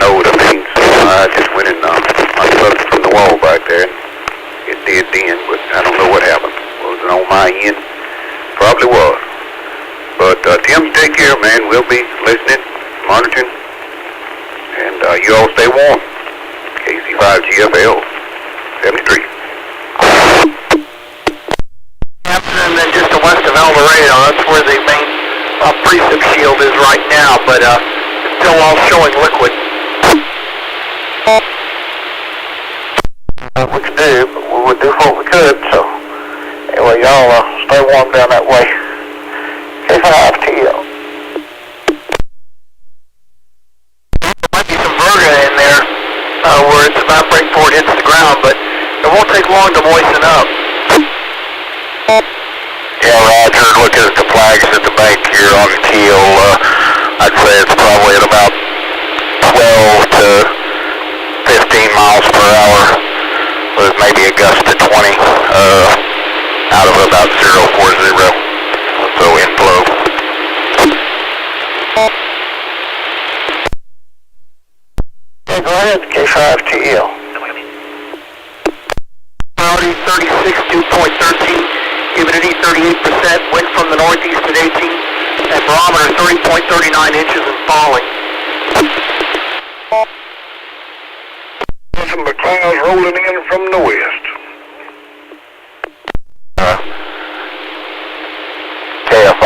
know what it means. I just went and unplugged from the wall back there. It did then, but I don't know what happened. Was it on my end? Probably was. But Tim, take care, man. We'll be listening, monitoring, and you all stay warm. KC5GFL 73. And then just to west of El Dorado, that's where the main precip shield is right now, but it's still all showing liquid. We could do, but we would do what we could, so anyway, y'all stay warm down that way. K5TL. There might be some verga in there where it's evaporating before it hits the ground, but it won't take long to moisten up. Yeah, Roger, looking at the flags at the bank here on the keel, I'd say it's probably at about 12 to 15 miles per hour, with maybe a gust to 20, out of about 040, so inflow. Yeah, go ahead, K5TL. Priority 36, 2.13. Humidity 38%, wind from the northeast at 18, and barometer 30.39 inches and falling. Some clouds rolling in from the west. KF5,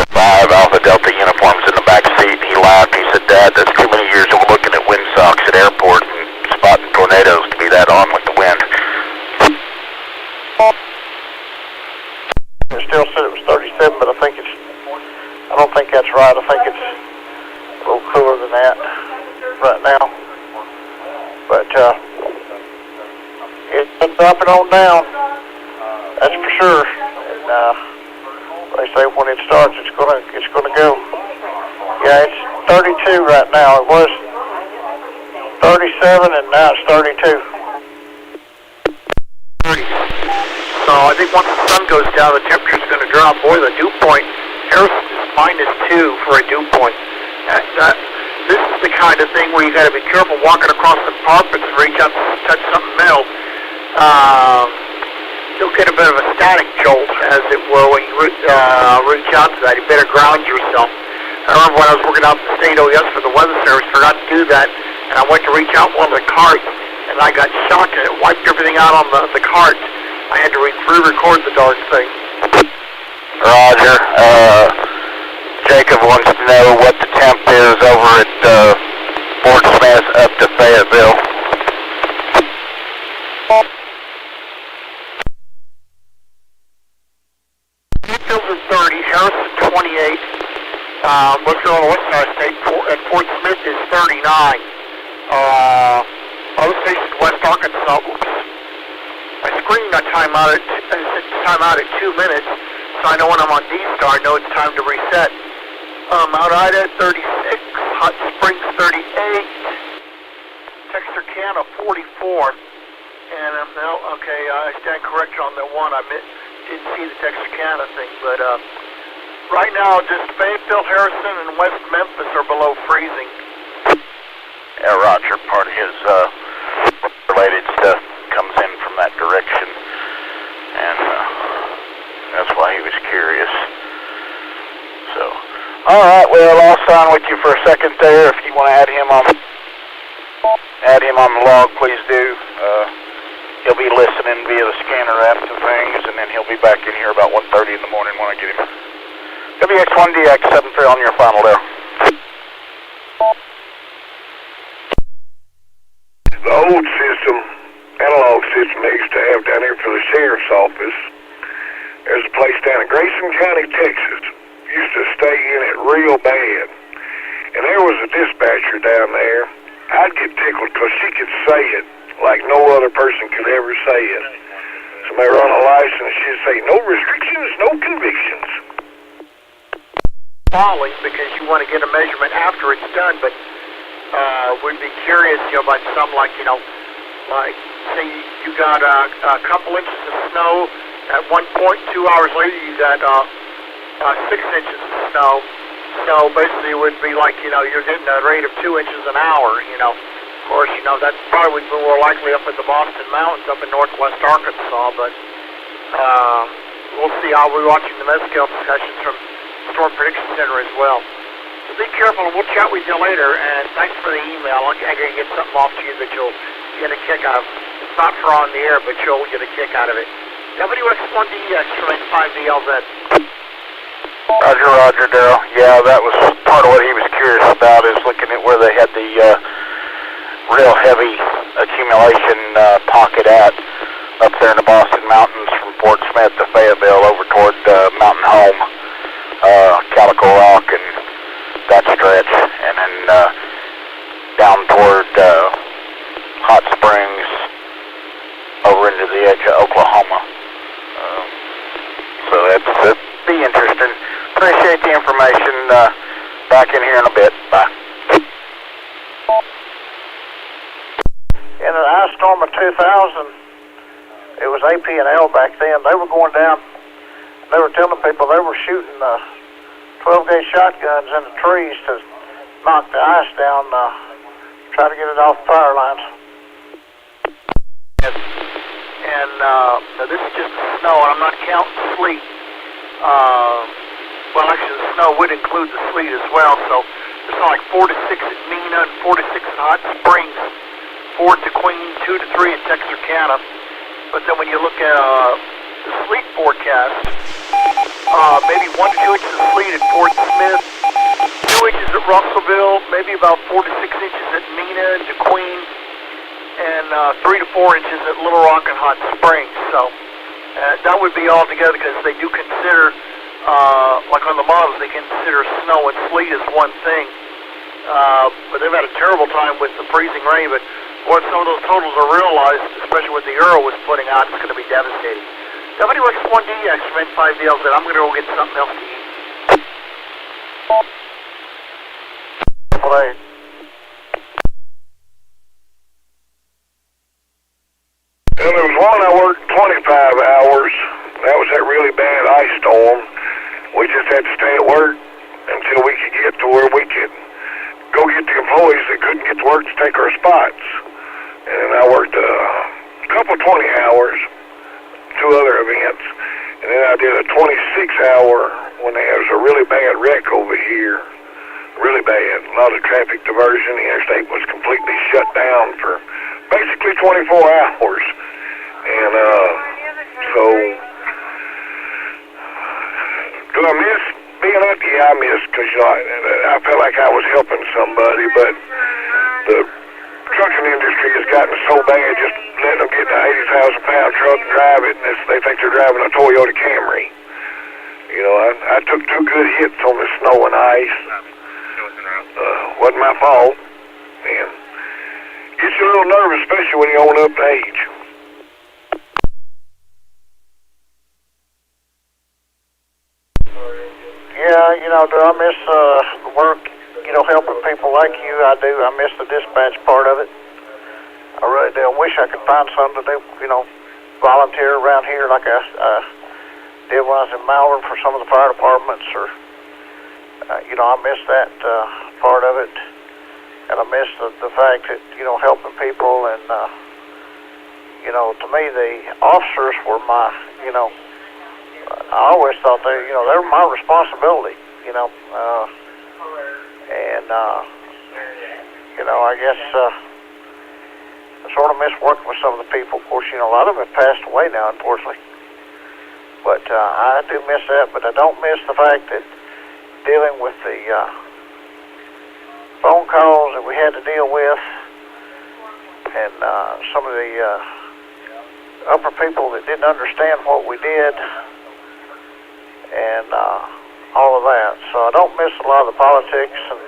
5 Alpha Delta uniforms in the back seat. He laughed. He said, "Dad, that's too many years of looking at windsocks at airport and spotting tornadoes to be that on with the wind." It still said it was 37, but I don't think that's right. I think it's a little cooler than that right now. But it's been dropping on down. That's for sure. And they say when it starts, it's gonna go. Yeah, it's 32 right now. It was 37, and now it's 32. So I think once the sun goes down, the temperature's going to drop. Boy, the dew point, Harrison is -2 for a dew point. This is the kind of thing where you got to be careful walking across the carpets and reach out to touch something metal. You'll get a bit of a static jolt, as it were, when you reach out to that. You better ground yourself. I remember when I was working out in the state OES for the Weather Service, forgot to do that, and I went to reach out one of the carts, and I got shocked, and it wiped everything out on the cart. I had to re-record the darn thing. Roger. Jacob wants to know what the temp is over at Fort Smith up to Fayetteville. Fayetteville's at 30, Harrison 28, what's on the west side of the state, and Fort Smith is 39. Other stations, West Arkansas, oops. My screen got time out at 2 minutes, so I know when I'm on D-Star, I know it's time to reset. Mount Ida at 36, Hot Springs 38, Texarkana 44, and okay, I stand corrected on that one. I didn't see the Texarkana thing, but right now just Fayetteville, Harrison, and West Memphis are below freezing. Yeah, Roger, part of his related stuff comes in from that direction, and that's why he was curious. So, all right, well, I'll sign with you for a second there. If you want to add him on the log, please do. He'll be listening via the scanner app to things, and then he'll be back in here about 1:30 in the morning when I get him. WX1DX73 on your final there. The old system, analog system they used to have down here for the sheriff's office, there's a place down in Grayson County, Texas. Used to stay in it real bad. And there was a dispatcher down there. I'd get tickled because she could say it like no other person could ever say it. Somebody run a license, she'd say, no restrictions, no convictions. Falling because you want to get a measurement after it's done, but would be curious, about something like, Like, say you got a couple inches of snow at one point, 2 hours later you got 6 inches of snow. So basically it would be like, you're getting a rate of 2 inches an hour, Of course, that probably would be more likely up in the Boston Mountains, up in northwest Arkansas, but we'll see. I'll be watching the Mezcal discussions from Storm Prediction Center as well. So be careful, and we'll chat with you later, and thanks for the email. I'm going to get something off to you that you'll get a kick out of. It's not for on the air, but you'll get a kick out of it. WX1DX from N5DLZ. Roger, Darryl. Yeah, that was part of what he was curious about, is looking at where they had the real heavy accumulation pocket at up there in the Boston Mountains from Fort Smith to Fayetteville over toward Mountain Home, Calico Rock, and that stretch, and then down toward Hot Springs over into the edge of Oklahoma. So that'd be interesting. Appreciate the information. Back in here in a bit. Bye. In an ice storm of 2000, it was AP&L back then. They were going down. They were telling people they were shooting 12-gauge shotguns in the trees to knock the ice down, try to get it off the power lines. And this is just the snow, and I'm not counting sleet. Well, actually, the snow would include the sleet as well. So it's like 4 to 6 at Mena and 4 to 6 at Hot Springs, 4 to Queen, 2 to 3 at Texarkana. But then when you look at the sleet forecast, maybe 1 to 2 inches of sleet at Fort Smith, 2 inches at Russellville, maybe about 4 to 6 inches at Mena and DeQueen, and 3 to 4 inches at Little Rock and Hot Springs. So that would be all together, because they do consider, like on the models, they consider snow and sleet as one thing. But they've had a terrible time with the freezing rain. But once some of those totals are realized, especially what the Euro was putting out, it's going to be devastating. WX1DX from N5DLZ. I'm going to go get something else to eat. Play. And there was one I worked 25 hours. That was that really bad ice storm. We just had to stay at work until we could get to where we could go get the employees that couldn't get to work to take our spots. And I worked a couple 20 hours, 2 other events. And then I did a 26-hour when there was a really bad wreck over here. Really bad. A lot of traffic diversion. The interstate was completely shut down for basically 24 hours. And so, do I miss being up? Yeah, I miss, because I felt like I was helping somebody, but the trucking industry has gotten so bad, just letting them get in an 80,000-pound truck and drive it, and they think they're driving a Toyota Camry. I took 2 good hits on the snow and ice. Wasn't my fault. And gets you a little nervous, especially when you're going up in age. Yeah, do I miss the work, helping people like you? I do. I miss the dispatch part of it. I really do. I wish I could find something to do, volunteer around here like I did when I was in Malvern for some of the fire departments, or, I miss that part of it. And I miss the fact that, helping people, and, to me, the officers were my, I always thought they were my responsibility, I guess I sort of miss working with some of the people. Of course, a lot of them have passed away now, unfortunately. But I do miss that, but I don't miss the fact that dealing with the phone calls that we had to deal with, and some of the upper people that didn't understand what we did, and all of that. So I don't miss a lot of the politics and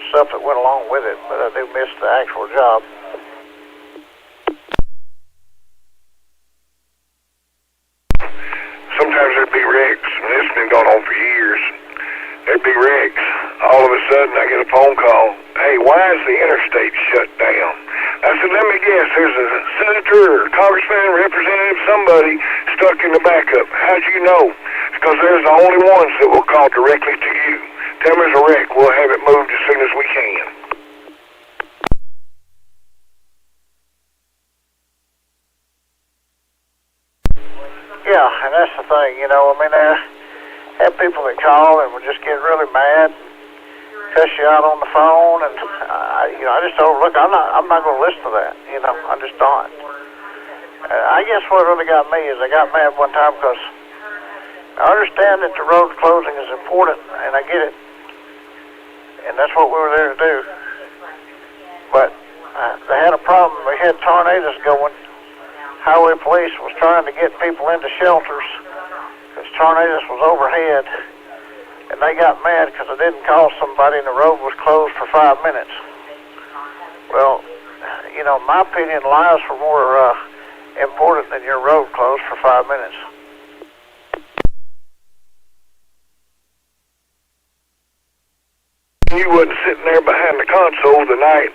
stuff that went along with it, but I do miss the actual job. Sometimes there'd be wrecks, and this has been going on for years. There'd be wrecks. All of a sudden, I get a phone call. Hey, why is the interstate shut down? I said, let me guess, there's a senator or congressman, representative, somebody stuck in the backup. How'd you know? Because there's the only ones that will call directly to you. Tell me there's a wreck. We'll have it moved as soon as we can. Yeah, and that's the thing, you know. I mean, I have people that call and will just get really mad, cuss you out on the phone, and I just don't look. I'm not going to listen to that. You know, I just don't. I guess what really got me is I got mad one time because I understand that the road closing is important, and I get it, and that's what we were there to do. But they had a problem. They had tornadoes going. Highway police was trying to get people into shelters because tornadoes was overhead, and they got mad because I didn't call somebody and the road was closed for 5 minutes. Well, you know, my opinion, lives were more important than your road closed for 5 minutes. You wasn't sitting there behind the console the night.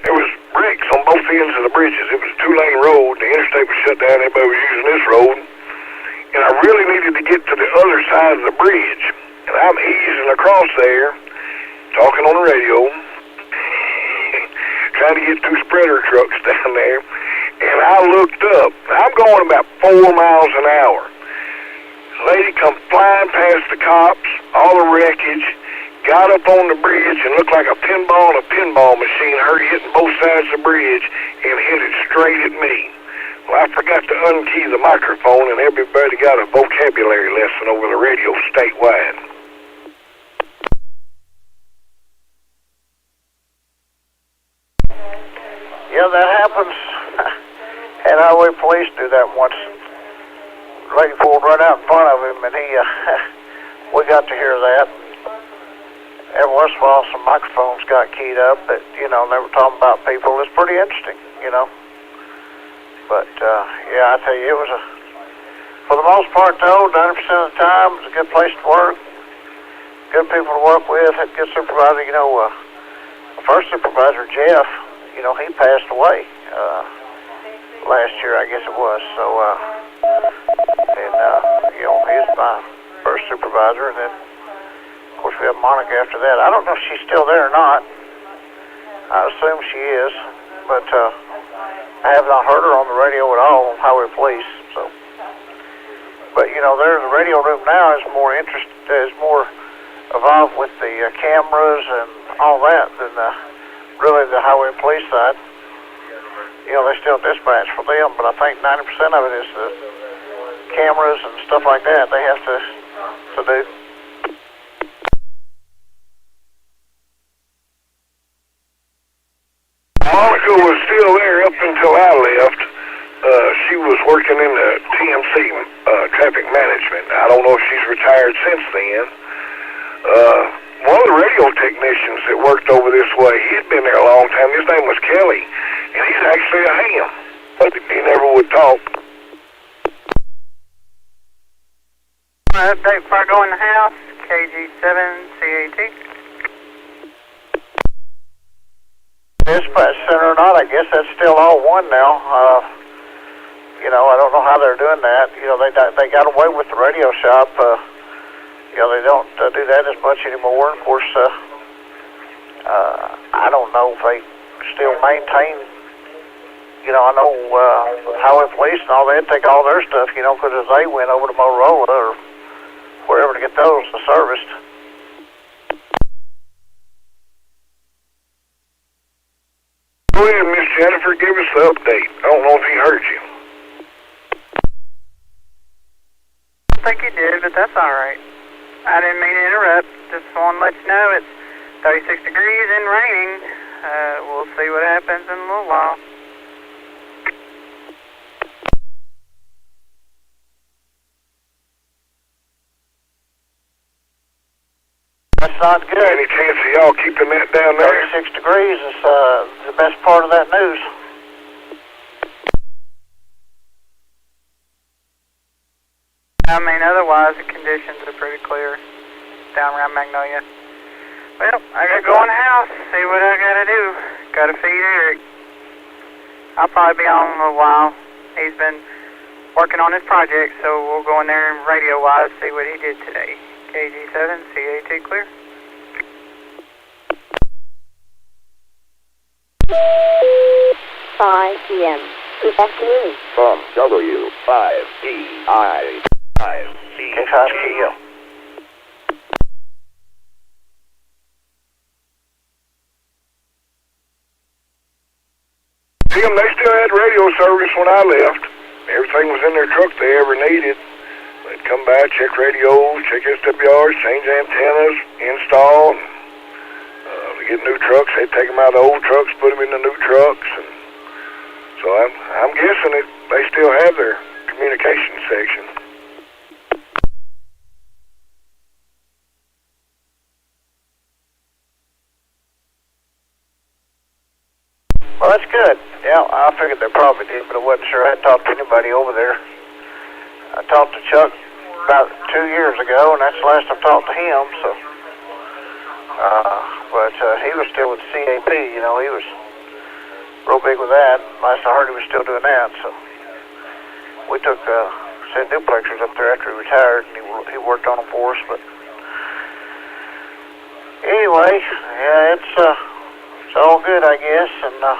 There was wrecks on both ends of the bridges. It was a 2-lane road. The interstate was shut down. Everybody was using this road. And I really needed to get to the other side of the bridge. And I'm easing across there, talking on the radio, trying to get 2 spreader trucks down there. And I looked up. I'm going about 4 miles an hour. Lady come flying past the cops, all the wreckage, got up on the bridge and looked like a pinball in a pinball machine, her hitting both sides of the bridge and hit it straight at me. Well, I forgot to unkey the microphone and everybody got a vocabulary lesson over the radio statewide. Yeah, that happens. Had highway police do that once. The lady pulled right out in front of him, and we got to hear that. Every once in a while, some microphones got keyed up that, you know, they were talking about people. It's pretty interesting, you know. But, yeah, I tell you, it was for the most part, though, 90% of the time, it was a good place to work. Good people to work with, had a good supervisor. You know, the first supervisor, Jeff, you know, he passed away last year, I guess it was. So, you know, he was my first supervisor, and then, of course, we have Monica after that. I don't know if she's still there or not. I assume she is, but I have not heard her on the radio at all on highway police. So, but you know, the radio room now is more involved with the cameras and all that than really the highway police side. You know, they still dispatch for them, but I think 90% of it is the cameras and stuff like that they have to do. Monica was still there up until I left. She was working in the TMC traffic management. I don't know if she's retired since then. One of the radio technicians that worked over this way, he'd been there a long time. His name was Kelly, and he's actually a ham, but he never would talk. Update Fargo in the house, KG5DPK. Dispatch center or not, I guess that's still all one now. You know, I don't know how they're doing that. You know, they got away with the radio shop. You know, they don't do that as much anymore. Of course, I don't know if they still maintain. You know, I know highway police and all that take all their stuff. You know, because as they went over to Motorola or wherever to get those serviced. Go ahead, Miss Jennifer, give us the update. I don't know if he heard you. I think he did, but that's all right. I didn't mean to interrupt. Just want to let you know it's 36 degrees and raining. We'll see what happens in a little while. That's not good. Any chance of y'all keeping that down there? 36 degrees is the best part of that news. I mean, otherwise the conditions are pretty clear down around Magnolia. Well, I gotta go in the house, see what I gotta do. Gotta feed Eric. I'll probably be on in a little while. He's been working on his project, so we'll go in there and radio-wise see what he did today. KG7, CA2 clear. p.m. Good afternoon. From W5DI. K5PM. Tim, they still had radio service when I left. Everything was in their truck they ever needed. They'd come by, check radios, check SWRs, change antennas, install. To get new trucks, they'd take them out of the old trucks, put them in the new trucks. And so I'm guessing they still have their communication section. Well, that's good. Yeah, I figured they probably did, but I wasn't sure. I hadn't talked to anybody over there. I talked to Chuck about 2 years ago, and that's the last I talked to him, so. But he was still with CAP, you know, he was real big with that. Last I heard he was still doing that, so. We took sent duplexers up there after he retired, and he worked on them for us, but. Anyway, yeah, it's all good, I guess, and I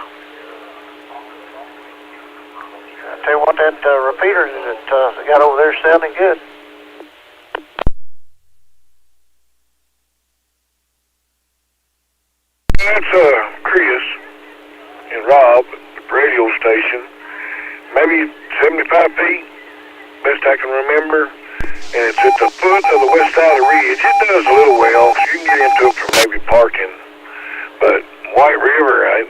tell you what, that repeater that they got over there is sounding good. That's Chris and Rob at the radio station. Maybe 75 feet, best I can remember. And it's at the foot of the west side of the ridge. It does a little well, so you can get into it from maybe parking. But White River, I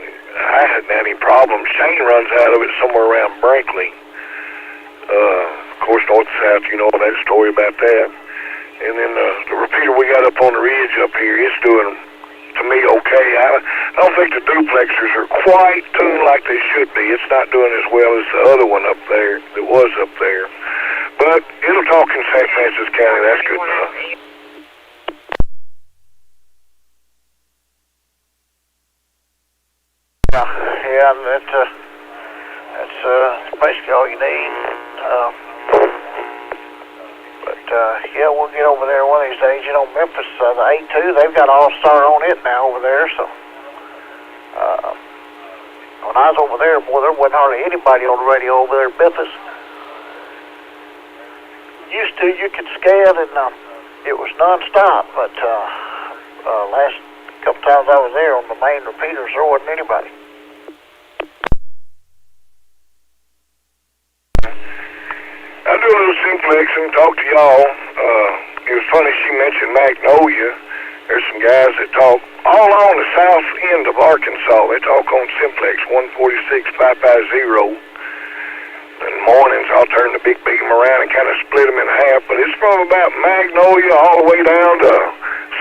hadn't had any problems. Shane runs out of it somewhere around Brinkley. Of course, north and south, you know that story about that. And then the repeater we got up on the ridge up here, it's doing, to me, okay. I don't think the duplexers are quite tuned like they should be. It's not doing as well as the other one up there that was up there. But it'll talk in St. Francis County. That's good enough. Yeah, and that's basically all you need. Yeah, we'll get over there one of these days. You know, Memphis, the A2, they've got All-Star on it now over there, so. When I was over there, boy, there wasn't hardly anybody on the radio over there in Memphis. Used to, you could scan and it was non-stop, but last couple times I was there on the main repeaters, there wasn't anybody. I do a little simplex and talk to y'all. It was funny she mentioned Magnolia. There's some guys that talk all along the south end of Arkansas. They talk on simplex 146.550. In the mornings, I'll turn the big beam around and kind of split them in half. But it's from about Magnolia all the way down to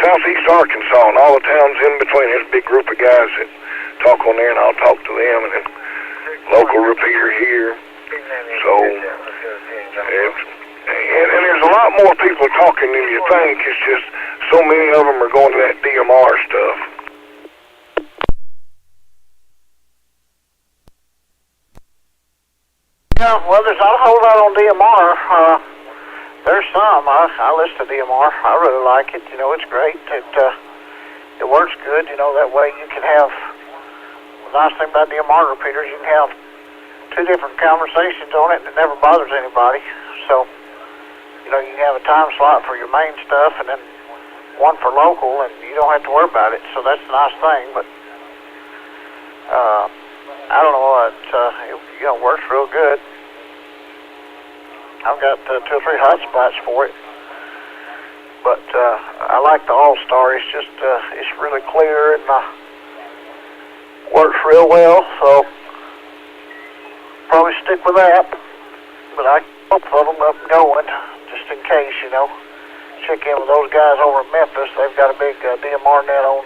southeast Arkansas and all the towns in between. There's a big group of guys that talk on there, and I'll talk to them. And then local repeater here. So, and there's a lot more people talking than you think. It's just so many of them are going to that DMR stuff. Yeah, well, there's not a whole lot on DMR. There's some. I listen to DMR. I really like it. You know, it's great. It works good. You know, that way you can have, the nice thing about DMR repeaters, you can have two different conversations on it, and it never bothers anybody. So, you know, you can have a time slot for your main stuff, and then one for local, and you don't have to worry about it. So that's a nice thing, but I don't know, it works real good. I've got 2 or 3 hotspots for it, but I like the All-Star. It's just, it's really clear and works real well, so probably stick with that, but I keep both of them up and going, just in case, you know. Check in with those guys over in Memphis. They've got a big DMR net on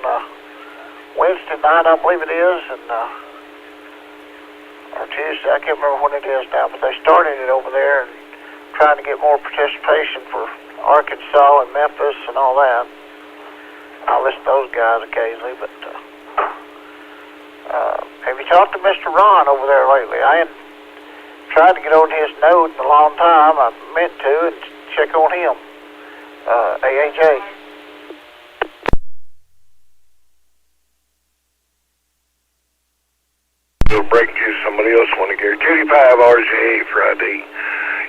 Wednesday night, I believe it is, and or Tuesday, I can't remember when it is now, but they started it over there and trying to get more participation for Arkansas and Memphis and all that. I'll listen to those guys occasionally, but Have you talked to Mr. Ron over there lately? I ain't tried to get on his note in a long time. I meant to and check on him. AHA. We'll break you. Somebody else want to get 85RJ Friday.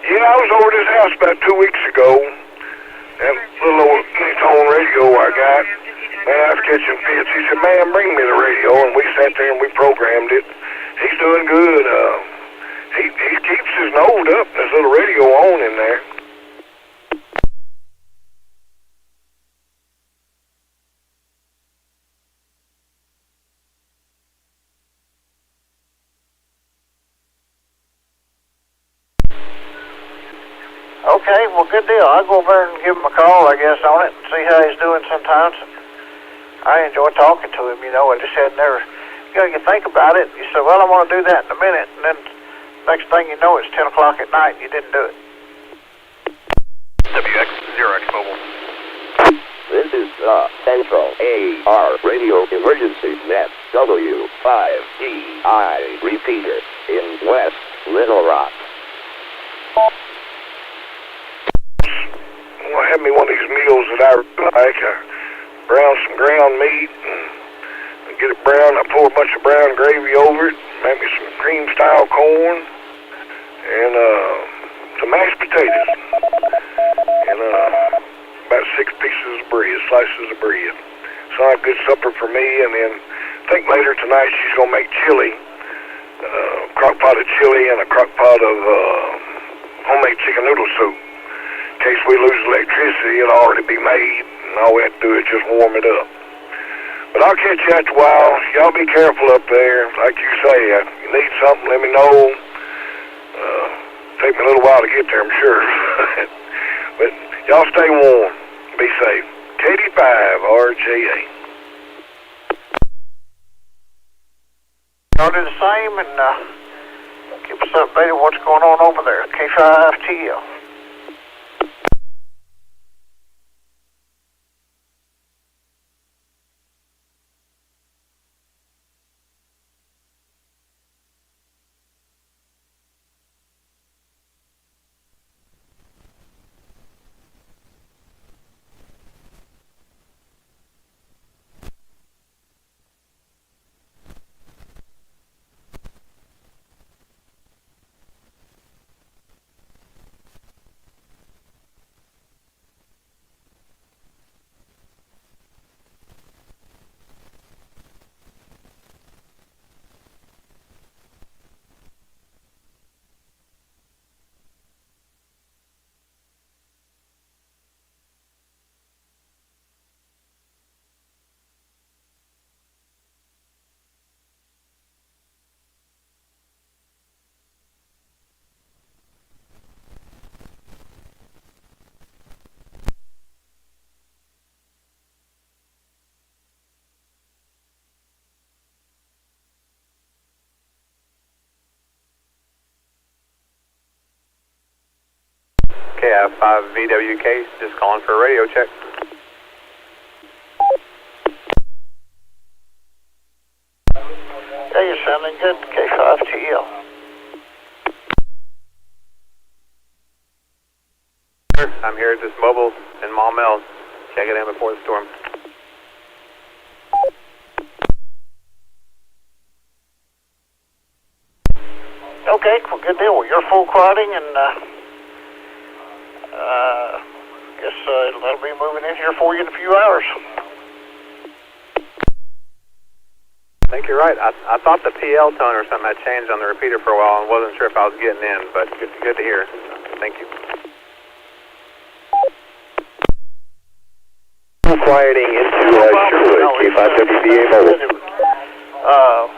Yeah, I was over at his house about 2 weeks ago. That little old tone radio I got. Man, I was catching fits. He said, man, bring me the radio. And we sat there and we programmed it. He's doing good. He keeps his node up. His little radio on in there. Okay, well, good deal. I'll go over there and give him a call, I guess, on it and see how he's doing sometimes. I enjoy talking to him, you know. I just had never, you think about it. You say, well, I want to do that in a minute, and then next thing you know, it's 10 o'clock at night and you didn't do it. WX0X Mobile. This is the Central AR Radio Emergency Net W5DI repeater in West Little Rock. Well, have me one of these meals that I like. I brown some ground meat and get it brown. I pour a bunch of brown gravy over it. Make me some cream-style corn and some mashed potatoes and about 6 pieces of bread, slices of bread. So a good supper for me. And then I think later tonight she's gonna make chili, crock pot of chili and a crock pot of homemade chicken noodle soup. In case we lose electricity, it'll already be made, and all we have to do is just warm it up. But I'll catch you after a while. Y'all be careful up there. Like you say, if you need something, let me know. Take me a little while to get there, I'm sure. But y'all stay warm. Be safe. KD5RJA. Y'all do the same and keep us updated what's going on over there. K5TL. A5FVWK, just calling for a radio check. Yeah, you're sounding good, K5TL. I'm here at this mobile in Maumelle. Check it in before the storm. Okay, well, good deal. Well, you're full quieting and guess it'll be moving in here for you in a few hours. I think you're right. I thought the PL tone or something had changed on the repeater for a while and wasn't sure if I was getting in, but good to hear. Thank you. Quieting into Sherwood, K5WDA mobile.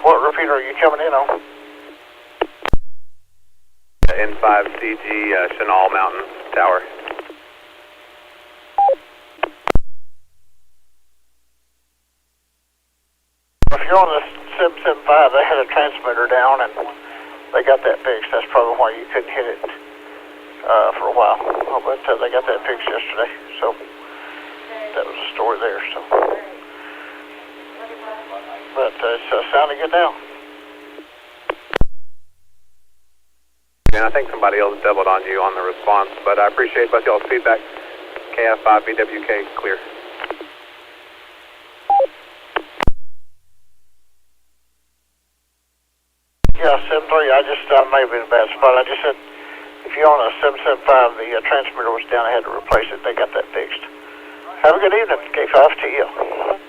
What repeater are you coming in on? N5CG Chenal Mountain Tower. If you're on the 775, they had a transmitter down and they got that fixed. That's probably why you couldn't hit it for a while. But they got that fixed yesterday, so that was the story there. So, but it's sounding good now. And I think somebody else doubled on you on the response, but I appreciate both y'all's feedback. KF5BWK, clear. Yeah, 7-3, I just may have been in a bad spot. I just said, if you're on a 775, the transmitter was down, I had to replace it. They got that fixed. Have a good evening, K5TL.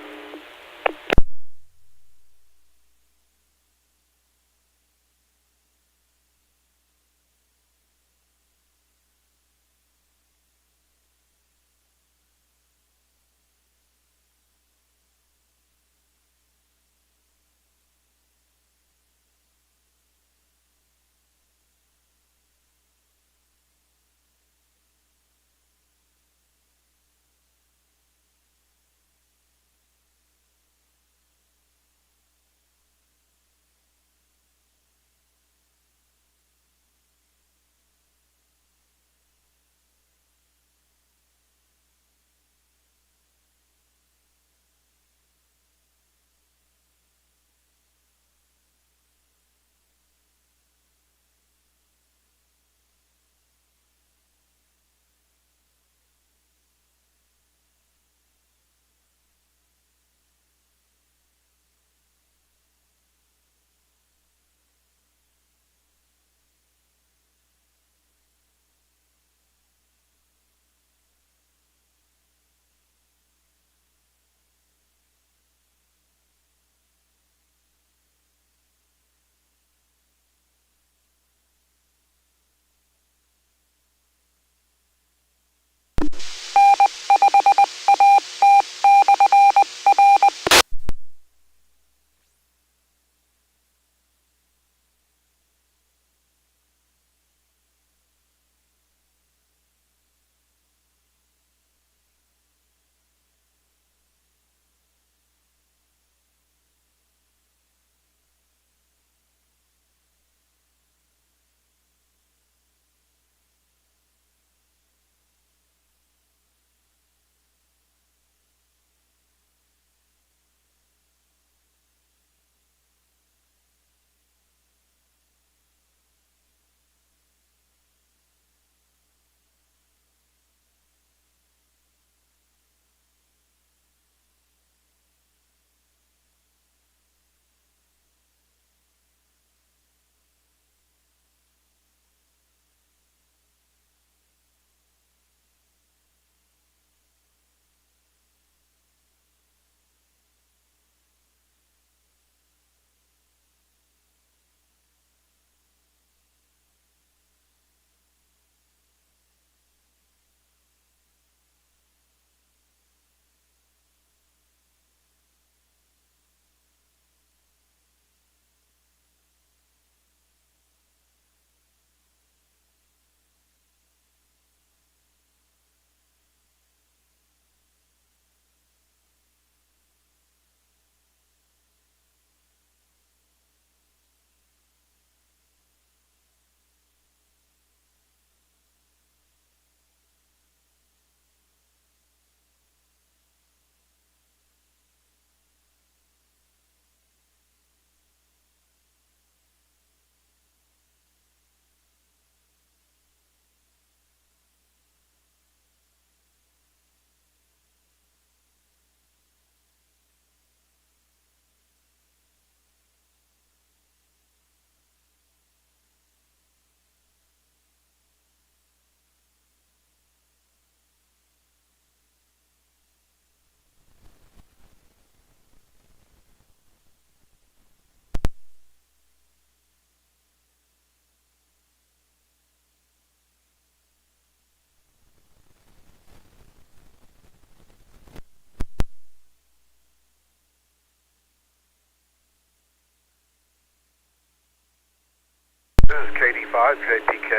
This is KD5DPK,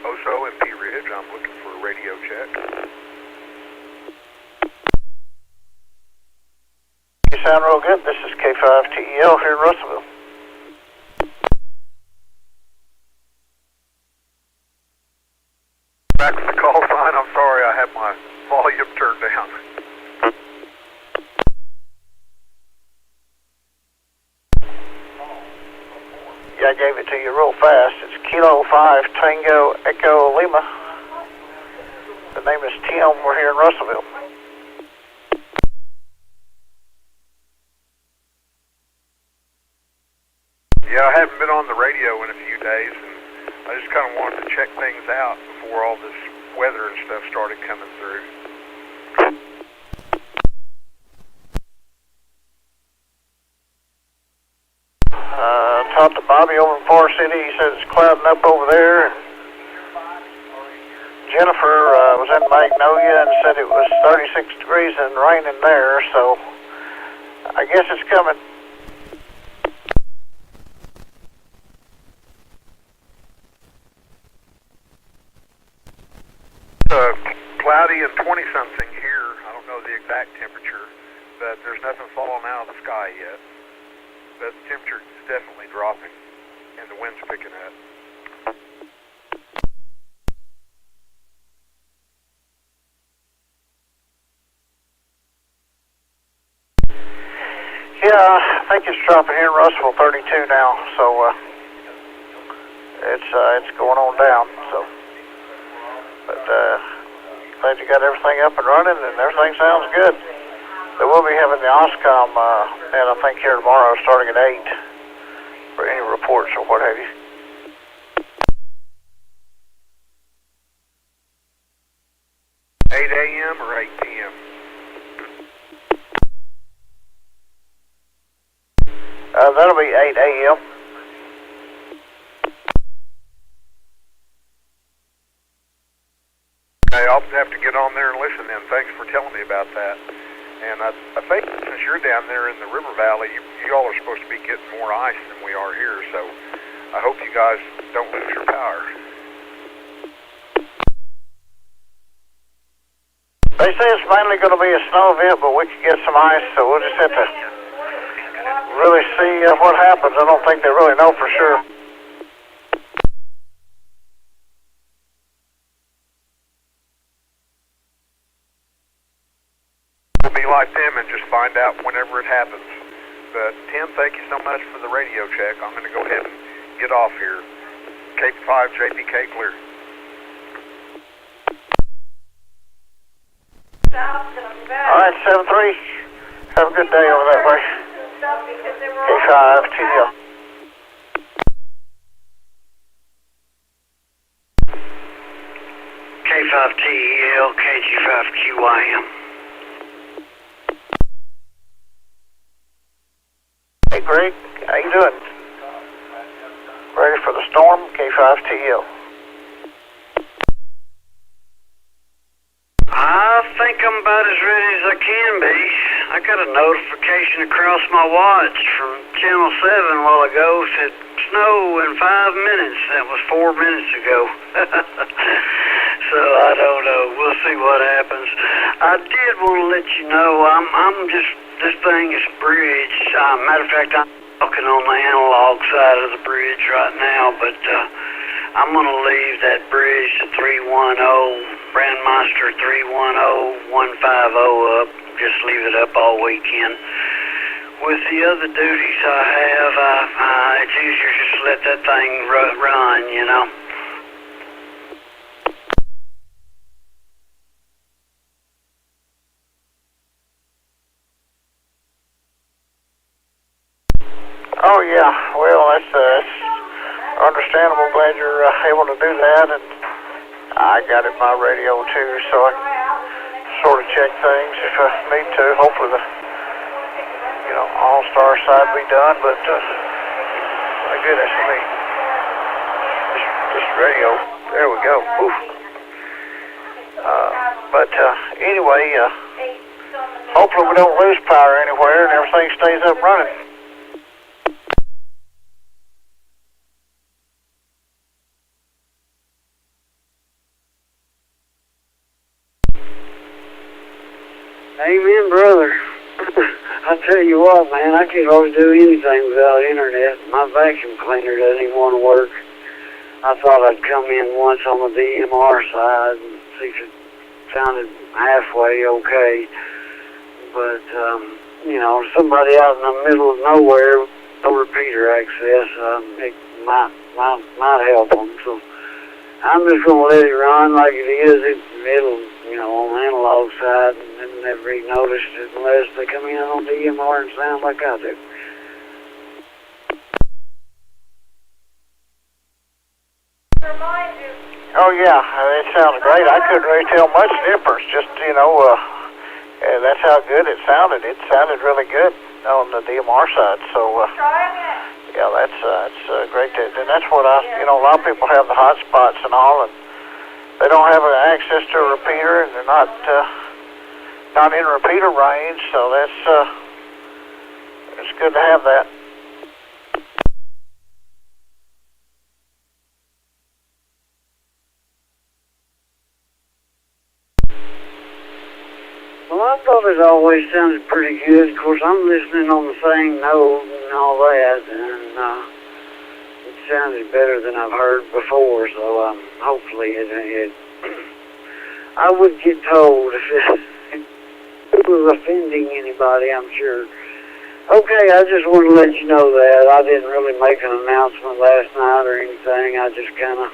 Oso and P Ridge. I'm looking for a radio check. You sound real good. This is K5TEL here in Russellville. Back with the call sign. I'm sorry, I had my volume turned down. Yeah, I gave it to you real fast. It's Kilo 5 Tango Echo Lima. The name is Tim. We're here in Russellville. Yeah, I haven't been on the radio in a few days, and I just kind of wanted to check things out before all this weather and stuff started coming through. Talked to Bobby over in Forest City. He said it's clouding up over there. And Jennifer was in Magnolia and said it was 36 degrees and raining there, so I guess it's coming. Cloudy and 20-something here. I don't know the exact temperature, but there's nothing falling out of the sky yet. But the temperature is definitely dropping, and the wind's picking up. Yeah, I think it's dropping here in Russellville, 32 now, so it's going on down. So, but glad you got everything up and running, and everything sounds good. They will be having the OSCOM net, I think, here tomorrow, starting at 8, for any reports or what have you. A.m. or 8 p.m.? That'll be 8 a.m. Okay, I'll have to get on there and listen then. Thanks for telling me about that. And I think since you're down there in the river valley, you all are supposed to be getting more ice than we are here, so I hope you guys don't lose your power. They say it's mainly going to be a snow event, but we could get some ice, so we'll just have to really see what happens. I don't think they really know for sure. We'll be like them and just find out whenever it happens. But Tim, thank you so much for the radio check. I'm going to go ahead and get off here. K5JPK clear. All right, 7-3. Have a good day over that way. K5TL. K5TL, KG5QYM. Hey, Greg. How you doing? Ready for the storm? K5TL. I think I'm about as ready as I can be. I got a notification across my watch from Channel 7 a while ago, said snow in 5 minutes. That was 4 minutes ago. So I don't know. We'll see what happens. I did want to let you know I'm just, this thing is bridge. Matter of fact, I'm walking on the analog side of the bridge right now, but I'm going to leave that bridge to 310, Brandmeister 310, 150 up. Just leave it up all weekend. With the other duties I have, it's easier just to let that thing run, you know. Oh, yeah. Well, that's understandable. Glad you're able to do that. And I got it my radio, too, so I can sort of check things if I need to. Hopefully the, all-star side will be done, but my goodness me. This radio, there we go. Oof. But anyway, hopefully we don't lose power anywhere and everything stays up running. Amen, brother. I tell you what, man, I can't always do anything without internet. My vacuum cleaner doesn't even want to work. I thought I'd come in once on the DMR side and see if it sounded halfway okay. But, somebody out in the middle of nowhere, no repeater access, it might might help them. So I'm just going to let it run like it is. It'll, on the analog side, and never be noticed unless they come in on DMR and sound like I do. Oh yeah, it sounds great. I couldn't really tell much difference. Just that's how good it sounded. It sounded really good on the DMR side. So yeah, that's great. And that's what a lot of people have the hot spots and all, and they don't have access to a repeater, and they're not in repeater range. So it's good to have that. Well, I thought it always sounded pretty good. Of course, I'm listening on the same note and all that, and it sounded better than I've heard before, so hopefully it I would get told if it was offending anybody, I'm sure. Okay, I just want to let you know that. I didn't really make an announcement last night or anything. I just kind of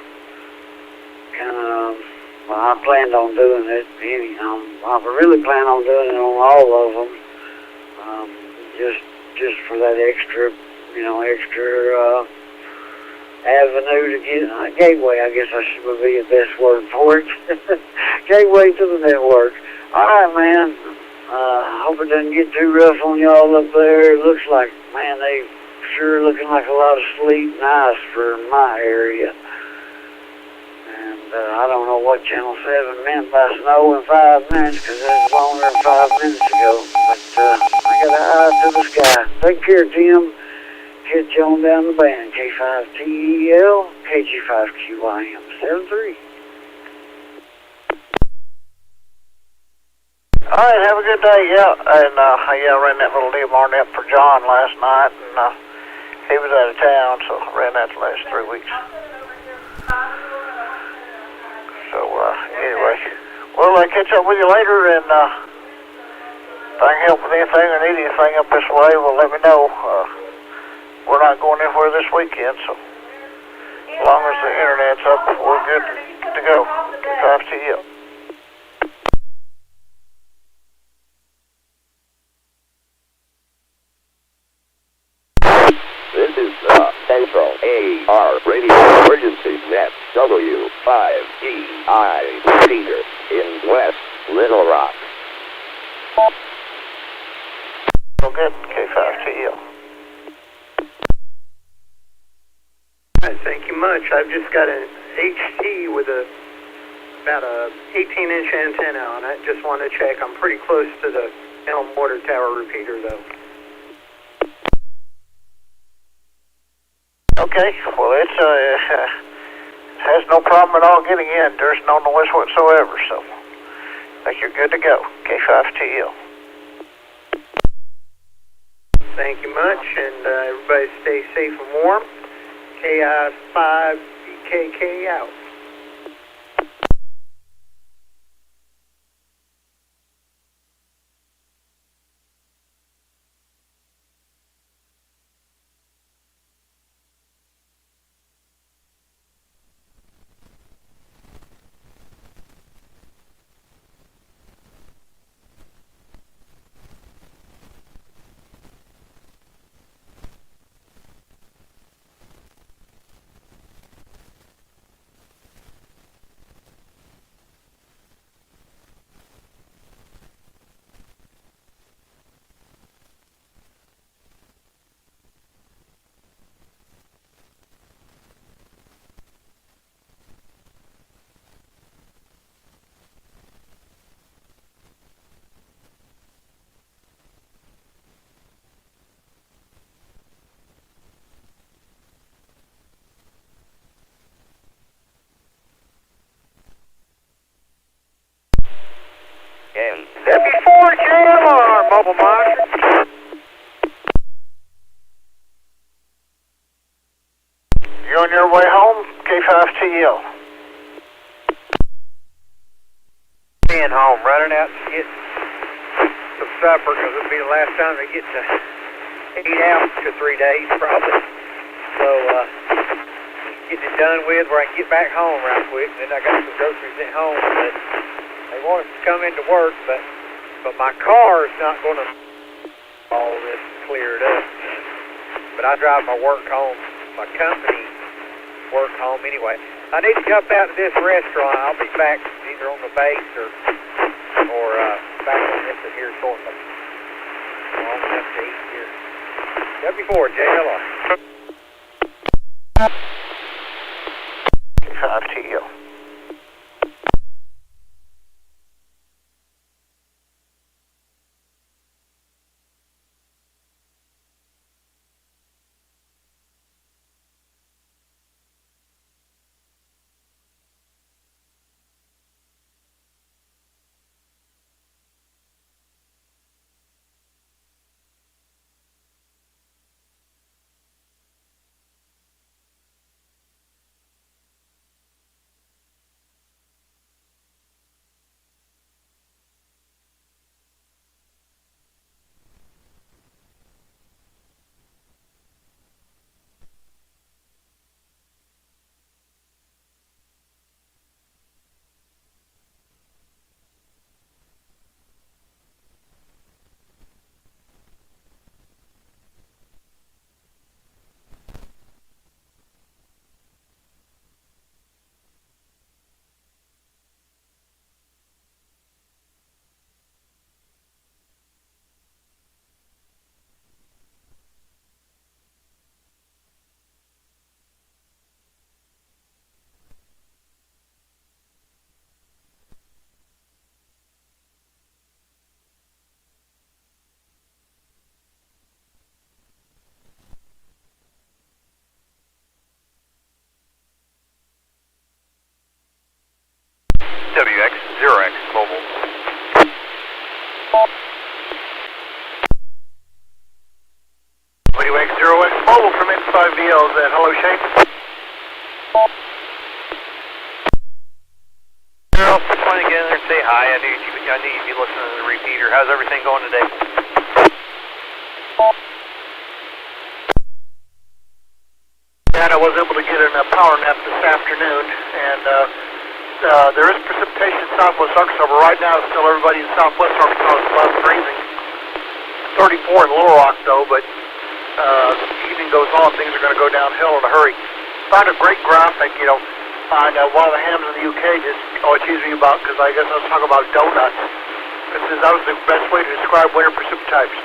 well, I planned on doing it. I really plan on doing it on all of them. Just for that extra avenue to get gateway. I guess would be the best word for it. Gateway to the network. All right, man. Hope it doesn't get too rough on y'all up there. It looks like, man, they sure looking like a lot of sleet and ice for my area. I don't know what Channel 7 meant by snow in 5 minutes, because that was longer than 5 minutes ago. But I got an eye to the sky. Take care, Tim. Catch you on down the band. K5TEL, KG5QIM 73. All right, have a good day. Yeah, and I ran that little DMR net for John last night, and he was out of town, so I ran that the last 3 weeks. So, anyway, well, I'll catch up with you later, and if I can help with anything or need anything up this way, well, let me know. We're not going anywhere this weekend, so as long as the internet's up, we're good to go. K5TEL. This is the Central AR Radio Emergency Net W5DI repeater in West Little Rock. Well, good. K5TEL. Thank you much. I've just got an HT with about a 18-inch antenna on it. Just want to check. I'm pretty close to the Elm Water Tower repeater, though. Okay, well, it has no problem at all getting in. There's no noise whatsoever, so I think you're good to go. K5TEL. Thank you much, and everybody stay safe and warm. K5PKK out. W4JMR, mobile monitor. You on your way home? K5TEL. Being home, running out to get some supper, because it'll be the last time they get to eat out for 3 days, probably. So, getting it done with where I can get back home right quick. And then I got some groceries at home, but they want us to come into work, but my car is not going to all this cleared up. But I drive my work home, my company work home anyway. I need to jump out to this restaurant. I'll be back either on the base or back on this one here shortly. Long enough to eat here. W4 JLR. 5TL. WX0X Mobile. WX0X Mobile from N5VL. Is that hello, Shane? Girl, just wanted to get in there and say hi. I knew you'd be listening to the repeater. How's everything going today? And I was able to get in a power nap this afternoon, and there is precipitation in southwest Arkansas, but right now still everybody in southwest Arkansas is above freezing. 34 in Little Rock though, but as the evening goes on, things are going to go downhill in a hurry. Found a great graphic, you know, on one of the hams in the UK just teased me about, because I guess I was talking about donuts. It says that was the best way to describe winter precipitations.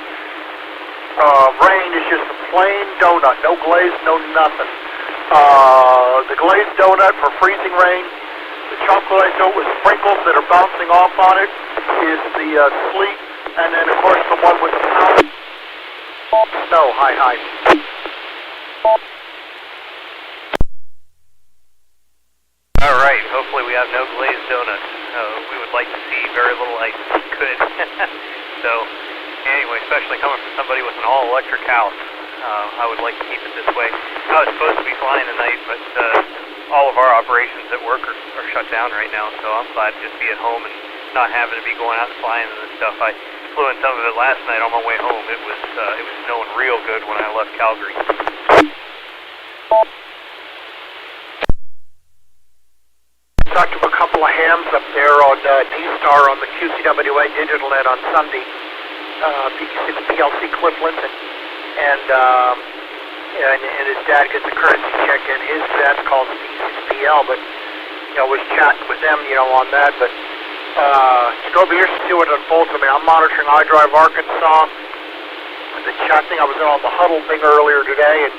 Rain is just a plain donut, no glaze, no nothing. The glazed donut for freezing rain, the chocolate donut with sprinkles that are bouncing off on it is the sleet, and then of course the one with the powder snow, high. All right, hopefully we have no glazed donuts. We would like to see very little ice if we could. So, anyway, especially coming from somebody with an all-electric house, I would like to keep it this way. I was supposed to be flying tonight, but all of our operations at work are shut down right now, so I'm glad to just be at home and not having to be going out and flying and this stuff. I flew in some of it last night on my way home. It was snowing real good when I left Calgary. Talked to a couple of hams up there on D-Star on the QCWA Digital Net on Sunday. You can see the PLC Cliff Linton, and his dad gets a currency check, and his dad's called the D6PL, but was chatting with them, on that. But it's going to be interesting to see what unfolds. I mean, I'm monitoring iDrive Arkansas, the chat thing. I was on the huddle thing earlier today, and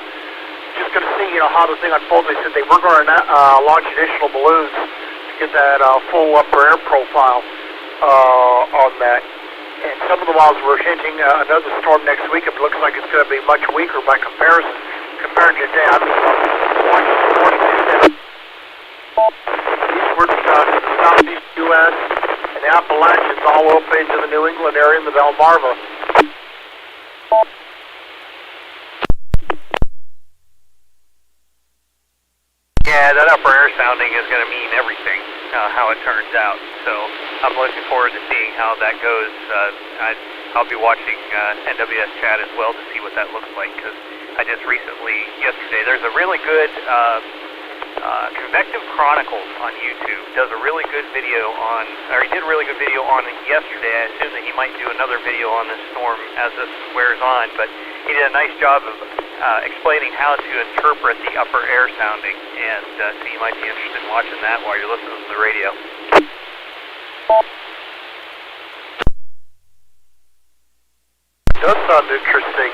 just going to see, how the thing unfolds. They said they were going to launch additional balloons to get that full upper air profile on that. And some of the models were hinting another storm next week. It looks like it's going to be much weaker by comparison compared to today. I mean, eastward to the southeast U.S. and the Appalachians all up into the New England area and the Delmarva. Yeah, that upper air sounding is going to mean everything, how it turns out. So I'm looking forward to seeing how that goes. I'll be watching NWS chat as well to see what that looks like, because I just recently, yesterday, there's a really good Convective Chronicles on YouTube does a really good video on, or he did a really good video on it yesterday. I assume that he might do another video on this storm as this wears on, but he did a nice job of explaining how to interpret the upper air sounding, and so you might be interested in watching that while you're listening to the radio. It does sound interesting.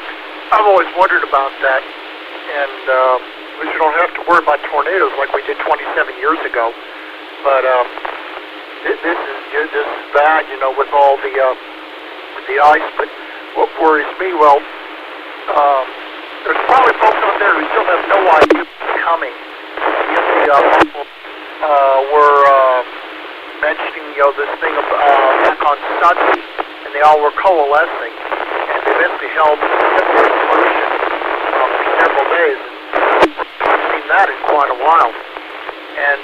I've always wondered about that, and at least you don't have to worry about tornadoes like we did 27 years ago. But this is bad, you know, with all the ice. But what worries me, well, there's probably folks out there who still have no idea what's coming. Yet the were mentioning, you know, this thing back on Sunday, and they all were coalescing, and they eventually held a solution for several days. I've seen that in quite a while. And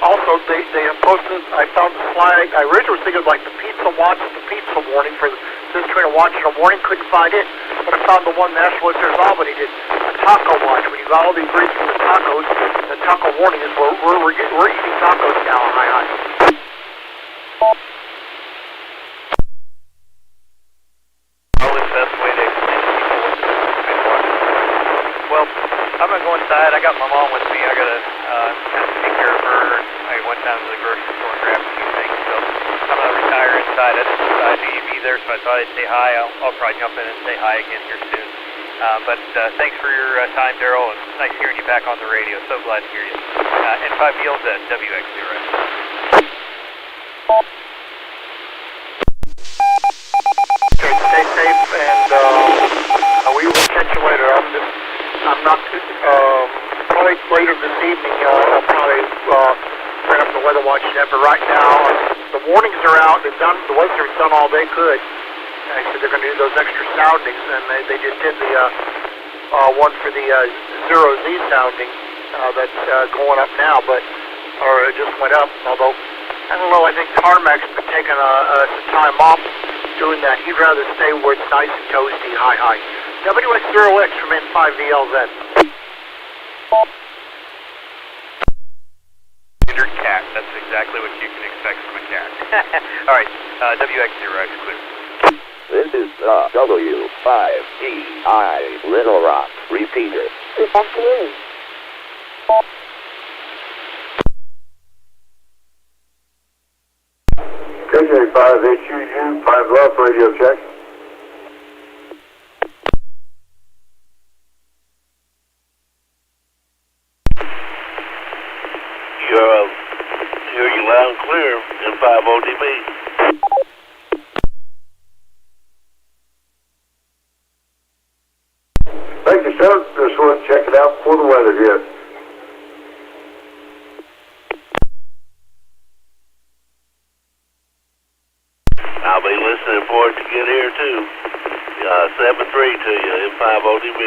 also, they have posted, I found the slide, I originally was thinking like the pizza watch, the pizza warning for this between a watch and a warning, couldn't find it, but I found the one National Listeners Albany did, a taco watch. When you got all the ingredients for the tacos, the taco warning is we're eating tacos now, hi. Probably the best way to explain to people what this is watch. Well, I'm going to go inside. I got my mom with me. I got to kind of take care of her. I went down to the grocery store and grabbed a few things, so I'm going to retire inside. I didn't decide who you'd be there, so I thought I'd say hi. I'll probably jump in and say hi again here soon. But thanks for your time, Daryl, and nice hearing you back on the radio. So glad to hear you. N5VLZ W5DI. Okay, stay safe, and we will catch you later. I'm not probably later this evening. I'll probably bring up the weather watch net, but right now the warnings are out. They've done, the weather's done all they could. And I said they're going to do those extra soundings, and they just did the one for the 0Z sounding that's going up now, or it just went up. Although I don't know, I think Carmack's been taking some time off doing that. He'd rather stay where it's nice and toasty. Hi. WX0X from N5VLZ. Standard cat. That's exactly what you can expect from a cat. All right, WX0X clear. This is the W5DI Little Rock repeater. Good afternoon. KG5HUU, 5 left, radio check. Hear you loud and clear in 5ODB. Thank you, sir. Just want to check it out before the weather hits. I'll be listening for it to get here too. 7-3 to you in 5ODB.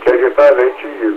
KG5HUU.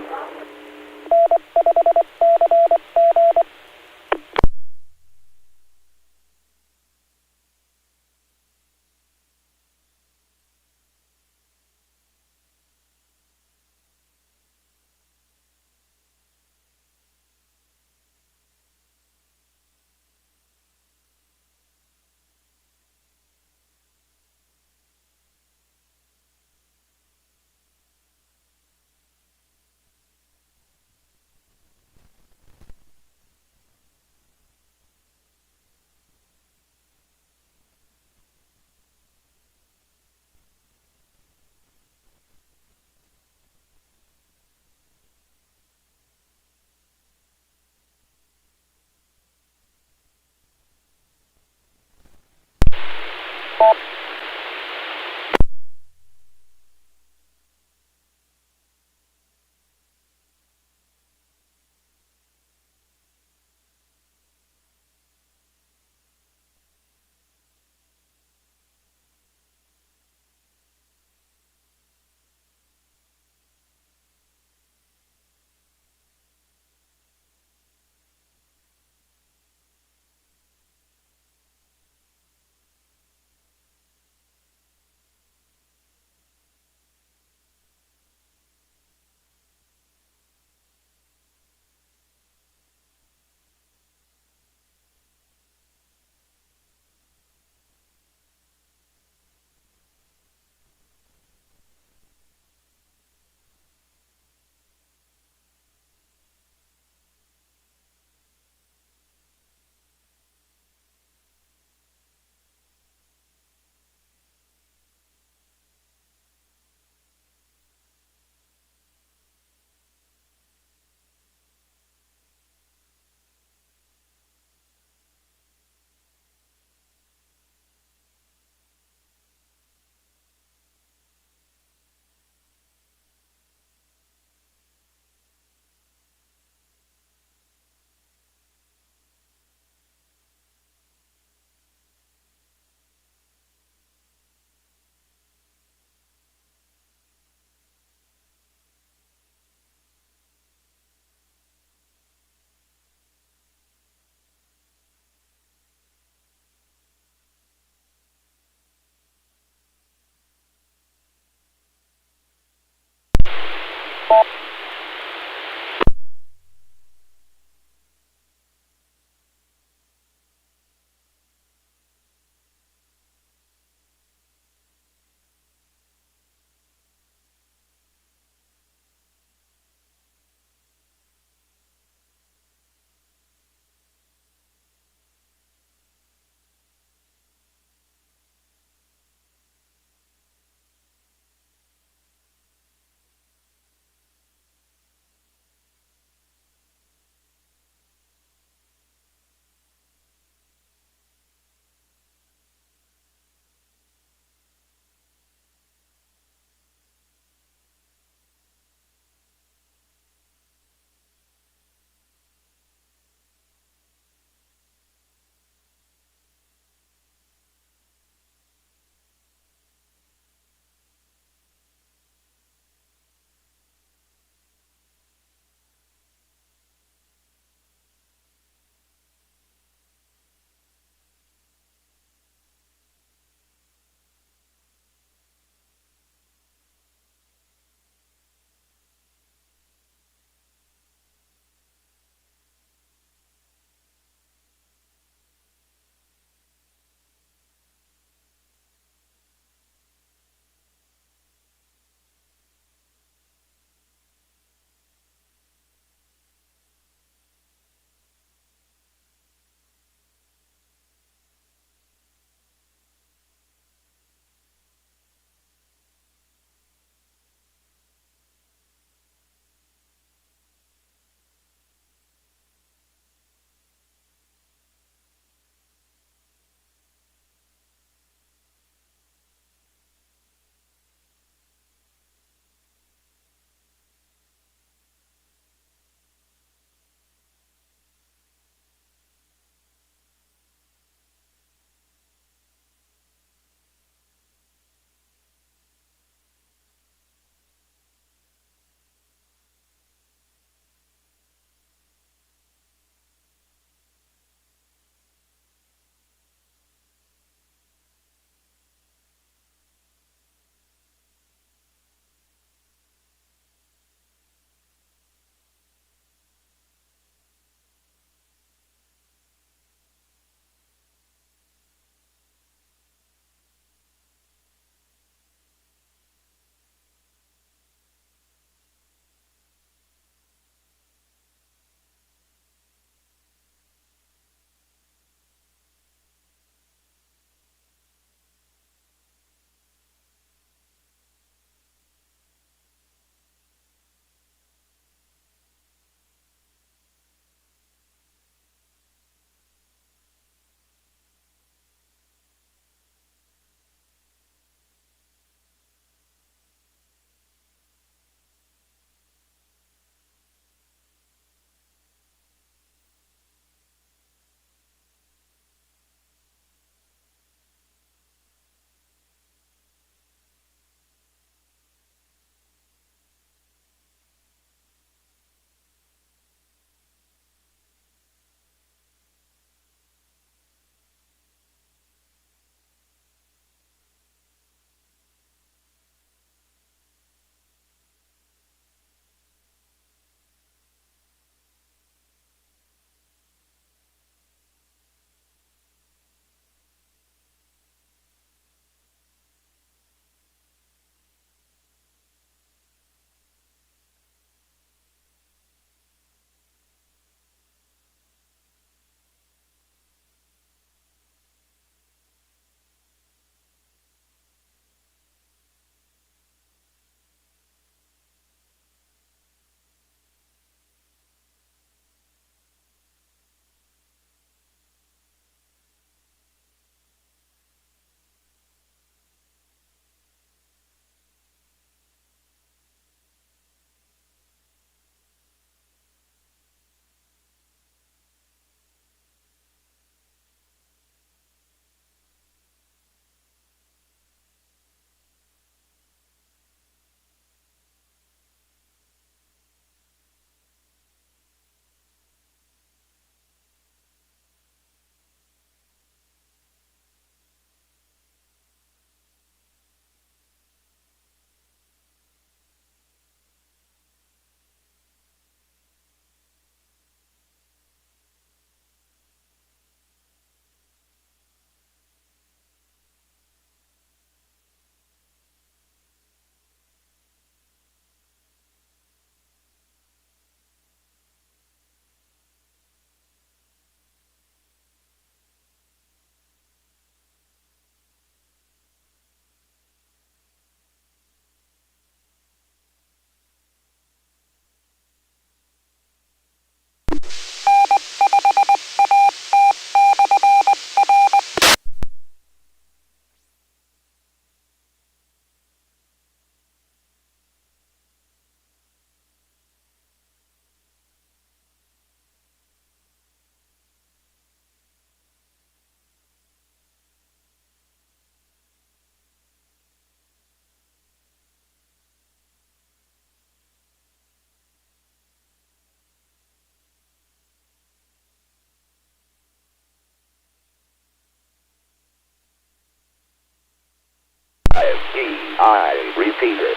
repeater.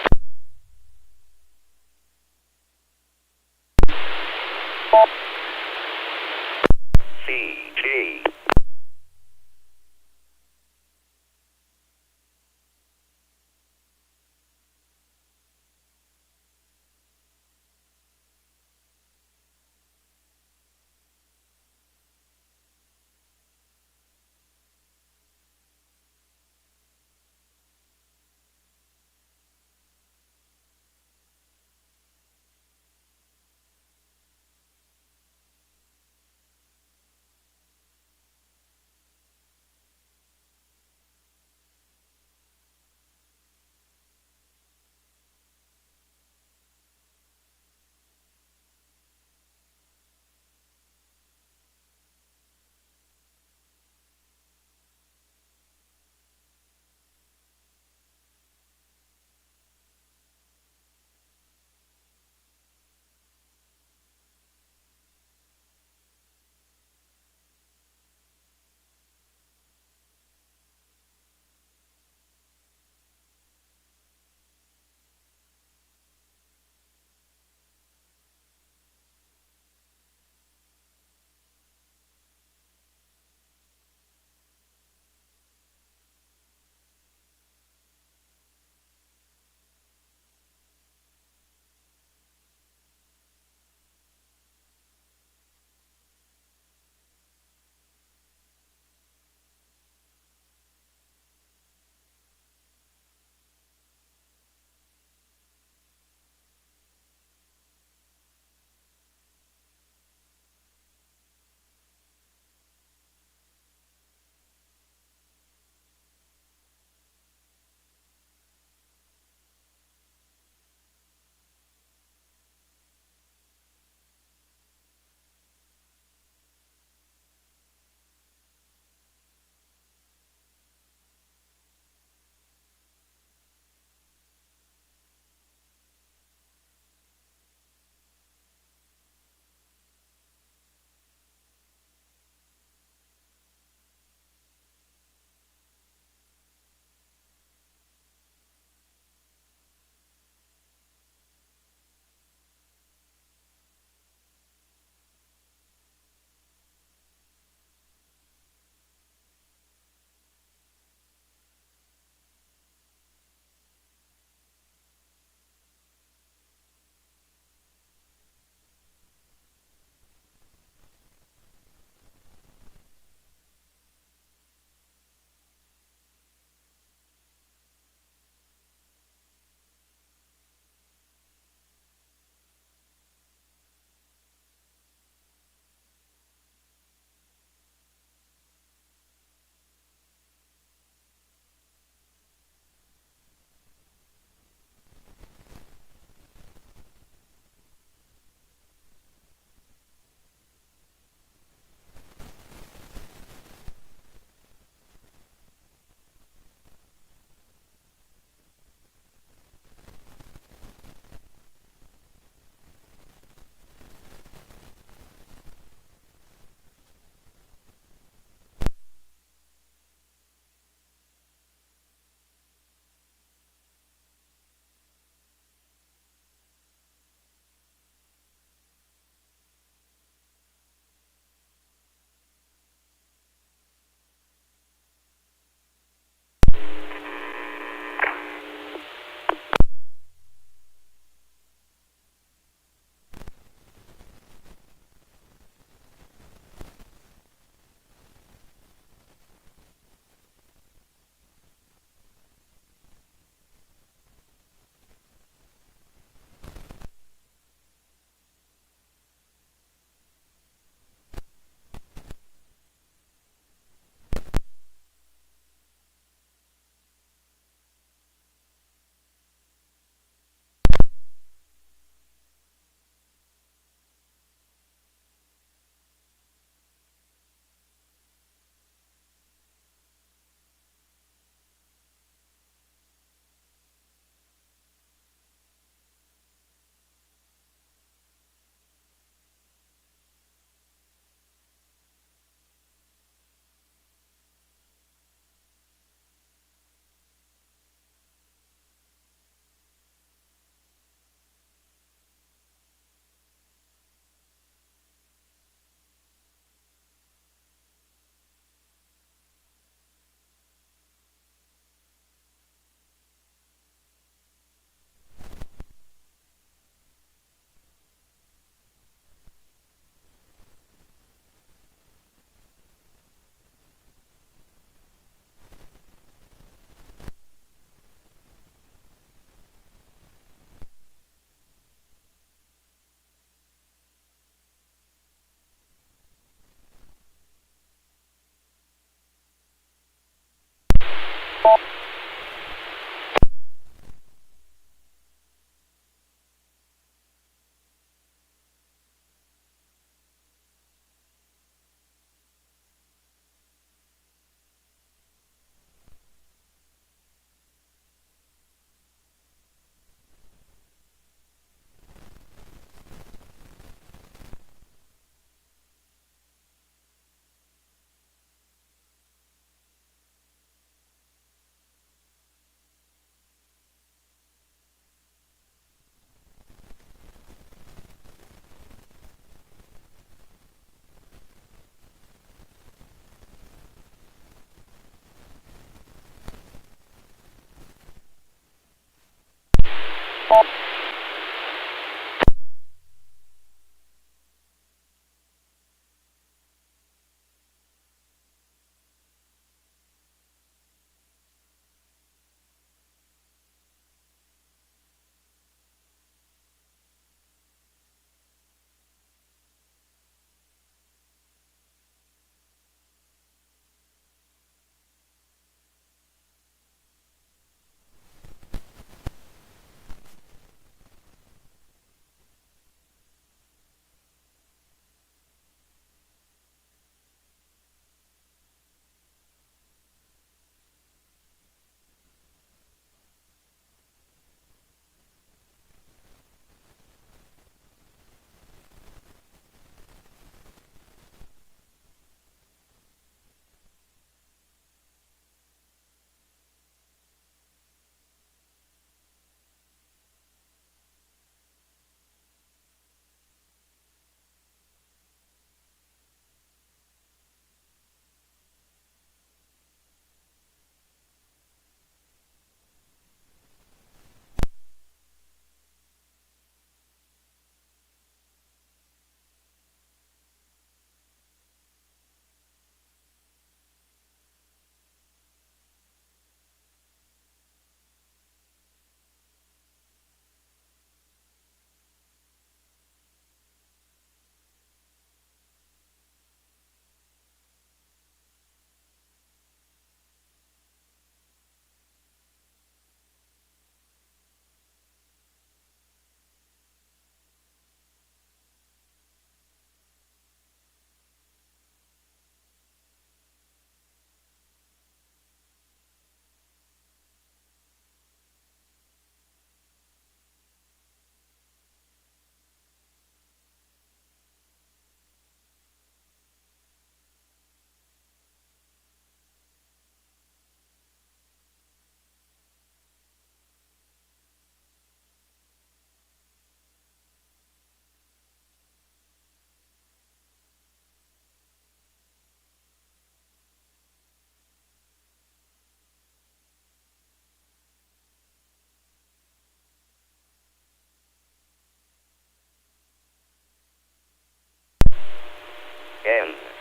CG.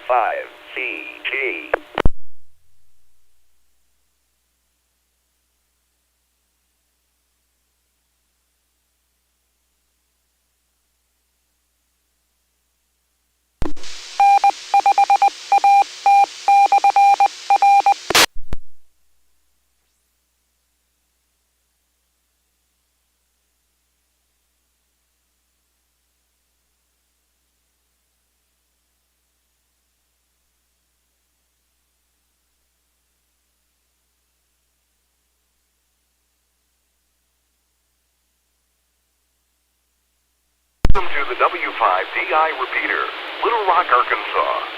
N5CG. Welcome to the W5DI repeater, Little Rock, Arkansas.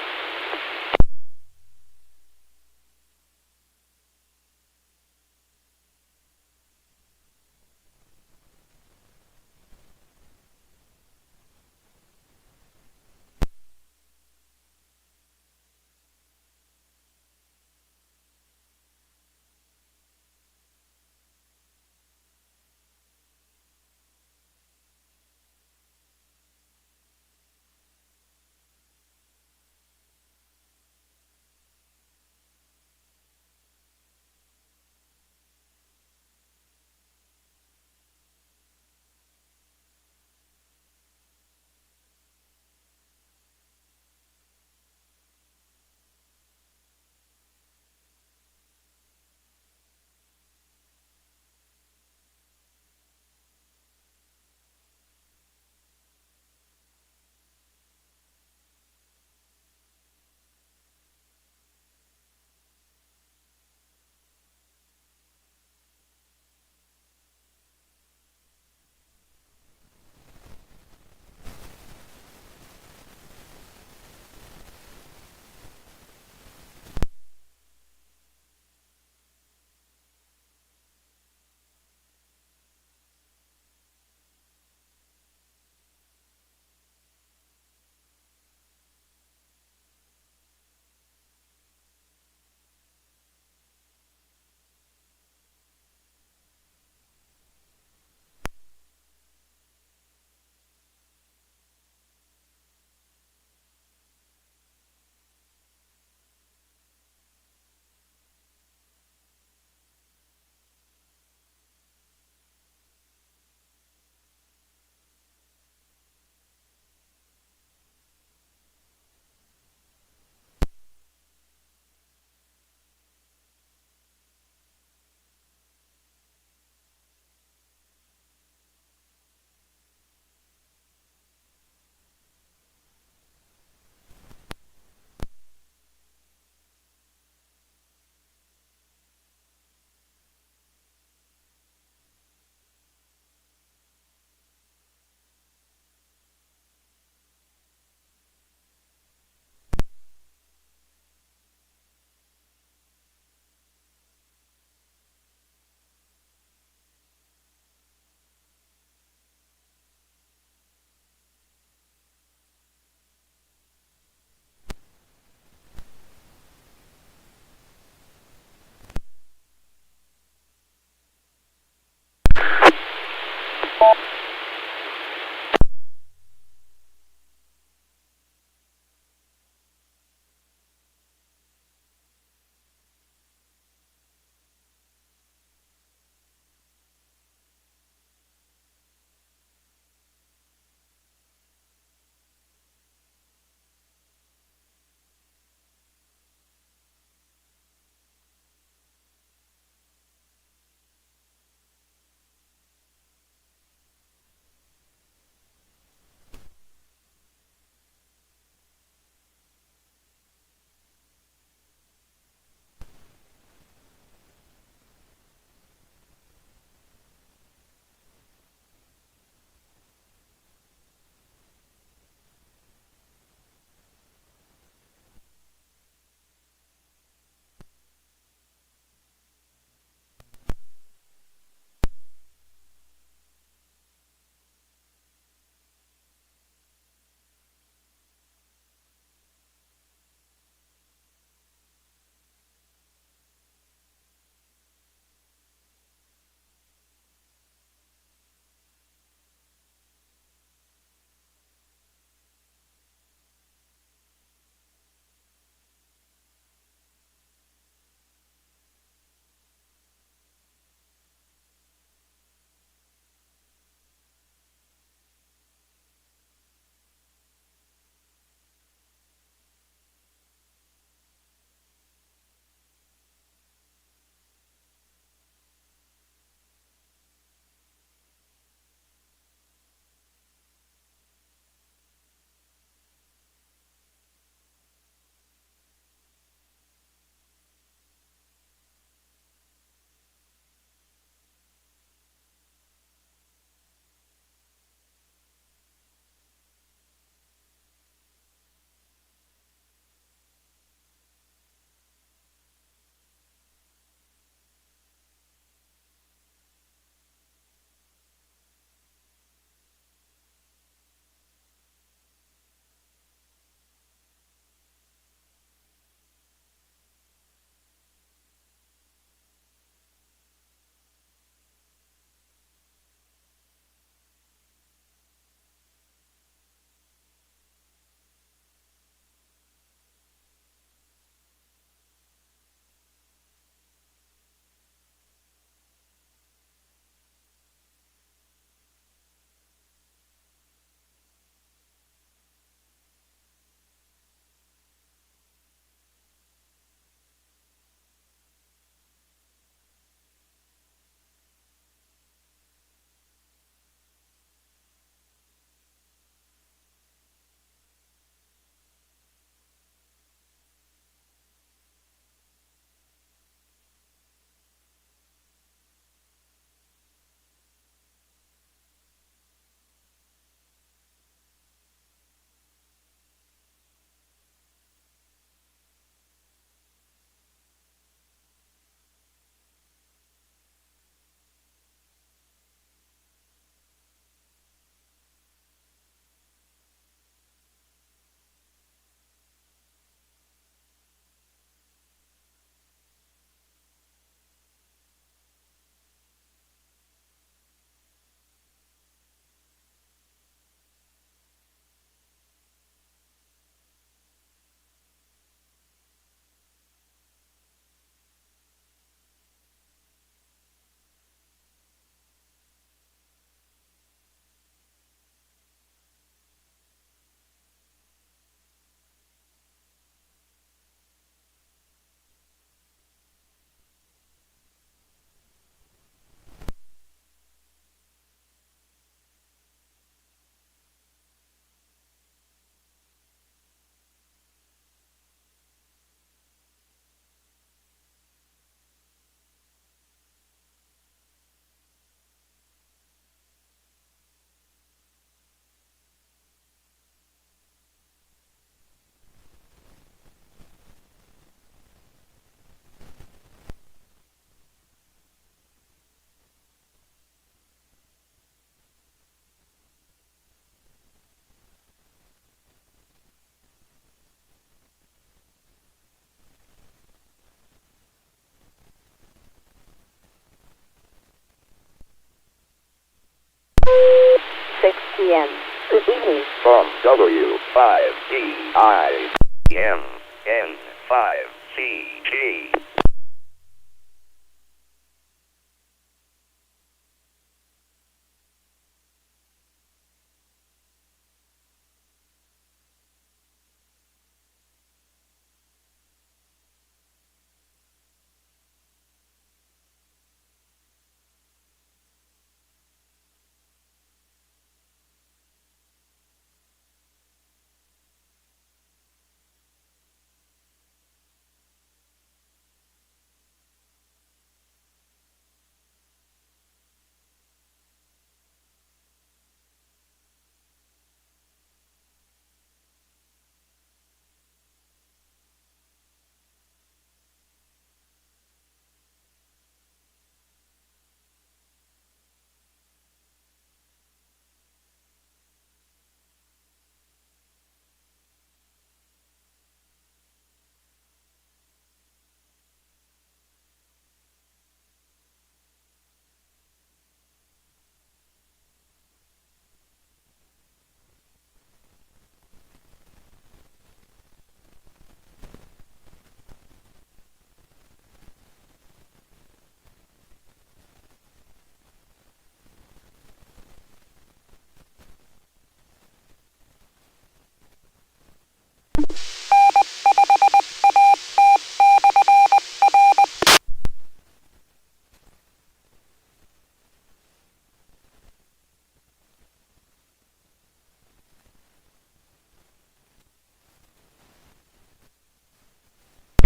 p.m. Good evening. From W5DI, N5CG.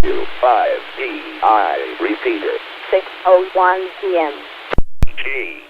W5DI repeater. 6:01 p.m. G.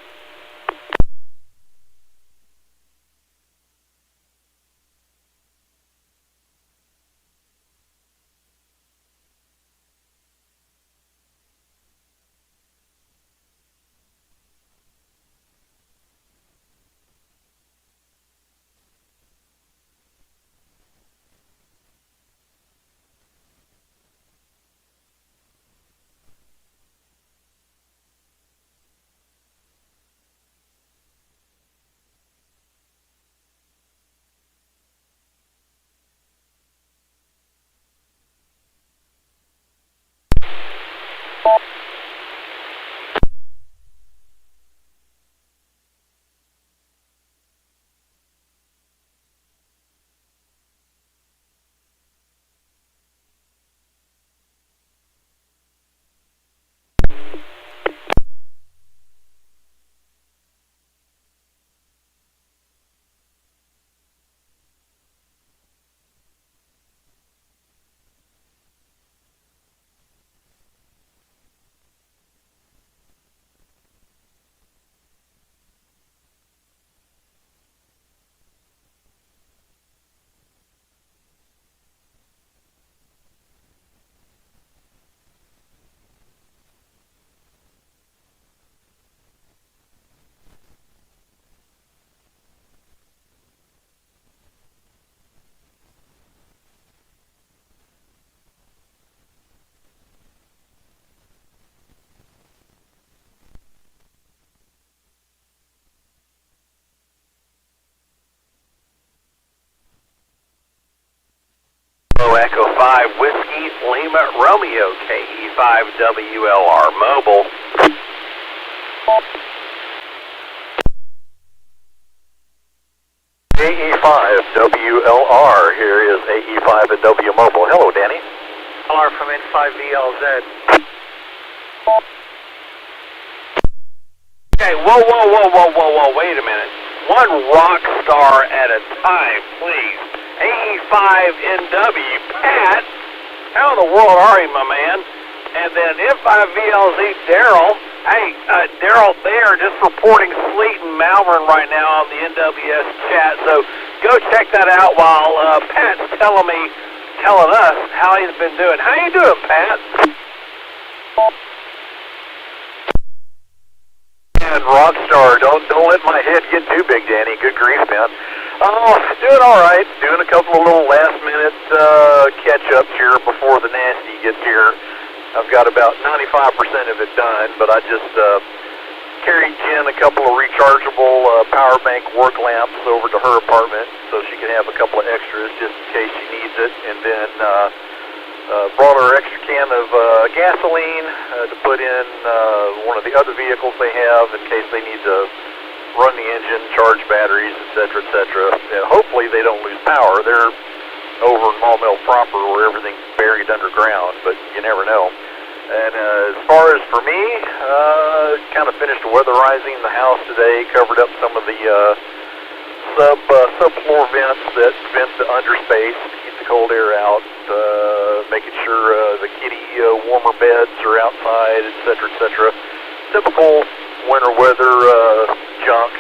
Echo 5 Whiskey Lima Romeo KE5WLR mobile. AE5WLR, here is AE5 and W mobile. Hello, Danny. LR from N5VLZ. Okay, whoa, wait a minute. One rock star at a time, please. AE5NW, Pat, how in the world are you, my man? And then N5VLZ, Daryl. Hey, Daryl, they are just reporting sleet in Malvern right now on the NWS chat, so go check that out while Pat's telling us how he's been doing. How you doing, Pat? And Rockstar, don't let my head get too big, Danny. Good grief, man. Oh, doing all right. Doing a couple of little last-minute catch-ups here before the nasty gets here. I've got about 95% of it done, but I just carried Jen a couple of rechargeable power bank work lamps over to her apartment so she can have a couple of extras just in case she needs it, and then brought her extra can of gasoline to put in one of the other vehicles they have in case they need to run the engine, charge batteries, etc., etc. Hopefully they don't lose power. They're over in Maumelle proper where everything's buried underground, but you never know. And as far as for me, kind of finished weatherizing the house today, covered up some of the subfloor vents that vent the underspace to keep the cold air out, making sure the kitty warmer beds are outside, etc., etc. Typical winter weather junk.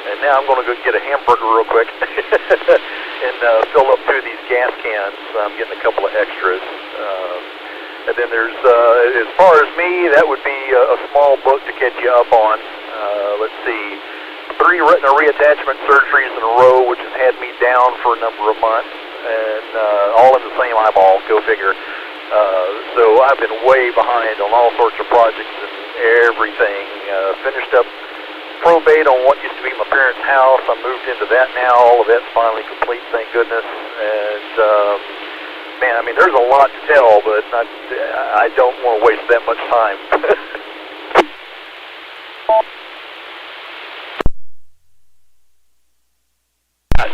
And now I'm going to go get a hamburger real quick and fill up 2 of these gas cans. I'm getting a couple of extras. And then there's, as far as me, that would be a small book to catch you up on. Let's see, 3 retina reattachment surgeries in a row, which has had me down for a number of months, and all in the same eyeball, go figure. So I've been way behind on all sorts of projects and everything. Finished up probate on what used to be my parents' house. I moved into that now. All of that's finally complete, thank goodness. And man, I mean, there's a lot to tell, but I don't want to waste that much time.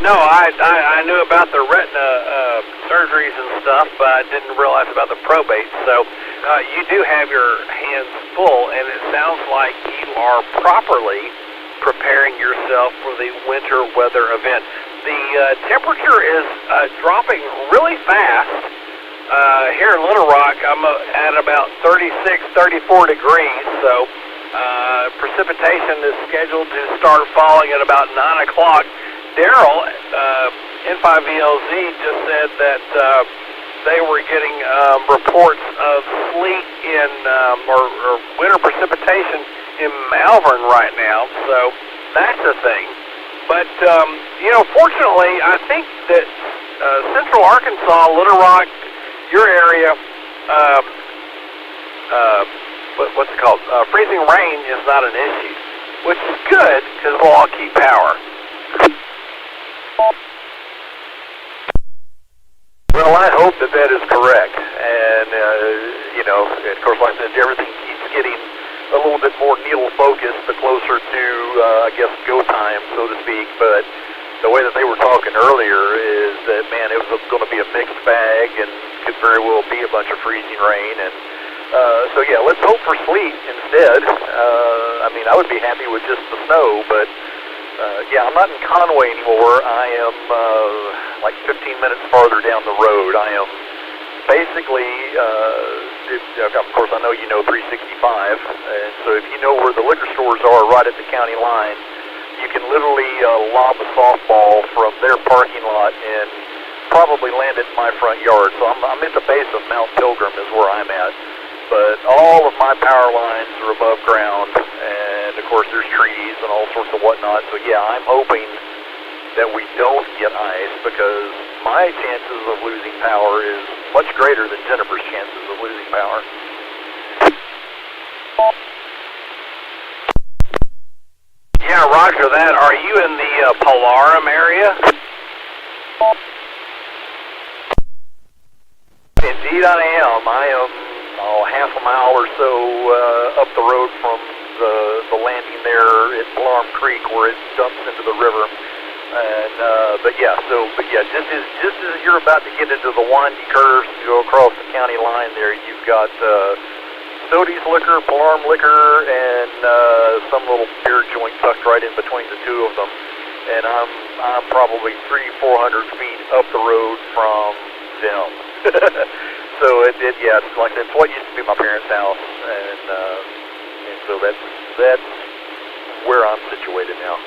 No, I knew about the retina surgeries and stuff, but I didn't realize about the probate. So you do have your hands full, and it sounds like you are properly preparing yourself for the winter weather event. The temperature is dropping really fast. Here in Little Rock, I'm at about 36, 34 degrees, so precipitation is scheduled to start falling at about 9 o'clock. Daryl, N5VLZ, just said that they were getting reports of sleet in, or winter precipitation in Malvern right now, so that's a thing. But, you know, fortunately, I think that Central Arkansas, Little Rock, your area, what's it called? Freezing rain is not an issue, which is good because we'll all keep power. Well, I hope that that is correct. And, you know, of course, like I said, everything keeps getting a little bit more needle-focused the closer to, I guess, go time, so to speak. But the way that they were talking earlier is that, man, it was going to be a mixed bag and could very well be a bunch of freezing rain. And so, yeah, let's hope for sleet instead. I mean, I would be happy with just the snow, but yeah, I'm not in Conway anymore. I am like 15 minutes farther down the road. I am basically, of course, I know you know 365, and so if you know where the liquor stores are right at the county line, you can literally lob a softball from their parking lot and probably land it in my front yard. So I'm at the base of Mount Pilgrim is where I'm at. But all of my power lines are above ground, and of course there's trees and all sorts of whatnot. So yeah, I'm hoping that we don't get ice because my chances of losing power is much greater than Jennifer's chances of losing power. Yeah, roger that. Are you in the Polarum area? Indeed I am. I am half a mile or so up the road from the landing there at Polarum Creek where it dumps into the river. And but yeah, just as you're about to get into the windy curves to go across the county line there, you've got Sodie's Liquor, Polarum Liquor, and some little beer joint tucked right in between the two of them. And I'm probably 300-400 feet up the road from them. So it's like it's what used to be my parents' house, and so that's where I'm situated now.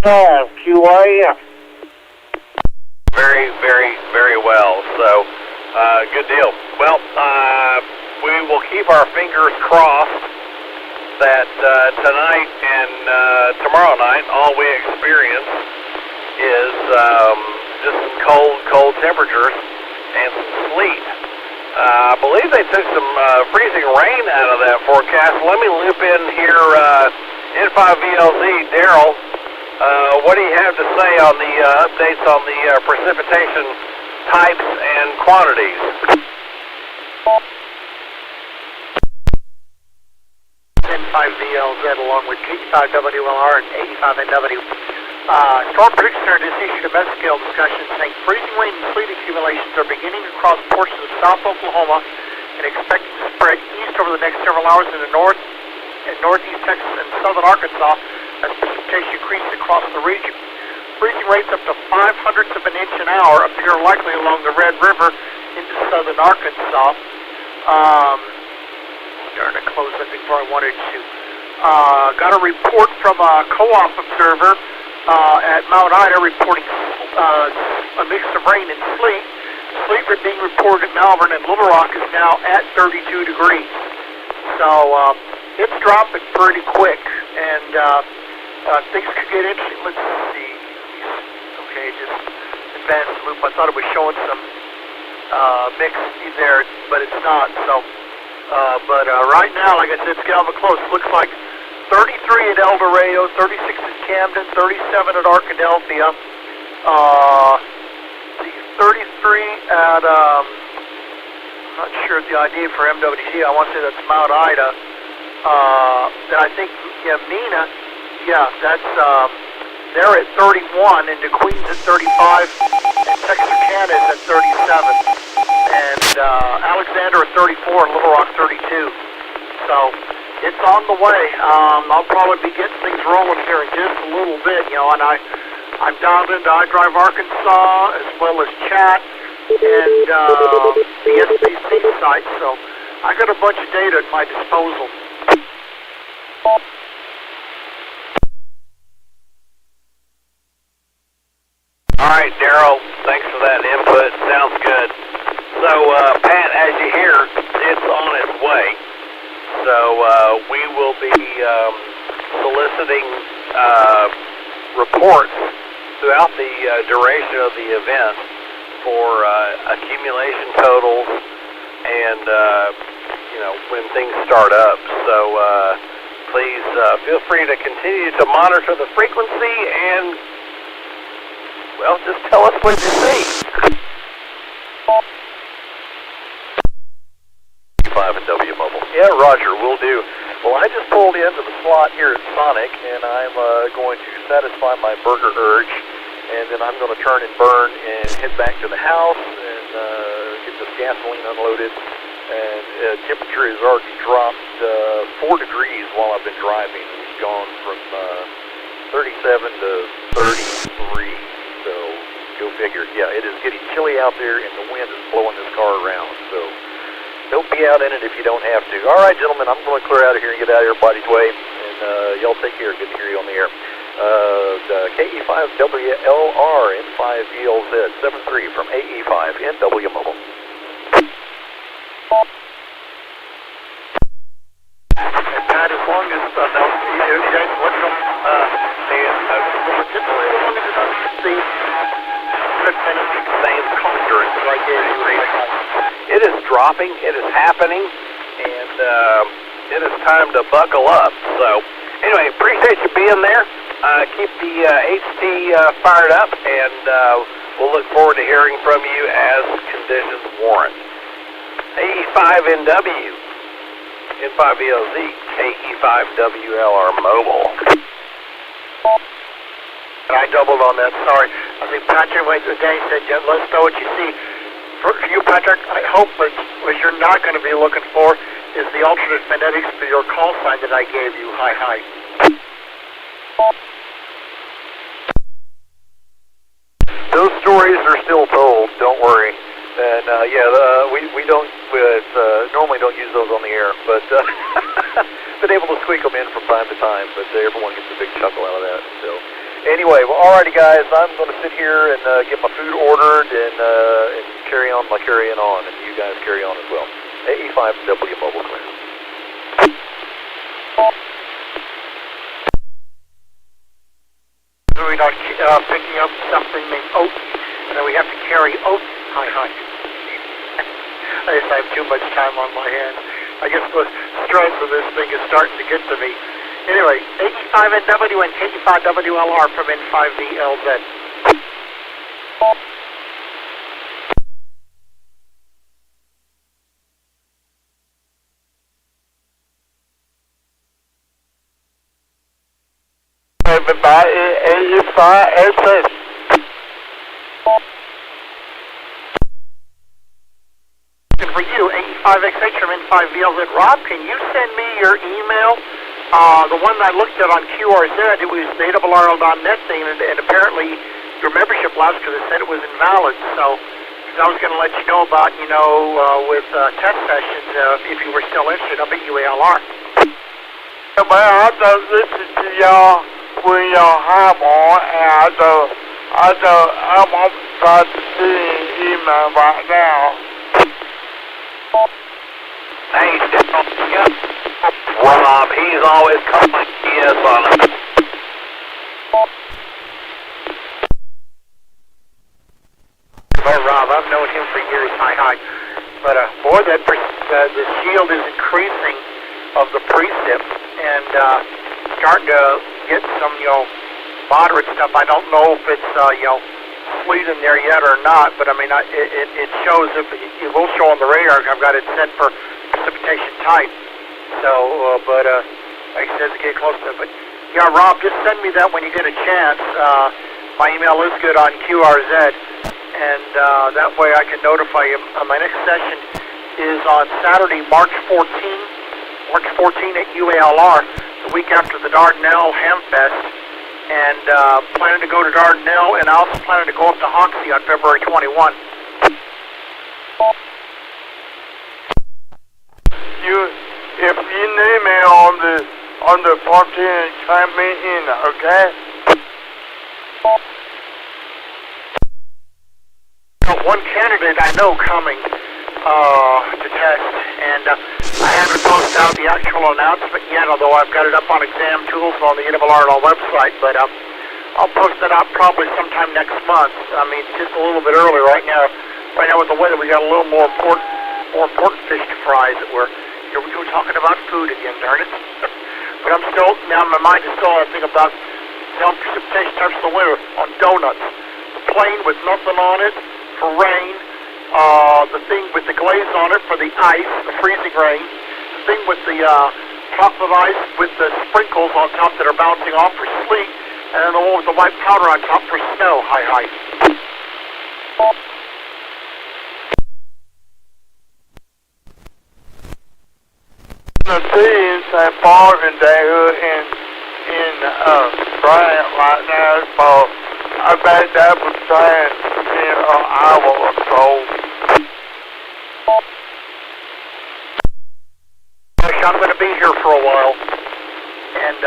QAUHF. Very, very, very well. So, good deal. Well, we will keep our fingers crossed that tonight and tomorrow night, all we experience is just some cold temperatures and some sleet. I believe they took some freezing rain out of that forecast. Let me loop in here N5VLZ, Daryl. What do you have to say on the updates on the precipitation types and quantities? N5VLZ along with KG5WLR and A5NW. Storm Prediction Center just issued a message-scale discussion saying freezing rain and sleet accumulations are beginning across portions of South Oklahoma and expected to spread east over the next several hours into north and northeast Texas and southern Arkansas as precipitation increases across the region. Freezing rates up to 0.05 of an inch an hour appear likely along the Red River into southern Arkansas. Darn, I closed that before I wanted to. Got a report from a CAUHF observer at Mount Ida reporting a mix of rain and sleet. Sleet being reported at Malvern and Little Rock is now at 32 degrees. So it's dropping pretty quick, and things could get interesting. Let's see. Okay, just advanced loop. I thought it was showing some mix there, but it's not. So, but right now, like I said, it's getting close. Looks like 33 at El Dorado, 36 at Camden, 37 at Arkadelphia, 33 at, I'm not sure the ID for MWT, I want to say that's Mount Ida. Then I think, yeah, Mena, yeah, that's, they're at 31, and DeQueen's at 35, and Texarkana is at 37, and Alexander at 34, and Little Rock 32. So, it's on the way. I'll probably be getting things rolling here in just a little bit, you know, and I'm down into iDrive Arkansas as well as chat and the SBC site, so I got a bunch of data at my disposal. All right, Daryl, thanks for that input. Sounds good. So, Pat, as you hear, it's on its way. So we will be soliciting reports throughout the duration of the event for accumulation totals and, you know, when things start up. So please feel free to continue to monitor the frequency and, well, just tell us what you see. 5 and W Mobile. Yeah, Roger, will do. Well, I just pulled into the slot here at Sonic, and I'm going to satisfy my burger urge, and then I'm going to turn and burn and head back to the house and get this gasoline unloaded. And temperature has already dropped 4 degrees while I've been driving. We've gone from 37 to 33, so go figure. Yeah, it is getting chilly out there, and the wind is blowing this car around, so don't be out in it if you don't have to. All right, gentlemen, I'm going to clear out of here and get out of everybody's way, and y'all take care. Good to hear you on the air. KE5WLR N5VLZ 73 from AE5NW Mobile. And Pat, as long as you guys look them, typically as long as it doesn't see same color as I gave you. It is dropping, it is happening, and it is time to buckle up. So, anyway, appreciate you being there. Keep the HT fired up, and we'll look forward to hearing from you as conditions warrant. AE5NW, N5VLZ, KE5WLR Mobile. And I doubled on that, sorry. I think Patrick went today and said, yeah, let us know what you see. For you, Patrick, I hope what you're not going to be looking for is the alternate phonetics for your call sign that I gave you. Hi, hi. Those stories are still told, don't worry. And we don't normally don't use those on the air, but been able to squeak them in from time to time. But everyone gets a big chuckle out of that. So anyway, well, alrighty guys, I'm going to sit here and get my food ordered and carry on my carrying on, and you guys carry on as well. AE5W Mobile Clear. We're not picking up something named oat, and then we have to carry oat. Hi, hi. I have too much time on my hands. I guess the stress of this thing is starting to get to me. Anyway, A5NW and KG5WLR from N5VLZ. Everybody, A5FM. For you, A5XH from N5VLZ. Rob, can you send me your email? The one I looked at on QRZ, it was the ARRL.net thing, and apparently your membership lapsed because it said it was invalid. So I was going to let you know about, with test sessions, if you were still interested up at UALR. Well, I don't listen to y'all when y'all have on, and I'm on trying to see an email right now. Hey, Rob, he's always calling yes on it. Well, Rob, I've known him for years. Hi. But, boy, the shield is increasing of the precip, and starting to get some, moderate stuff. I don't know if it's, sleet in there yet or not, but I mean, it shows, it will show on the radar. I've got it set for precipitation type. So, but like I said, to get close to it. But yeah, Rob, just send me that when you get a chance. My email is good on QRZ, and that way I can notify you. My next session is on Saturday, March 14 at UALR, the week after the Dardanelle Ham Fest. And planning to go to Dardanelle, and I also planning to go up to Hoxie on February 21. If you need me on the 14th, come me in, okay? One candidate I know coming to test, and I haven't posted out the actual announcement yet, although I've got it up on Exam Tools on the NRL website, but I'll post that out probably sometime next month. I mean, just a little bit early right now. Right now with the weather, we got a little more important fish to fry, as it were. Here we go talking about food again, darn it. But I'm still, now my mind is still thinking about some precipitation types of the winter on donuts. The plain with nothing on it for rain. The thing with the glaze on it for the ice, the freezing rain. The thing with the chocolate ice with the sprinkles on top that are bouncing off for sleet. And then the one with the white powder on top for snow. Hi. The teams have fallen down in Bryant right now, so I bet that was trying in an hour or so. I'm going to be here for a while. And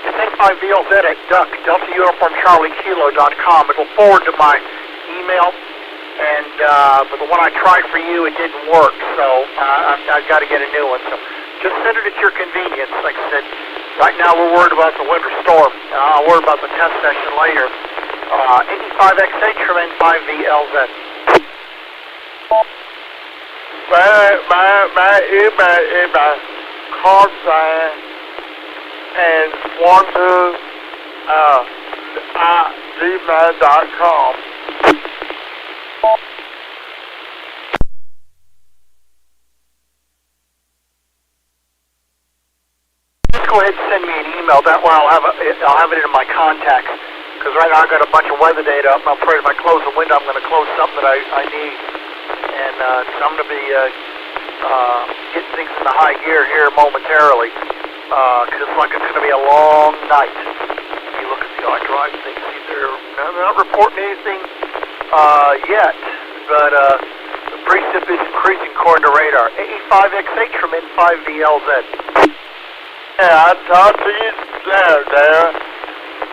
it's N5VLZ at Duck, Delta Uniform Charlie Kilo.com. It'll forward to my email. And but the one I tried for you, it didn't work. So I've got to get a new one. So just send it at your convenience. Like I said, right now we're worried about the winter storm. I'll worry about the test session later. 85XH from N5VLZ. My email is my call sign and gmail.com. Just go ahead and send me an email. That way I'll have it in my contacts. Because right now I've got a bunch of weather data up. I'm afraid if I close the window, I'm going to close something that I need. And so I'm going to be getting things in the high gear here momentarily. Because it's like it's going to be a long night. You look at the iDrive thing, see they're not reporting anything yet. But the precip is increasing according to radar. A5XH from N5VLZ. Yeah, I talked to you there.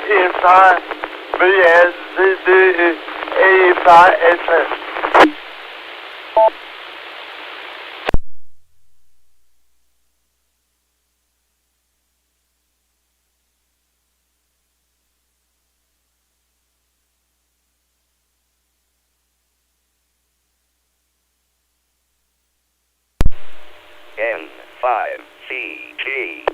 N5VLZ A5FM. N5CG.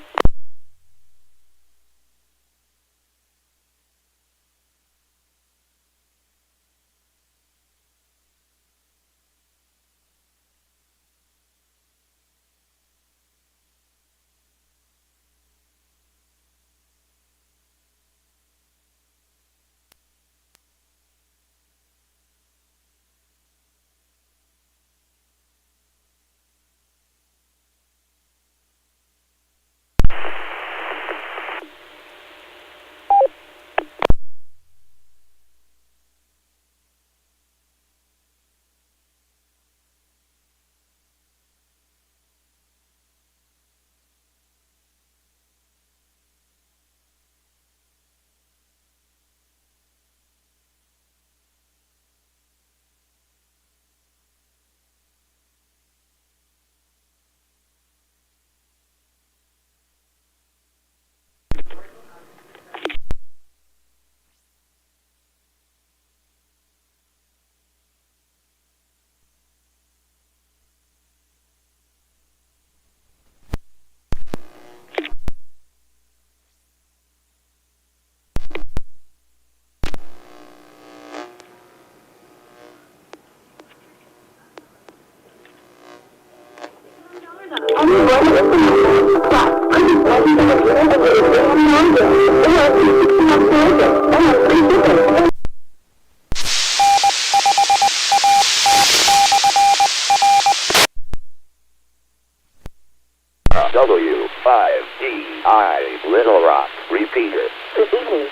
W5DI Little Rock repeater. Good evening.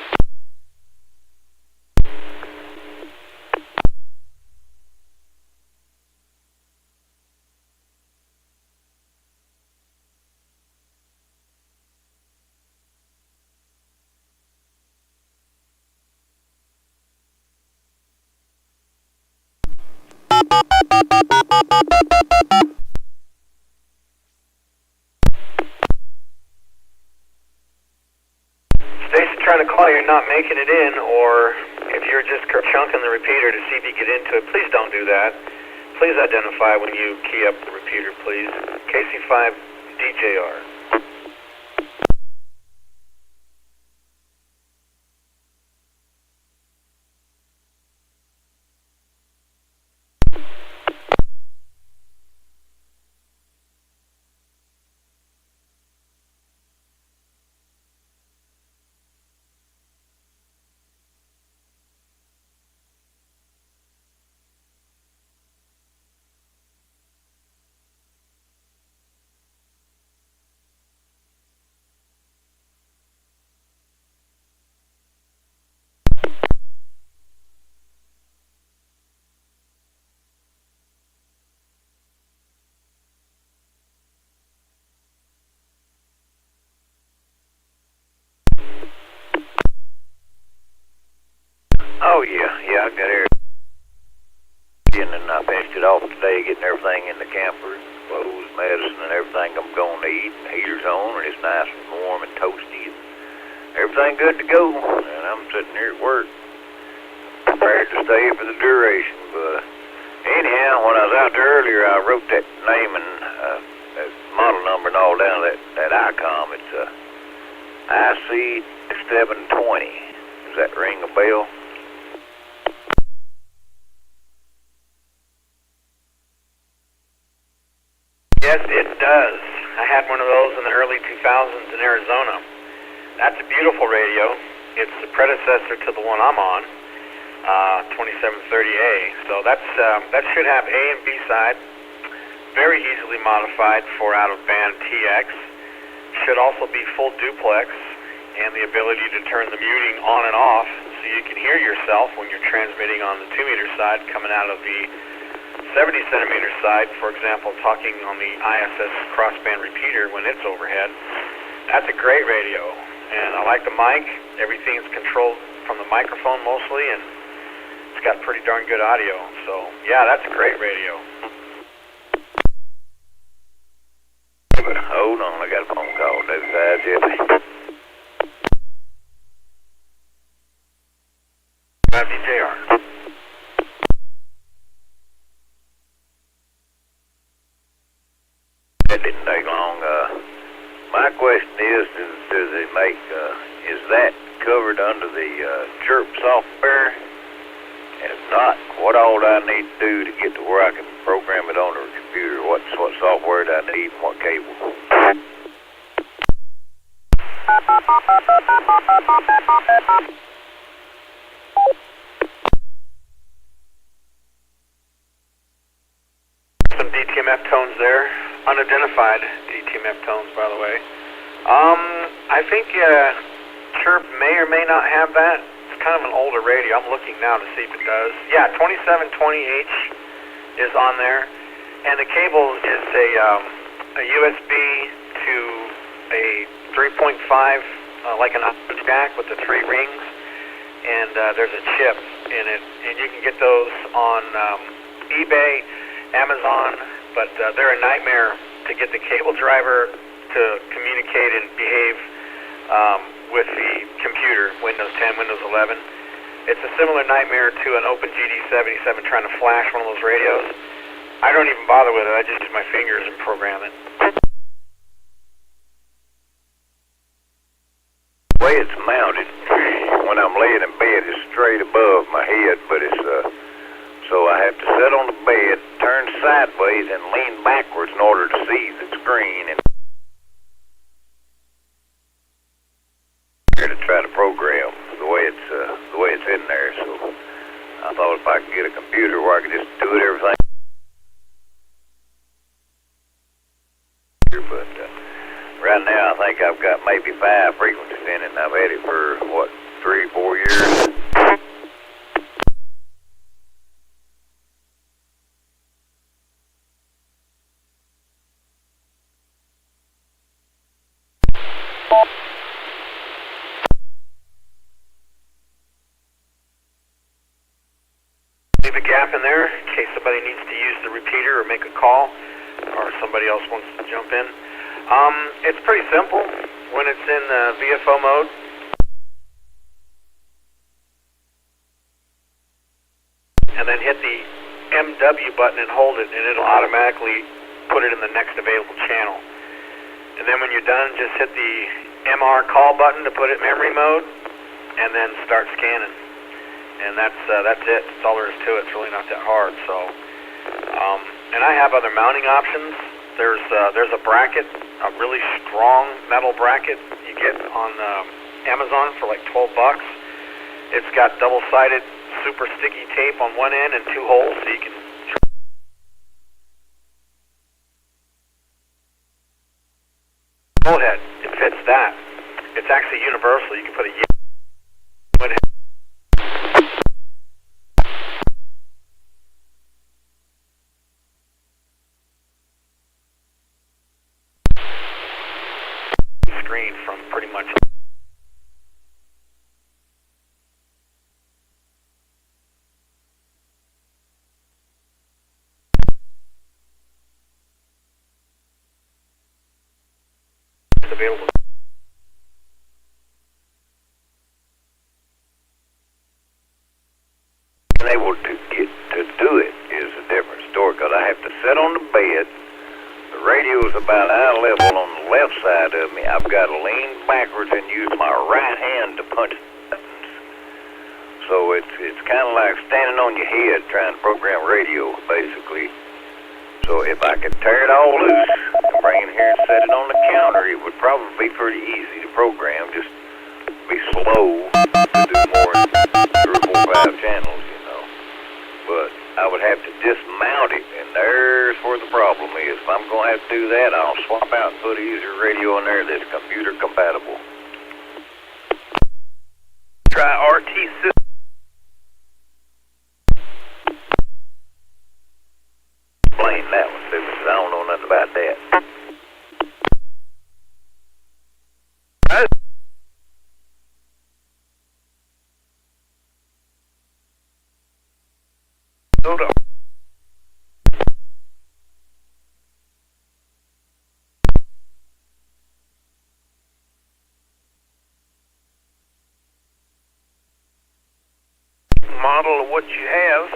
Trying to call you, not making it in, or if you're just chunking the repeater to see if you get into it, please don't do that. Please identify when you key up the repeater, please. KC5DJR. Oh, yeah, I got air. And I finished it off today, getting everything in the camper, clothes, medicine, and everything I'm going to eat. And heater's on, and it's nice and warm and toasty. And everything good to go. And I'm sitting here at work, prepared to stay for the duration. But anyhow, when I was out there earlier, I wrote that name and that model number and all down that ICOM. It's IC720. Does that ring a bell? Yes, it does. I had one of those in the early 2000s in Arizona. That's a beautiful radio. It's the predecessor to the one I'm on, 2730A. So that should have A and B side, very easily modified for out-of-band TX. Should also be full duplex and the ability to turn the muting on and off so you can hear yourself when you're transmitting on the 2-meter side coming out of the 70-centimeter side, for example, talking on the ISS crossband repeater when it's overhead. That's a great radio, and I like the mic. Everything's controlled from the microphone mostly, and it's got pretty darn good audio. So, yeah, that's a great radio. Hold on, I got a phone call. W5DI. JR. That didn't take long. is, do they make, is that covered under the CHIRP software? And if not, what all do I need to do to get to where I can program it on the computer? What software do I need and what cable? Some DTMF tones there, unidentified DTMF tones, by the way. I think CHIRP may or may not have that. It's kind of an older radio. I'm looking now to see if it does. Yeah, 2720H is on there, and the cable is a USB to a 3.5, like an output jack with the 3 rings, and there's a chip in it, and you can get those on eBay, Amazon, but they're a nightmare to get the cable driver to communicate and behave with the computer, Windows 10, Windows 11. It's a similar nightmare to an OpenGD77 trying to flash one of those radios. I don't even bother with it. I just use my fingers and program it. The way it's mounted, when I'm laying in bed, it's straight above my head, but it's, so I have to sit on the bed, turn sideways, and lean backwards in order to see the screen, and to try to program the way it's in there. So I thought if I could get a computer where I could just do it everything. But right now I think I've got maybe 5 frequencies in it, and I've had it for what, 3-4 years. Leave a gap in there in case somebody needs to use the repeater or make a call, or somebody else wants to jump in. It's pretty simple when it's in VFO mode. And then hit the MW button and hold it, and it'll automatically put it in the next available channel. And then when you're done, just hit the MR call button to put it in memory mode, and then start scanning. And that's it. That's all there is to it. It's really not that hard. So, and I have other mounting options. There's a bracket, a really strong metal bracket you get on Amazon for like $12. It's got double-sided, super sticky tape on one end and 2 holes, so you can. Go ahead. It fits that. It's actually universal. You can put a screen from pretty much. It's available. Being able to get to do it is a different story, because I have to sit on the bed. The radio's about eye level on the left side of me. I've got to lean backwards and use my right hand to punch buttons. So it's kind of like standing on your head trying to program radio, basically. So if I could tear it all loose and bring it here and set it on the counter, it would probably be pretty easy to program. Just be slow to do more than 3 or 4 or 5 channels, you know. But I would have to dismount it, and there's where the problem is. If I'm going to have to do that, I'll swap out and put an easier radio in there that's computer compatible. Try RT system. Explain that one to me, because I don't know nothing about that. Hold on. Model of what you have,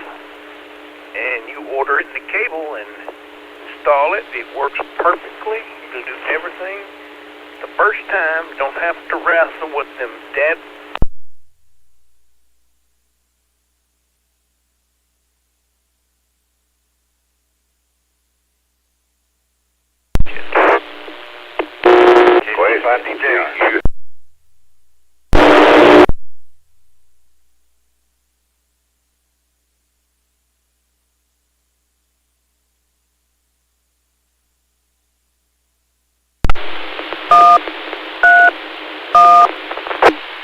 and you order it in the cable and install it. It works perfectly. It'll do everything the first time, don't have to wrestle with them dead. KG5DPK.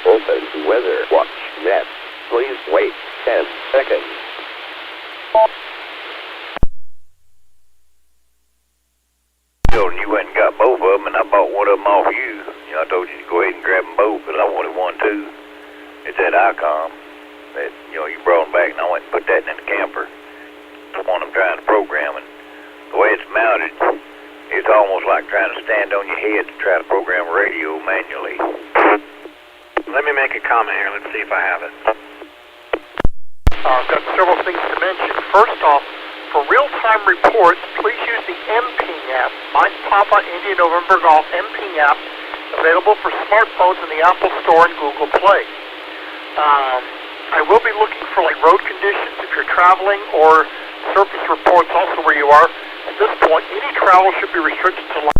Open weather watch net. Please wait 10 seconds. And you went and got both of them, and I bought one of them off you. You know, I told you to go ahead and grab them both, but I wanted one too. It's that ICOM that, you know, you brought them back, and I went and put that in the camper. The one I'm trying to program, and the way it's mounted, it's almost like trying to stand on your head to try to program a radio manually. Let me make a comment here. Let's see if I have it. I've got several things to mention. First off, for real-time reports, please use the MPing app, Mike Papa India November Golf MPing app, available for smartphones in the Apple Store and Google Play. I will be looking for like road conditions if you're traveling, or surface reports also where you are. At this point, any travel should be restricted to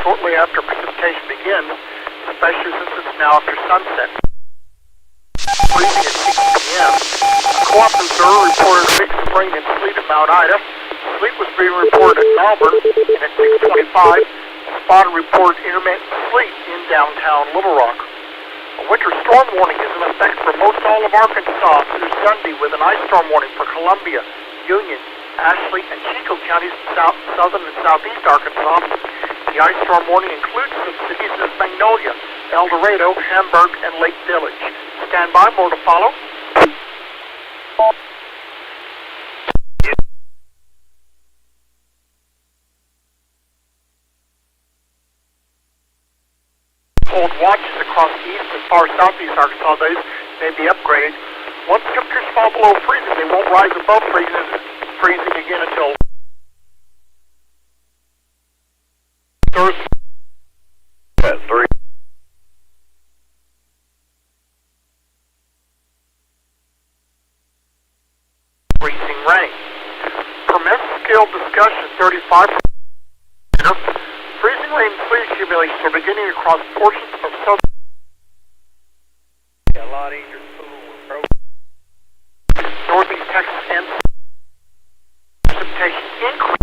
shortly after precipitation begins, especially since it's now after sunset. Freezing at 6 p.m. A co-op observer reported a mix of rain and sleet at Mount Ida. Sleet was being reported at Melbourne, and at 6:25, spotted reported intermittent sleet in downtown Little Rock. A winter storm warning is in effect for most all of Arkansas through Sunday, with an ice storm warning for Columbia, Union, Ashley, and Chico counties in southern and southeast Arkansas. The ice storm warning includes the cities of Magnolia, El Dorado, Hamburg, and Lake Village. Stand by, more to follow. Cold watches across east and far southeast Arkansas days may be upgraded. Once temperatures fall below freezing, they won't rise above freezing again until Thursday. At 3. Freezing rain. Permit scale discussion 35%. Freezing rain and sleet accumulations are beginning across portions of southern. A lot easier to fool with northeast Texas and precipitation increase.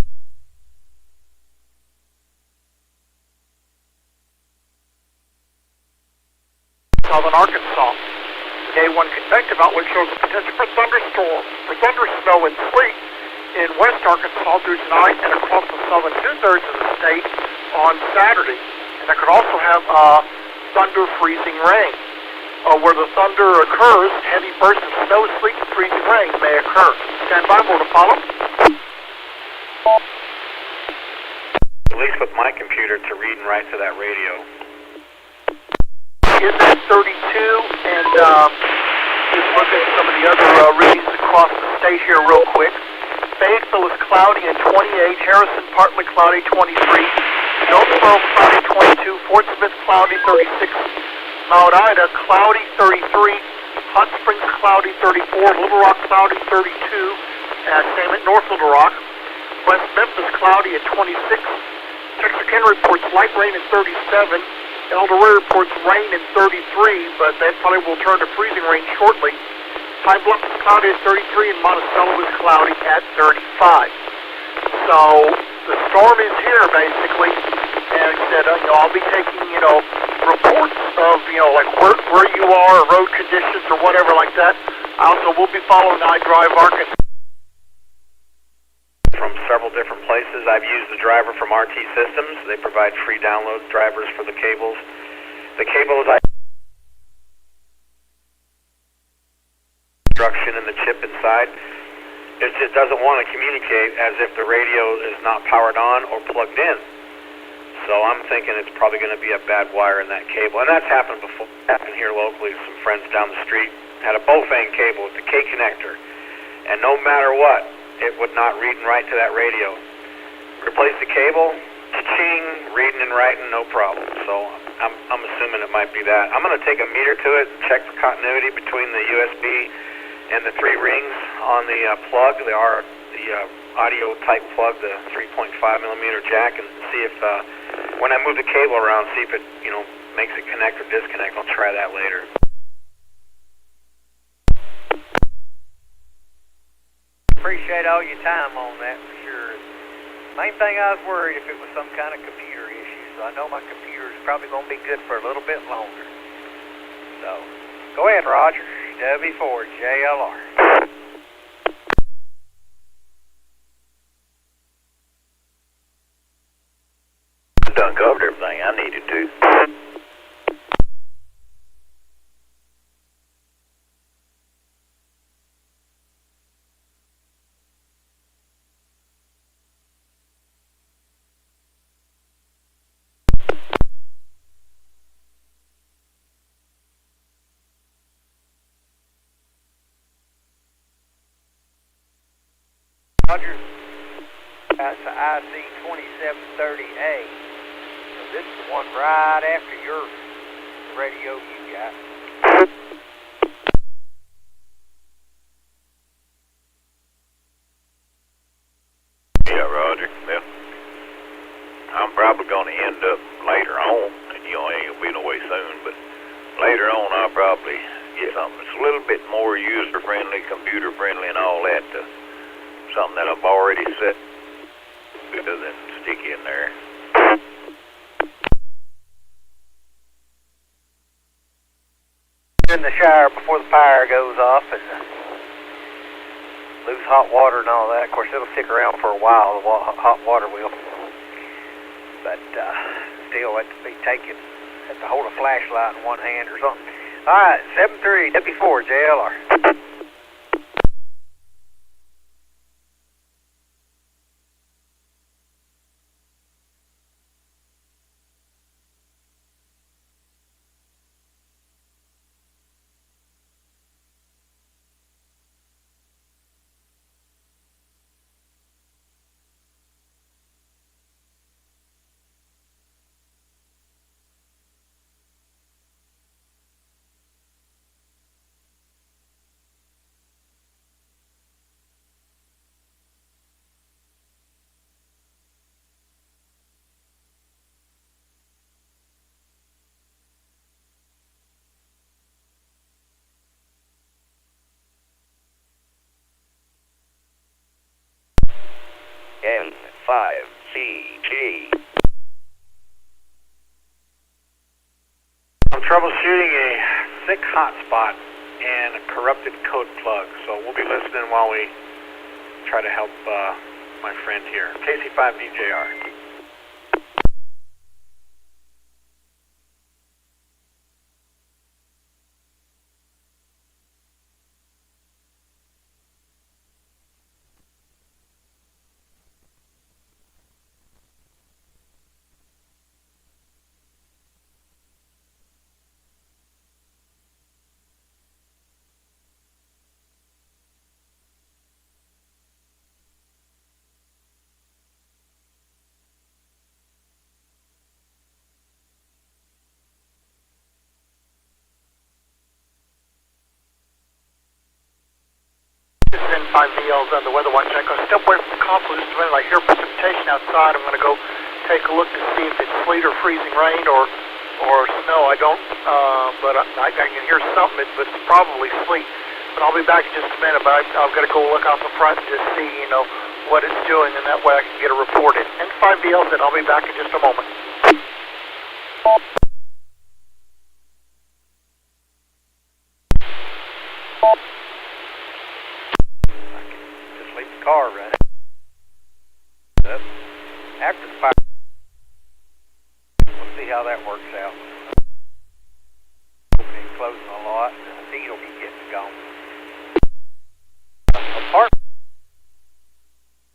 Southern Arkansas. Day 1 convective outlook shows the potential for thunder snow and sleet in west Arkansas through tonight and across the southern two-thirds of the state on Saturday. And that could also have thunder freezing rain. Where the thunder occurs, heavy bursts of snow, sleet, and freezing rain may occur. Stand by, more to follow. At least with my computer to read and write to that radio. In that 32, and just look at some of the other readings across the state here real quick. Fayetteville is cloudy at 28, Harrison partly cloudy 23, Jonesboro cloudy 22, Fort Smith cloudy 36, Mount Ida cloudy 33, Hot Springs cloudy 34, Little Rock cloudy 32, same at North Little Rock, West Memphis cloudy at 26, Texarkana reports light rain at 37, El Dorado reports rain at 33, but that probably will turn to freezing rain shortly. Pine Bluff is cloudy at 33, and Monticello is cloudy at 35. So the storm is here, basically, and said, I'll be taking, reports of, like where you are, or road conditions, or whatever like that. I also will be following iDrive Arkansas. From several different places. I've used the driver from RT Systems. They provide free download drivers for the cables. The cables instruction in the chip inside. It just doesn't want to communicate as if the radio is not powered on or plugged in. So I'm thinking it's probably going to be a bad wire in that cable. And that's happened before. Happened here locally. Some friends down the street had a Bofang cable with the K connector. And no matter what, it would not read and write to that radio. Replace the cable, cha-ching, reading and writing, no problem. So I'm assuming it might be that. I'm going to take a meter to it, check for continuity between the USB and the 3 rings on the plug, the audio type plug, the 3.5 millimeter jack, and see if when I move the cable around, see if it makes it connect or disconnect. I'll try that later. Appreciate all your time on that for sure. Main thing I was worried if it was some kind of computer issue, so I know my computer is probably going to be good for a little bit longer. So, go ahead, Roger. W5DI. I done covered everything I needed to. Roger, that's the IC2730A. So this is the one right after your radio you got. Yeah, Roger. Well, I'm probably going to end up later on, and ain't going to be no way soon, but later on I'll probably get something that's a little bit more user-friendly, computer-friendly and all that, something that I've already set better than stick in there. In the shower before the power goes off and lose hot water and all that. Of course, it'll stick around for a while, the hot water will. But still, have to be taken, have to hold a flashlight in one hand or something. All right, 73 W4JLR. N5CG. I'm troubleshooting a sick hotspot and a corrupted code plug, so we'll be listening while we try to help my friend here. KC5DJR. This is N5VLs on the weather watch. I'm going to step away from the confluence a minute. I hear precipitation outside. I'm going to go take a look to see if it's sleet or freezing rain or snow. I don't, but I can hear something, but it's probably sleet. But I'll be back in just a minute. But I've got to go look out the front and just see, what it's doing, and that way I can get a report in. N5VLs, and I'll be back in just a moment. Leave the car running. After the fire, we'll see how that works out. Opening and closing a lot, and the feed will be getting gone. Apartment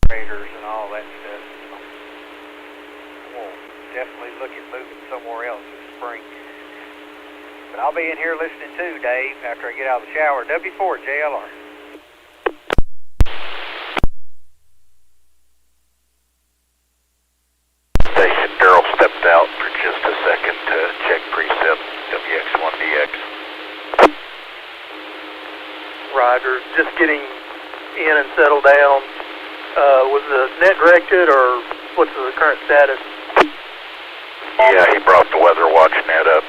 operators and all that stuff. We'll definitely look at moving somewhere else this spring. But I'll be in here listening too, Dave, after I get out of the shower. W4JLR. just getting in and settled down. Was the net directed, or what's the current status? Yeah, he brought the weather watch net up.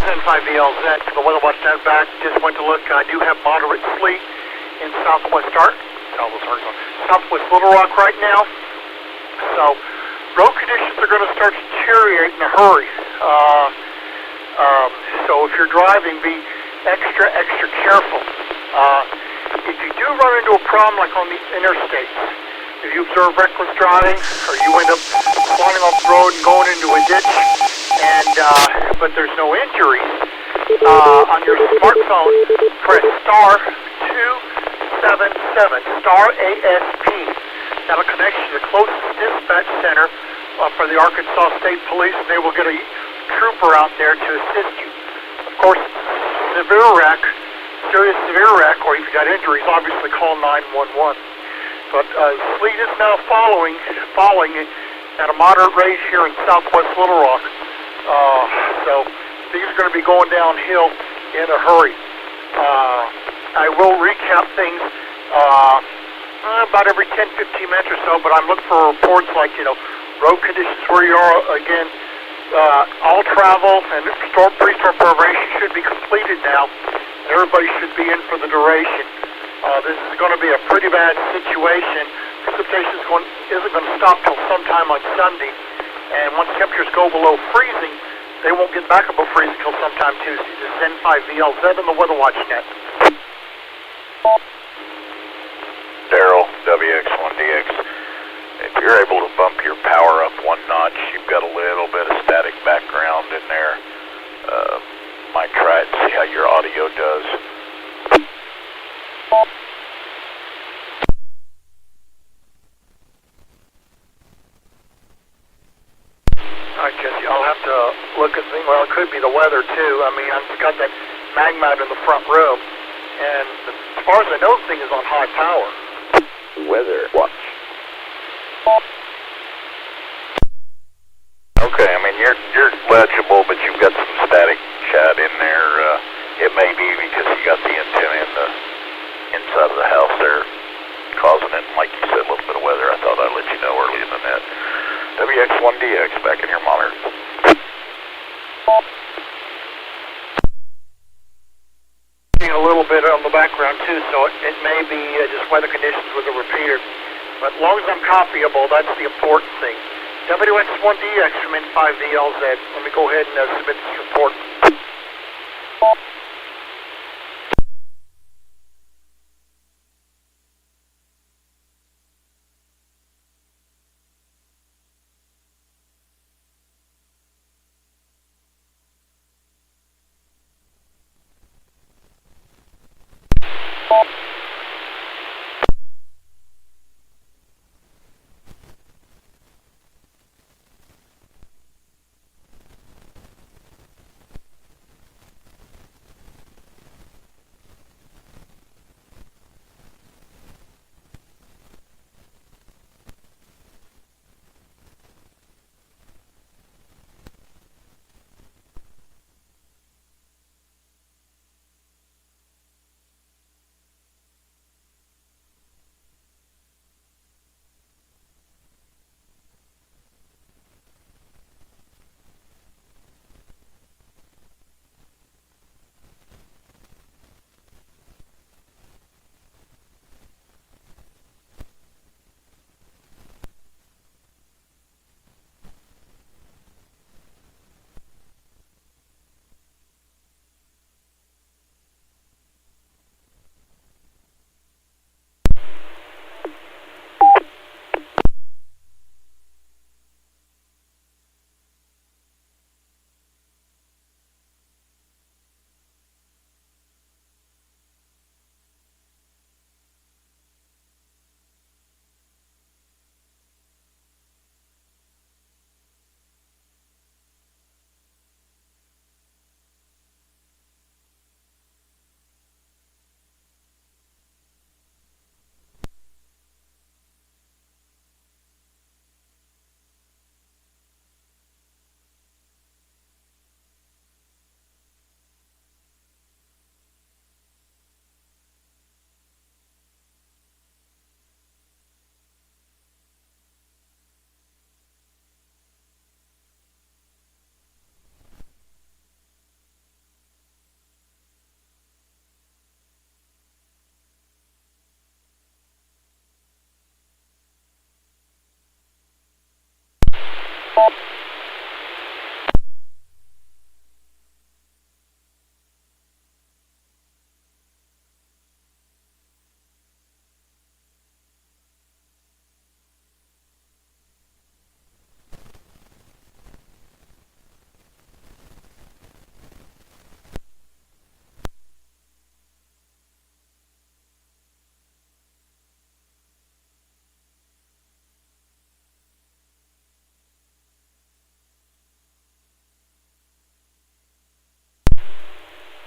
N5VLZ, the weather watch net back. Just went to look. I do have moderate sleet in southwest Little Rock right now. So road conditions are going to start to deteriorate in a hurry. So if you're driving, be extra careful. If you do run into a problem like on the interstates, if you observe reckless driving, or you end up falling off the road and going into a ditch, but there's no injuries, on your smartphone, press star 277, star ASP. That'll connect you to the closest dispatch center for the Arkansas State Police, and they will get a trooper out there to assist you. Of course, severe wreck, or if you've got injuries, obviously call 911. But sleet is now falling at a moderate rate here in southwest Little Rock. So things are going to be going downhill in a hurry. I will recap things about every 10-15 minutes or so, but I'm looking for reports like, road conditions where you are. Again, all travel and pre-storm preparation should be completed now. Everybody should be in for the duration. This is going to be a pretty bad situation. Precipitation isn't going to stop till sometime on Sunday, and once temperatures go below freezing, they won't get back above freezing till sometime Tuesday. This is N5VLZ and the Weather Watch Net. Daryl, WX1DX. If you're able to bump your power up one notch, you've got a little bit of static background in there. Might try it and see how your audio does. I guess I'll have to look at things. Well, it could be the weather too. I mean, I've got that magma out in the front room, and as far as I know, the thing is on high power. Weather watch. Okay, I mean you're legible, but you've got some static chat in there. It may be because you got the antenna in the inside of the house there, causing it. Like you said, a little bit of weather. I thought I'd let you know early in the net. WX1DX back in your monitor. A little bit on the background too, so it may be just weather conditions with a repeater. But as long as I'm copyable, that's the important thing. WX1DX from N5VLZ. Let me go ahead and submit this report.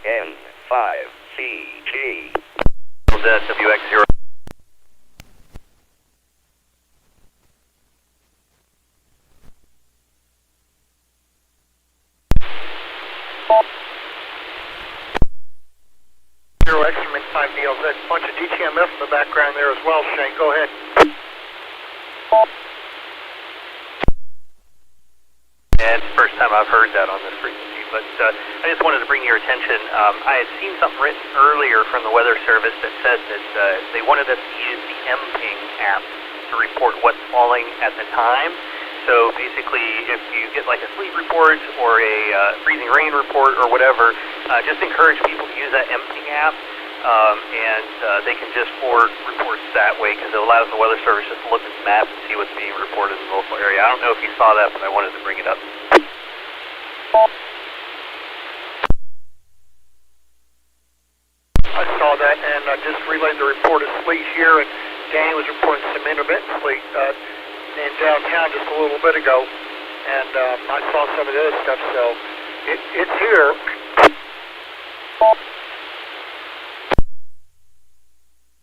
N5CG. WX0. Zero X-Men 5DLZ. Bunch of DTMF in the background there as well, Shane. Go ahead. Yeah, it's the first time I've heard that on this frequency, but I just wanted to bring your attention. I had seen something written earlier from the Weather Service that said that they wanted us to use the MPing app to report what's falling at the time. So basically, if you get like a sleet report or a freezing rain report or whatever, just encourage people to use that MPing app, and they can just forward reports that way because it allows the Weather Service just to look at the map and see what's being reported in the local area. I don't know if you saw that, but I wanted to bring it up. I saw that, and I just relayed the report of sleet here, and Danny was reporting some intermittent sleet in downtown just a little bit ago, and I saw some of the other stuff, so it's here.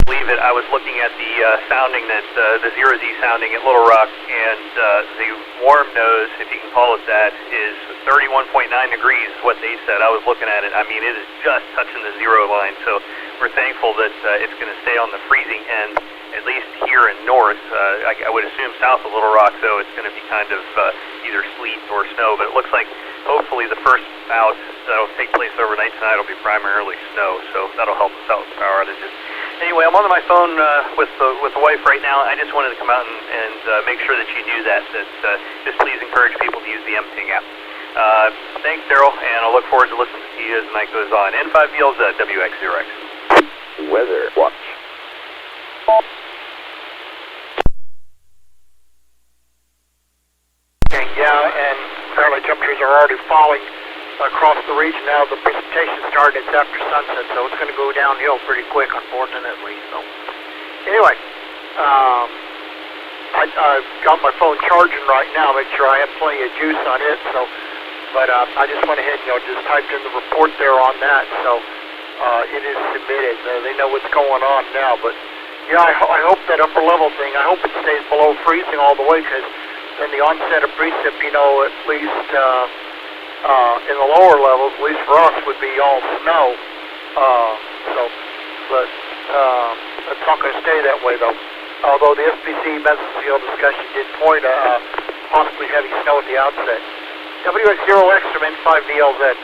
Believe it, I was looking at the sounding that the 0Z sounding at Little Rock, and the warm nose, if you can call it that, is 31.9 degrees is what they said. I was looking at it. I mean, it is just touching the zero line, so we're thankful that it's going to stay on the freezing end, at least here in north. I would assume south of Little Rock, though, it's going to be kind of either sleet or snow, but it looks like hopefully the first bout that will take place overnight tonight will be primarily snow, so that'll help us out with power outages. Anyway, I'm on my phone with the wife right now. I just wanted to come out and make sure that you knew that just please encourage people to use the MPing app. Thanks, Daryl, and I'll look forward to listening to you as the night goes on. N5DLZ, WX0X. Weather watch. Okay, yeah, and apparently temperatures are already falling across the region now. The precipitation started, it's after sunset, so it's going to go downhill pretty quick, unfortunately. So, anyway, I've got my phone charging right now, make sure I have plenty of juice on it, so, but I just went ahead, just typed in the report there on that, so it is submitted. They know what's going on now, but yeah, I hope that upper level thing, I hope it stays below freezing all the way, because then the onset of precip, at least in the lower levels, at least for us, would be all snow. But it's not going to stay that way, though. Although the SPC mesoscale discussion did point possibly heavy snow at the outset. WX0X from N5DLZ.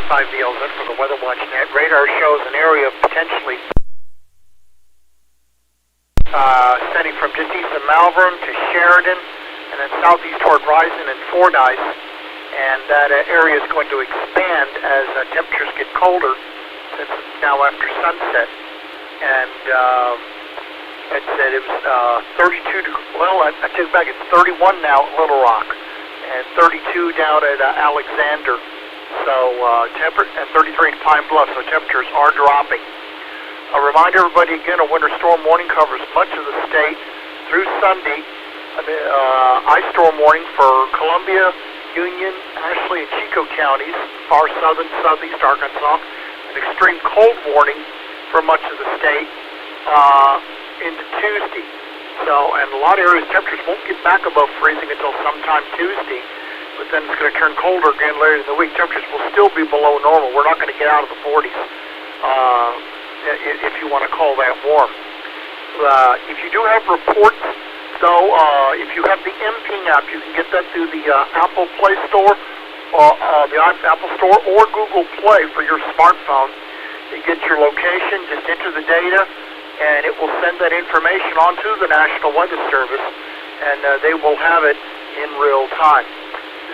N5VLZ from the Weather Watch Net. Radar shows an area of potentially extending from just east of Malvern to Sheridan, and then southeast toward Risen and Fordyce. And that area is going to expand as temperatures get colder, since it's now after sunset. And it said it was 32 degrees. Well, I take it back. It's 31 now at Little Rock, and 32 down at Alexander. So and 33 at Pine Bluff. So temperatures are dropping. A reminder, everybody, again, a winter storm warning covers much of the state through Sunday. Ice storm warning for Columbia, Union, Ashley, and Chico counties, far southern, southeast Arkansas. An extreme cold warning for much of the state into Tuesday. So, and a lot of areas, temperatures won't get back above freezing until sometime Tuesday. But then it's going to turn colder again later in the week. Temperatures will still be below normal. We're not going to get out of the 40s, if you want to call that warm. If you do have reports, though, if you have the MPing app, you can get that through the Apple Play Store, the Apple Store, or Google Play for your smartphone. You get your location, just enter the data, and it will send that information on to the National Weather Service, and they will have it in real time.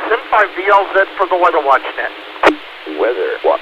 This is N5VLZ for the Weather Watch Net. Weather Watch.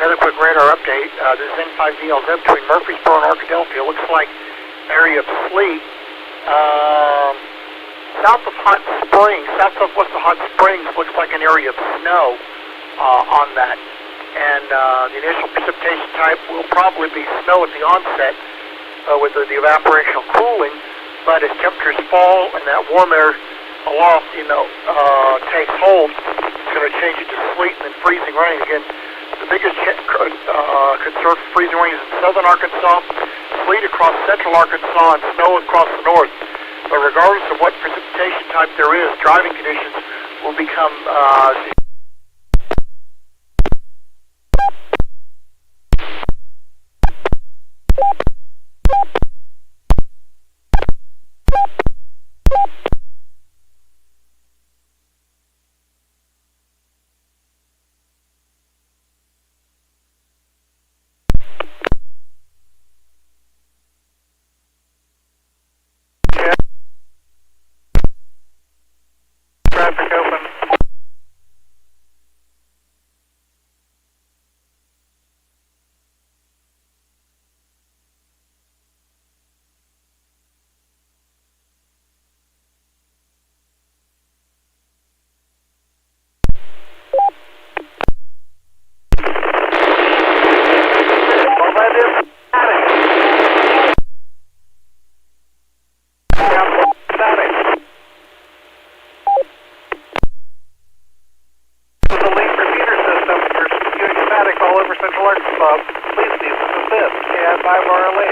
Another quick radar update. This is N5VLZ between Murfreesboro and Arkadelphia. Looks like area of sleet. South of Hot Springs, southwest of Hot Springs, looks like an area of snow on that. And the initial precipitation type will probably be snow at the onset with the evaporational cooling. But as temperatures fall and that warm air aloft, takes hold, it's going to change it to sleet and then freezing rain again. The biggest concern for freezing rain is in southern Arkansas, sleet across central Arkansas, and snow across the north. But regardless of what precipitation type there is, driving conditions will become traffic open. All over Central Arkansas. Please cease and desist. A5RLA.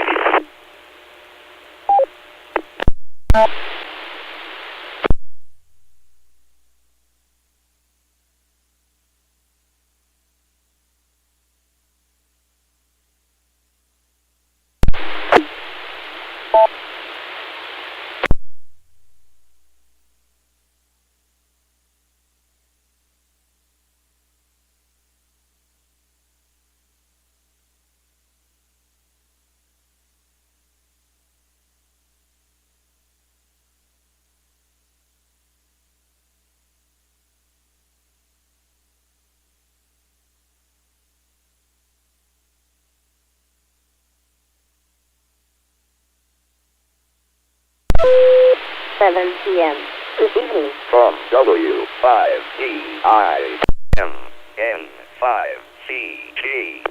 Seven p.m. Good evening. From W5DI N5CG.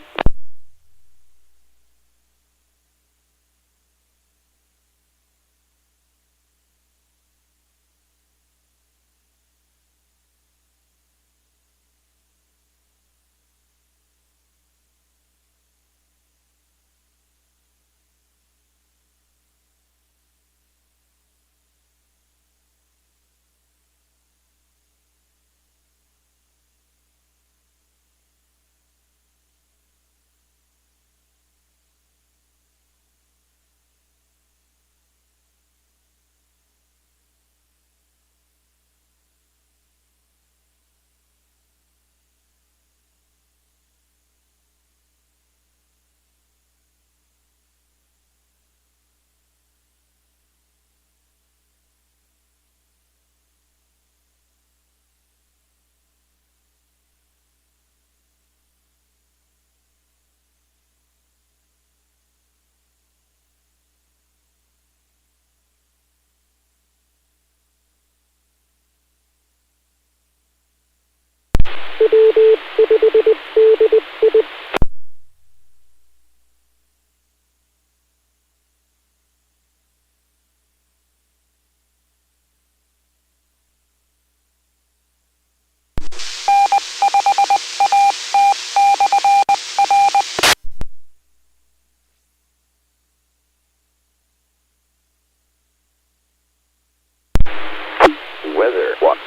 Weather Watch.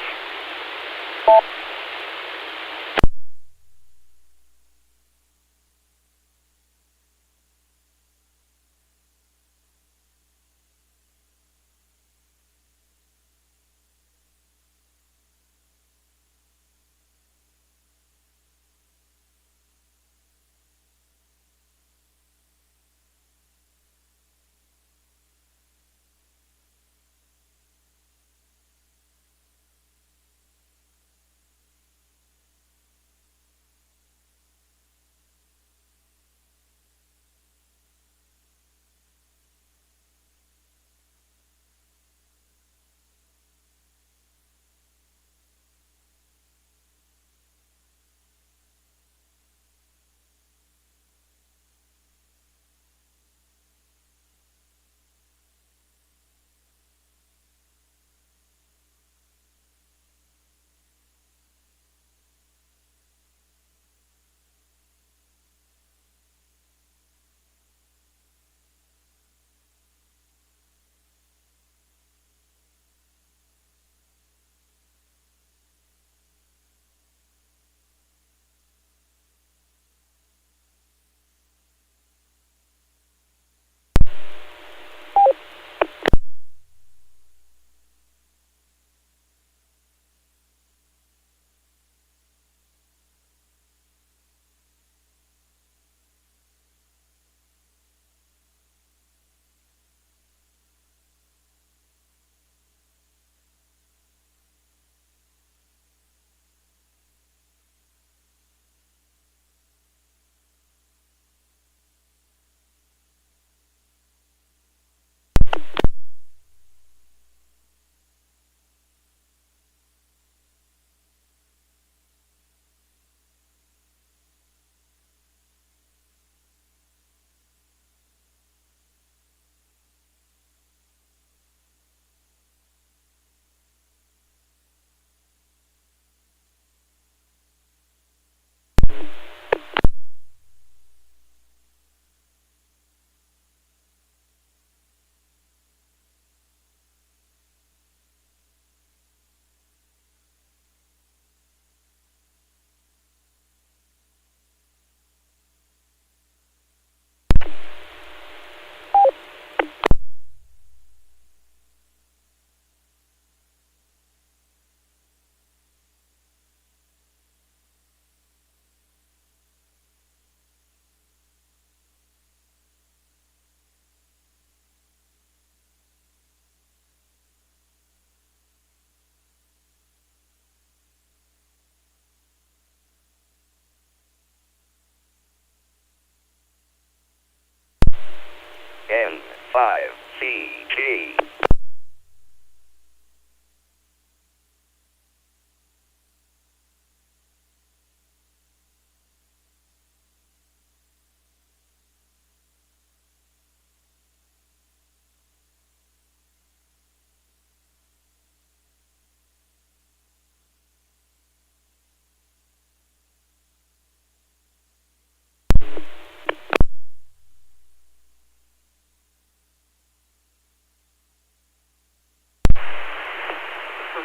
N5CG.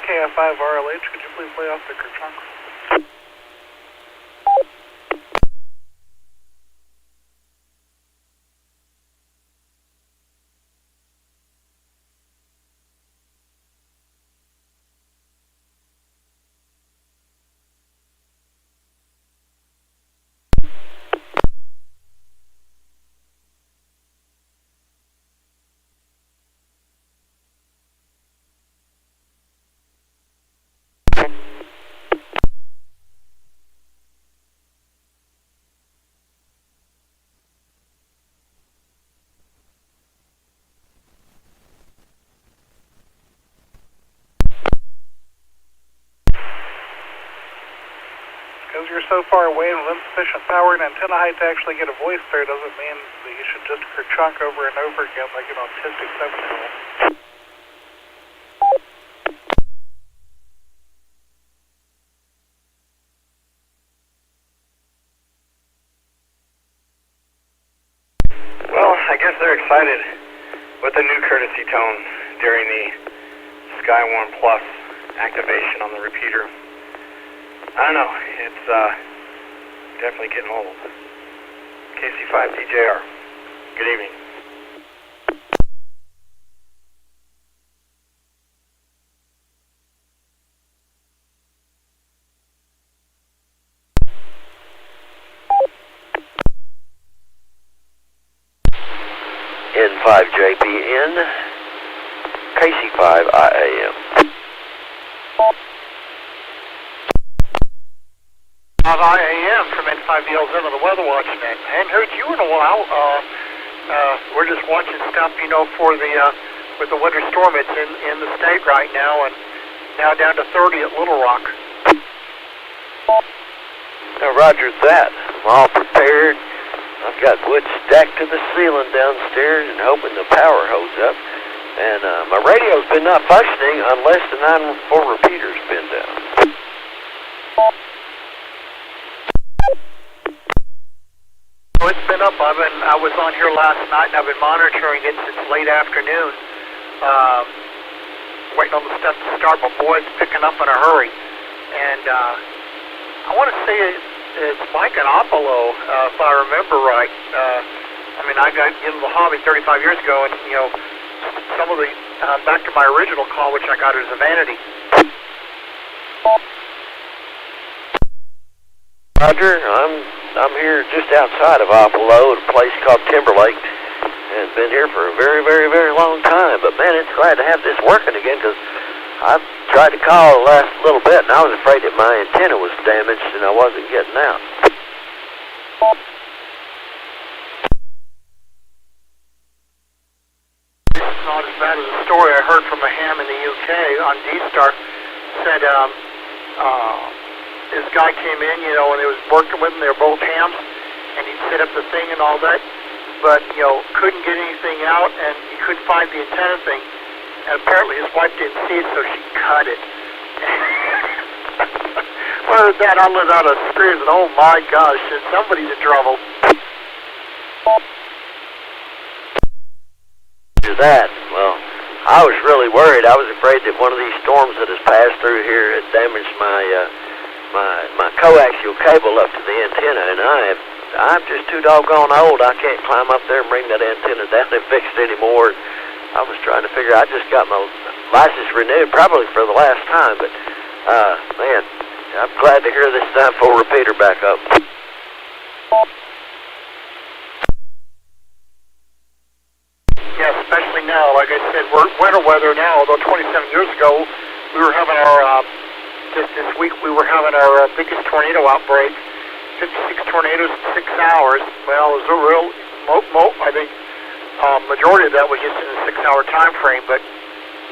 KF5RLH, could you please lay off the Kerchunk? Because you're so far away and with insufficient power and antenna height to actually get a voice there doesn't mean that you should just Kerchunk over and over again like an autistic 7-year-old. Well, I guess they're excited with the new courtesy tone during the Skywarn Plus activation on the repeater. I don't know, it's definitely getting old. KC5DJR, good evening. N5JPN, KC5IAM. 5IAM from N5VLZ on the Weather Watch net. Hadn't heard you in a while. We're just watching stuff, you know, for the with the winter storm. It's in the state right now, and now down to 30 at Little Rock. Now, roger that. I'm all prepared. I've got wood stacked to the ceiling downstairs and hoping the power holds up. And my radio's been not functioning unless the 914 repeater's been down. So it's been up. I was on here last night, and I've been monitoring it since late afternoon, waiting on the stuff to start. But boy, it's picking up in a hurry. And I want to say it's Mike and Apollo, if I remember right. I mean, I got into the hobby 35 years ago, and you know, some of the back to my original call, which I got as a vanity. Roger, I'm here just outside of Apollo at a place called Timberlake, and been here for a very, very, very long time. But man, it's glad to have this working again, because I've tried to call the last little bit, and I was afraid that my antenna was damaged and I wasn't getting out. This is not as bad as a story I heard from a ham in the UK on D-Star. Said this guy came in, you know, and he was working with them. They were both hams, and he set up the thing and all that, but, you know, couldn't get anything out, and he couldn't find the antenna thing. And apparently his wife didn't see it, so she cut it. Well, that I let out a scream, and oh my gosh, somebody's in trouble. To that, well, I was really worried. I was afraid that one of these storms that has passed through here had damaged my coaxial cable up to the antenna, and I'm just too doggone old. I can't climb up there and bring that antenna down and fix it anymore. I was trying to figure. I just got my license renewed, probably for the last time. But man, I'm glad to hear this 9-4 repeater back up. Yeah, especially now. Like I said, we're winter weather now. Although 27 years ago, we were having our just this week we were having our biggest tornado outbreak. 56 tornadoes in 6 hours. Well, it was a real I think. Majority of that was just in a 6-hour time frame, but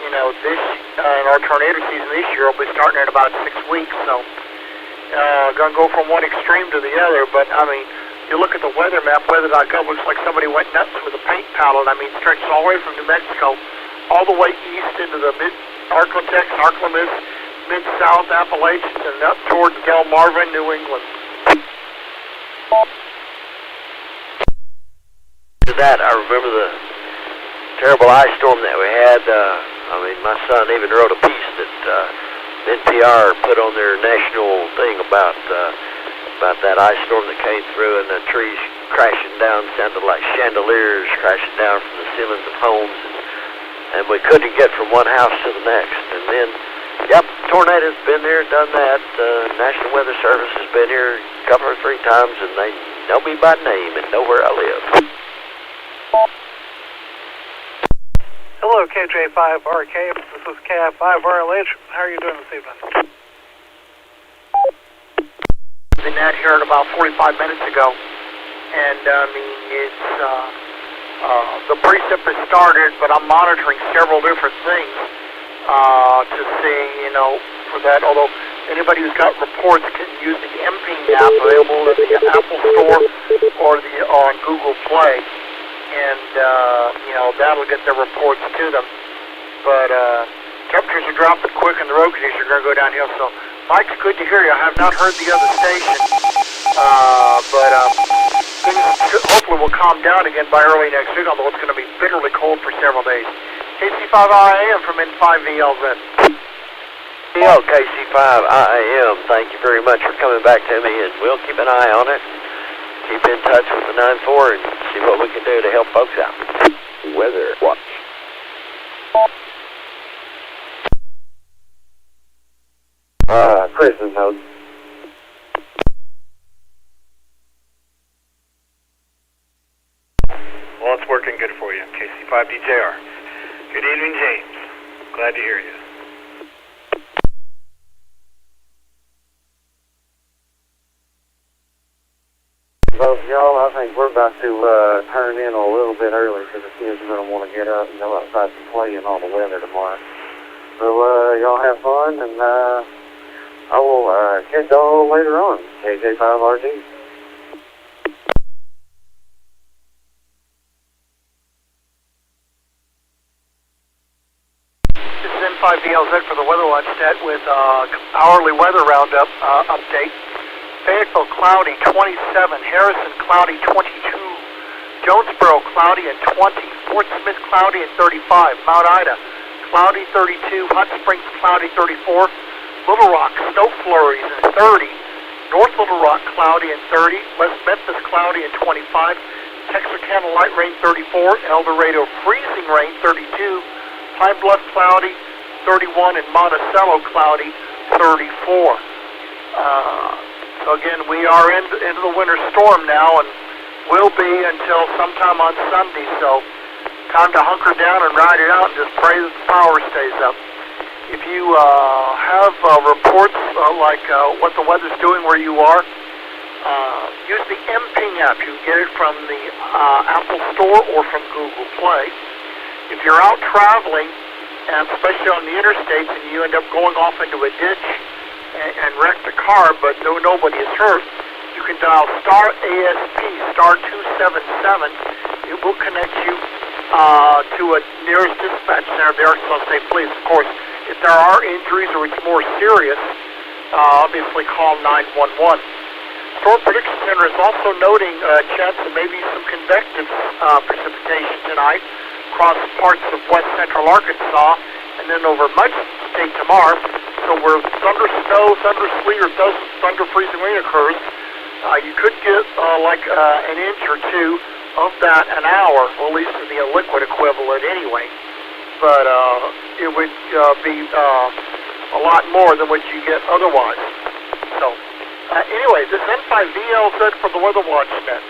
you know, this in our tornado season this year will be starting in about 6 weeks. So, gonna go from one extreme to the other. But I mean, you look at the weather map, weather.gov looks like somebody went nuts with a paint palette. I mean, it stretches all the way from New Mexico, all the way east into the mid-Arklatex, mid-South Appalachians, and up towards Delmarva, New England. To that, I remember the terrible ice storm that we had. I mean, my son even wrote a piece that NPR put on their national thing about that ice storm that came through, and the trees crashing down sounded like chandeliers crashing down from the ceilings of homes, and we couldn't get from one house to the next. And then, yep, tornado's been there, done that. National Weather Service has been here a couple or 3 times, and they know me by name and know where I live. Hello, KJ5RK. This is KF5RLH. How are you doing this evening? In that here about 45 minutes ago, and I mean it's the precip has started, but I'm monitoring several different things to see, you know, for that. Although anybody who's got reports can use the MPing app available in the Apple Store or on Google Play. And, you know, that'll get their reports to them. But temperatures are dropping quick and the road conditions are going to go downhill. So, Mike, it's good to hear you. I have not heard the other station. But things hopefully will calm down again by early next week, although it's going to be bitterly cold for several days. KC5IAM from N5VLZ. KC5IAM, thank you very much for coming back to me, and we'll keep an eye on it. Keep in touch with the 9-4 and see what we can do to help folks out. Weather watch. Chris's note. Well, it's working good for you. KC5DJR. Good evening, James. Glad to hear you. Both of y'all, I think we're about to turn in a little bit early because the kids are going to want to get up and go outside and play in all the weather tomorrow. So y'all have fun, and I will catch y'all later on. KJ5RD. This is N5VLZ for the Weather Watch Net with hourly weather roundup update. Fayetteville cloudy 27, Harrison cloudy 22, Jonesboro cloudy and 20, Fort Smith cloudy and 35, Mount Ida cloudy 32, Hot Springs cloudy 34, Little Rock snow flurries and 30, North Little Rock cloudy and 30, West Memphis cloudy and 25, Texarkana light rain 34, El Dorado freezing rain 32, Pine Bluff cloudy 31, and Monticello cloudy 34. So again, we are into the winter storm now, and will be until sometime on Sunday. So time to hunker down and ride it out and just pray that the power stays up. If you have reports like what the weather's doing where you are, use the MPing app. You can get it from the Apple Store or from Google Play. If you're out traveling, and especially on the interstates, and you end up going off into a ditch and wrecked a car, but nobody is hurt, you can dial star ASP, star 277. It will connect you to a nearest dispatch center of the Arkansas State Police. Of course, if there are injuries or it's more serious, obviously call 911. Storm Prediction Center is also noting a chance of maybe some convective precipitation tonight across parts of west central Arkansas, and then over much of the state tomorrow. So where thunder snow, thunder sleet, or thunder freezing rain occurs, you could get like an inch or two of that an hour, or at least in the liquid equivalent anyway. But it would be a lot more than what you get otherwise. So anyway, this N5VLZ for the Weather Watch Net.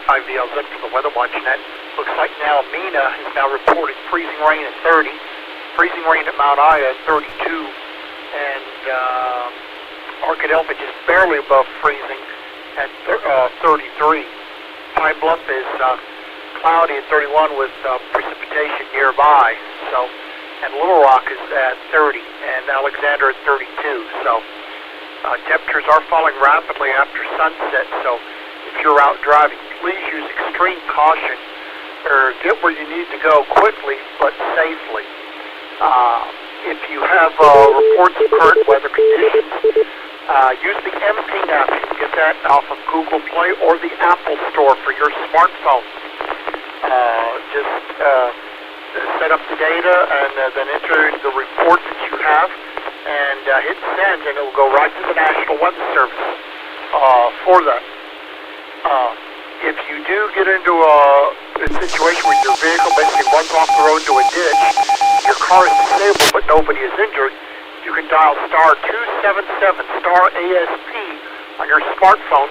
N5VLZ for the Weather Watch Net. Looks like now Mina is now reporting freezing rain at 30, freezing rain at Mount Aya at 32, and Arkadelphia just barely above freezing at 33. Pine Bluff is cloudy at 31 with precipitation nearby. So, and Little Rock is at 30, and Alexander at 32. So, temperatures are falling rapidly after sunset. So, if you're out driving, please use extreme caution or get where you need to go quickly but safely. If you have reports of current weather conditions, use the MP app. You can get that off of Google Play or the Apple Store for your smartphone. Just set up the data and then enter the report that you have and hit send, and it will go right to the National Weather Service for that. If you do get into a situation where your vehicle basically runs off the road into a ditch, your car is disabled but nobody is injured, you can dial star 277 star ASP on your smartphone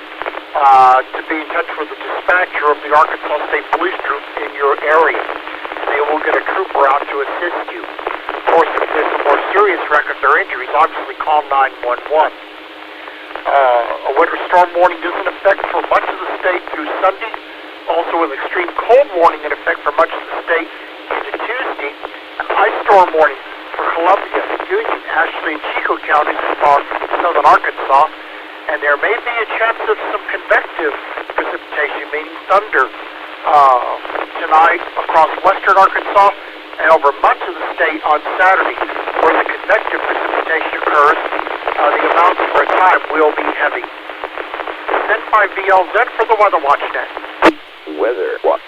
to be in touch with the dispatcher of the Arkansas State Police Troop in your area. they will get a trooper out to assist you. Of course, if there's a more serious record or injuries, obviously call 911. A winter storm warning is in effect for much of the state through Sunday. Also, an extreme cold warning in effect for much of the state into Tuesday. An ice storm warning for Columbia, Union, Ashley, and Chico counties as far as southern Arkansas. And there may be a chance of some convective precipitation, meaning thunder, tonight across western Arkansas and over much of the state on Saturday. Where the convective precipitation occurs, the amounts for a time will be heavy. N5VLZ for the Weather Watch Net. Weather Watch.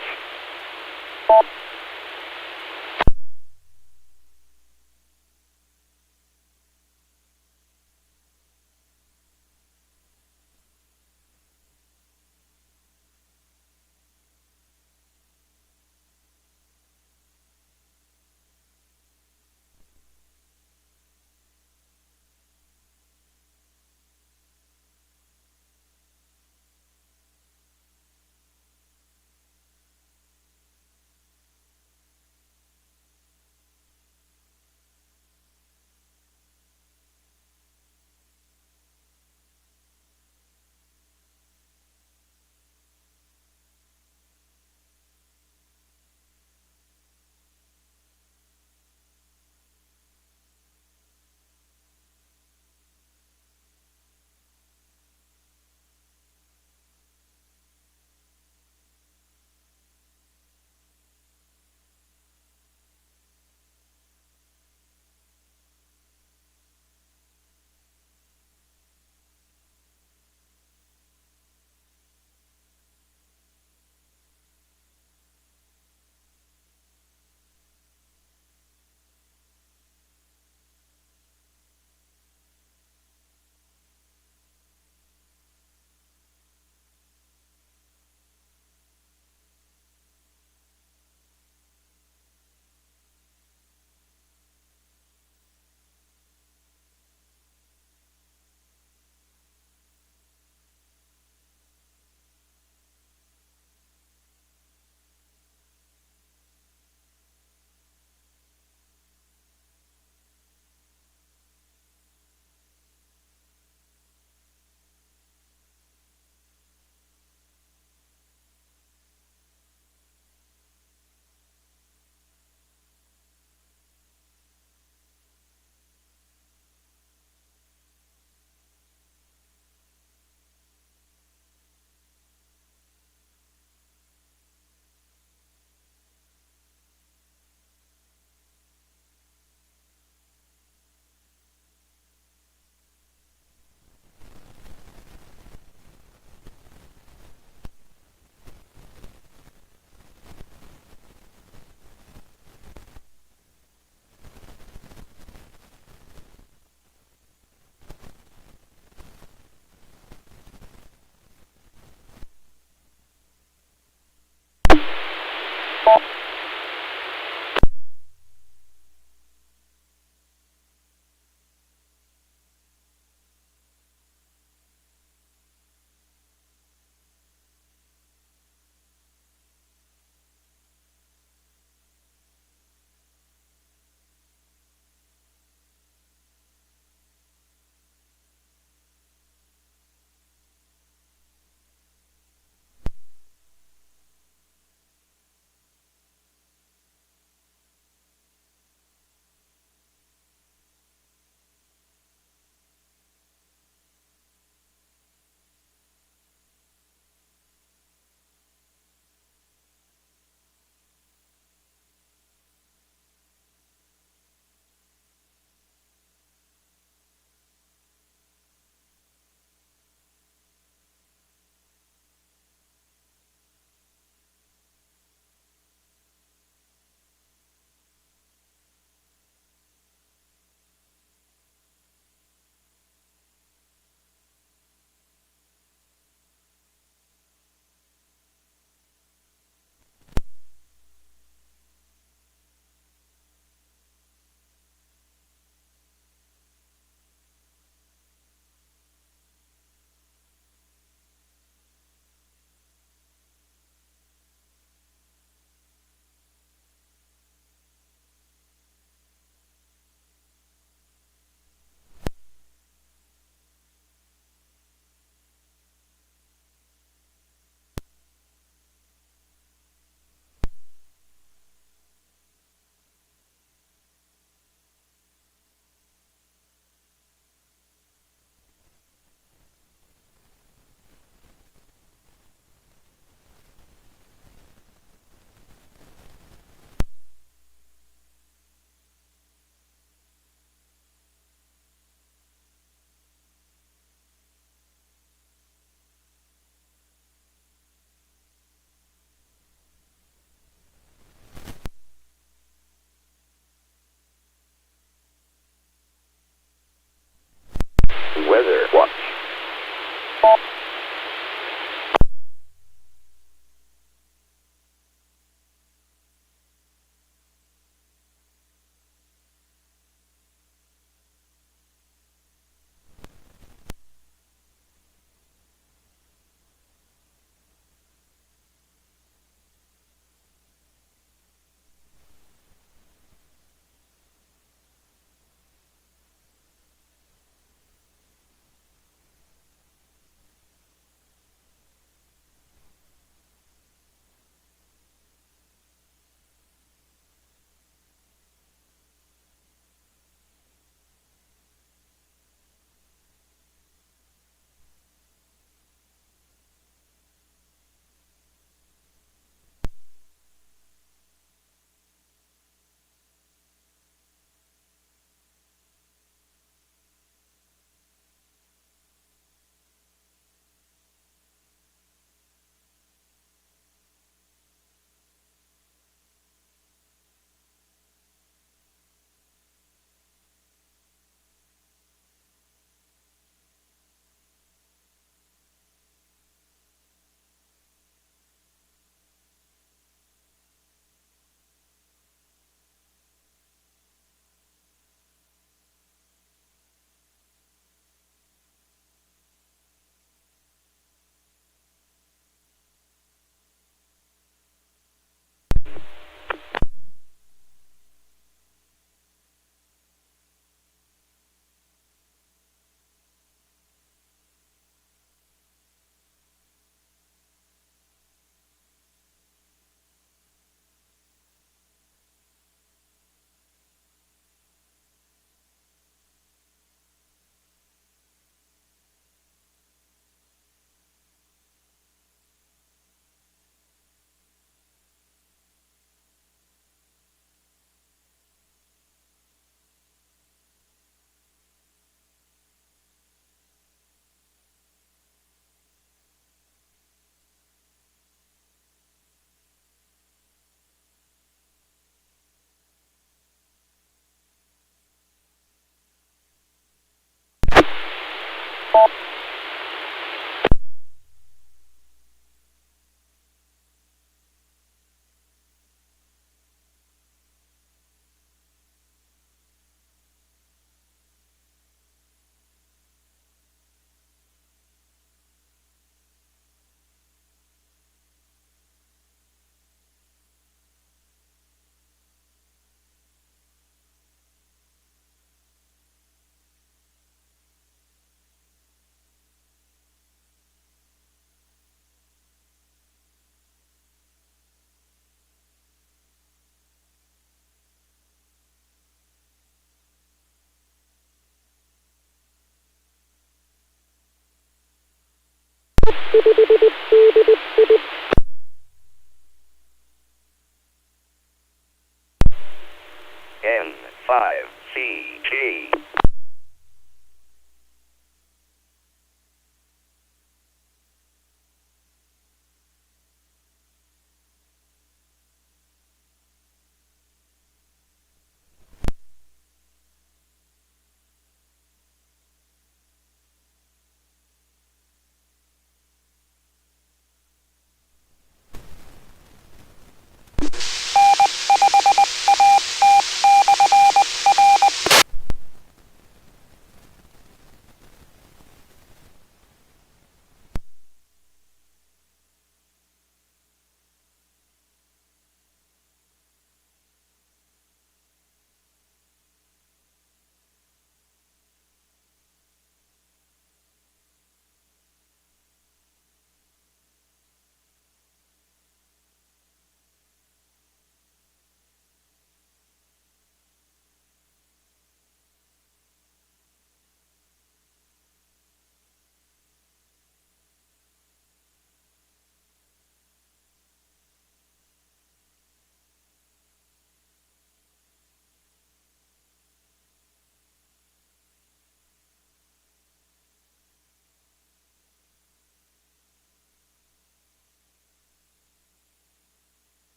N5CG.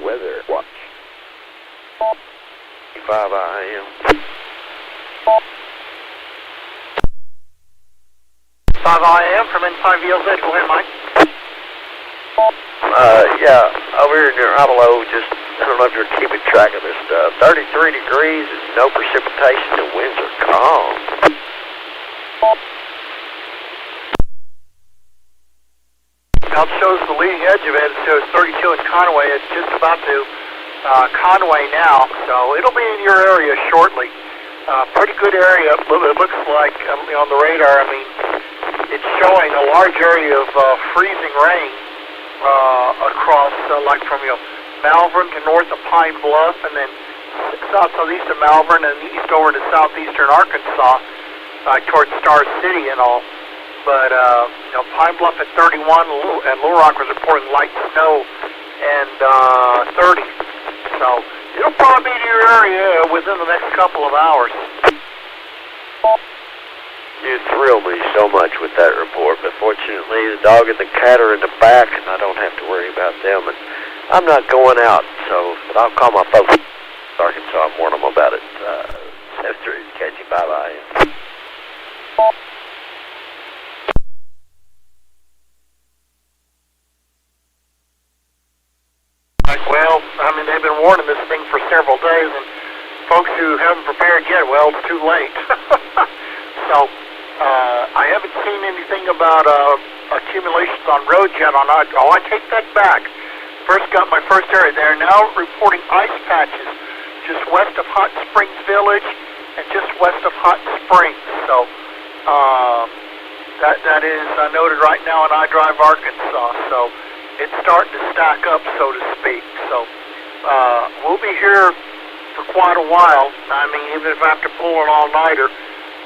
Weather watch. 5 5IM from N5VLZ. Go ahead, Mike. Yeah, over here near Amatuer, just, I don't know if you're keeping track of this stuff. 33 degrees, no precipitation, the winds are calm. Now it shows the leading edge of it. It shows 32 in Conway. It's just about to Conway now, so it'll be in your area shortly. Pretty good area. It looks like on the radar. I mean, it's showing a large area of freezing rain across, like from Malvern to north of Pine Bluff, and then southeast of Malvern, and east over to southeastern Arkansas, towards Star City and all. But Pine Bluff at 31, and Little Rock was reporting light snow and 30. So it'll probably be in your area within the next couple of hours. You thrill me so much with that report, but fortunately the dog and the cat are in the back, and I don't have to worry about them. And I'm not going out, but I'll call my folks in Arkansas and warn them about it. 73 KG5DPK. Well, I mean, they've been warning this thing for several days, and folks who haven't prepared yet, well, it's too late. So, I haven't seen anything about accumulations on roads yet. I take that back. First got my first area there. Now reporting ice patches just west of Hot Springs Village and just west of Hot Springs. So, that is noted right now in iDrive Arkansas. So, it's starting to stack up, so to speak. So, we'll be here for quite a while. I mean, even if I have to pull an all-nighter.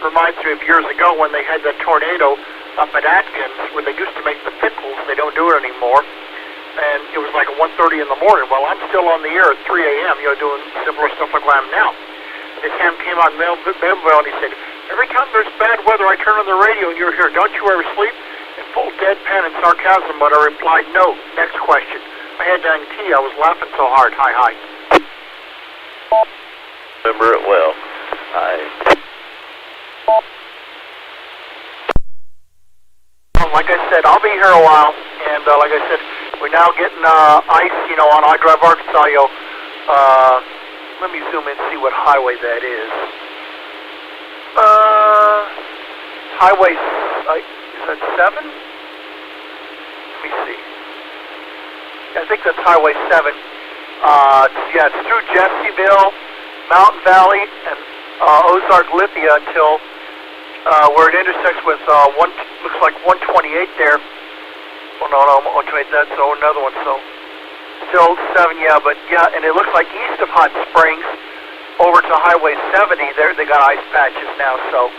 Reminds me of years ago when they had that tornado up at Atkins, where they used to make the pickles. They don't do it anymore. And it was like at 1:30 in the morning. Well, I'm still on the air at 3 a.m., doing similar stuff like I am now. This ham came on Melville, and he said, every time there's bad weather, I turn on the radio, and you're here. Don't you ever sleep? In full deadpan and sarcasm, but I replied, no. Next question. I had to unkey. I was laughing so hard. Hi. Remember it well. Like I said, I'll be here a while, and like I said, we're now getting ice, on iDrive Arkansas. Let me zoom in and see what highway that is. Highway, is that 7? Let me see. I think that's Highway 7. It's through Jesseville, Mountain Valley, and Ozark Lithia until where it intersects with looks like 128 there. Well, no, 128. That's another one. So still 7, and it looks like east of Hot Springs over to Highway 70. There they got ice patches now, so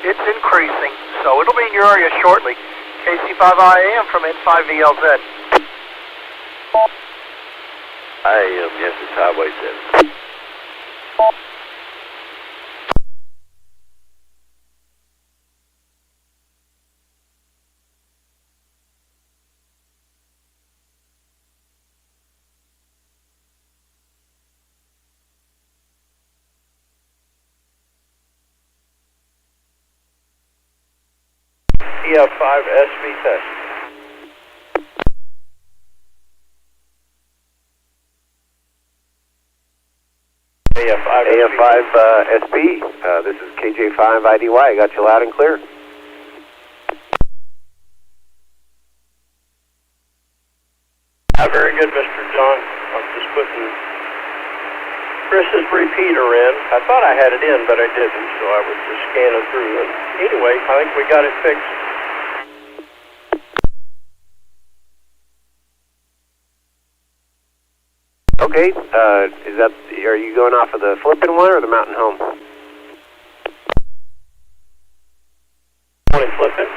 it's increasing. So it'll be in your area shortly. KC5IAM from N5VLZ. IAM, yes, it's Highway 7. A5SV test. A5SB, this is KG5DI. I got you loud and clear. Very good, Mr. John. I'm just putting Chris's repeater in. I thought I had it in, but I didn't, so I was just scanning through. And anyway, I think we got it fixed. Okay, are you going off of the flipping one or the mountain home? Only flipping.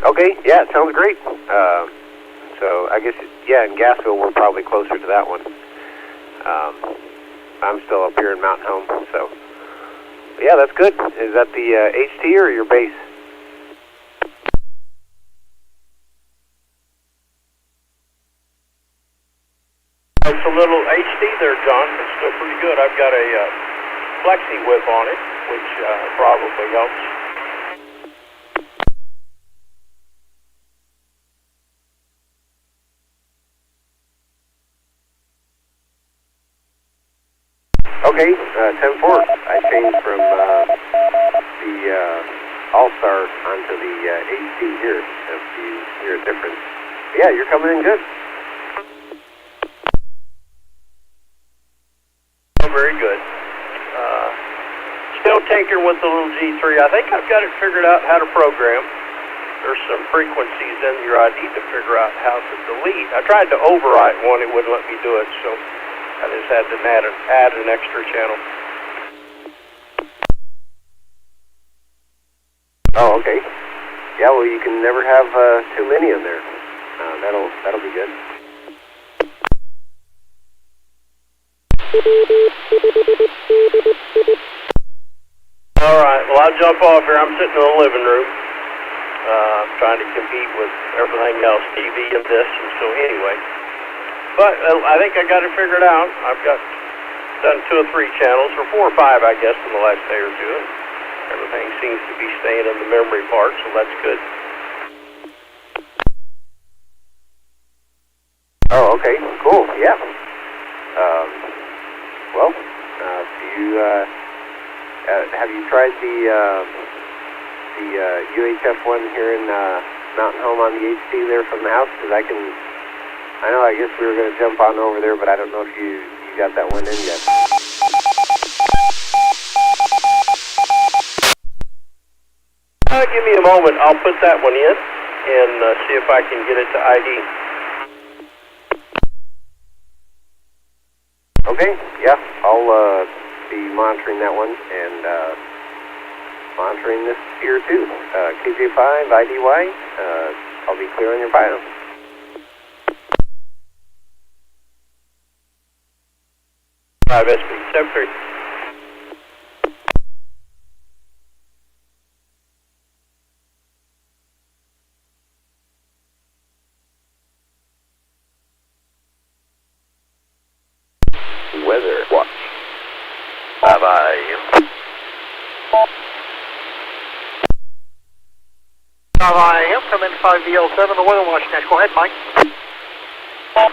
Okay, yeah, it sounds great. So I guess, in Gassville we're probably closer to that one. I'm still up here in Mountain Home, so yeah, that's good. Is that the HT or your base? It's a little HD there, John. It's still pretty good. I've got a flexi whip on it, which probably helps. Okay, 10-4. I changed from the All-Star onto the HD here, if you hear a difference. Yeah, you're coming in good. Very good. Still tinkering with the little G3. I think I've got it figured out how to program. There's some frequencies in here I need to figure out how to delete. I tried to overwrite one, it wouldn't let me do it, so I just had to add an extra channel. Oh, okay. Yeah, well, you can never have too many in there. That'll be good. All right, well, I'll jump off here. I'm sitting in the living room, trying to compete with everything else, TV and this, and so anyway. But I think I got it figured out. I've done 2 or 3 channels, or 4 or 5, I guess, in the last day or two. And everything seems to be staying in the memory part, so that's good. Oh, okay, cool, yeah. Well, have you tried the UHF one here in Mountain Home on the HD there from the house? Because I guess we were going to jump on over there, but I don't know if you got that one in yet. Give me a moment. I'll put that one in and see if I can get it to ID. Okay, yeah, I'll be monitoring that one and monitoring this here too. KG5DI, I'll be clear on your file. SP73. Weather watch. 5AM. 5AM from N5CG, the Weather Watch Net. Go ahead, Mike.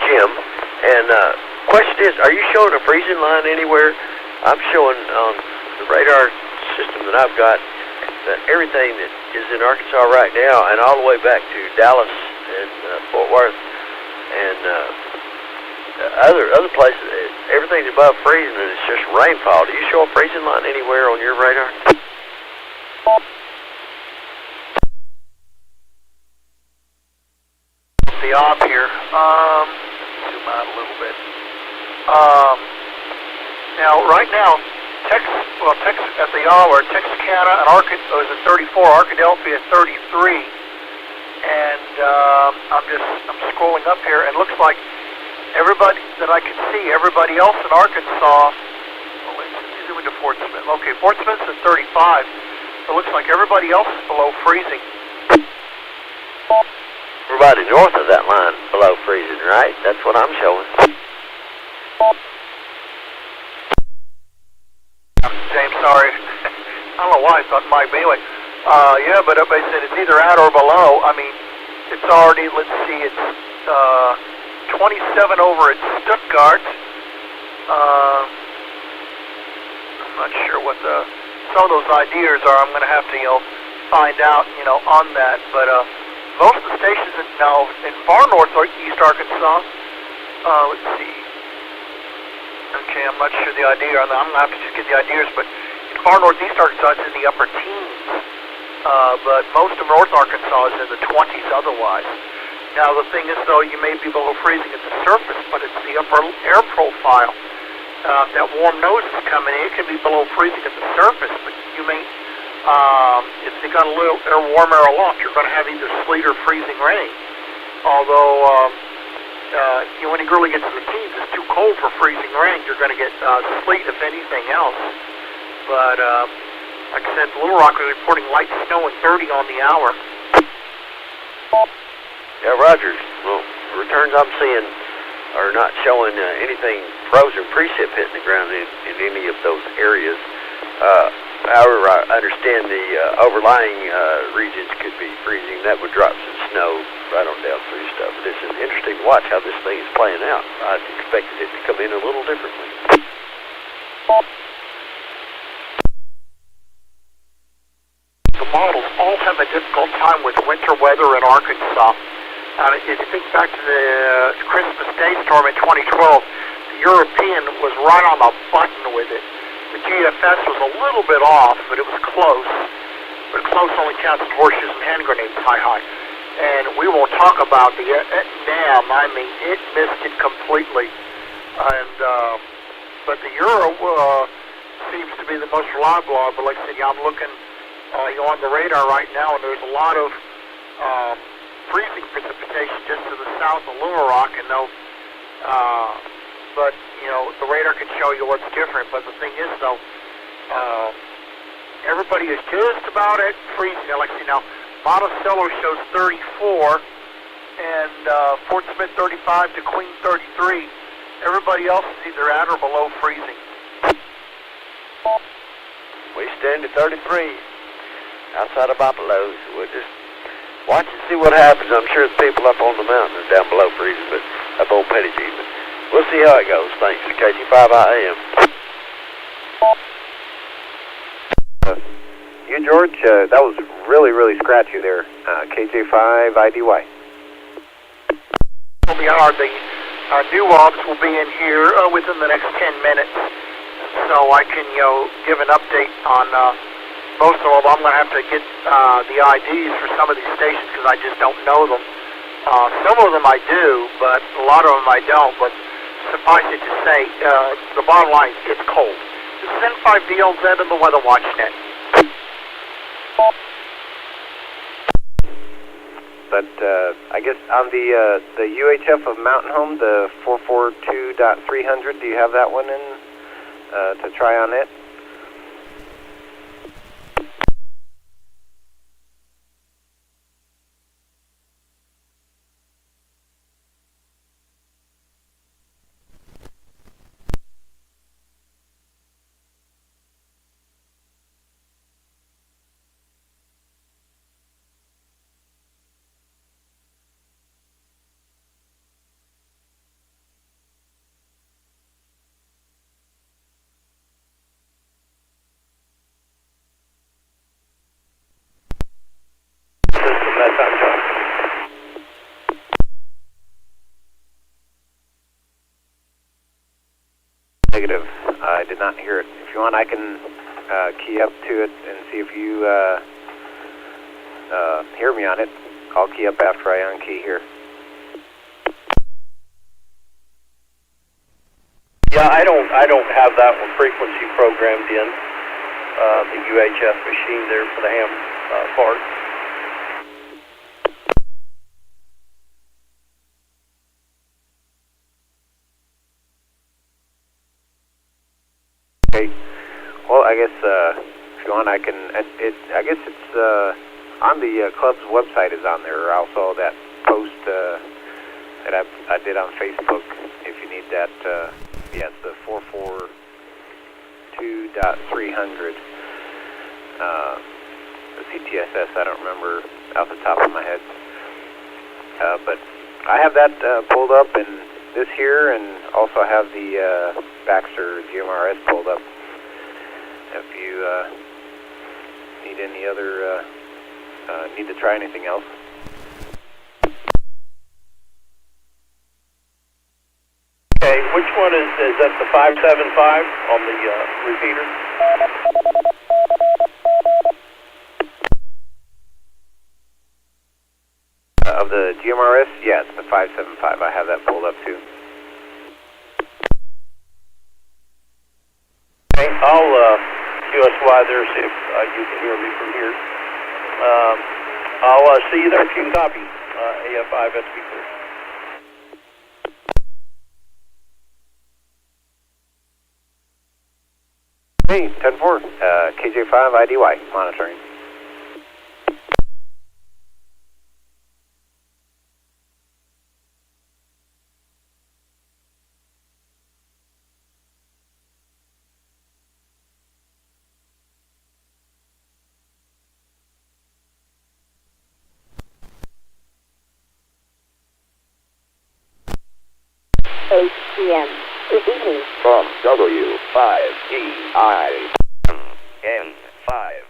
Jim, and question is, are you showing a freezing line anywhere? I'm showing on the radar system that I've got that everything that is in Arkansas right now and all the way back to Dallas and Fort Worth and other places, everything's above freezing and it's just rainfall. Do you show a freezing line anywhere on your radar? The op here. Zoom out a little bit. Now, right now, Texas at the hour, Texarkana and Arkansas is at 34, Arkadelphia at 33, and I'm scrolling up here, and it looks like everybody that I can see, everybody else in Arkansas. Let me zoom into Fort Smith. Okay, Fort Smith's at 35. It looks like everybody else is below freezing. Everybody north of that line below freezing, right? That's what I'm showing. James, sorry. I don't know why I thought Mike Bailey. Yeah, but everybody said it's either at or below. I mean, it's already, let's see, it's 27 over at Stuttgart. I'm not sure what some of those ideas are. I'm going to have to, find out, on that. But most of the stations now in far northeast Arkansas, let's see. Okay, I'm not sure the idea on that. I'm going to have to just get the ideas, but in far northeast Arkansas, it's in the upper teens. But most of North Arkansas is in the 20s otherwise. Now, the thing is, though, you may be below freezing at the surface, but it's the upper air profile. That warm nose is coming in. It can be below freezing at the surface, but you may, if you got a little warm air aloft, you're going to have either sleet or freezing rain. Although, when you really get to the teens, it's too cold for freezing rain. You're going to get sleet, if anything else. But, like I said, Little Rock was reporting light snow and 30 on the hour. Yeah, Rogers. Well, the returns I'm seeing are not showing anything frozen precip hitting the ground in any of those areas. However, I understand the overlying regions could be freezing. That would drop some snow right on down through stuff. But it's interesting to watch how this thing is playing out. I expected it to come in a little differently. The models all have a difficult time with winter weather in Arkansas. If you think back to the Christmas Day storm in 2012, the European was right on the button with it. The GFS was a little bit off, but it was close. But close only counts in horseshoes and hand grenades high. And we won't talk about the NAM. I mean, it missed it completely. But the Euro seems to be the most reliable. But like I said, I'm looking on the radar right now, and there's a lot of freezing precipitation just to the south of Little Rock, and but the radar can show you what's different. But the thing is, though, everybody is just about at freezing. Like now, Monticello shows 34, and Fort Smith 35 to Queen 33. Everybody else is either at or below freezing. We stand at 33 outside of Buffalo. We'll just watch and see what happens. I'm sure the people up on the mountain are down below freezing, but up on Petty G. But we'll see how it goes. Thanks to KG5IM. You, George, that was really, really scratchy there. KG5IDY. The new OBS will be in here within the next 10 minutes, so I can give an update on most of them. I'm going to have to get the IDs for some of these stations because I just don't know them. Some of them I do, but a lot of them I don't. But suffice it to say, the bottom line, it's cold. This is N5DLZ and the Weather Watch Net. But I guess on the UHF of Mountain Home, the 442.300, do you have that one in to try on it? Negative. I did not hear it. If you want, I can key up to it and see if you hear me on it. I'll key up after I unkey here. Yeah, I don't have that one frequency programmed in the UHF machine there for the ham part. Okay. Well, I guess if you want, I can. I guess it's on the club's website is on there. Also, that post that I did on Facebook. If you need that, yeah, it's the 442.300. The CTSS. I don't remember off the top of my head, but I have that pulled up in this here, and also have the Baxter GMRS pulled up. If you need any other, need to try anything else. Okay, which one is that the 575 on the repeater? Of the GMRS, yeah, it's the 575. I have that pulled up too. Okay, I'll QSY there, see if you can hear me from here. I'll see you there if you can copy. AF5 SP3. Hey, 10-4, KJ5IDY, monitoring. A.M. Good evening. From W5DI, N5CG.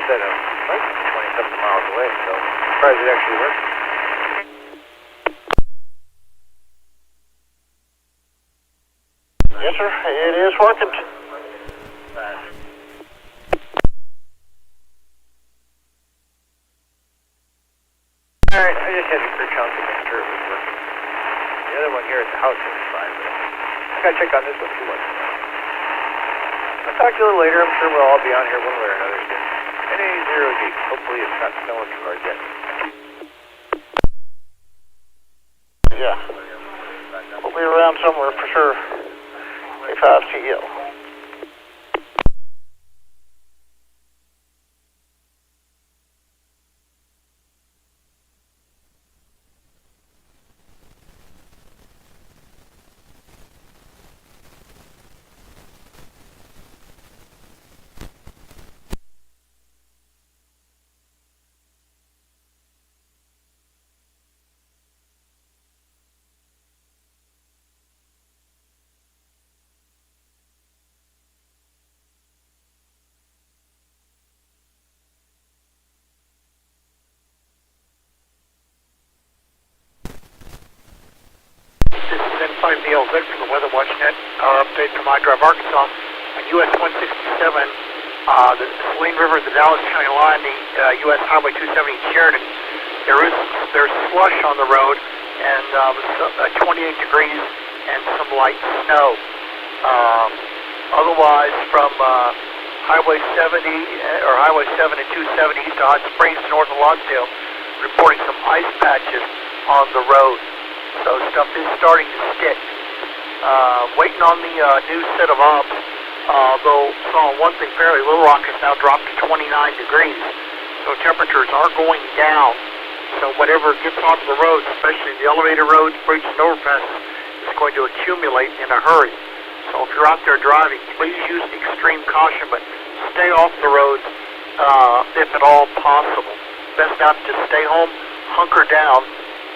instead of like 20-something miles away, so I'm surprised it actually worked. Yes, sir. It is working. Alright, I just had to search out to make sure it was working. The other one here at the house was fine, but I gotta check on this one too. I'll talk to you a little later. I'm sure we'll all be on here one way or another soon. NA0D. Hopefully it's not snowing too hard yet. Yeah. We'll be around somewhere for sure. A5CL. N5VLZ from the Weather Watch Net. Our update from iDrive Arkansas on US 167, the C.A.R.E.N River, the Dallas County line, the US Highway 270 C.A.R.E.N. There's slush on the road and 28 degrees and some light snow. Otherwise, from Highway 70 or Highway 7 and 270 east to Hot Springs to north of Lonsdale, reporting some ice patches on the road. So stuff is starting to stick. Waiting on the new set of ops, though saw one thing fairly, Little Rock has now dropped to 29 degrees. So temperatures are going down. So whatever gets onto the roads, especially the elevator roads, bridges and overpasses, is going to accumulate in a hurry. So if you're out there driving, please use extreme caution, but stay off the roads if at all possible. Best not to just stay home, hunker down,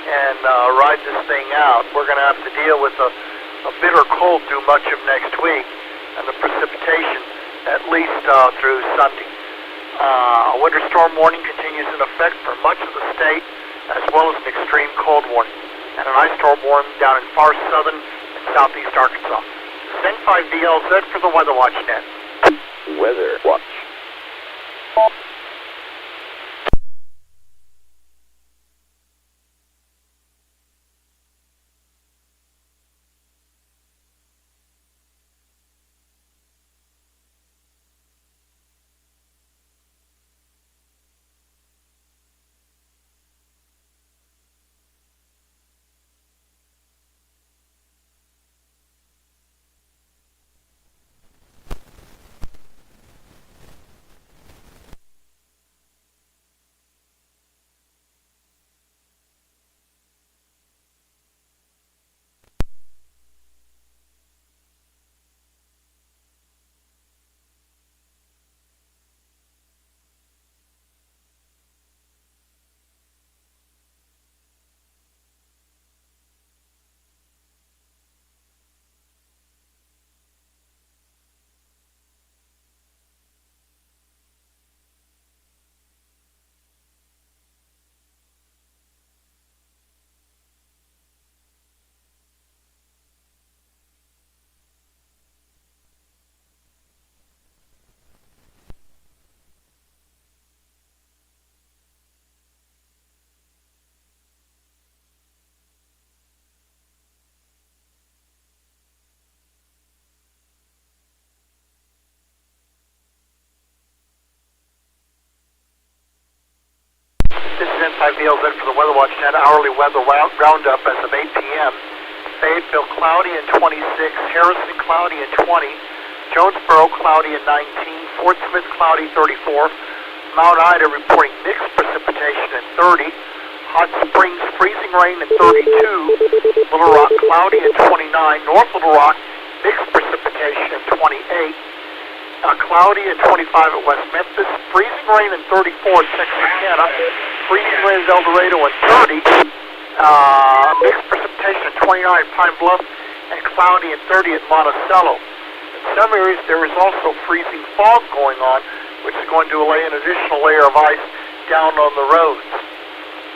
and ride this thing out. We're going to have to deal with a bitter cold through much of next week, and the precipitation at least through Sunday. A winter storm warning continues in effect for much of the state, as well as an extreme cold warning, and an ice storm warning down in far southern and southeast Arkansas. N5VLZ for the Weather Watch Net. Weather Watch. N5VLZ for the Weather Watch Net hourly weather roundup as of 8 p.m. Fayetteville cloudy at 26, Harrison cloudy at 20, Jonesboro cloudy at 19, Fort Smith cloudy 34, Mount Ida reporting mixed precipitation at 30, Hot Springs freezing rain at 32, Little Rock cloudy at 29, North Little Rock mixed precipitation at 28, cloudy at 25 at West Memphis, freezing rain at 34 at Texarkana, freezing rain at El Dorado at 30, mixed precipitation at 29 at Pine Bluff, and cloudy at 30 at Monticello. In some areas there is also freezing fog going on, which is going to lay an additional layer of ice down on the roads.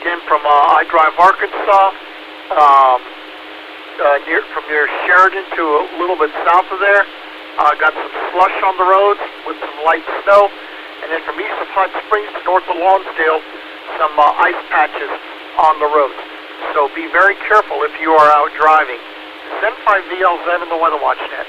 Again, from I Drive Arkansas, from near Sheridan to a little bit south of there, got some slush on the roads with some light snow. And then from east of Hot Springs to north of Lonsdale, some ice patches on the roads. So be very careful if you are out driving. N5VL7, the Weather Watch Net.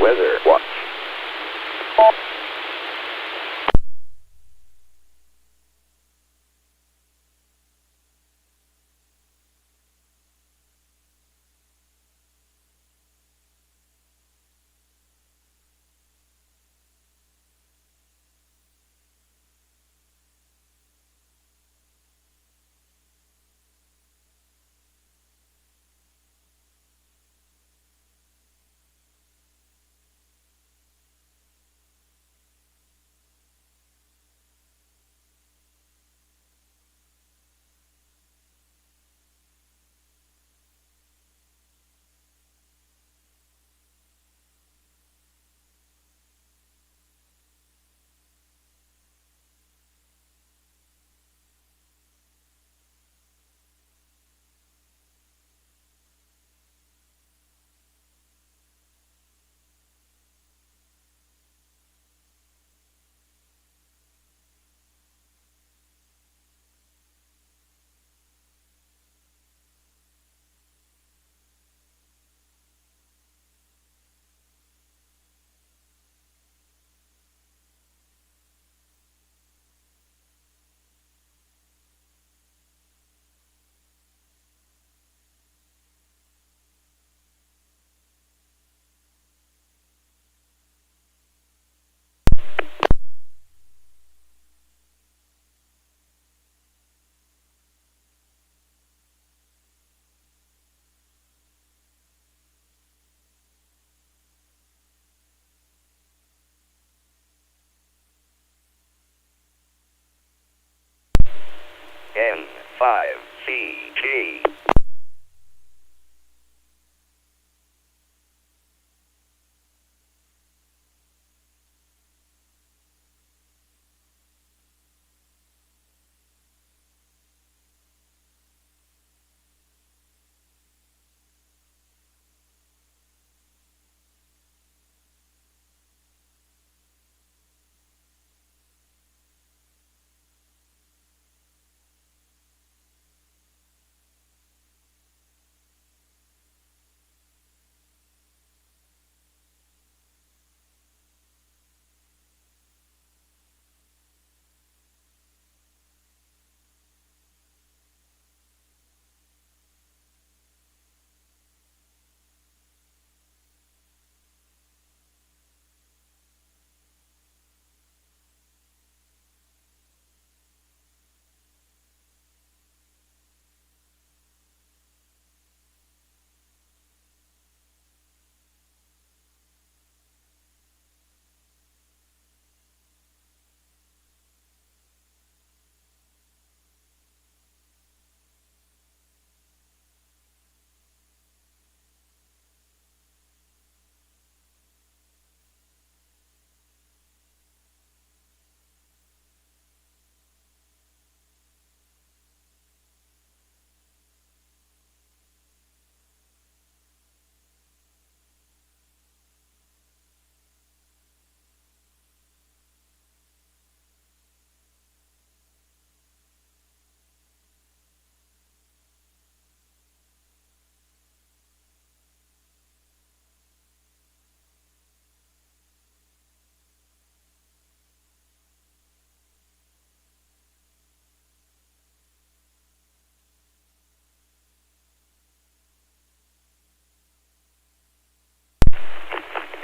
Weather Watch.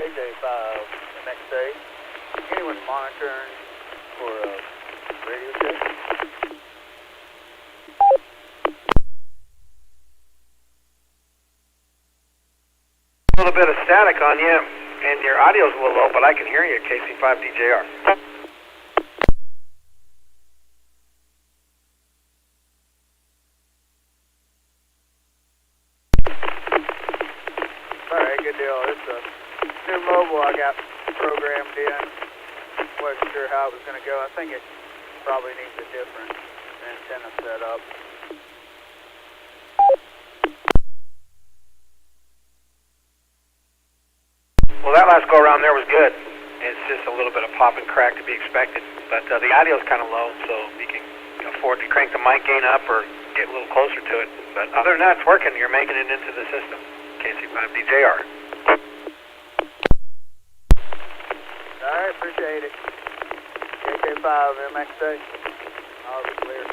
KJ5MXA. Anyone monitoring for radio check? A little bit of static on you, and your audio's a little low, but I can hear you, KC5DJR. Alright, good deal. It's a new mobile I got programmed in. Wasn't sure how it was going to go. I think it probably needs a different antenna set up. Well, that last go-around there was good. It's just a little bit of pop and crack to be expected, but the audio's kind of low, so you can afford to crank the mic gain up or get a little closer to it. But other than that, it's working. You're making it into the system. KC5DJR. Alright, appreciate it. KJ5MXA. All is clear.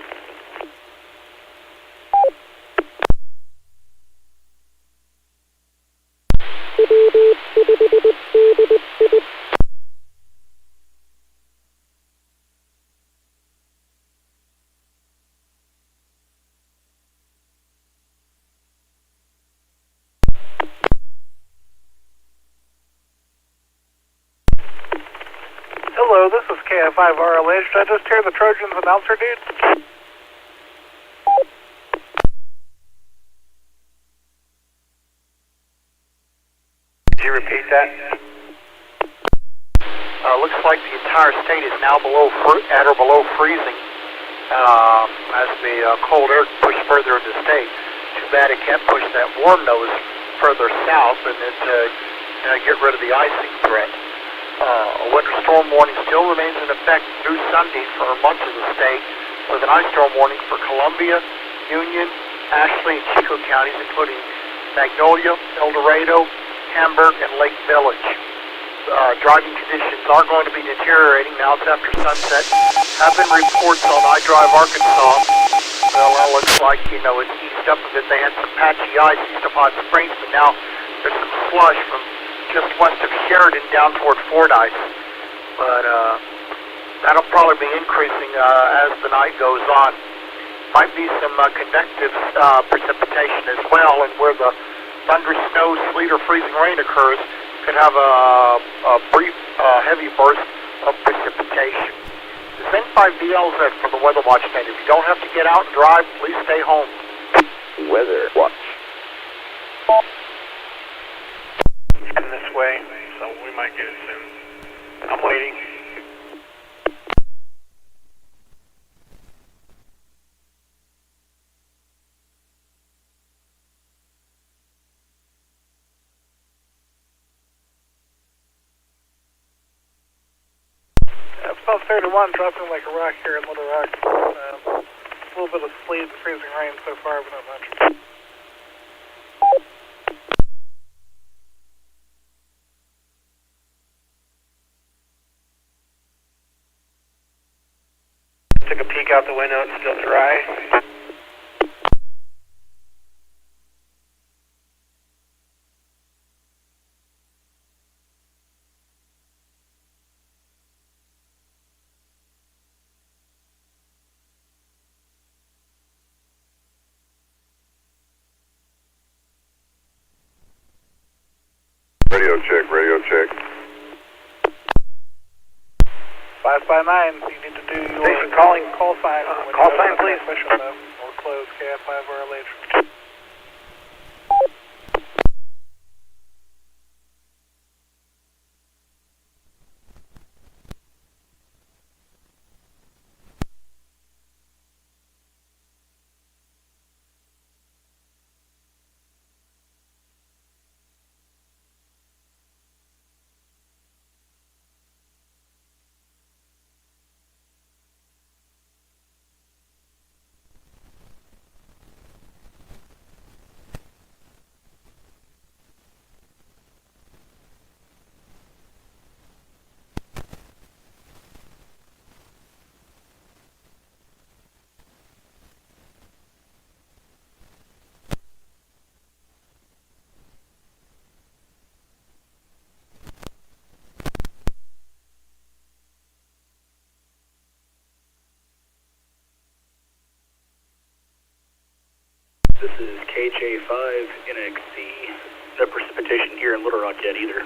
Hello, this is KF5RLH. Did I just hear the Trojans announcer, dude? Could you repeat that? Looks like the entire state is now at or below freezing as the cold air pushed further into the state. Too bad it can't push that warm nose further south and it get rid of the icing threat. A winter storm warning still remains in effect through Sunday for much of the state, with an ice storm warning for Columbia, Union, Ashley, and Chico counties, including Magnolia, El Dorado, Hamburg, and Lake Village. Driving conditions are going to be deteriorating now. It's after sunset. Have been reports on iDrive, Arkansas. Well, it looks like, it's eased up a bit. They had some patchy ice east of Hot Springs, but now there's some slush from just west of Sheridan down toward Fordyce. But that'll probably be increasing as the night goes on. Might be some convective precipitation as well, and where the thunder, snow, sleet, or freezing rain occurs, could have a brief heavy burst of precipitation. This N5VLZ for the Weather Watch Center. If you don't have to get out and drive, please stay home. Weather Watch. Heading this way, so we might get it soon. I'm waiting. About 31, dropping like a rock here in Little Rock. A little bit of sleet and freezing rain so far, but not much. Took a peek out the window, it's still dry. Radio check, radio check. 559, you need to do your Station calling. Call sign. Call sign, please. Or close KF5RLH. This is KJ5NXC. No precipitation here in Little Rock yet either.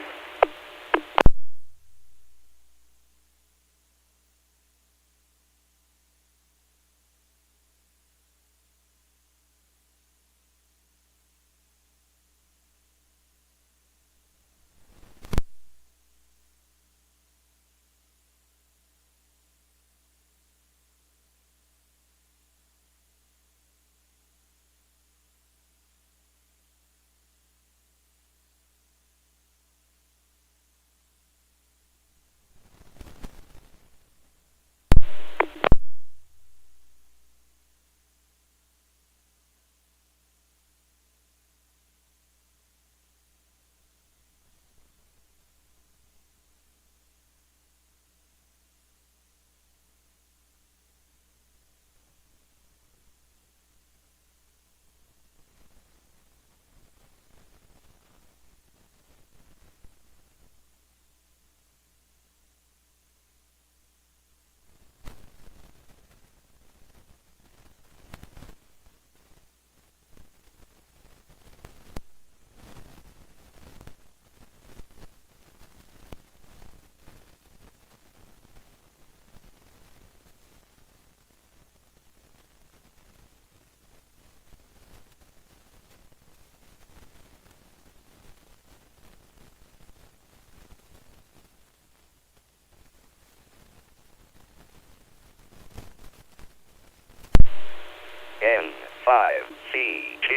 N5CG.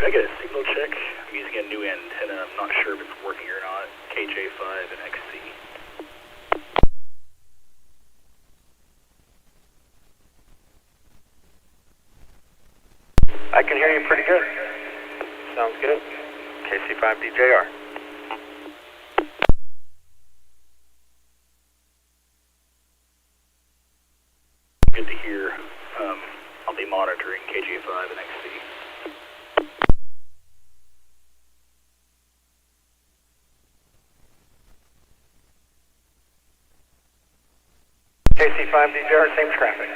Can I get a signal check? I'm using a new antenna. I'm not sure if it's working or not. KJ5NXC. I can hear you pretty good. Sounds good. KC5DJR. Good to hear. I'll be monitoring KJ5NXC. KC5DJR, same traffic.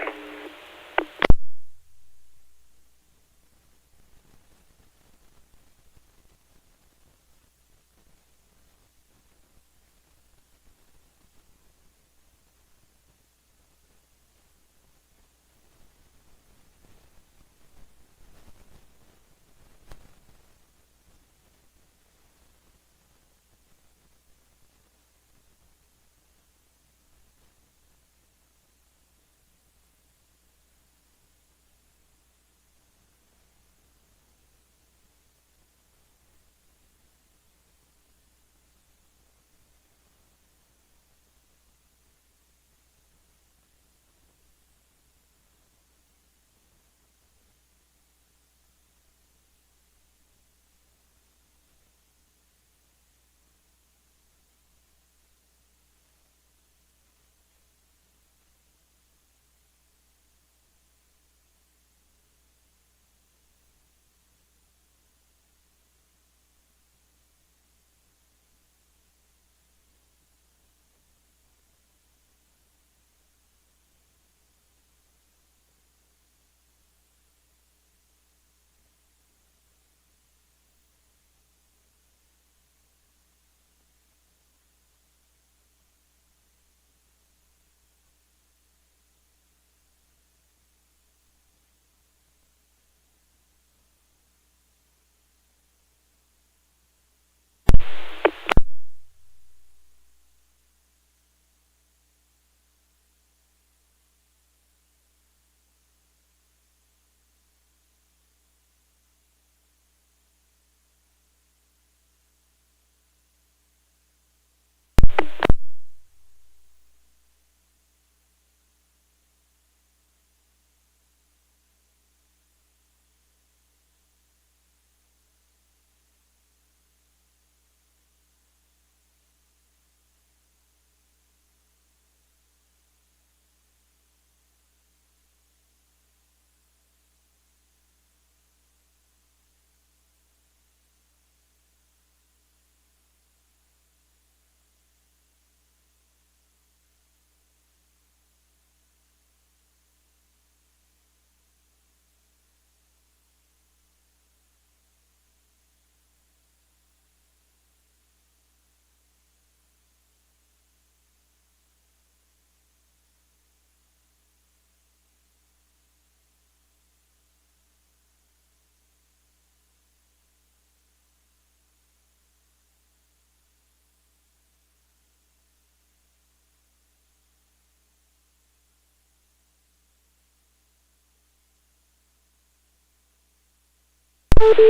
N5VLZ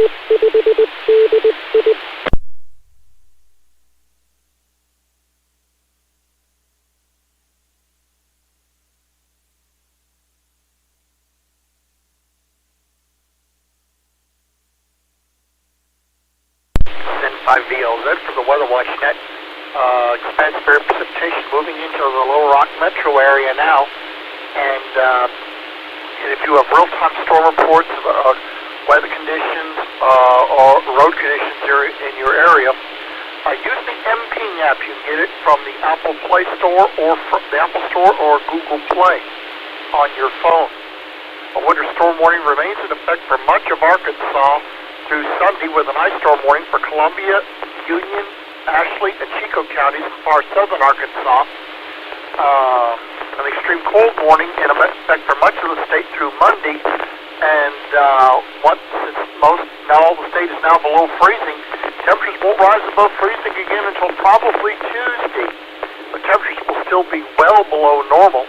for the Weather Watch Net. Expansive air precipitation moving into the Little Rock metro area now. And if you have real-time storm reports of weather conditions or road conditions in your area, use the MP app. You can get it from the Apple Play Store or from the Apple Store or Google Play on your phone. A winter storm warning remains in effect for much of Arkansas through Sunday, with an ice storm warning for Columbia, Union, Ashley, and Chico counties in far southern Arkansas. An extreme cold warning in effect for much of the state through Monday, and since all the state is now below freezing, temperatures won't rise above freezing again until probably Tuesday. The temperatures will still be well below normal.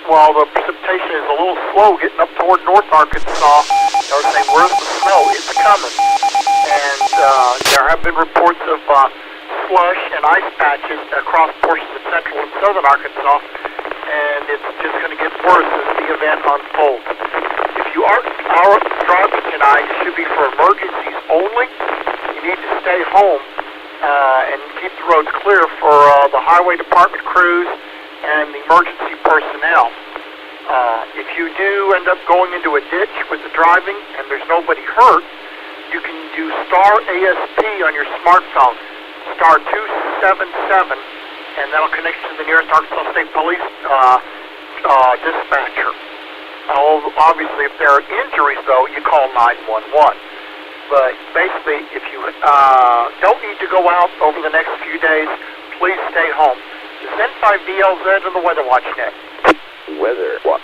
While the precipitation is a little slow getting up toward North Arkansas, they're saying, where's the snow? It's coming. And there have been reports of slush and ice patches across portions of central and southern Arkansas, and it's just going to get worse as the event unfolds. If you are driving tonight, it should be for emergencies only. You need to stay home and keep the roads clear for the highway department crews and the emergency personnel. If you do end up going into a ditch with the driving and there's nobody hurt, you can do star ASP on your smartphone, star 277, and that'll connect you to the nearest Arkansas State Police dispatcher. Obviously, if there are injuries, though, you call 911. But basically, if you don't need to go out over the next few days, please stay home. This is N5VLZ and the Weather Watch Net. Weather Watch.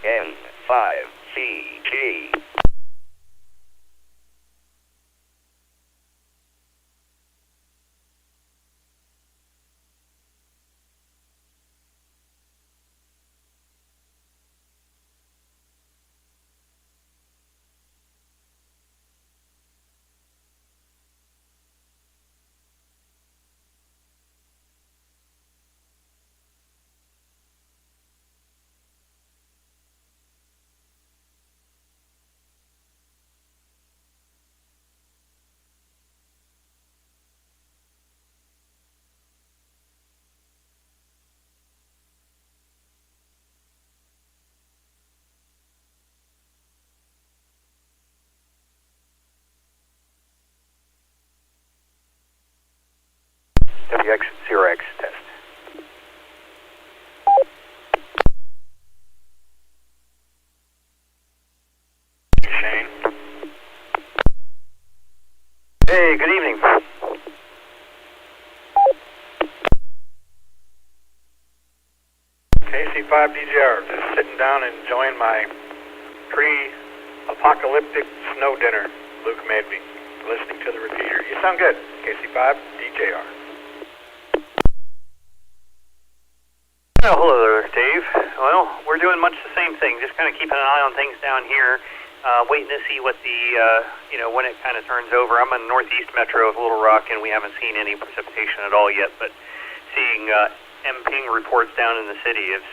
N5CG. WX0X test. Shane. Hey, good evening. KC5DJR, just sitting down and enjoying my pre-apocalyptic snow dinner Luke made me, listening to the repeater. You sound good, KC5DJR. Well, hello there, Dave. Well, we're doing much the same thing, just kind of keeping an eye on things down here, waiting to see what the, when it kind of turns over. I'm in northeast metro of Little Rock, and we haven't seen any precipitation at all yet, but seeing M-ping reports down in the city of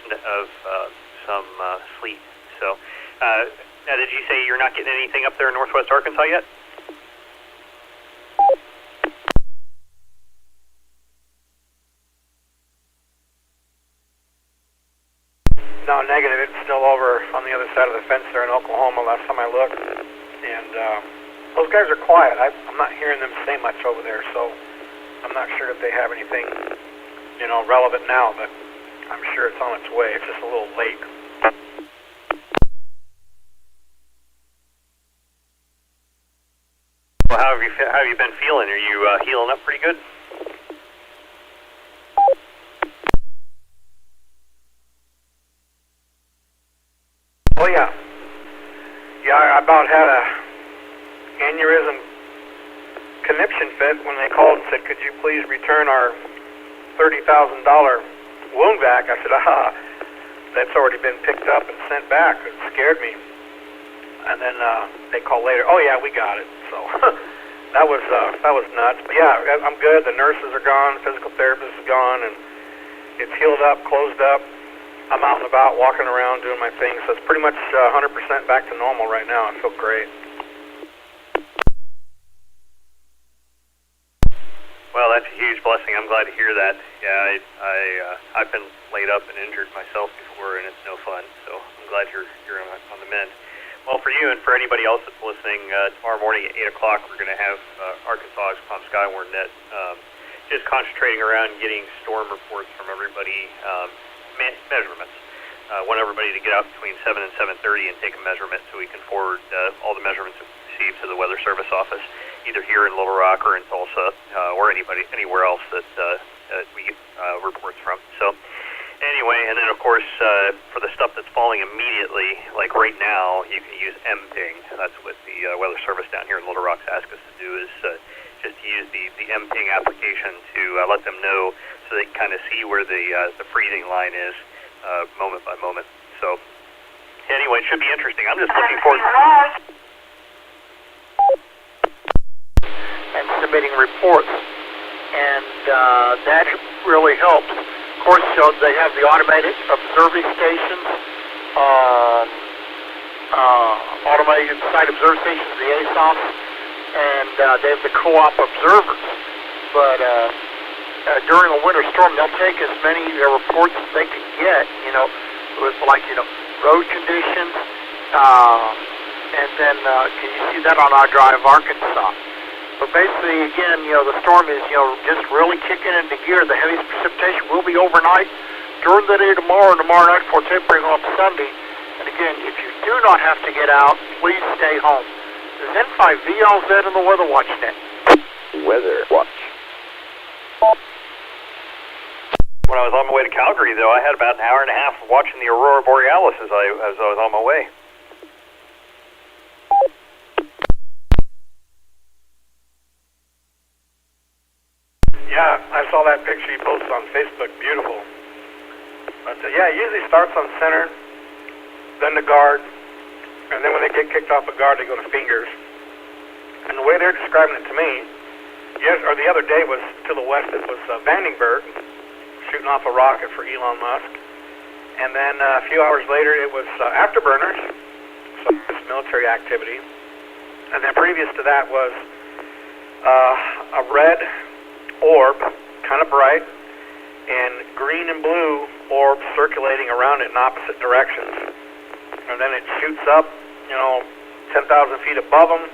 some sleet. So, now did you say you're not getting anything up there in northwest Arkansas yet? No, negative. It's still over on the other side of the fence there in Oklahoma last time I looked. And those guys are quiet. I'm not hearing them say much over there, so I'm not sure if they have anything, relevant now, but I'm sure it's on its way. It's just a little late. Well, how have you been feeling? Are you healing up pretty good? Oh yeah. Yeah, I about had a aneurysm conniption fit when they called and said, could you please return our $30,000 wound back? I said, that's already been picked up and sent back. It scared me. And then they called later, oh yeah, we got it. So that was nuts. But yeah, I'm good. The nurses are gone, physical therapist is gone, and it's healed up, closed up. I'm out and about, walking around, doing my thing, so it's pretty much 100% back to normal right now. I feel great. Well, that's a huge blessing. I'm glad to hear that. Yeah, I've been laid up and injured myself before, and it's no fun. So I'm glad you're on the mend. Well, for you and for anybody else that's listening, tomorrow morning at 8 o'clock, we're going to have Arkansas XCOM Skywarn Net just concentrating around getting storm reports from everybody, measurements. Want everybody to get out between 7 and 7:30 and take a measurement so we can forward all the measurements that we receive to the Weather Service office, either here in Little Rock or in Tulsa or anywhere else that we get reports from. So anyway, and then of course for the stuff that's falling immediately, like right now, you can use M-ping. That's what the Weather Service down here in Little Rock's asked us to do, is just to use the M-ping application to let them know so they can kind of see where the freezing line is moment by moment. So anyway, it should be interesting. I'm just looking forward and submitting reports, and that really helps. Of course, they have the automated observing stations, automated site observe stations, the ASOPs, and they have the co-op observers. But during a winter storm, they'll take as many reports as they can get, with road conditions, and then can you see that on iDrive Arkansas? But basically, again, the storm is, just really kicking into gear. The heaviest precipitation will be overnight, during the day tomorrow, and tomorrow night before tapering off Sunday. And again, if you do not have to get out, please stay home. This is N5VLZ in the Weather Watch Net. Weather Watch. When I was on my way to Calgary, though, I had about an hour and a half watching the Aurora Borealis as I was on my way. Yeah, I saw that picture you posted on Facebook. Beautiful. But yeah, it usually starts on center, then the guard, and then when they get kicked off the guard, they go to fingers. And the way they're describing it to me, the other day was to the west. It was Vandenberg shooting off a rocket for Elon Musk, and then a few hours later, it was afterburners, so this military activity, and then previous to that was a red orb, kind of bright, and green and blue orbs circulating around it in opposite directions. And then it shoots up, 10,000 feet above them,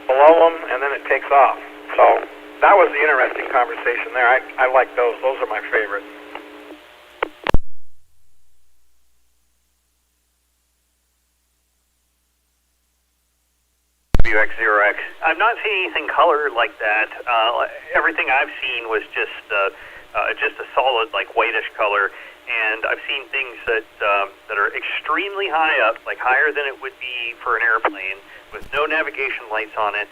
below them, and then it takes off. So that was the interesting conversation there. I like those. Those are my favorite. WX0X. I've not seen anything colored like that. Everything I've seen was just a solid, like, whitish color. And I've seen things that are extremely high up, like higher than it would be for an airplane, with no navigation lights on it.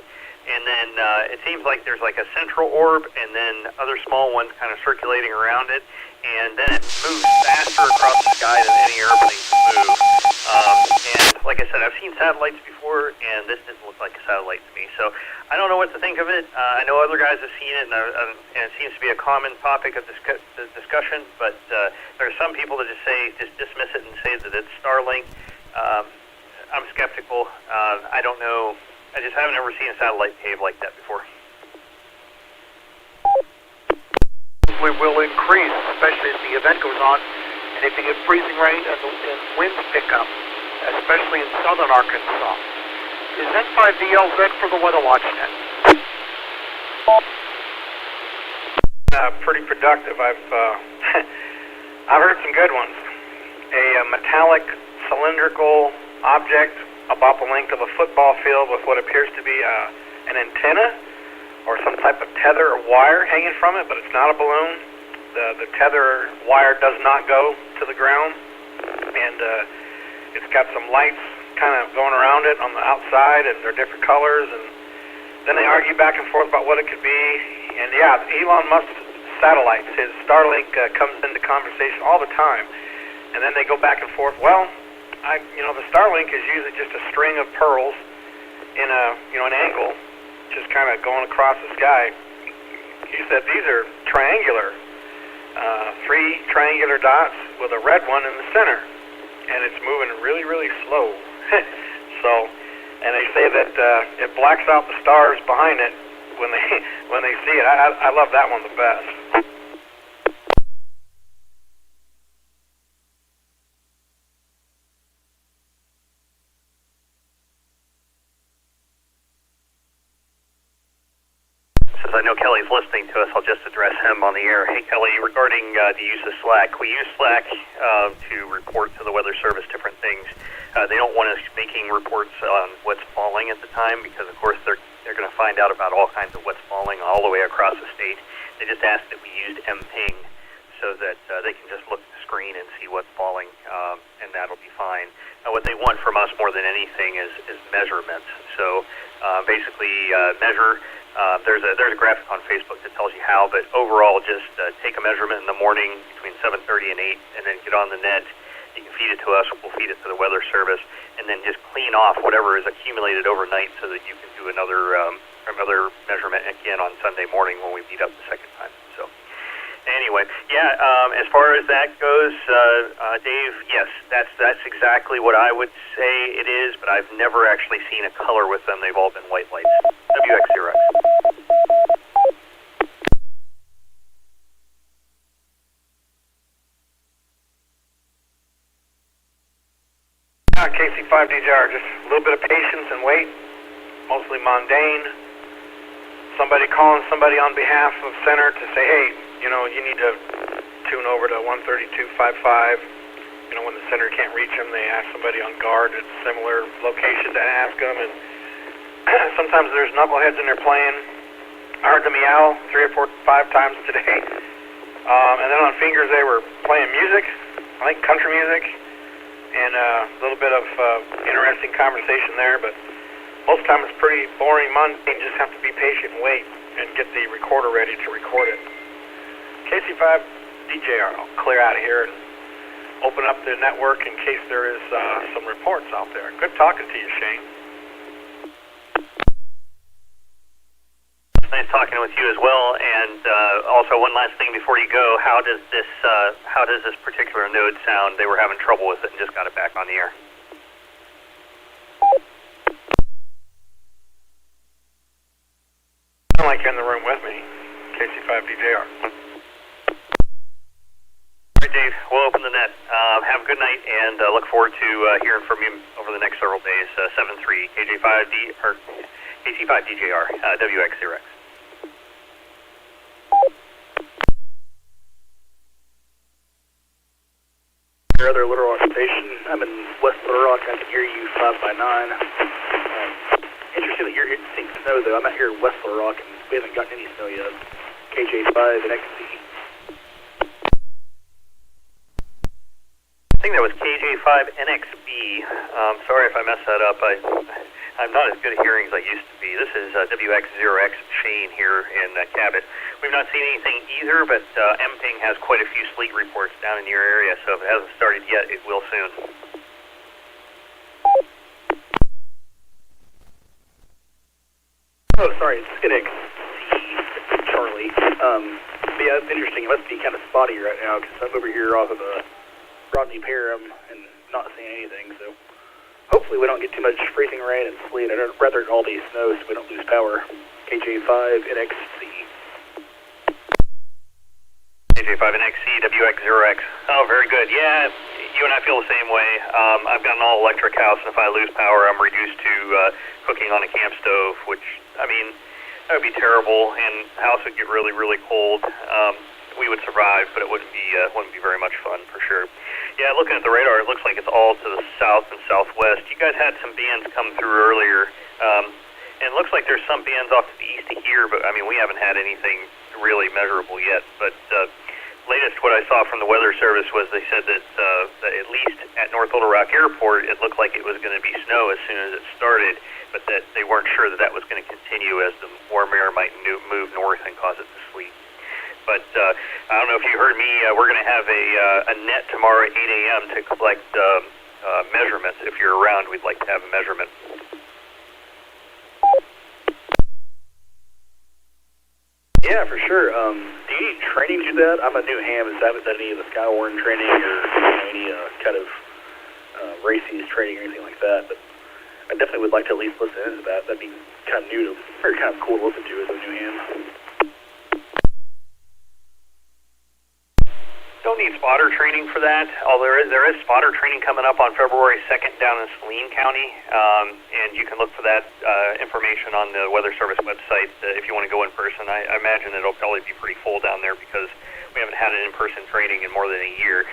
And then it seems like there's like a central orb and then other small ones kind of circulating around it. And then it moves faster across the sky than any airplane can move. And like I said, I've seen satellites before, and this didn't look like a satellite to me. So I don't know what to think of it. I know other guys have seen it, and it seems to be a common topic of discussion. But there are some people that just dismiss it and say that it's Starlink. I'm skeptical. I don't know. I just haven't ever seen a satellite behave like that before. We will increase, especially as the event goes on, and if you get freezing rain and winds pick up, especially in southern Arkansas. Is N5DLZ for the Weather Watch net? Pretty productive. I've heard some good ones. A metallic cylindrical object about the length of a football field with what appears to be an antenna or some type of tether or wire hanging from it, but it's not a balloon. The tether wire does not go to the ground, and it's got some lights kind of going around it on the outside, and they're different colors, and then they argue back and forth about what it could be. And yeah, Elon Musk's satellites, his Starlink comes into conversation all the time, and then they go back and forth. Well, the Starlink is usually just a string of pearls in an angle, just kind of going across the sky. He said these are triangular, 3 triangular dots with a red one in the center, and it's moving really, really slow. So, and they say that it blacks out the stars behind it when they see it. I love that one the best. Since I know Kelly's listening to us, I'll just address him on the air. Hey, Kelly, regarding the use of Slack, we use Slack to report to the Weather Service different things. They don't want us making reports on what's falling at the time because, of course, they're going to find out about all kinds of what's falling all the way across the state. They just asked that we used MPing so that they can just look at the screen and see what's falling, and that'll be fine. Now, what they want from us more than anything is measurements. So basically measure. There's a graphic on Facebook that tells you how, but overall just take a measurement in the morning between 7:30 and 8 and then get on the net. You can feed it to us, we'll feed it to the Weather Service, and then just clean off whatever is accumulated overnight so that you can do another measurement again on Sunday morning when we meet up the second time. So anyway, yeah, as far as that goes, Dave, yes, that's exactly what I would say it is, but I've never actually seen a color with them. They've all been white lights. WX0X. KC5DJR, just a little bit of patience and wait, mostly mundane. Somebody calling somebody on behalf of Center to say, hey, you need to tune over to 132.55. When the Center can't reach them, they ask somebody on guard at a similar location to ask them. And sometimes there's knuckleheads in there playing. I heard the meow 3 or 4, 5 times today. And then on Fingers, they were playing music, I think country music, and a little bit of interesting conversation there. But most of the time it's pretty boring, mundane. You just have to be patient and wait and get the recorder ready to record it. KC5DJR, I'll clear out of here and open up the network in case there is some reports out there. Good talking to you, Shane. Nice talking with you as well. And also, one last thing before you go: how does this particular node sound? They were having trouble with it and just got it back on the air. Sound like you're in the room with me, KC5DJR. All right, Dave. We'll open the net. Have a good night, and look forward to hearing from you over the next several days. 7-3 KC5DJR WX0X. your other Little Rock station. I'm in West Little Rock. I can hear you 5x9. Interesting that you're seeing snow, though. I'm out here in West Little Rock, and we haven't gotten any snow yet. KJ5 and XC. I think that was KJ5NXB. Sorry if I messed that up. I'm not as good at hearing as I used to be. This is WX0X Shane here in Cabot. We've not seen anything either, but MPing has quite a few sleet reports down in your area, so if it hasn't started yet, it will soon. Oh, sorry, it's NXC, Charlie. Yeah, it's interesting. It must be kind of spotty right now, because I'm over here off of Rodney Parham and not seeing anything, so hopefully we don't get too much freezing rain and sleet. I'd rather it all be snow so we don't lose power. KJ5 NXC. KJ5NXC, WX0X. Oh, very good. Yeah, you and I feel the same way. I've got an all-electric house, and if I lose power, I'm reduced to cooking on a camp stove, which, I mean, that would be terrible, and the house would get really, really cold. We would survive, but it wouldn't be very much fun, for sure. Yeah, looking at the radar, it looks like it's all to the south and southwest. You guys had some bands come through earlier, and it looks like there's some bands off to the east of here, but, I mean, we haven't had anything really measurable yet. But latest what I saw from the Weather Service was they said that at least at North Little Rock Airport, it looked like it was going to be snow as soon as it started, but that they weren't sure that that was going to continue as the warm air might move north and cause it to sleet. But I don't know if you heard me, we're going to have a net tomorrow at 8 a.m. to collect measurements. If you're around, we'd like to have a measurement. Yeah, for sure. Do you need training to do that? I'm a new ham, so I haven't done any of the Skywarn training or any kind of races training or anything like that. But I definitely would like to at least listen into that. That'd be kind of new to, or kind of cool to listen to as a new ham. Don't need spotter training for that, although there is spotter training coming up on February 2nd down in Saline County, and you can look for that information on the Weather Service website if you want to go in person. I imagine it'll probably be pretty full down there because we haven't had an in-person training in more than a year.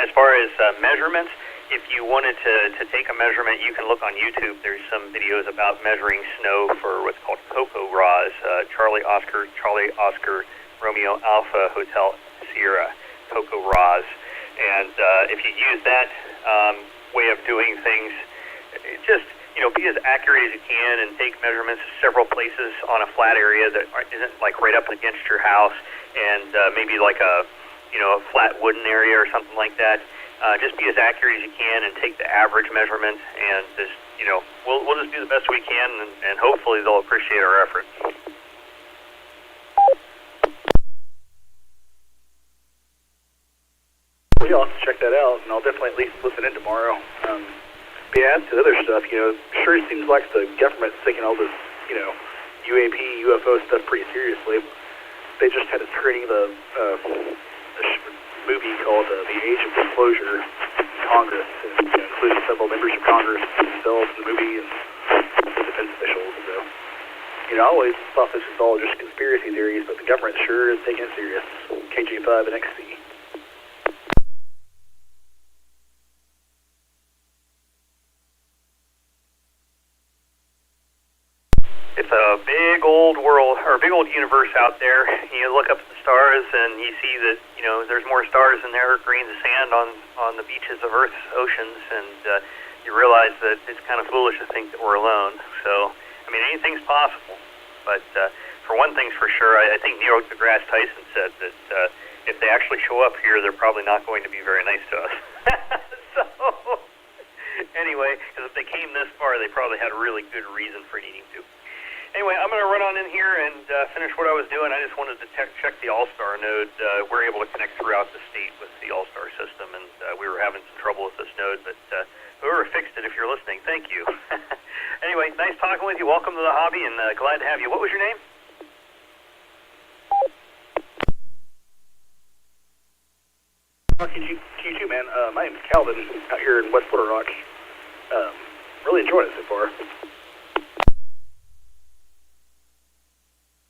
As far as measurements, if you wanted to take a measurement, you can look on YouTube. There's some videos about measuring snow for what's called CAUHF, Charlie Oscar, Romeo Alpha Hotel Sierra. CAUHF, and if you use that way of doing things, just be as accurate as you can and take measurements of several places on a flat area that isn't like right up against your house, and maybe like a flat wooden area or something like that. Just be as accurate as you can and take the average measurement, and just we'll just do the best we can, and hopefully they'll appreciate our effort. Well, yeah, I'll have to check that out, and I'll definitely at least listen in tomorrow. But yeah, as to the other stuff, sure it seems like the government's taking all this, UAP, UFO stuff pretty seriously. They just had a screening of the movie called The Age of Disclosure in Congress, and including several members of Congress themselves in the movie and defense officials. So, I always thought this was all just conspiracy theories, but the government sure is taking it serious. KJ5 and XC. It's a big old world, or a big old universe out there. You look up at the stars and you see that, there's more stars than there are grains of sand on the beaches of Earth's oceans, and you realize that it's kind of foolish to think that we're alone. So, anything's possible. But for one thing's for sure, I think Neil deGrasse Tyson said that if they actually show up here, they're probably not going to be very nice to us. So, anyway, because if they came this far, they probably had a really good reason for needing to. Anyway, I'm going to run on in here and finish what I was doing. I just wanted to check the All-Star node. We're able to connect throughout the state with the All-Star system, and we were having some trouble with this node, but whoever fixed it, if you're listening, thank you. Anyway, nice talking with you. Welcome to the hobby, and glad to have you. What was your name? You too, man. My name's Calvin, out here in West Little Rock. Really enjoying it so far.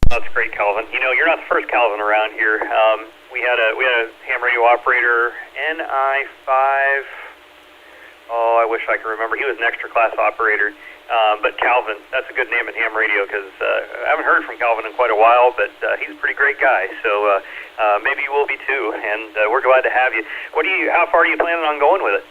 That's great, Calvin. You're not the first Calvin around here. We had a ham ham radio operator, N5. Oh, I wish I could remember. He was an extra class operator. But Calvin, that's a good name in ham radio because I haven't heard from Calvin in quite a while, but he's a pretty great guy. So maybe you will be too, and we're glad to have you. How far are you planning on going with it?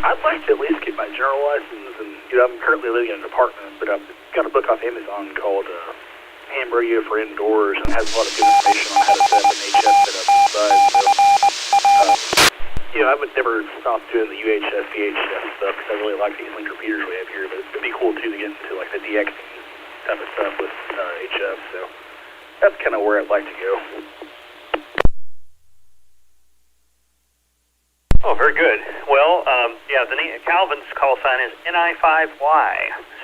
I'd like to at least get my general license, and I'm currently living in an apartment, but I've got a book off Amazon called Ham Radio for Indoors, and it has a lot of good information on how to set up an HF setup inside. So, I would never stop doing the UHF, VHF stuff because I really like these link repeaters we have here, but it'd be cool too to get into like the DX type of stuff with HF. So that's kind of where I'd like to go. Oh, very good. Well, the name Calvin's call sign is N5Y.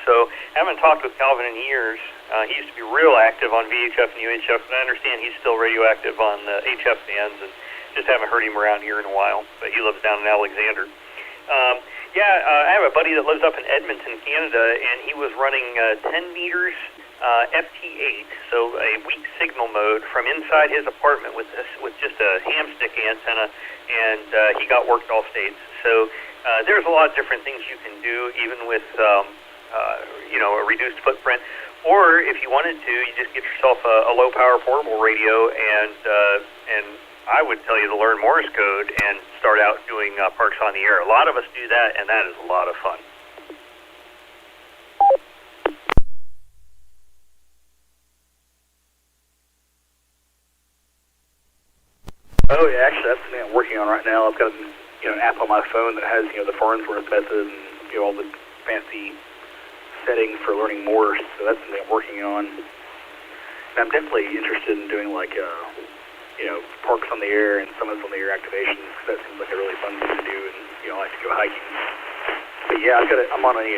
So I haven't talked with Calvin in years. He used to be real active on VHF and UHF, but I understand he's still radioactive on HF bands, and just haven't heard him around here in a while. But he lives down in Alexander. I have a buddy that lives up in Edmonton, Canada, and he was running 10 meters FT8, so a weak signal mode from inside his apartment with just a hamstick antenna, and he got worked all states. So there's a lot of different things you can do, even with a reduced footprint. Or if you wanted to, you just get yourself a low power portable radio, and I would tell you to learn Morse code and start out doing parks on the air. A lot of us do that, and that is a lot of fun. Oh yeah, actually that's something I'm working on right now. I've got an app on my phone that has the Farnsworth method and all the fancy settings for learning Morse. So that's something I'm working on. And I'm definitely interested in doing like parks on the air and summits on the air activations. That seems like a really fun thing to do, and I like to go hiking. But yeah, I'm on a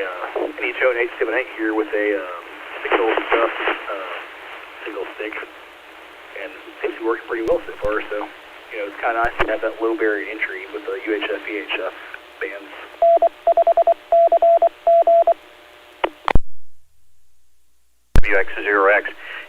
Amatuer 878 here with a single stick, and it seems to be working pretty well so far. So it's kind of nice to have that low barrier entry with the UHF, VHF bands. WX0X.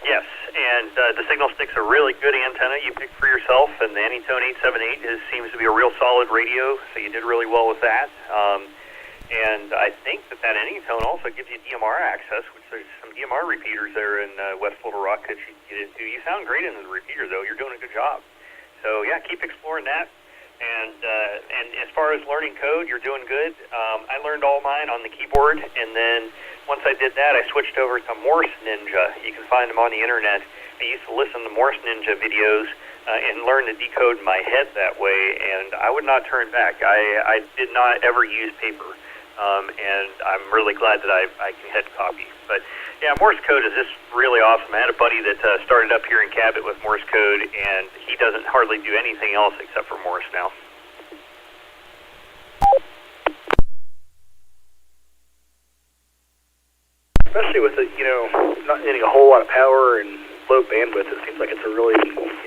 Yes, and the signal stick's a really good antenna you picked for yourself, and the Anytone 878 seems to be a real solid radio, so you did really well with that. And I think that Anytone also gives you DMR access, which there's some DMR repeaters there in West Little Rock that you can get into. You sound great into the repeater, though. You're doing a good job. So, yeah, keep exploring that. And as far as learning code, you're doing good. I learned all mine on the keyboard, and then once I did that, I switched over to Morse Ninja. You can find them on the internet. I used to listen to Morse Ninja videos and learn to decode in my head that way, and I would not turn back. I did not ever use paper, and I'm really glad that I can head copy. But yeah, Morse code is just really awesome. I had a buddy that started up here in Cabot with Morse code, and he doesn't hardly do anything else except for Morse now. Especially with it, not needing a whole lot of power and low bandwidth, it seems like it's a really,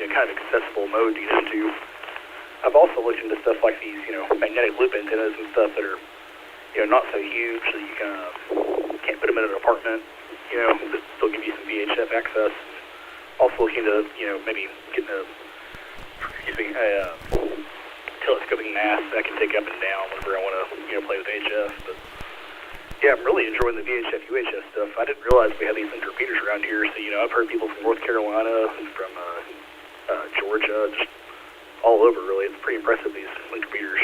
kind of accessible mode to get into. I've also looked into stuff like these, magnetic loop antennas and stuff that are, not so huge, so you can't put them in an apartment, but still give you some VHF access. Also looking to, maybe getting a telescoping mast that I can take up and down whenever I want to, play with HF. But yeah, I'm really enjoying the VHF, UHF stuff. I didn't realize we had these link repeaters around here, so, I've heard people from North Carolina and from Georgia, just all over, really. It's pretty impressive, these link repeaters.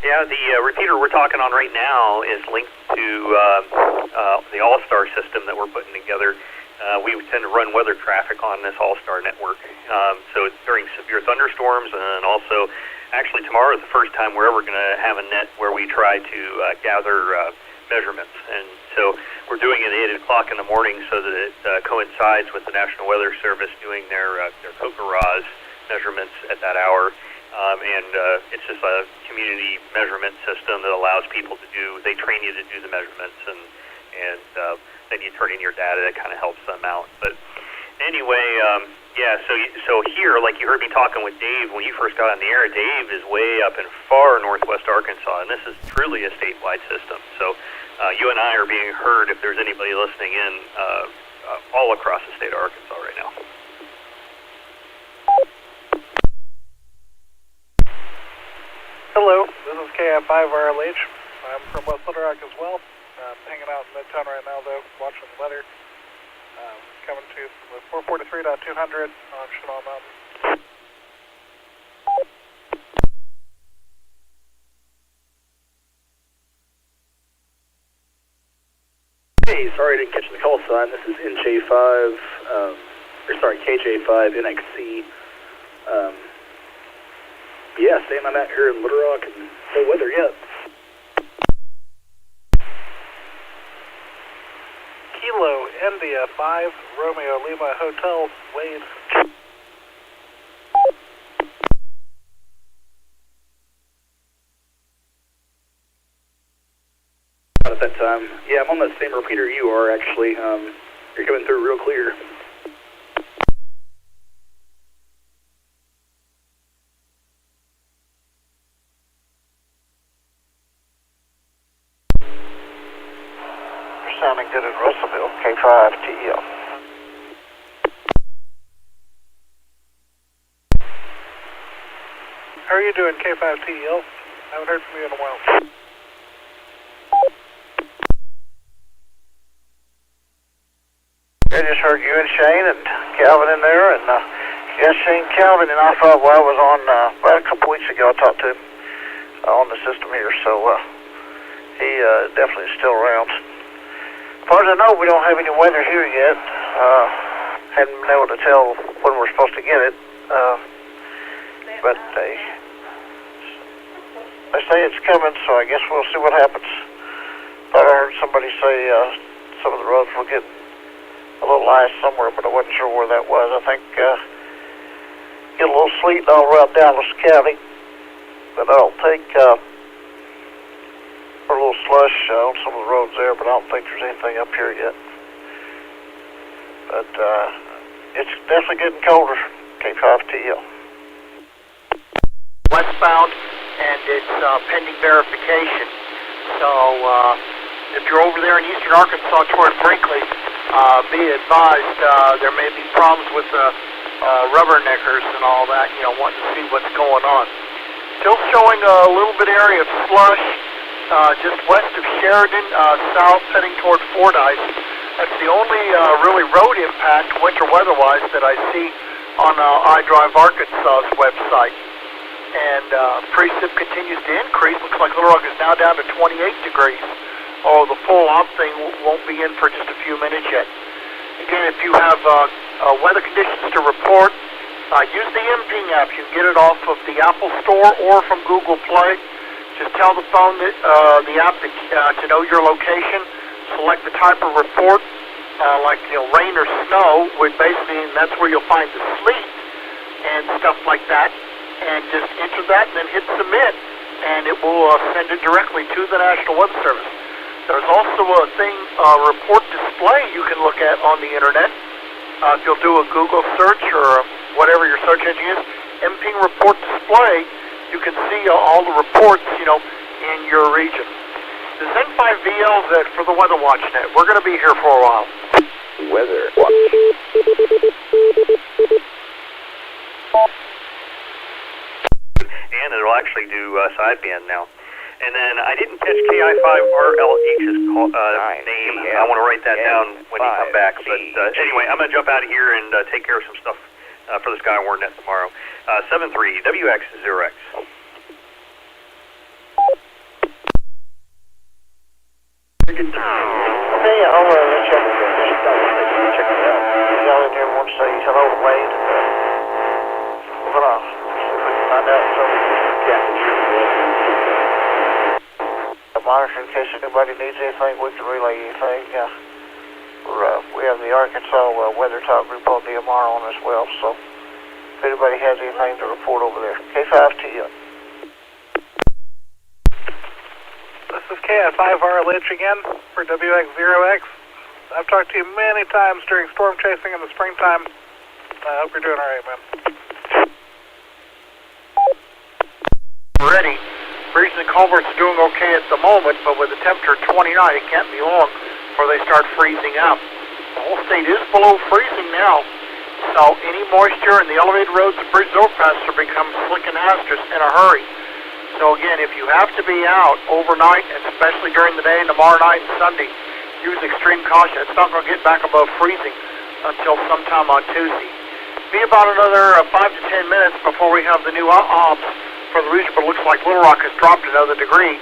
Yeah, the repeater we're talking on right now is linked to the All-Star system that we're putting together. We tend to run weather traffic on this All-Star network. So it's during severe thunderstorms, and also, actually tomorrow is the first time we're ever going to have a net where we try to gather measurements. And so we're doing it at 8 o'clock in the morning so that it coincides with the National Weather Service doing their CAUHF measurements at that hour. It's just a community measurement system that allows people to they train you to do the measurements, and then you turn in your data. That kind of helps them out. But anyway, Yeah, so here, like you heard me talking with Dave when you first got on the air, Dave is way up in far northwest Arkansas, and this is truly a statewide system. So you and I are being heard if there's anybody listening in all across the state of Arkansas right now. Hello, this is KF5RLH. I'm from West Little Rock as well. I'm hanging out in Midtown right now, though, watching the weather. Coming to you from the 443.200 on Chenal Mountain. Hey, sorry I didn't catch the call sign. This is KJ5NXC. Yeah, same. I'm out here in Little Rock and no weather yet. Kilo India 5 Romeo Lima Hotel Wade. At that time, yeah, I'm on the same repeater you are actually. You're coming through real clear. Sounding good in Russellville, K5TL. How are you doing, K5TL? Haven't heard from you in a while. I just heard you and Shane and Calvin in there, and yes, Shane, Calvin, and I thought, well, I was on, about a couple weeks ago, I talked to him on the system here, so he definitely is still around. As far as I know, we don't have any weather here yet. Hadn't been able to tell when we're supposed to get it, but they say it's coming, so I guess we'll see what happens. Thought I heard somebody say some of the roads were getting a little ice somewhere, but I wasn't sure where that was. I think get a little sleet all around Dallas County, but I don't think a little slush on some of the roads there, but I don't think there's anything up here yet. But it's definitely getting colder, K5TL. Westbound, and it's pending verification. So if you're over there in eastern Arkansas toward Brinkley, be advised there may be problems with rubberneckers and all that, wanting to see what's going on. Still showing a little bit area of slush just west of Sheridan, south heading toward Fordyce. That's the only really road impact winter weather-wise that I see on iDrive Arkansas's website. And precip continues to increase. Looks like Little Rock is now down to 28 degrees. Oh, the full op thing won't be in for just a few minutes yet. Again, if you have weather conditions to report, use the MPing app. You can get it off of the Apple Store or from Google Play. Just tell the phone that the app to know your location. Select the type of report, like rain or snow, which basically that's where you'll find the sleet and stuff like that. And just enter that and then hit submit, and it will send it directly to the National Weather Service. There's also a thing, report display you can look at on the internet. If you'll do a Google search or whatever your search engine is, MPing report display, you can see all the reports, in your region. This is N5VLZ for the Weather Watch Net. We're going to be here for a while. Weather Watch. And it'll actually do sideband now. And then I didn't catch KI5RLH's name. I want to write that down when you come back. But anyway, I'm going to jump out of here and take care of some stuff for the Skywarn net tomorrow. 73WX0X. Hey, I'll check it out. Y'all in here want to say hello to Wade? Hold on. See if we can find out something. Monitor in case anybody needs anything, we can relay anything. We have the Arkansas Weather Talk group on DMR on as well, so if anybody has anything to report over there. K5TL. This is KF5RLH again for WX0X. I've talked to you many times during storm chasing in the springtime. I hope you're doing all right, man. Ready. Freezing culverts are doing okay at the moment, but with the temperature 29, it can't be long before they start freezing up. The whole state is below freezing now, so any moisture in the elevated roads and bridge overpasses will become slick and hazardous in a hurry. So again, if you have to be out overnight, and especially during the day and tomorrow night and Sunday, use extreme caution. It's not going to get back above freezing until sometime on Tuesday. Be about another 5 to 10 minutes before we have the new ops for the region, but it looks like Little Rock has dropped another degree,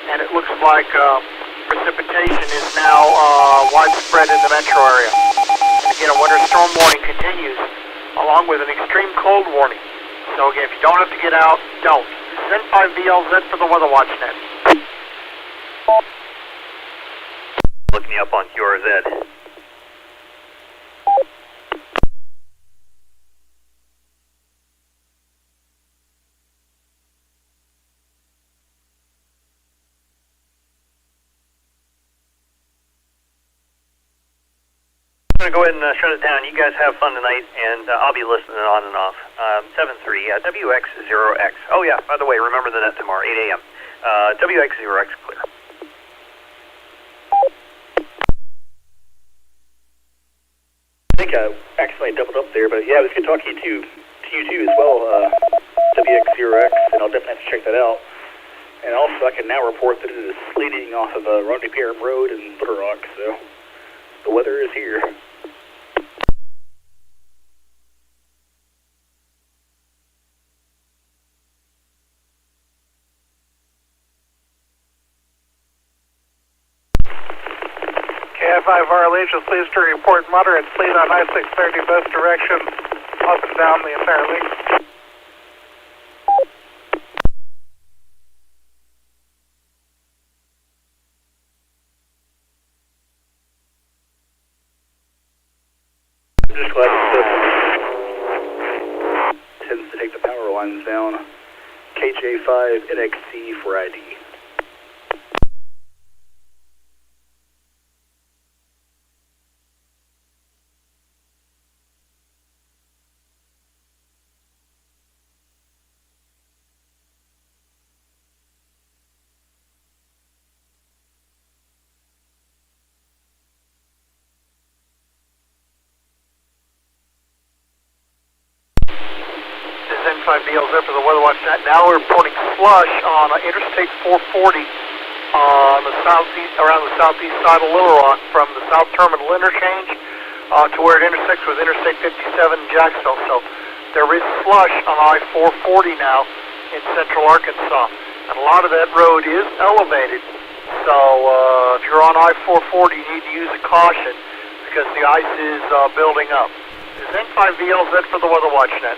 and it looks like precipitation is now widespread in the metro area. And again, a winter storm warning continues, along with an extreme cold warning. So again, if you don't have to get out, don't. This is N5VLZ for the Weather Watch Net. Looking you up on QRZ. I'm going to go ahead and shut it down. You guys have fun tonight, and I'll be listening on and off. 73 WX0X. Oh, yeah, by the way, remember the net tomorrow, 8 a.m. WX0X clear. I think I accidentally doubled up there, but yeah, it was good talking to you too as well, WX0X, and I'll definitely have to check that out. And also, I can now report that it is sleeting off of Rodney Pierre Road in Little Rock, so the weather is here. K5RLH is pleased to report moderate sleet on I-630 both directions, up and down the entire length. Just glad it tends to take the power lines down. KJ5NXC for ID. N5VLZ for the Weather Watch Net. Now we're reporting slush on Interstate 440 on the southeast, around the southeast side of Little Rock, from the South Terminal interchange to where it intersects with Interstate 57 in Jacksonville. So there is slush on I-440 now in Central Arkansas, and a lot of that road is elevated. So if you're on I-440, you need to use a caution because the ice is building up. This is N5VLZ for the Weather Watch Net.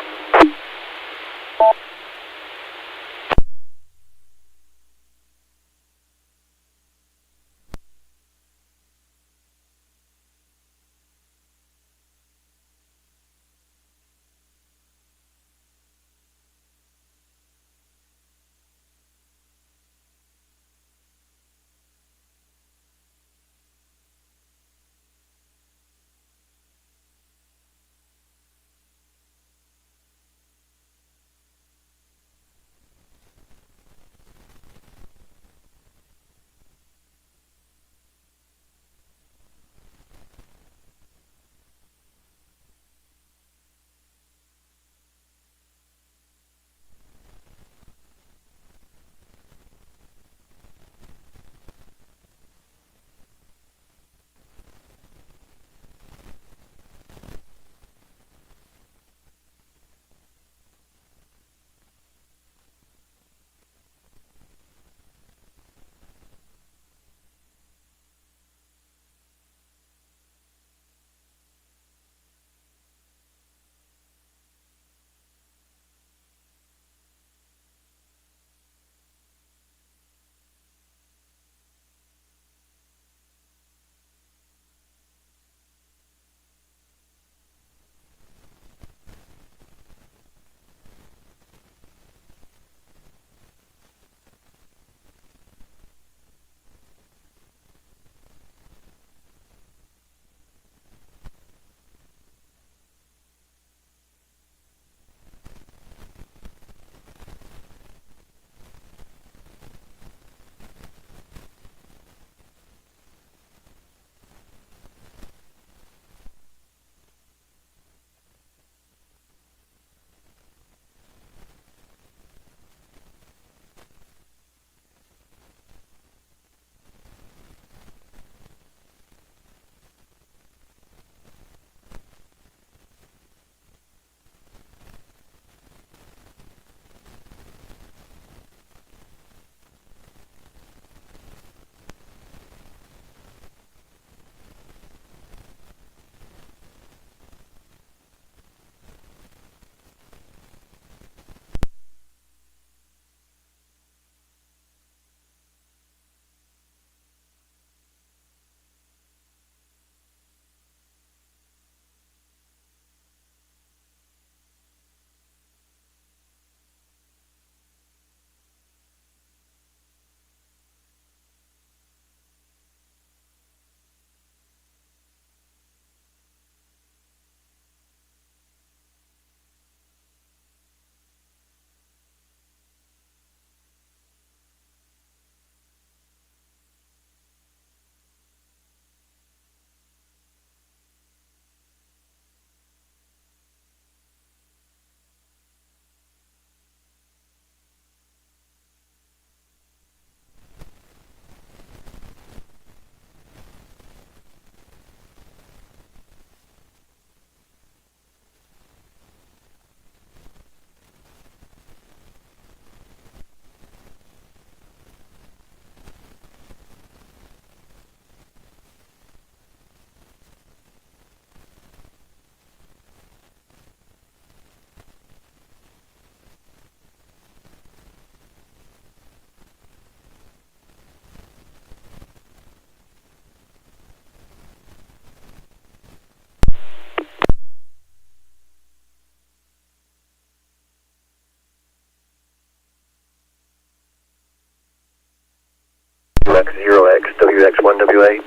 W5X0X WX1WA.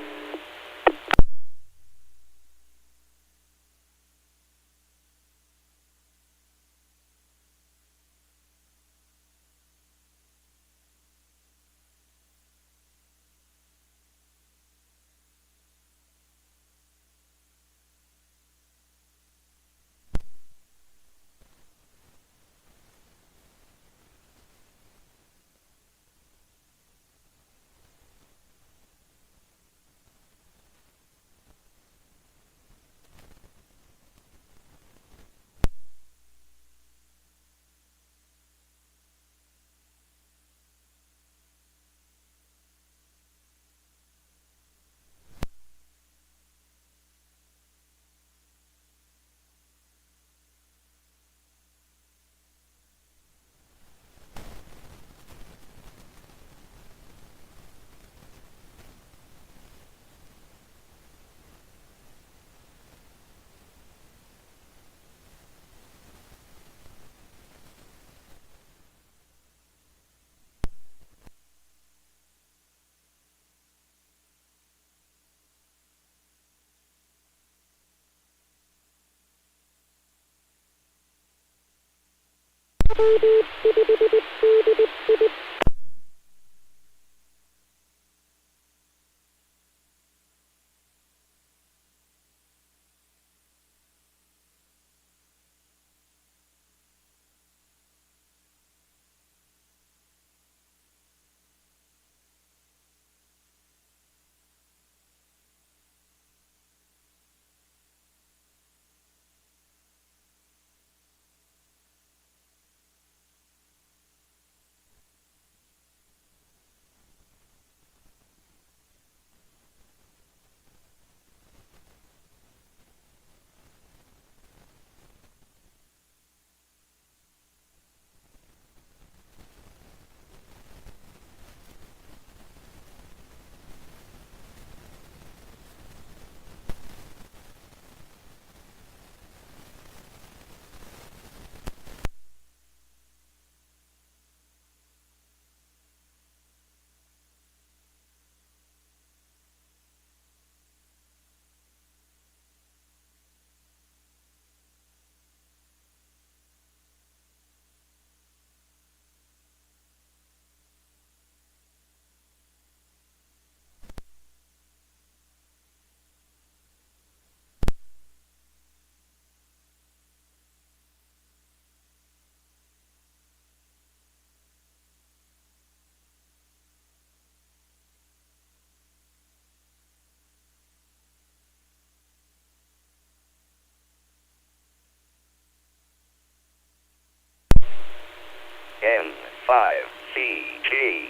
N5CG.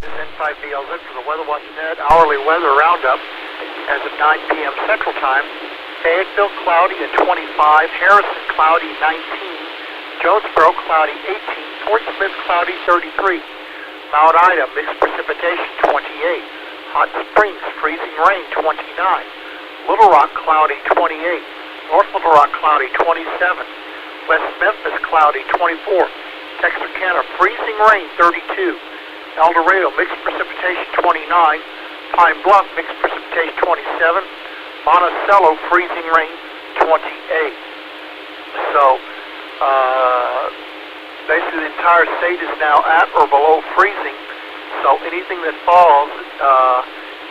N5BLZ for the Weather Watch Net hourly weather roundup as of 9 p.m. Central Time. Fayetteville cloudy at 25, Harrison cloudy 19, Jonesboro cloudy 18, Fort Smith cloudy 33, Mount Ida mixed precipitation 28, Hot Springs freezing rain 29, Little Rock cloudy 28, North Little Rock cloudy 27, West Memphis cloudy 24, Texarkana freezing rain 32, El Dorado mixed precipitation 29, Pine Bluff mixed precipitation 27, Monticello freezing rain 28. So basically the entire state is now at or below freezing. So anything that falls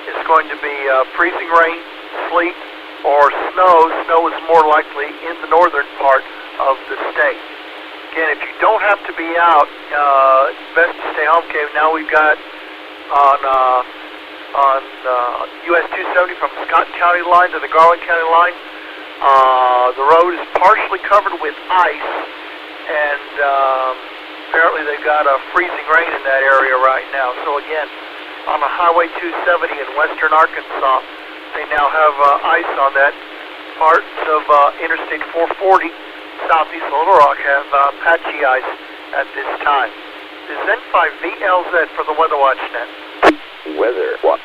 is going to be freezing rain, sleet, or snow. Snow is more likely in the northern part of the state. Again, if you don't have to be out, it's best to stay home. Okay, now we've got on US 270 from the Scott County line to the Garland County line, The road is partially covered with ice, and apparently they've got a freezing rain in that area right now. So again, on the Highway 270 in western Arkansas, they now have ice on that. Parts of Interstate 440 southeast Little Rock have patchy ice at this time. This is N5VLZ for the Weather Watch Net. Weather Watch.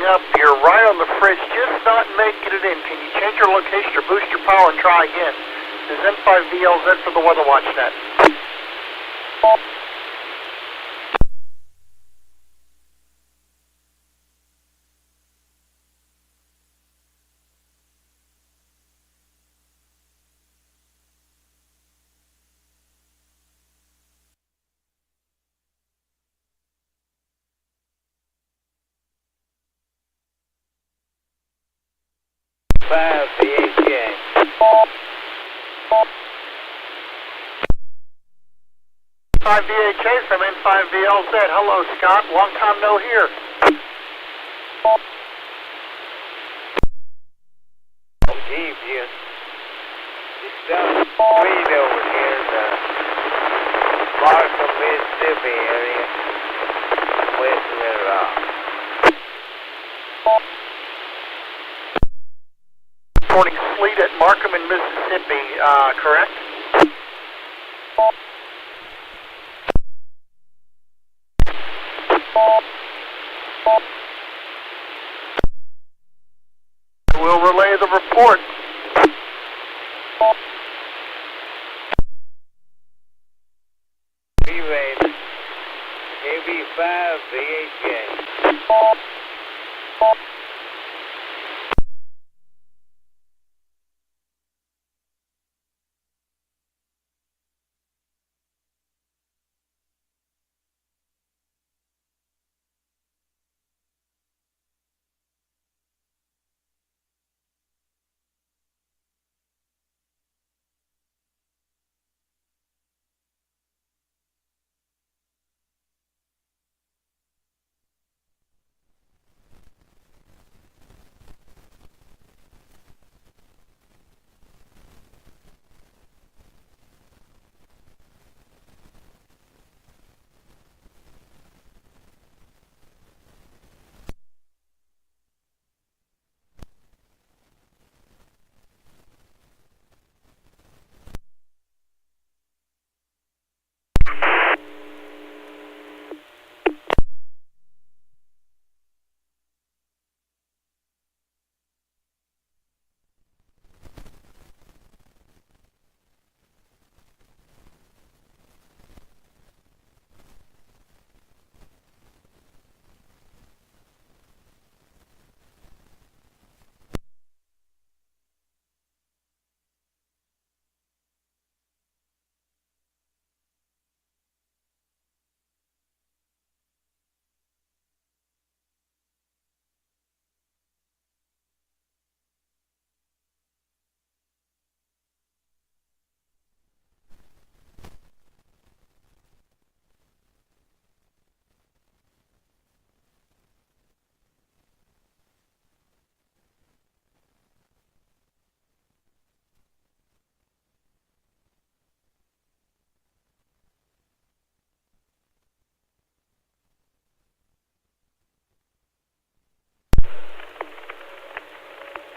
Up, you're right on the fridge, just not making it in. Can you change your location or boost your power and try again? This is N5VLZ for the Weather Watch Net. N5VHA from N5VLZ. Hello, Scott. Long time no hear. Steve, it's down street over here in the Markham, Mississippi area, west of Little Rock. Reporting sleet at Markham in Mississippi, correct? We'll relay the report. Relay AB5 VHA.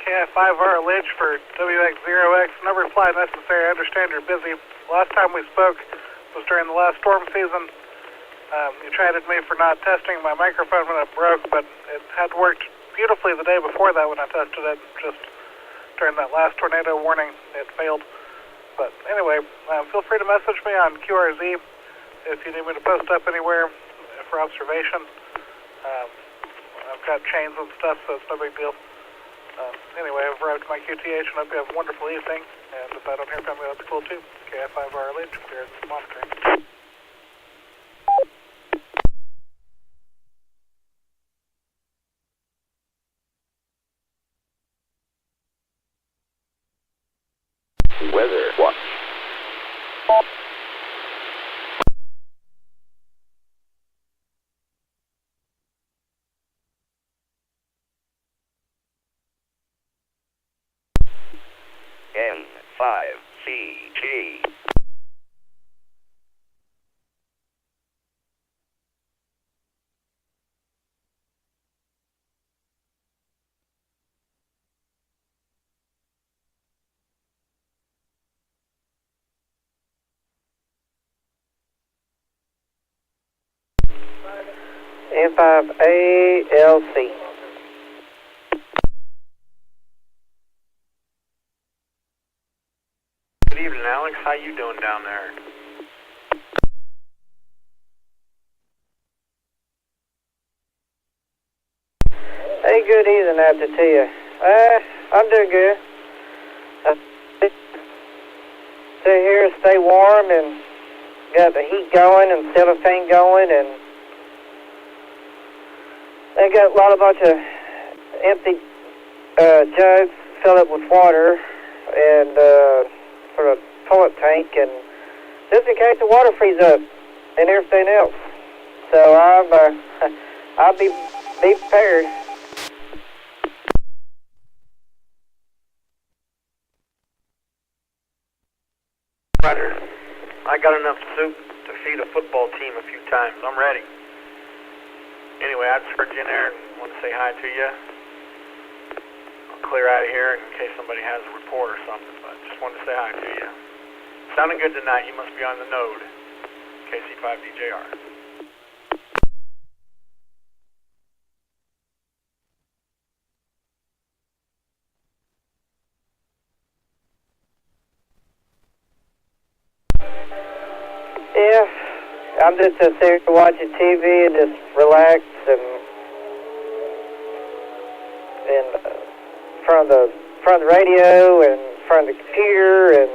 KI5R Lidge for WX0X. No reply necessary. I understand you're busy. Last time we spoke was during the last storm season. You chided me for not testing my microphone when it broke, but it had worked beautifully the day before that when I tested it. Just during that last tornado warning, it failed. But anyway, feel free to message me on QRZ if you need me to post up anywhere for observation. I've got chains and stuff, so it's no big deal. Anyway, I've arrived at my QTH, and hope you have a wonderful evening. And if I don't hear from you, that's cool too. KI5R Lidge, clear monitoring. Weather watch. N5CG. N5ALC. Good evening, Alex. How you doing down there? Hey, good evening out to you. I'm doing good. Stay here, stay warm, and got the heat going and cellophane going, and I got a bunch of empty jugs filled up with water and for a toilet tank, and just in case the water freezes up and everything else. So I'll be prepared. Roger. I got enough soup to feed a football team a few times. I'm ready. Anyway, I just heard you in there and want to say hi to you. I'll clear out of here in case somebody has a report or something, but just wanted to say hi to you. Sounding good tonight. You must be on the node. KC5DJR. Yeah, I'm just there watching TV and just relax and in front of the radio and in front of the computer and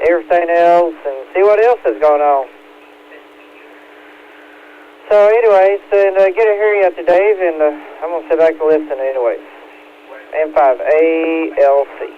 everything else, and see what else is going on. So anyways, and good to hear you out there, Dave, and I'm going to sit back and listen anyways. N5ALC.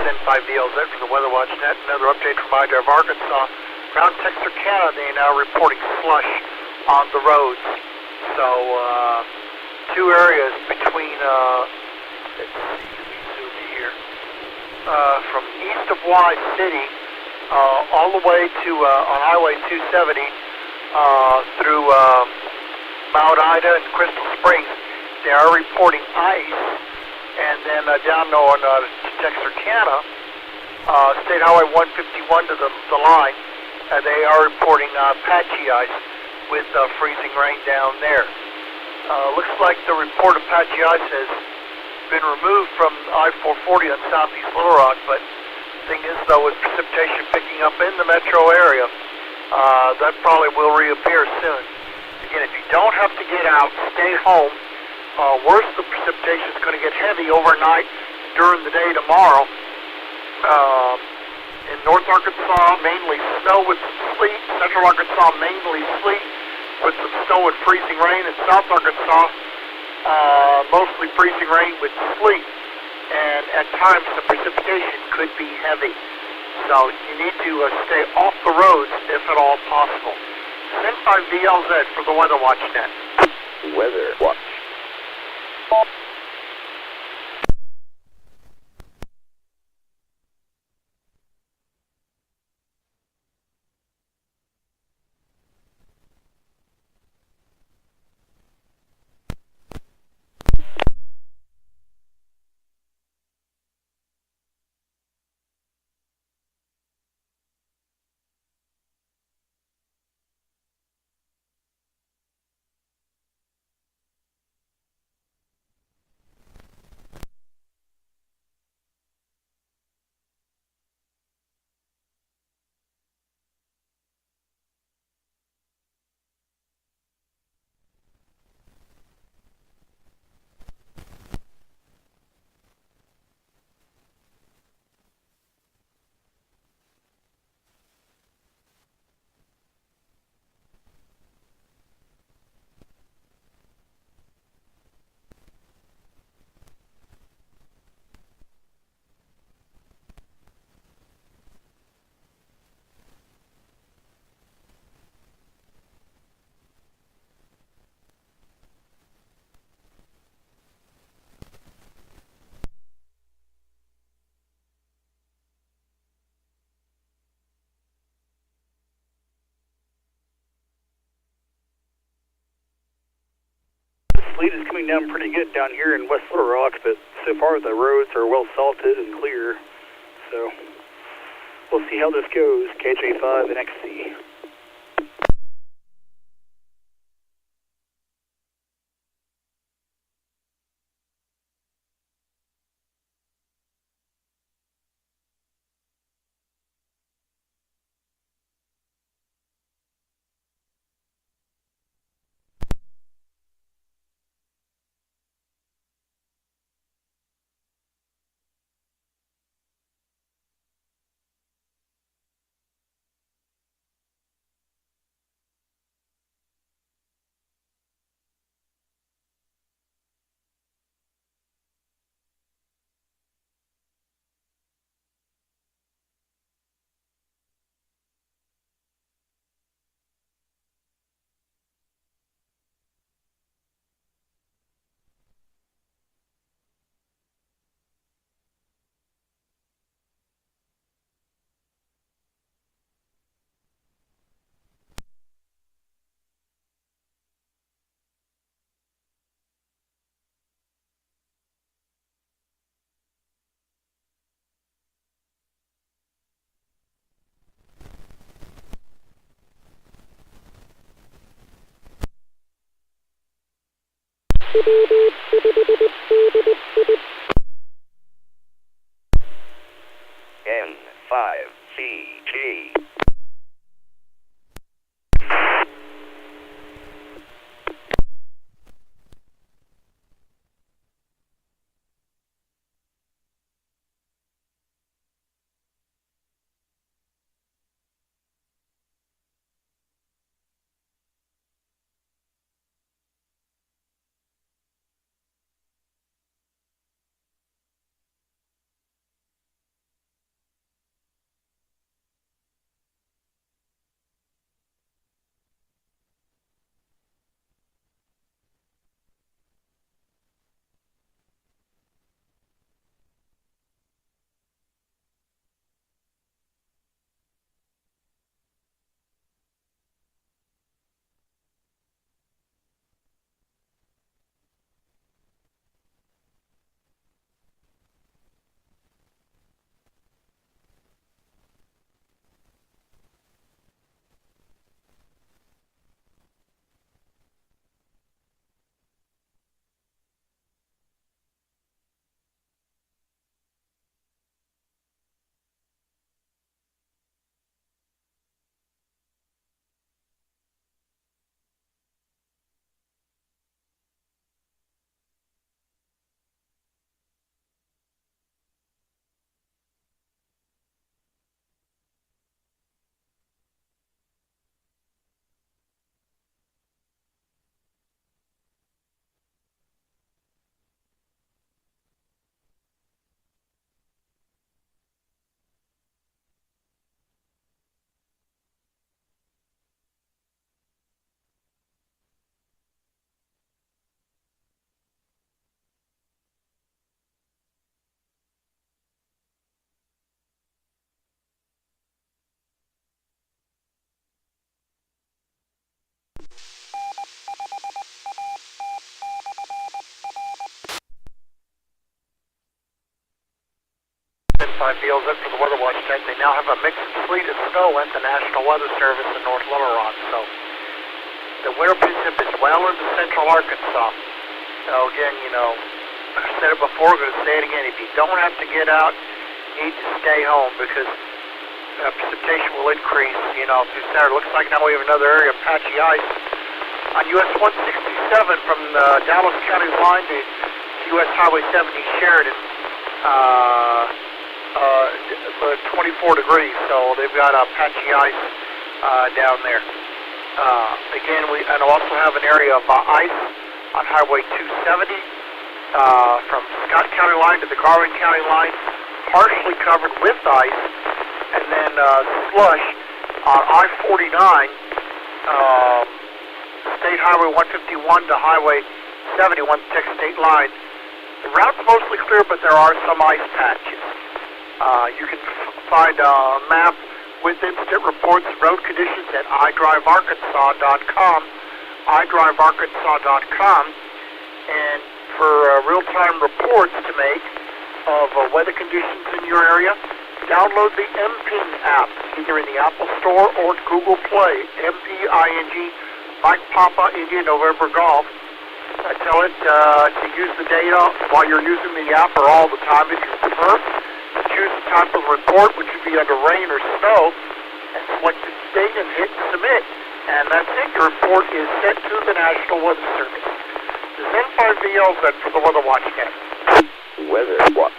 N5DLZ for the Weather Watch Net. Another update from iDrive Arkansas. Ground Texarkana, they are now reporting slush on the roads. So, two areas between, let's see, let me zoom in here. From east of Wise City, all the way to, on Highway 270, through Mount Ida and Crystal Springs, they are reporting ice. And then down on Texarkana, State Highway 151 to the line, they are reporting patchy ice with freezing rain down there. Looks like the report of patchy ice has been removed from I-440 on southeast Little Rock, but the thing is, though, with precipitation picking up in the metro area, that probably will reappear soon. Again, if you don't have to get out, stay home. Worse, the precipitation is going to get heavy overnight during the day tomorrow. In North Arkansas, mainly snow with some sleet. Central Arkansas, mainly sleet with some snow and freezing rain. In South Arkansas, mostly freezing rain with sleet. And at times, the precipitation could be heavy. So you need to stay off the roads if at all possible. N5DLZ for the Weather Watch Net. Weather Watch. Sleet is coming down pretty good down here in West Little Rock, but so far the roads are well salted and clear. So we'll see how this goes. KJ5 and XC. N5CG. N5BLZ for the Weather Watch Tent. They now have a mix of sleet and snow at the National Weather Service in North Little Rock. So the winter precip is well into Central Arkansas. So again, you know, I've said it before, I'm going to say it again. If you don't have to get out, you need to stay home because precipitation will increase, you know, through Saturday. Looks like now we have another area of patchy ice on US 167 from the Dallas County line to US Highway 70 Sheridan, 24 degrees, so they've got patchy ice down there. Again, we also have an area of ice on Highway 270 from Scott County line to the Garvin County line, partially covered with ice, and then slush on I-49, State Highway 151 to Highway 71, Texas State line. The route's mostly clear, but there are some ice patches. You can find a map with instant reports of road conditions at iDriveArkansas.com, iDriveArkansas.com, and for real-time reports to make of weather conditions in your area, download the MPING app, either in the Apple Store or Google Play, MPING, Mike Papa, India, November Golf. I tell it to use the data while you're using the app or all the time if you prefer. Choose the type of report, which would be under rain or snow, and select the state and hit submit. And that's it. Your report is sent to the National Weather Service. This is N5BLZ for the Weather Watch Net. Weather Watch.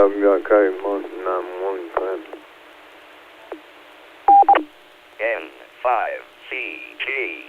A5FM and KG5DPK. N5CG.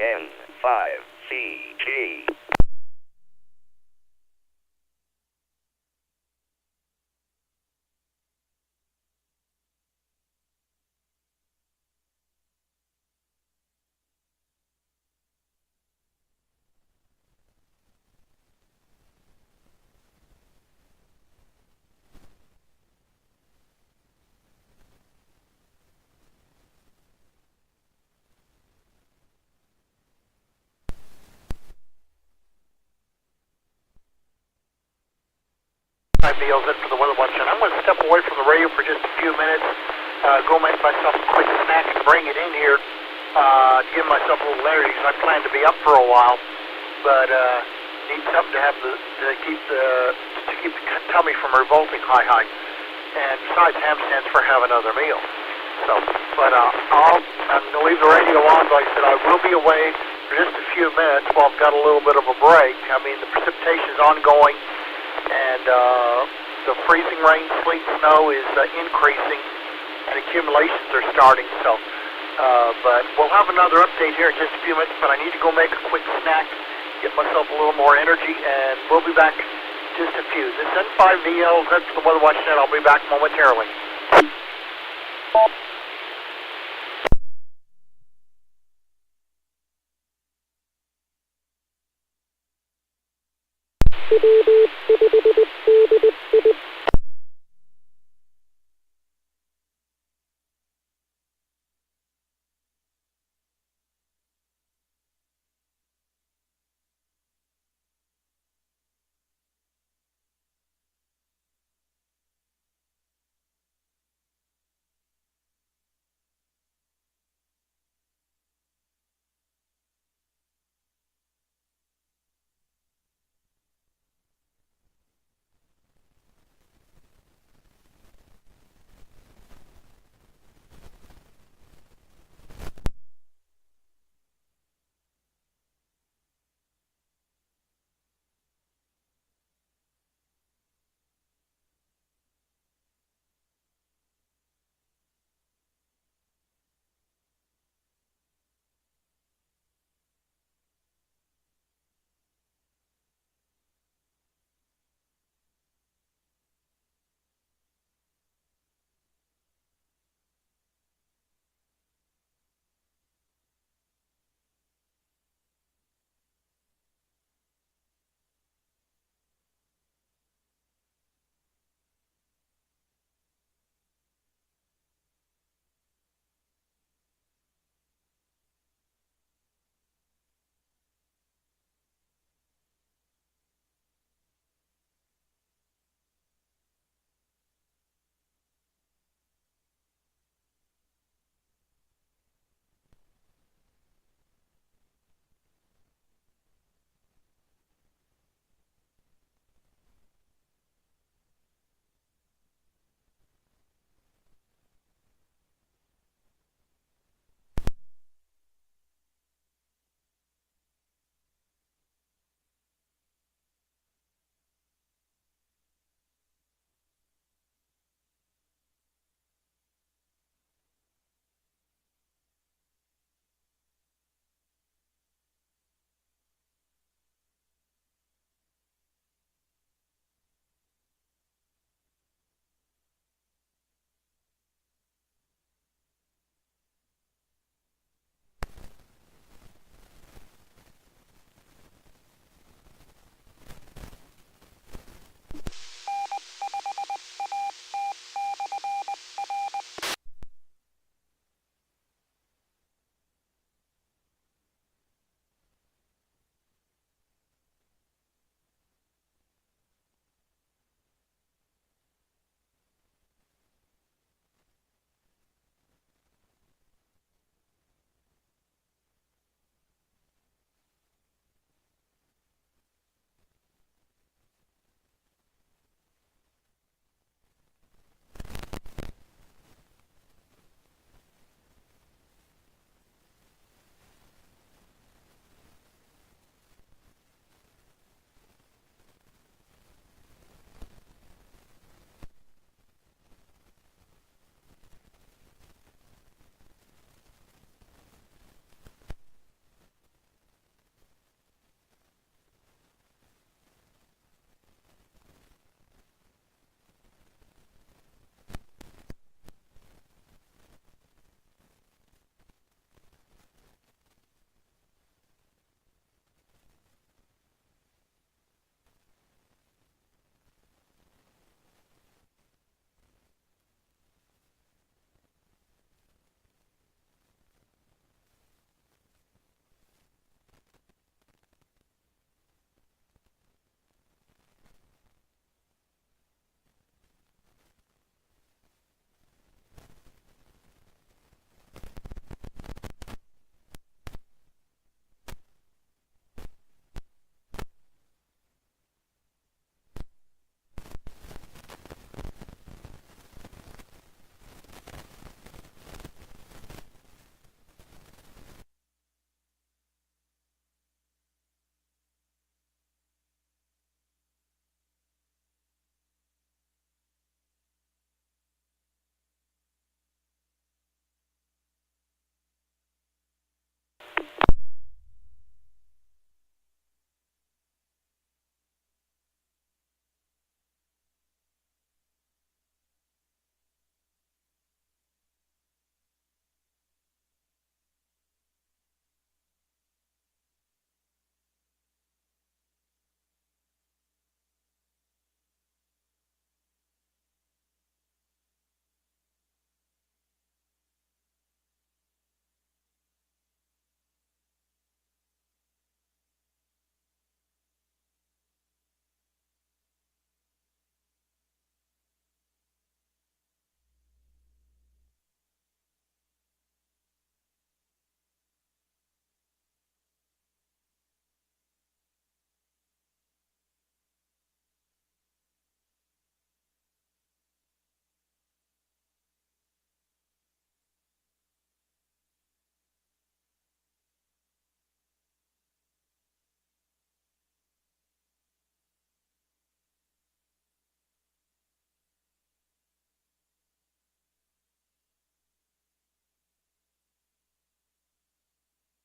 N5CG. Meals in for the Weather Watch, and I'm going to step away from the radio for just a few minutes, go make myself a quick snack and bring it in here to give myself a little energy, because I plan to be up for a while, but need something to have to keep the tummy from revolting high, and besides, ham stands for have another meal. So, but I'm going to leave the radio on. Like I said, I will be away for just a few minutes while I've got a little bit of a break. I mean, the precipitation is ongoing, and the freezing rain, sleet, snow is increasing, and accumulations are starting. So, but we'll have another update here in just a few minutes, but I need to go make a quick snack, get myself a little more energy, and we'll be back in just a few. This is N5VL, that's the Weather Watch Net. I'll be back momentarily.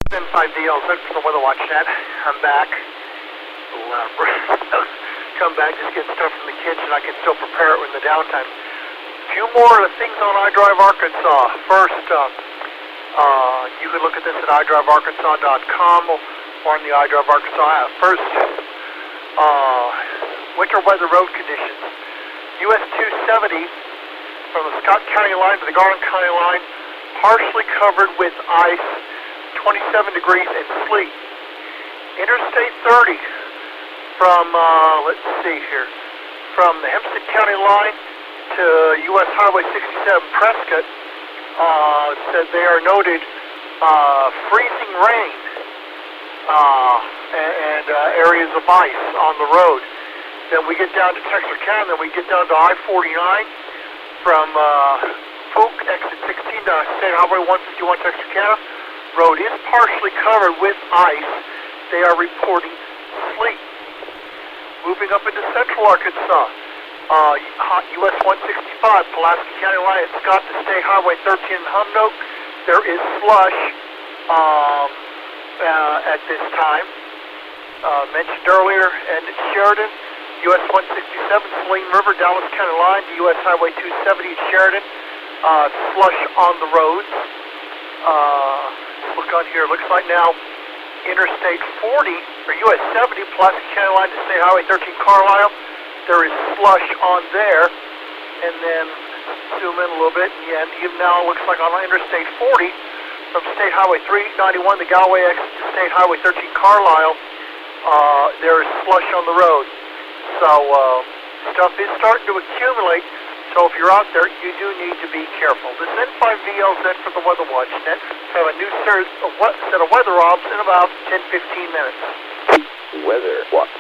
N5DLZ for the Weather Watch Net. I'm back. Come back, just getting stuff from the kitchen. I can still prepare it in the downtime. A few more things on iDrive Arkansas. First, you can look at this at iDriveArkansas.com or on the iDrive Arkansas app. First, winter weather road conditions. US 270 from the Scott County line to the Garland County line, partially covered with ice, 27 degrees and sleet. Interstate 30 from, let's see here, from the Hempstead County line to US Highway 67 Prescott, said they are noted freezing rain and areas of ice on the road. Then we get down to Texarkana, then we get down to I-49 from Polk, exit 16 to State Highway 151 Texarkana. Road is partially covered with ice. They are reporting sleet. Moving up into Central Arkansas, US 165, Pulaski County line at Scott to State Highway 13 in Humnoak. There is slush at this time. Mentioned earlier, and at Sheridan, US 167, Saline River, Dallas County line to US Highway 270 at Sheridan. Slush on the roads. Look on here, looks like now Interstate 40, or US 70, Pulaski County line to State Highway 13 Carlisle. There is slush on there. And then zoom in a little bit, and even now it looks like on Interstate 40 from State Highway 391 to Galway exit to State Highway 13 Carlisle, there is slush on the road. So stuff is starting to accumulate. So if you're out there, you do need to be careful. This is N5VLZ for the Weather Watch Net. Have a new set of weather ops in about 10-15 minutes. Weather Watch.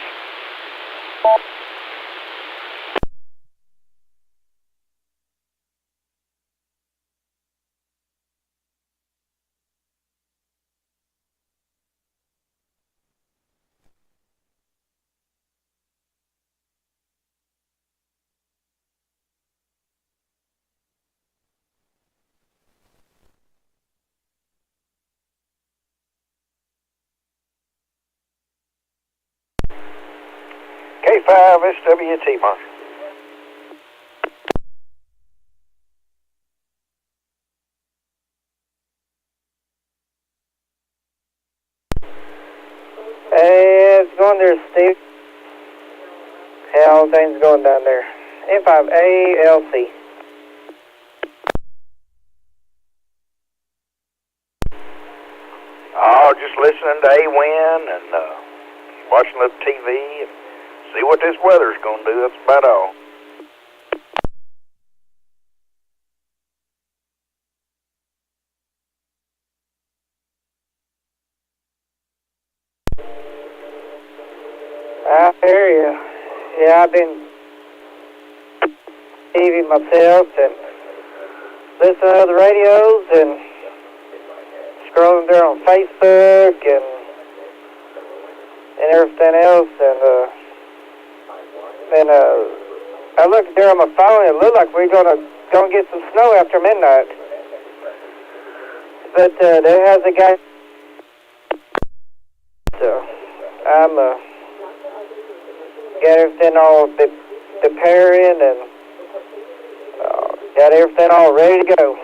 K5SWT, Mark. It's going there, Steve. How things going down there? N5ALC. Oh, just listening to A.W.N. and watching the TV and see what this weather's going to do. That's about all. I hear you. Yeah, I've been TV myself and listening to the radios and scrolling there on Facebook and everything else, and I looked there on my phone and it looked like we're gonna get some snow after midnight. But there has a guy, so I'm got everything all preparing and got everything all ready to go.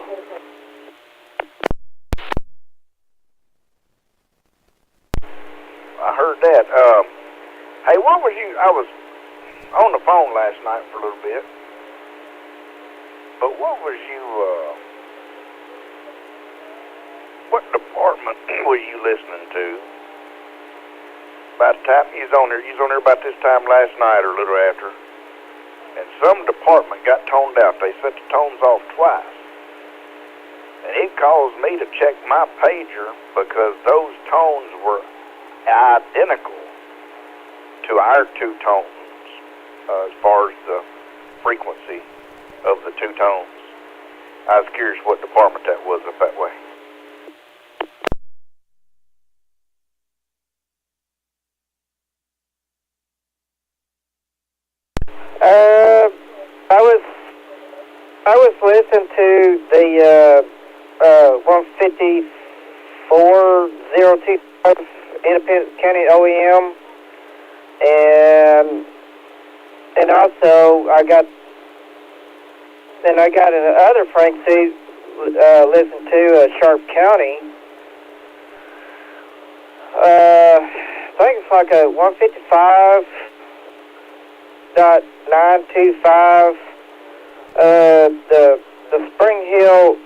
I heard that. Hey, what was you? I was on the phone last night for a little bit. But what was you? What department were you listening to? About the time you was on there about this time last night or a little after. And some department got toned out. They set the tones off twice. And it caused me to check my pager because those tones were identical to our two tones as far as the frequency of the two tones. I was curious what department that was up that way. I was listening to the 154 4025 Independence County OEM, and also I got another frequency listen to Sharp County. I think it's like a 155.925. The Spring Hill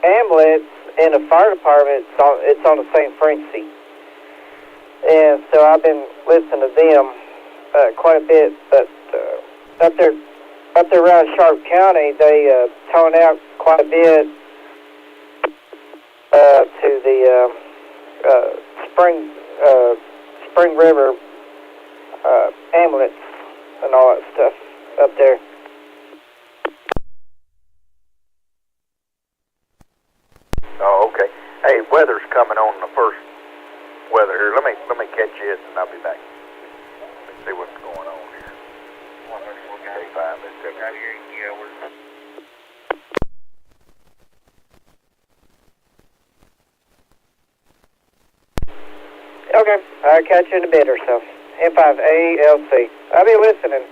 ambulance and the fire department, it's on the same frequency. And so I've been listening to them quite a bit, but up there around Sharp County, they tone out quite a bit to the Spring River ambulance and all that stuff up there. Oh, okay. Hey, weather's coming on the first weather here. Let me catch this and I'll be back. Let's see what's going on here. A5, let's go out here. Yeah, Okay, I'll catch you in a bit or so. N5ALC. I'll be listening.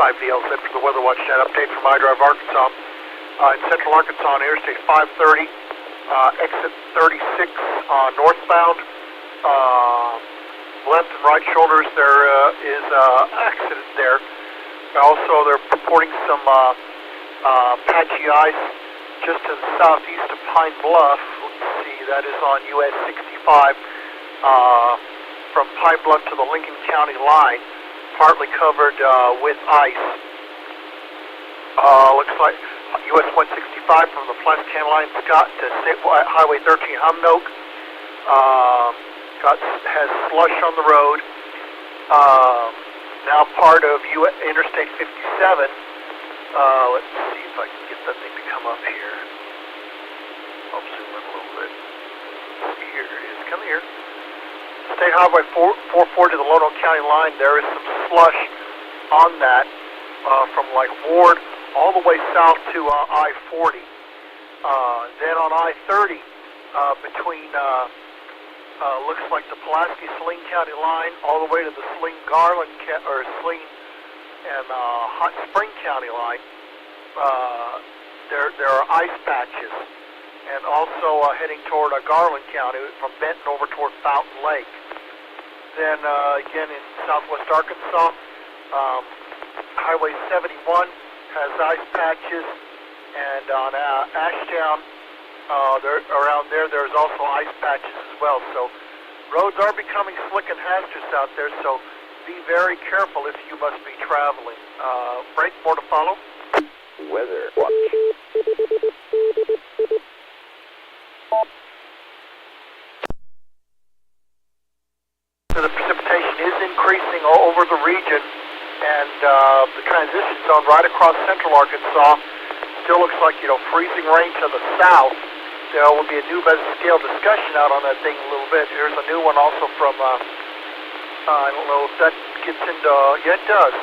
N5VLZ for the Weather Watch Net update from iDrive Arkansas. In Central Arkansas on Interstate 530, exit 36 northbound. Left and right shoulders, there is accident there. Also, they're reporting some patchy ice just to the southeast of Pine Bluff. Let's see, that is on US 65 from Pine Bluff to the Lincoln County line, partly covered with ice. Looks like US 165 from the Pulaski County line, Scott to Highway 13 Humnoke. Has slush on the road. Now part of Interstate 57. Let's see if I can get that thing to come up here. I'll zoom in a little bit. Here it is. Come here. State Highway 440 to the Lonoke County line. There is some slush on that from like Ward all the way south to I-40. Then on I-30 between looks like the Pulaski-Saline County line all the way to the Saline-Garland or Saline and Hot Spring County line. There are ice patches, and also heading toward Garland County from Benton over toward Fountain Lake. Then again in southwest Arkansas, Highway 71 has ice patches, and on Ashtown, around there's also ice patches as well. So roads are becoming slick and hazardous out there, so be very careful if you must be traveling. Break, more to follow. Weather watch. So the precipitation is increasing all over the region, and the transition zone right across Central Arkansas still looks like, freezing rain to the south. There will be a new scale discussion out on that thing in a little bit. Here's a new one also from, I don't know if that gets into, yeah, it does.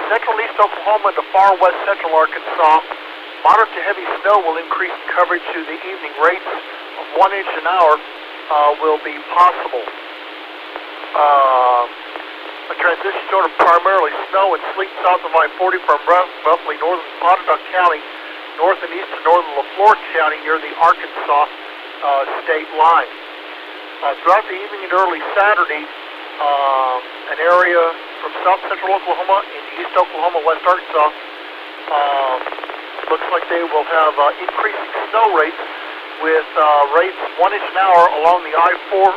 Central east Oklahoma to far west central Arkansas, moderate to heavy snow will increase coverage through the evening. Rates of 1 inch an hour will be possible. A transition zone of primarily snow and sleet south of I-40 from roughly northern Pontotoc County, north and east of northern LaFleur County near the Arkansas state line. Throughout the evening and early Saturday, an area from south central Oklahoma into east Oklahoma, west Arkansas, looks like they will have increasing snow rates with rates 1 inch an hour along the I-40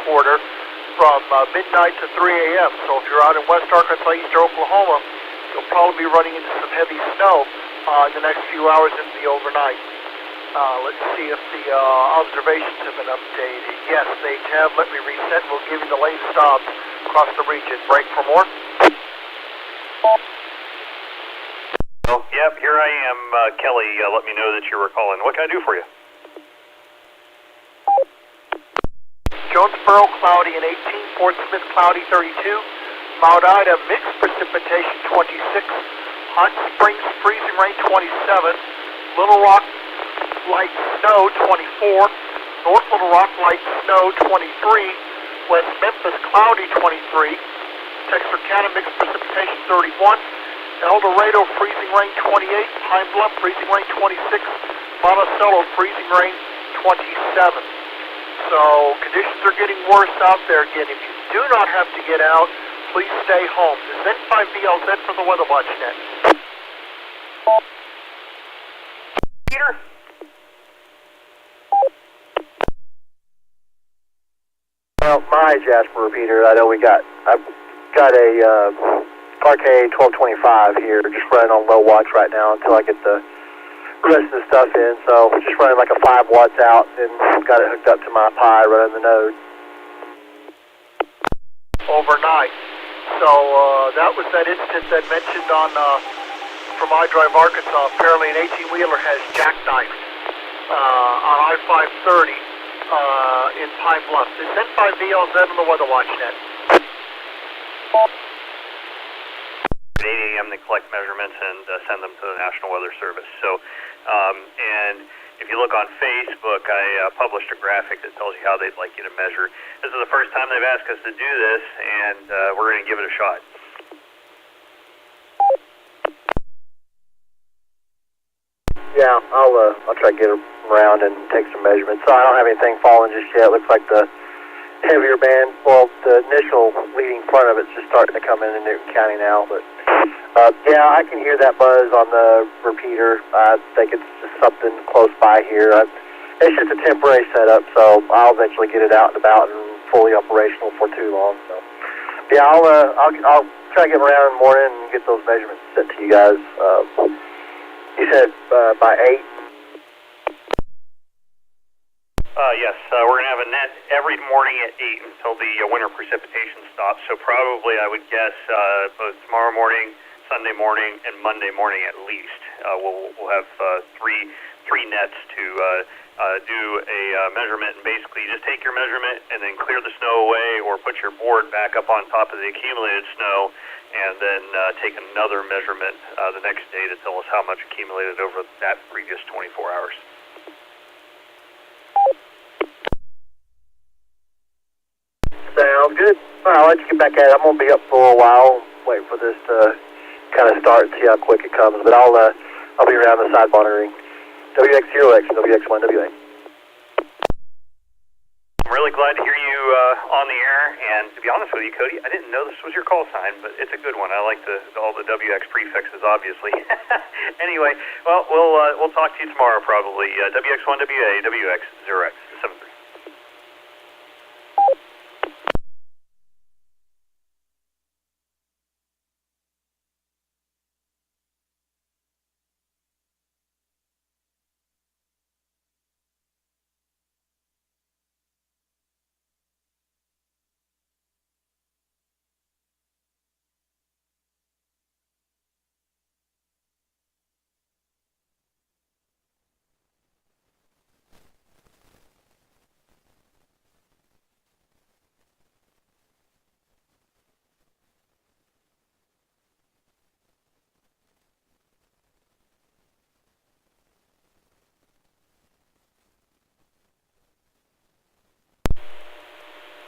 corridor from midnight to 3 a.m. So if you're out in west Arkansas, eastern Oklahoma, you'll probably be running into some heavy snow in the next few hours into the overnight. Let's see if the observations have been updated. Yes, they have. Let me reset. We'll give you the latest stops across the region. Break for more. Oh, yep, here I am, Kelly. Let me know that you were calling. What can I do for you? Jonesboro, cloudy and 18. Fort Smith, cloudy 32. Mount Ida, mixed precipitation 26. Hot Springs, freezing rain 27. Little Rock, light snow 24. North Little Rock, light snow 23. West Memphis, cloudy 23. Texarkana, mixed precipitation 31. El Dorado, freezing rain 28. Pine Bluff, freezing rain 26. Monticello, freezing rain 27. So conditions are getting worse out there again. If you do not have to get out, please stay home. This is N5VLZ for the Weather Watch Net. Peter? Well, my Jasper repeater, I've got a Clark A1225 here, just running on low watch right now until I get the rest of the stuff in. So just running like a 5 watts out and got it hooked up to my Pi running the node. Overnight. So that was that instance that mentioned on from iDrive Arkansas. Apparently an 18-wheeler has jackknifed on I-530 in Pine Bluff. This is N5VLZ on the Weather Watch Net. At 8 a.m. they collect measurements and send them to the National Weather Service. So, and if you look on Facebook, I published a graphic that tells you how they'd like you to measure. This is the first time they've asked us to do this, and we're going to give it a shot. Yeah, I'll try to get around and take some measurements. So I don't have anything falling just yet. Looks like the heavier band, well, the initial leading front of it's just starting to come in Newton County now. But yeah, I can hear that buzz on the repeater. I think it's just something close by here. It's just a temporary setup, so I'll eventually get it out and about and fully operational for too long. So yeah, I'll try to get around in the morning and get those measurements sent to you guys. You said by 8? Yes, we're going to have a net every morning at 8 until the winter precipitation stops. So probably, I would guess, both tomorrow morning, Sunday morning, and Monday morning at least. We'll have three nets to do a measurement, and basically just take your measurement and then clear the snow away, or put your board back up on top of the accumulated snow, and then take another measurement the next day to tell us how much accumulated over that previous 24 hours. Sounds good. All right, I'll let you get back at it. I'm going to be up for a while, waiting for this to kind of start and see how quick it comes. But I'll be around the side monitoring. WX0X, WX1, WA. I'm really glad to hear you on the air, and to be honest with you, Cody, I didn't know this was your call sign, but it's a good one. I like all the WX prefixes, obviously. Anyway, well, we'll talk to you tomorrow probably. WX1, WA, WX0X, 73.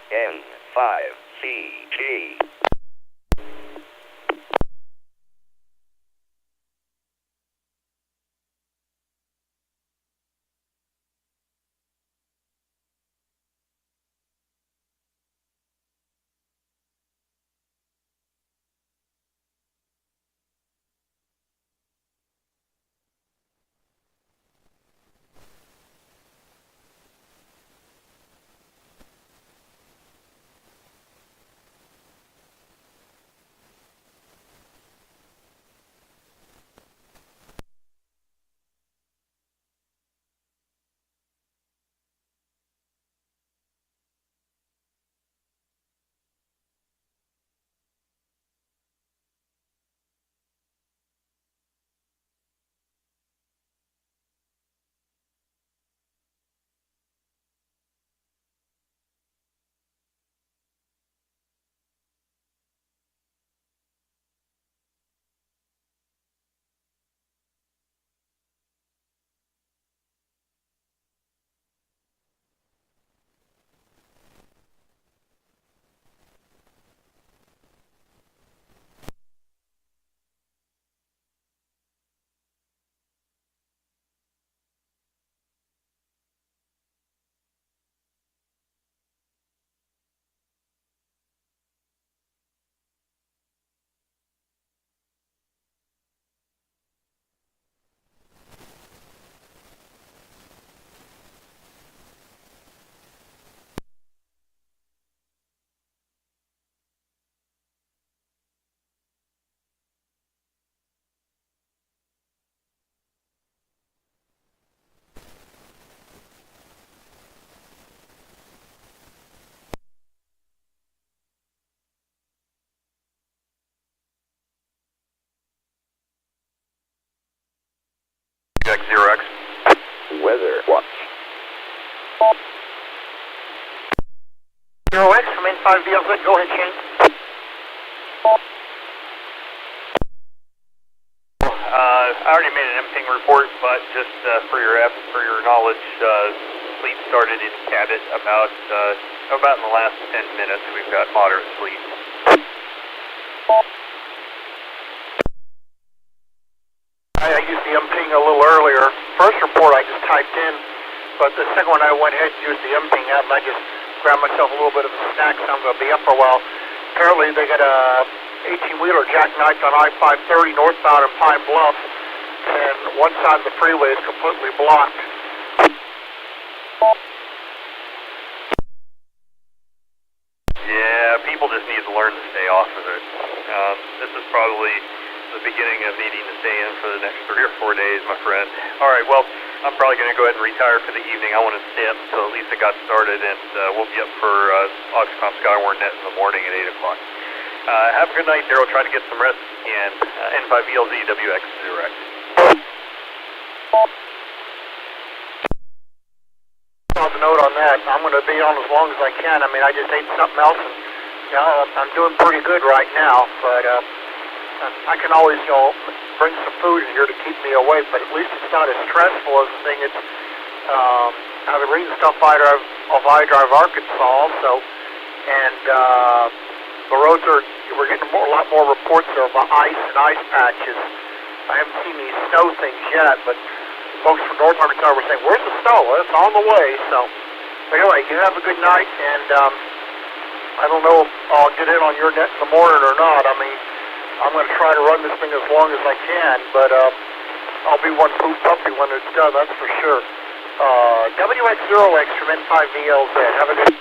N5CG. WX0X. Weather watch. 0X from N5VLZ, go ahead, Shane. I already made an MPing report, but just for your knowledge, sleet started in Cabot about in the last 10 minutes. We've got moderate sleet. I used the MPing a little earlier. first report I just typed in, but the second one I went ahead and used the emptying app, and I just grabbed myself a little bit of a snack, so I'm going to be up for a while. Apparently they got a 18-wheeler jackknifed on I-530 northbound in Pine Bluff, and one side of the freeway is completely blocked. Yeah, people just need to learn to stay off of it. This is probably the beginning of needing to stay in for the next 3 or 4 days, my friend. All right, well, I'm probably going to go ahead and retire for the evening. I want to stay up until at least it got started, and we'll be up for Oxcom Skywarn Net in the morning at 8 o'clock. Have a good night, Daryl. Try to get some rest, and N5VLZ WX direct. I'll note on that. I'm going to be on as long as I can. I mean, I just ate something else, and I'm doing pretty good right now, but I can always, bring some food in here to keep me awake, but at least it's not as stressful as the thing. It's, I've been reading stuff I drive Arkansas also, and the roads we're getting a lot more reports of ice and ice patches. I haven't seen these snow things yet, but folks from North Arkansas were saying, where's the snow? Well, it's on the way, so. But anyway, you have a good night, and I don't know if I'll get in on your net in the morning or not. I mean, I'm going to try to run this thing as long as I can, but I'll be one poop puppy when it's done, that's for sure. WX0X from N5VLZ. Have a good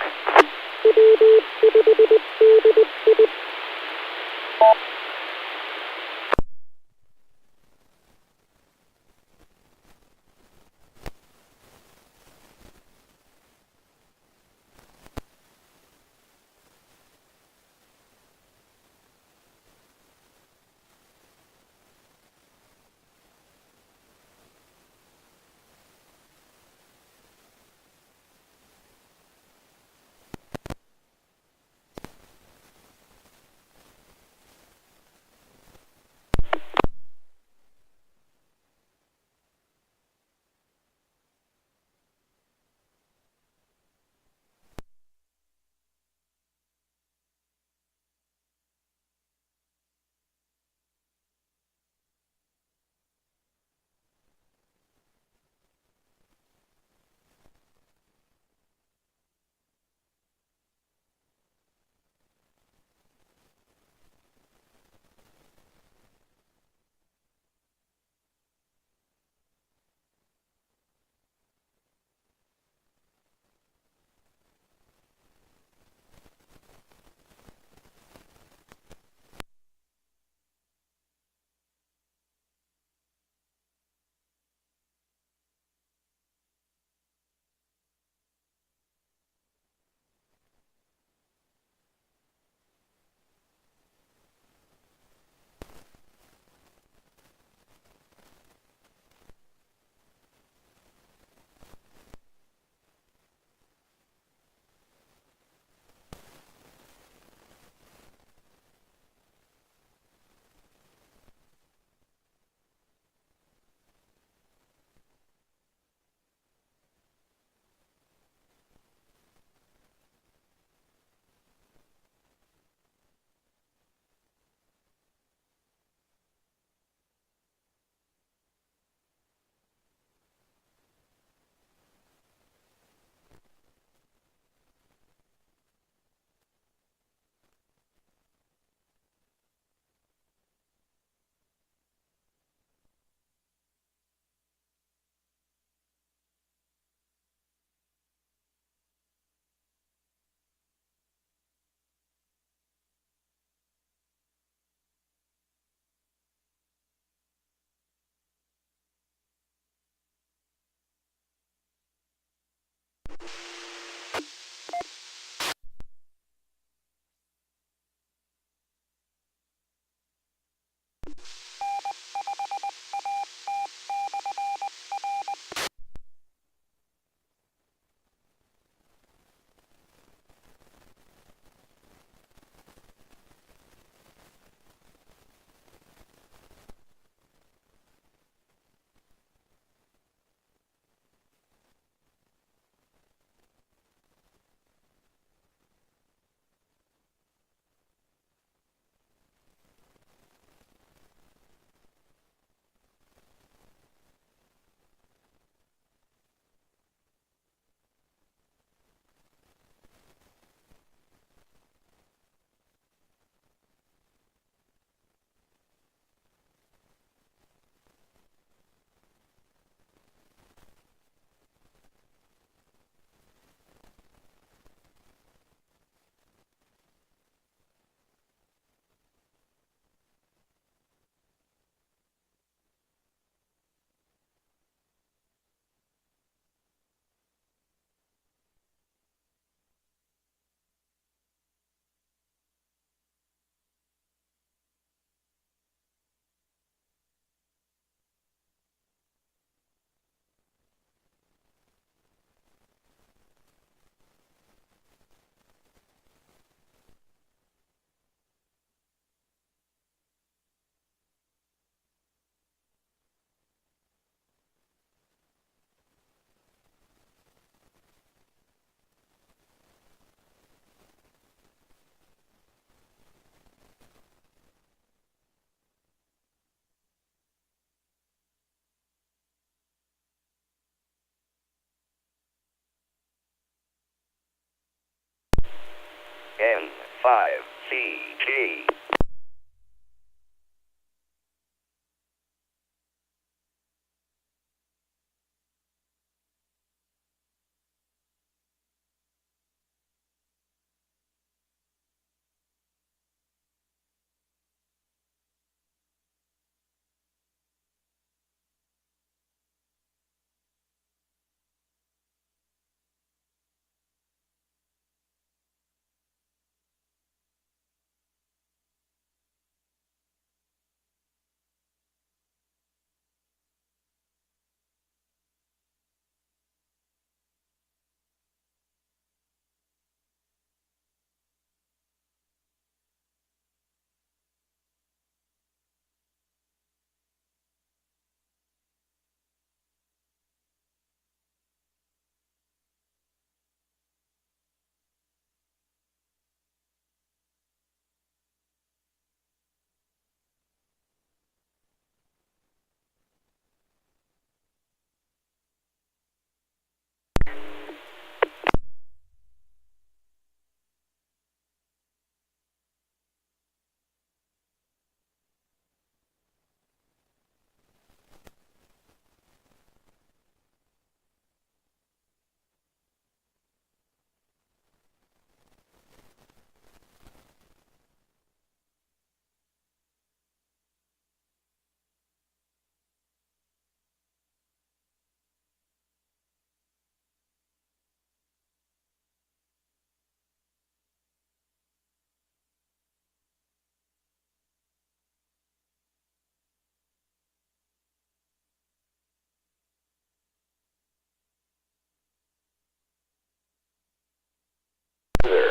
N5CG.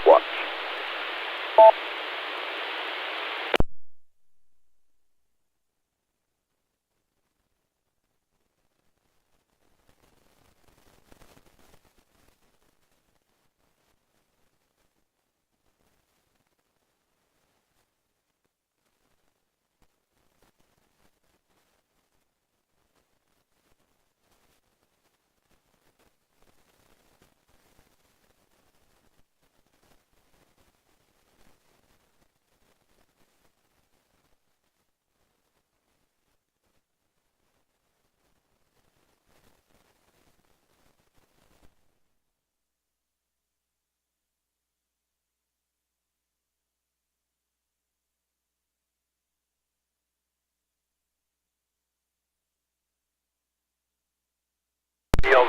Watch.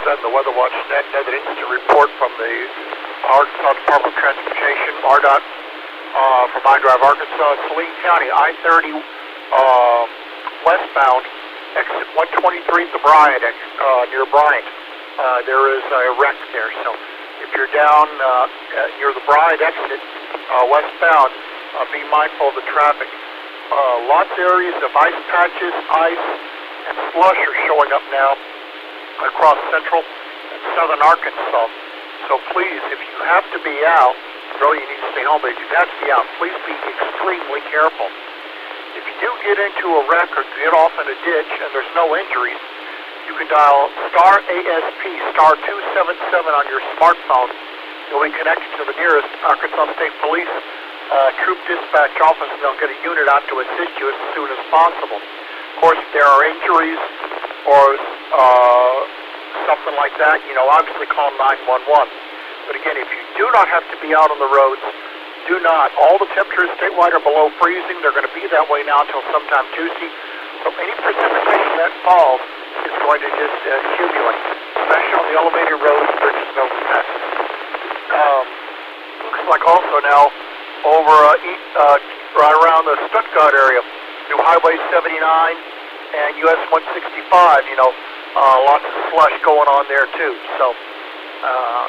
And the Weather Watch Net evidence to report from the Arkansas Department of Transportation, RDOT, from Mine Drive, Arkansas, Saline County, I-30 westbound, exit 123 at the Bryant, near Bryant. There is a wreck there, so if you're down near the Bryant exit, westbound, be mindful of the traffic. Lots of areas of ice patches, ice, and slush are showing up now across central and southern Arkansas. So please, if you have to be out, really you need to stay home, but if you have to be out, please be extremely careful. If you do get into a wreck or get off in a ditch and there's no injuries, you can dial star ASP, star 277 on your smartphone. You'll be connected to the nearest Arkansas State Police troop dispatch office, and they'll get a unit out to assist you as soon as possible. Of course, if there are injuries or something like that, obviously call 911. But again, if you do not have to be out on the roads, do not. All the temperatures statewide are below freezing. They're going to be that way now until sometime Tuesday. So any precipitation that falls is going to just accumulate, especially on the elevated roads, bridges, and overpasses. Looks like also now over right around the Stuttgart area, new Highway 79 and US 165, lots of slush going on there too. So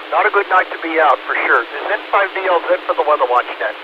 not a good night to be out for sure. This is N5DLZ for the Weather Watch Net.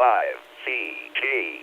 N5CG.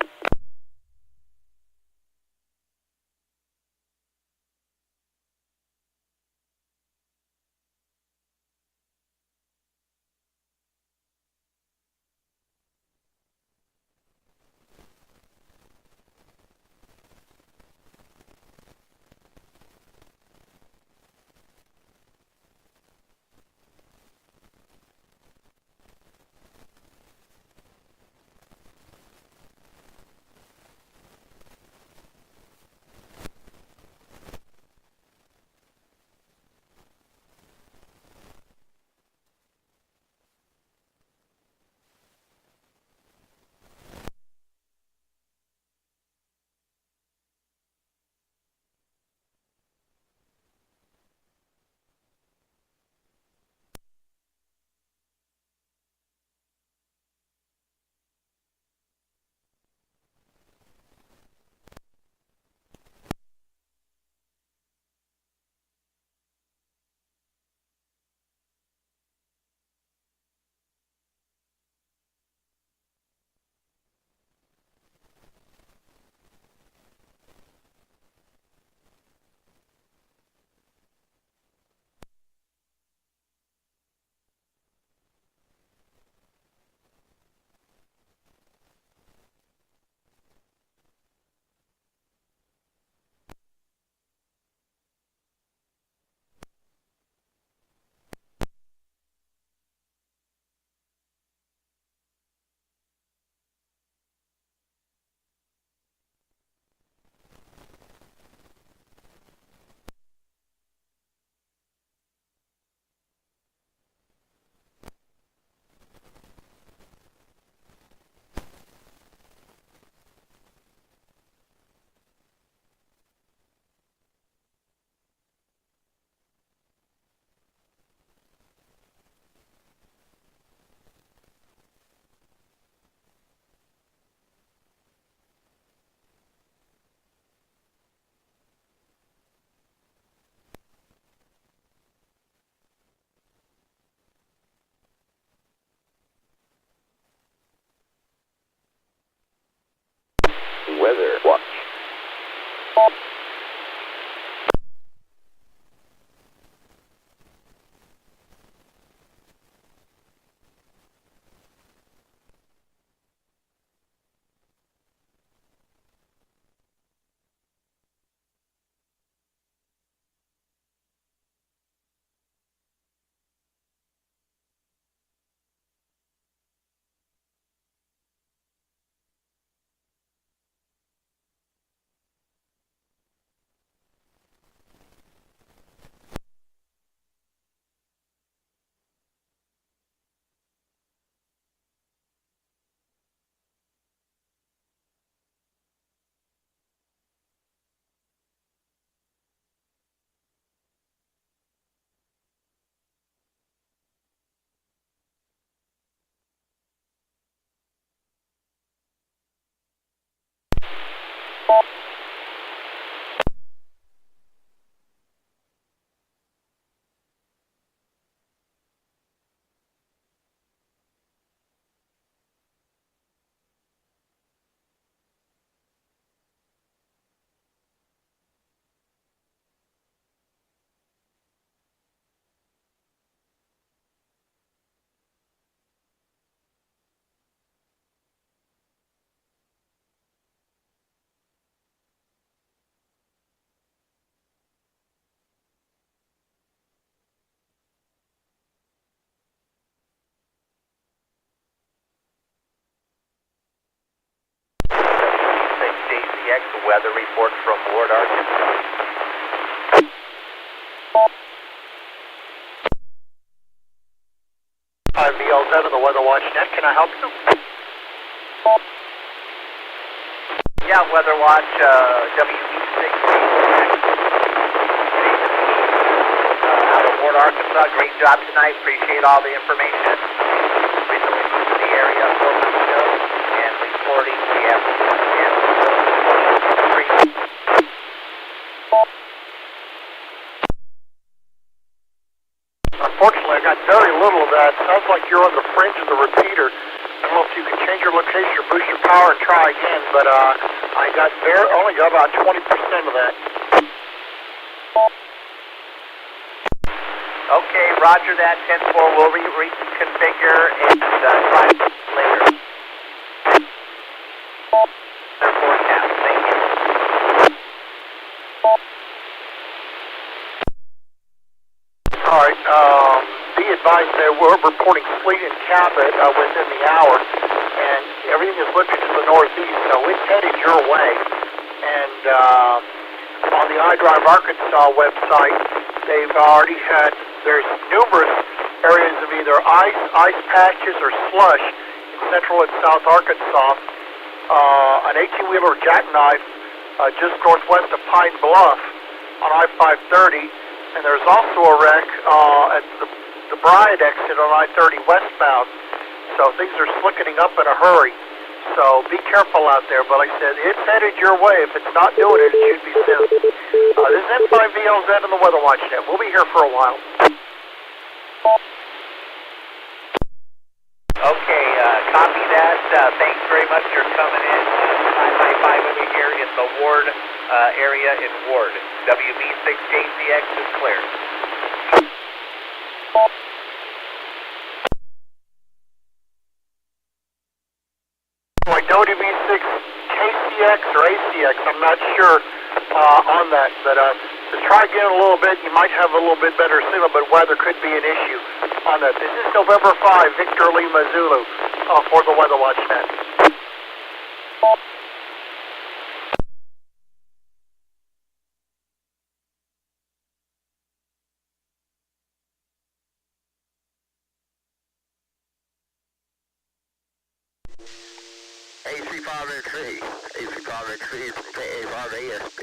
Weather watch. Weather report from Ward, Arkansas. I'm VLZ of the Weather Watch Net. Can I help you? Yeah, Weather Watch, W5DI out of Ward, Arkansas. Great job tonight. Appreciate all the information. Recently moved to the area 4 months ago and reporting the afternoon. Unfortunately, I got very little of that. Sounds like you're on the fringe of the repeater. I don't know if you can change your location but I only got about 20% of that. Okay, roger that, 10-4. We'll reconfigure and try later. Forecast. Thank you. All right, be advised that we're reporting sleet in Cabot within the hour, and everything is looking to the northeast, so it's headed your way. And on the iDrive Arkansas website, they've already there's numerous areas of either ice patches, or slush in central and south Arkansas. An 18-wheeler jackknife just northwest of Pine Bluff on I-530, and there's also a wreck at the Bride exit on I-30 westbound. So things are slickening up in a hurry. So be careful out there. But like I said, it's headed your way. If it's not doing it, it should be soon. This is N5VLZ and the Weather Watch Net. We'll be here for a while. Okay, copy that. Thanks very much for coming in. I-5 over here in the Ward area in Ward. WB6JCX is clear. Like WB6KCX or ACX, I'm not sure on that, but to try again a little bit, you might have a little bit better signal, but weather could be an issue on that. This is November 5, Victor Lima Zulu for the Weather Watch Net. AC5XC, AC5XC from KA5ASP.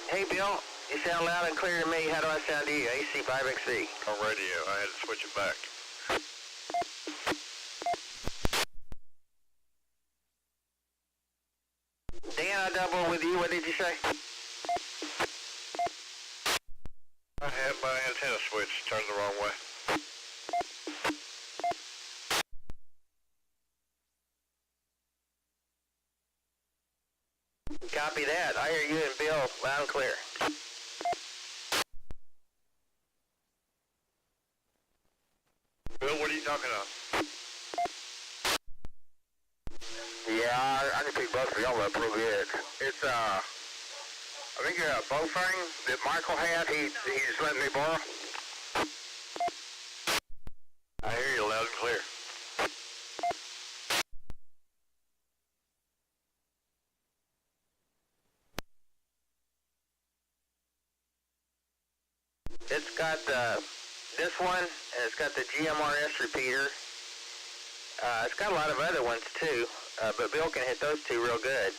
Hey Bill, you sound loud and clear to me. How do I sound to you? AC5XC. On radio, I had to switch it back. Dan, I double with you. What did you say? I had my antenna switch turned the wrong way. Copy that. I hear you and Bill loud and clear. Bill, what are you talking about? Yeah, I can pick both of y'all up real good. It's, I think a bow frame that Michael had, he just let me borrow. I hear you loud and clear. It's got this one, and it's got the GMRS repeater. It's got a lot of other ones too, but Bill can hit those two real good.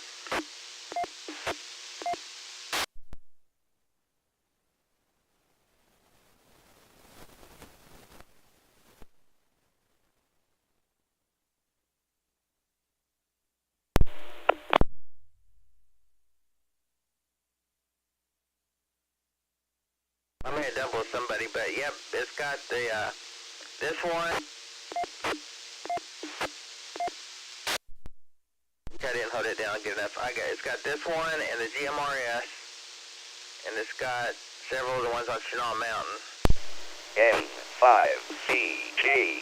I may have doubled somebody, but yep, it's got the this one. I didn't hold it down good enough. It's got this one and the GMRS, and it's got several of the ones on Chenal Mountain. N5CG.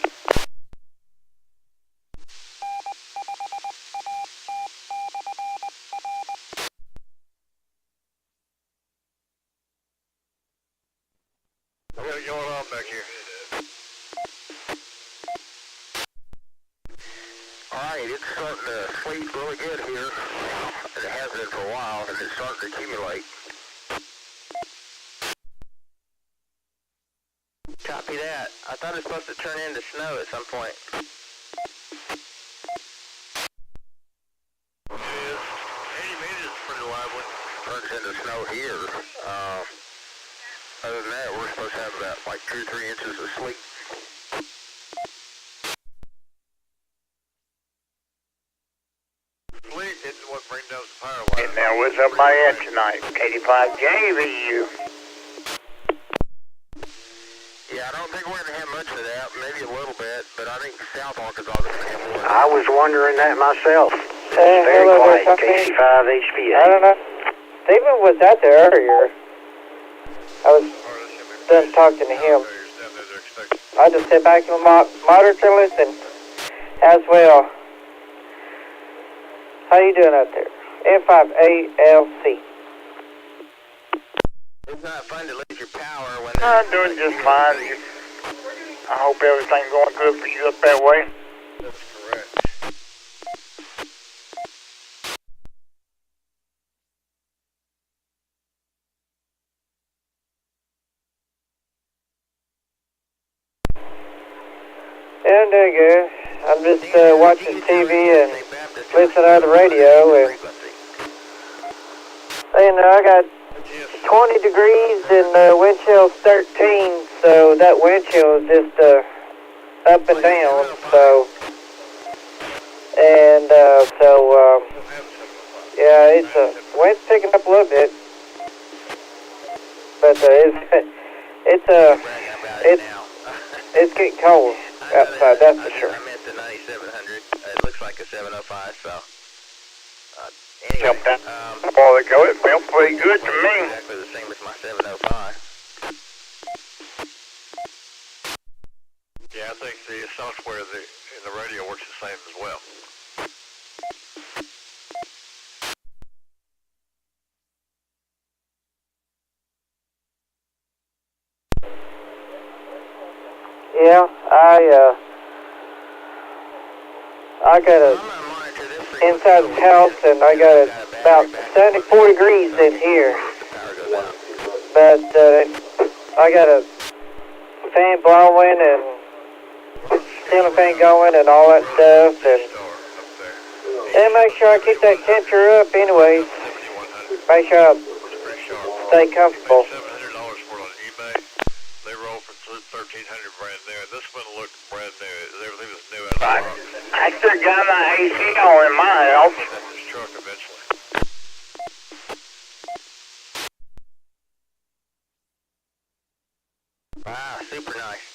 What's going on back here? Alright, it's starting to sleep really good here. It has been for a while, and it's starting to accumulate. Copy that. I thought it was supposed to turn into snow at some point. It is. 80 meters is pretty lively. Turns into snow here. Other than that, we're supposed to have about like 2 or 3 inches of sleet. Sleet isn't what brings down the power line. And now what's up my end tonight? 85 JVU. Yeah, don't think we're going to have much of that, maybe a little bit, but I think South Arkansas is going to have more. I was wondering that myself. Very quiet, KG5DPK. I don't know. Stephen was out there earlier. I was done talking to him. I just sit back and monitor and listen as well. How you doing out there? N5ALC. It's not fun to lose your power when I'm doing just fine. I hope everything's going good for you up that way. That's correct. Yeah, I'm doing good. I'm just watching TV and listening to the radio, and I got 20 degrees and wind chill's 13, so that wind chill is just up and down, so, and yeah, wind's picking up a little bit, but it's getting cold outside, that's for sure. I meant the 9700. It looks like a 705, so. Anyway, Well, it felt pretty good to me. Exactly the same as my 705. Yeah, I think the software in the radio works the same as well. Yeah, I got inside the house, and I got about 74 degrees in here. But I got a fan blowing and ceiling fan going and all that stuff, and make sure I keep that temperature up anyways. Make sure I stay comfortable. They roll for $1,300 brand new, and this one looked brand new. Everything was new out of the box. I still got my AC on in my house. This truck eventually. Wow, super nice.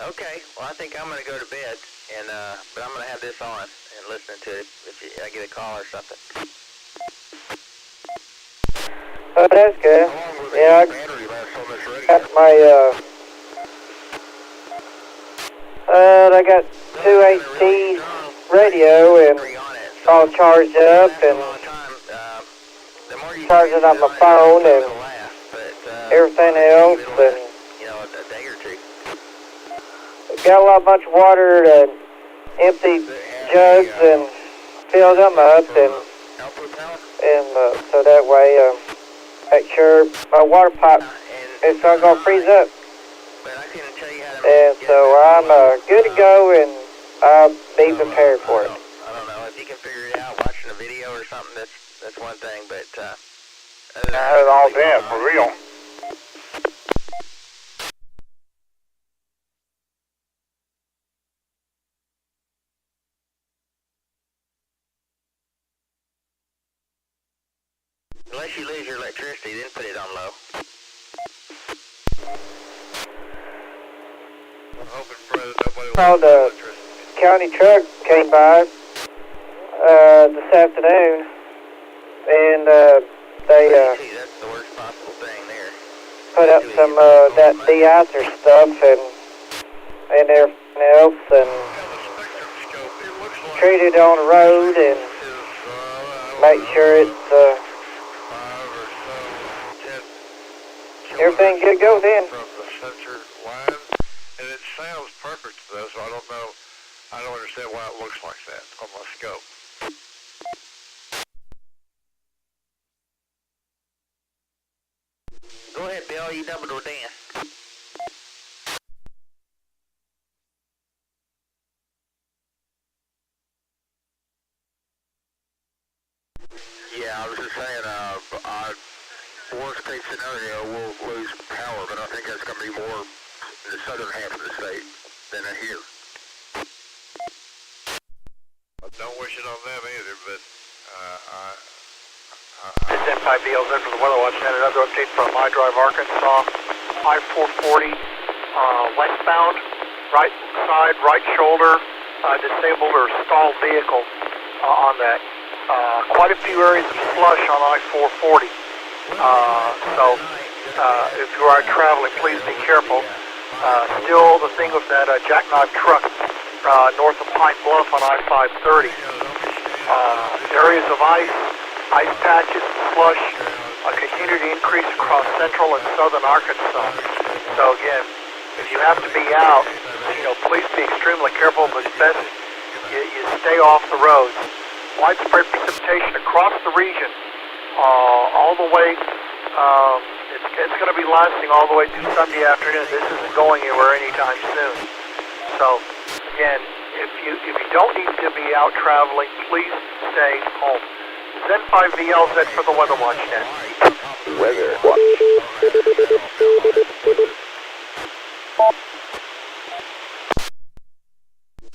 Okay, well I think I'm going to go to bed, and but I'm going to have this on and listening to it if I get a call or something. Oh, that's good. Yeah, I got my, I got 2 HT radio and all charged up and charging up my phone and everything else, and got a bunch of water to empty jugs and fill them up, and so that way make sure my water pipe is not going to freeze up. And so I'm good to go, and I'll be prepared for it. I don't know if you can figure it out watching a video or something. That's one thing, but I heard all that for real. unless you lose your electricity, then put it on low. The county truck came by this afternoon, and they that's the worst possible thing there. put up some that de-icer stuff and everything else, and treated it on the road and make sure it's everything good to go then. From the sensor line, and it sounds perfect though, so I don't know. I don't understand why it looks like that on my scope. Go ahead, Bill. You doubled or Dan. Yeah, I was just saying, worst case scenario, we'll lose power, but I think that's going to be more in the southern half of the state than here. I don't wish it on them either, but It's N5VLZ for the Weather Watch. And another update from iDrive Arkansas. I-440 westbound, right side, right shoulder, disabled or stalled vehicle on that. Quite a few areas of slush on I-440. If you are traveling, please be careful. Still the thing with that jackknife truck north of Pine Bluff on I-530. Areas of ice patches, slush, continue to increase across central and southern Arkansas. So again, if you have to be out, please be extremely careful, but it's best you stay off the roads. Widespread precipitation across the region, all the way, it's going to be lasting all the way through Sunday afternoon. This isn't going anywhere anytime soon. So, again, if you don't need to be out traveling, please stay home. N5VLZ for the Weather Watch Net. Weather Watch.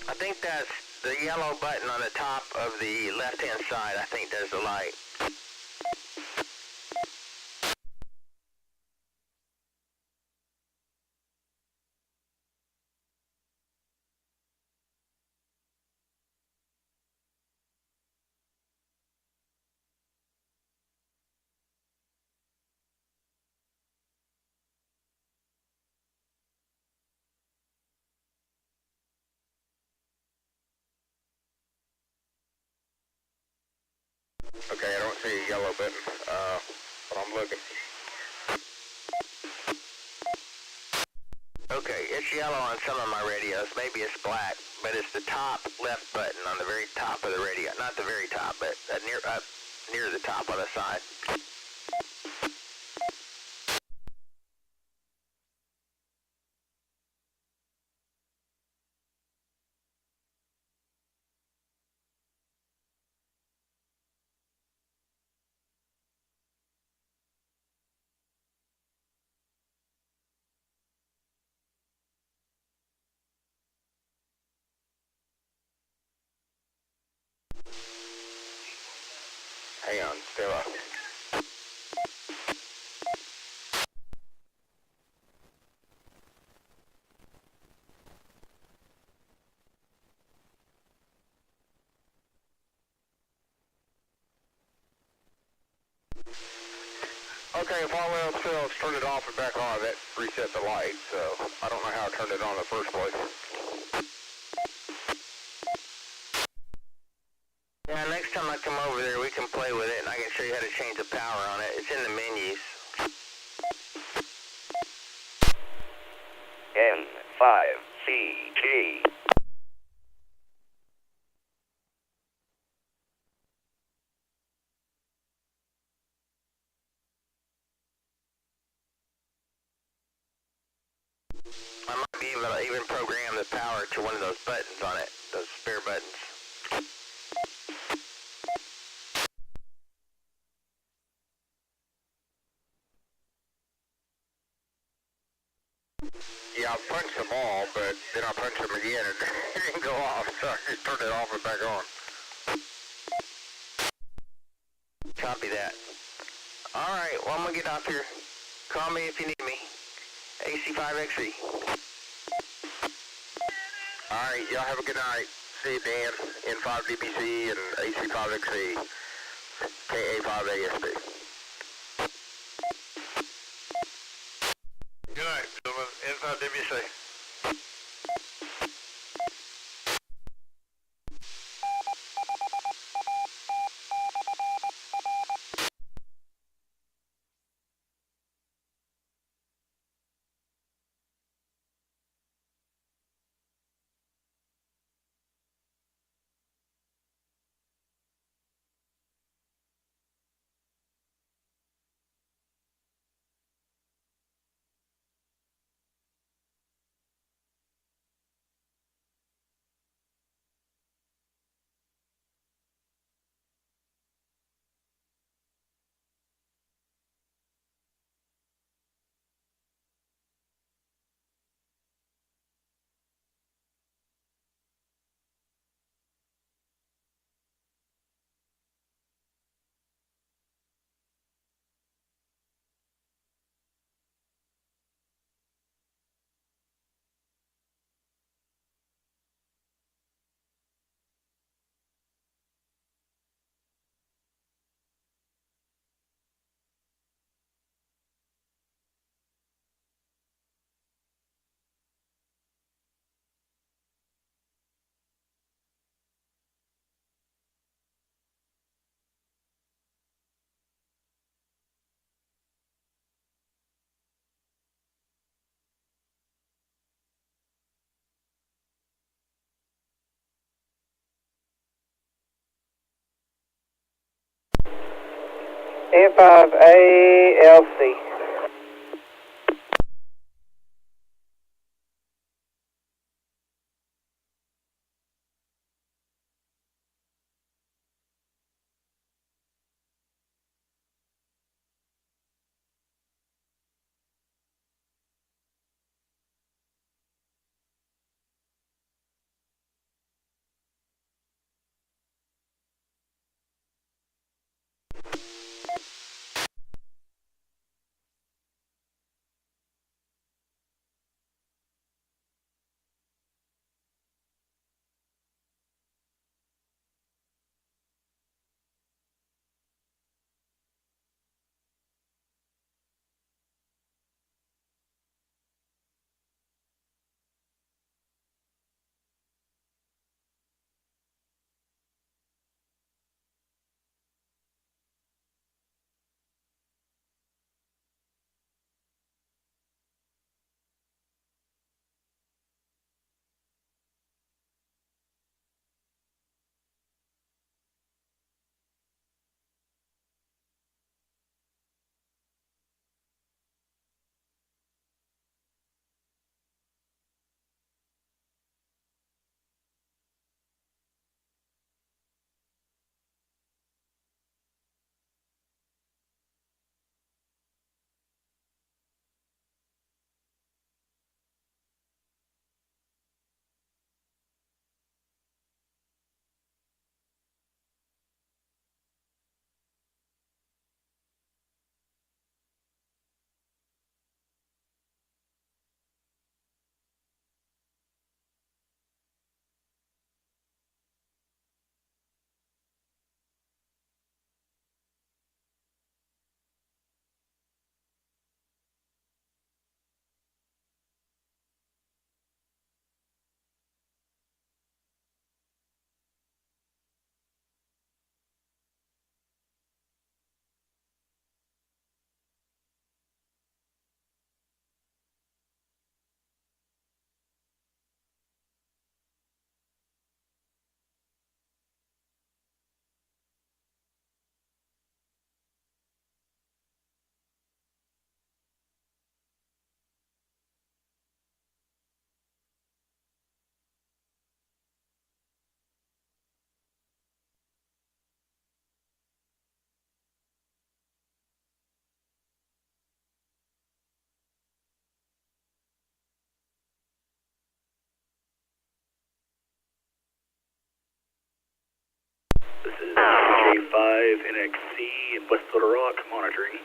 I think that's the yellow button on the top of the left-hand side. I think there's the light. Okay, I don't see a yellow button, but I'm looking. Okay, it's yellow on some of my radios. Maybe it's black, but it's the top left button on the very top of the radio. Not the very top, but near the top on the side. Hang on, stay up. Okay, if all else fails, turn it off and back on. That reset the light, so I don't know how I turned it on in the first place. Yeah, next time I come over there, we can play with it, and I can show you how to change the power on it. It's in the menus. N5CG. I might be able to even program the power to one of those buttons on it, those spare buttons. Yeah, I punched them all, but then I punched them again and it didn't go off, so I just turned it off and back on. Copy that. Alright, well, I'm going to get off here. Call me if you need me. AC5XC. Alright, y'all have a good night. See you, Dan, N5DPC and AC5XC, KA5ASP. Good night, gentlemen. N5DPC. N5ALC. This is J5NXC in West Little Rock monitoring.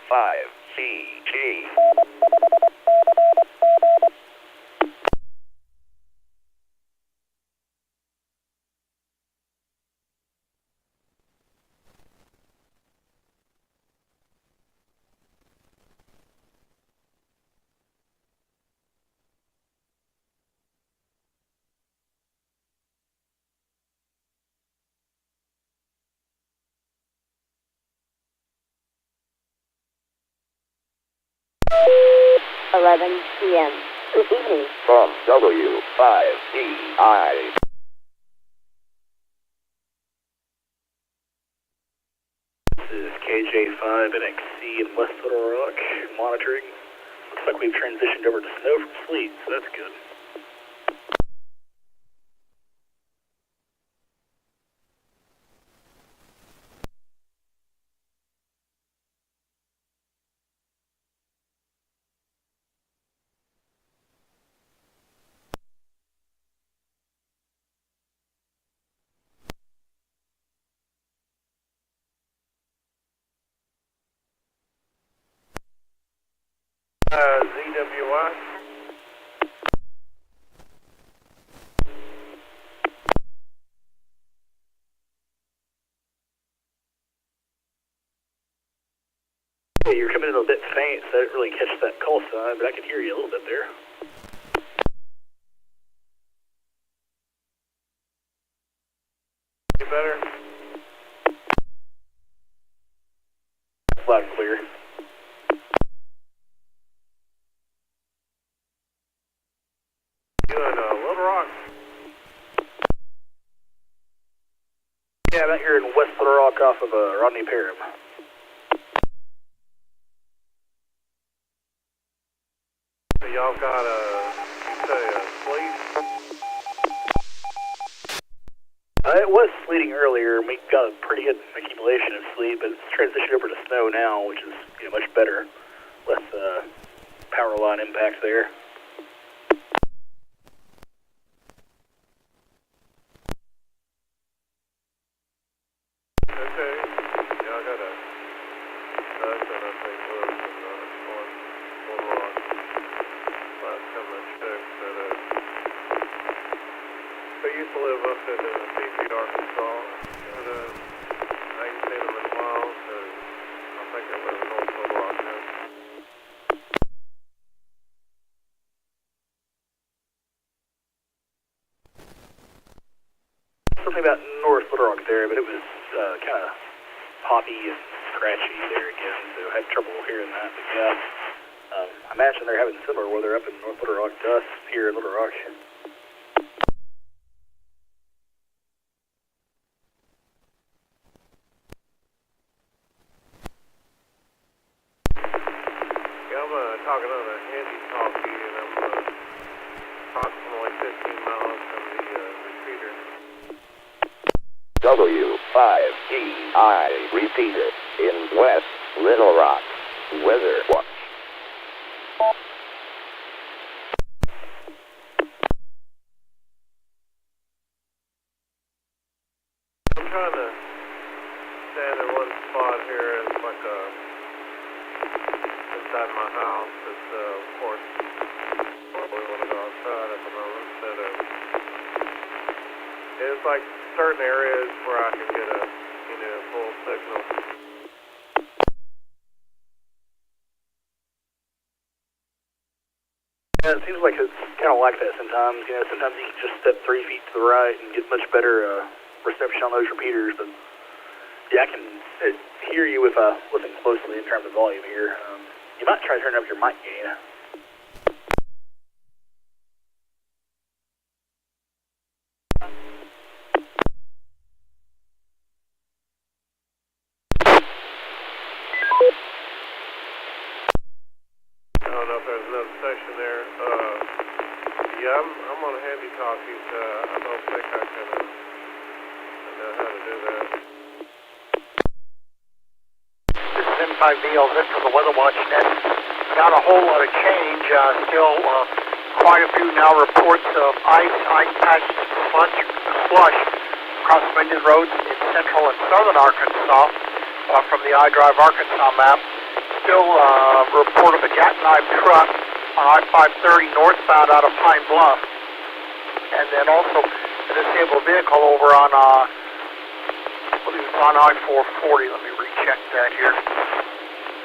N5CG. PM. Good evening. From W5DI. This is KJ5 and XC in West Little Rock monitoring. Looks like we've transitioned over to snow from sleet, so that's good. ZWI. Yeah, you're coming in a bit faint, so I didn't really catch that call sign, but I can hear you a little bit there. You better? Loud and clear. You in Little Rock? Yeah, I'm out here in West Little Rock off of Rodney Parham. So y'all got sleet? It was sleeting earlier, and we got a pretty good accumulation of sleet, but it's transitioned over to snow now, which is much better. Less power line impacts there. Okay. Yeah, I got a cousin, I think, lives in Little Rock. Last time I checked that they used to live up in C.A.R.E.N, Arkansas. And I ain't seen them in a while, so I think they live in North Little Rock now. Something about North Little Rock there, but it was kind of poppy and scratchy there again, so I had trouble hearing that. But yeah, I imagine they're having similar weather up in North Little Rock to us here in Little Rock. Yeah, I'm talking on a handy talkie, and I'm approximately 15 miles from the repeater. W5DI repeater in West Little Rock. Weather watch. I'm trying to stand in one spot here. It's like inside my house. It's of course probably want to go outside at the moment, but it's like certain areas where I can get a full signal. Yeah, it seems like it's kind of like that sometimes. Sometimes you can just step 3 feet to the right and get much better reception on those repeaters. But yeah, I can hear you if I listen closely in terms of volume here. You might try to turn up your mic gain. I don't know if there's another section there. Yeah, I'm on a handy talkie, so I don't think I can know how to do that. This is N5VLZ from the Weather Watch Net. Not a whole lot of change. Still quite a few now reports of ice patch slush across many roads in central and southern Arkansas from the iDrive Arkansas map. still report of a jackknife truck on I-530 northbound out of Pine Bluff. And then also a disabled vehicle over on, I believe it's on I-440. Let me recheck that here.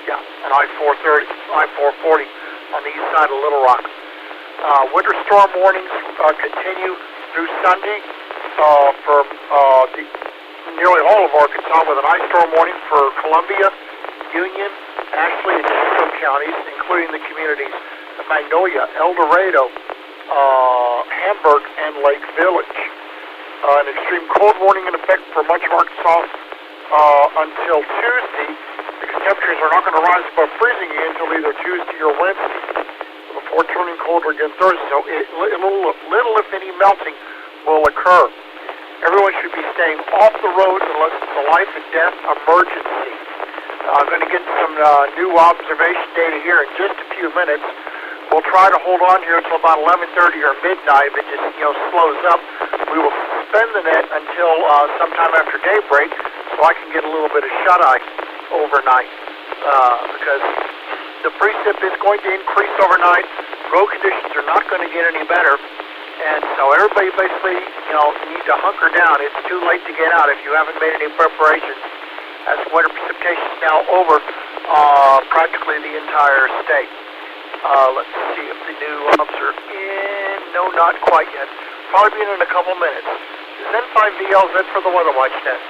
Yeah, on I-440 on the east side of Little Rock. Winter storm warnings continue through Sunday for nearly all of Arkansas, with an ice storm warning for Columbia, Union, Ashley, and Chico counties, including the communities of Magnolia, El Dorado, Hamburg, and Lake Village. An extreme cold warning in effect for much of Arkansas until Tuesday, because temperatures are not going to rise above freezing again until either Tuesday or Wednesday, before turning colder again Thursday. So little, if any, melting will occur. Everyone should be staying off the roads unless it's a life and death emergency. I'm going to get some new observation data here in just a few minutes. We'll try to hold on here until about 11:30 or midnight. If it just slows up, we will suspend the net until sometime after daybreak, so I can get a little bit of shut-eye overnight, because the precip is going to increase overnight. Road conditions are not going to get any better. And so everybody basically, needs to hunker down. It's too late to get out if you haven't made any preparations, as winter precipitation is now over practically the entire state. Let's see if the new ops are in. No, not quite yet. Probably be in a couple minutes. This is N5VLZ for the Weather Watch Net.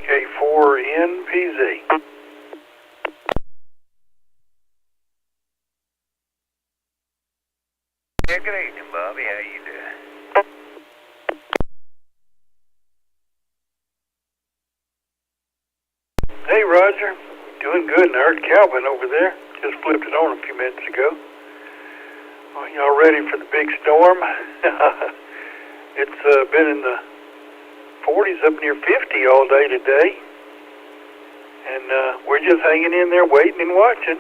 K4NPZ. Yeah, good evening, Bobby. How you doing? Hey, Roger. Doing good, and I heard Calvin over there. Just flipped it on a few minutes ago. Well, y'all ready for the big storm? It's been in the 40s, up near 50 all day today. And we're just hanging in there waiting and watching.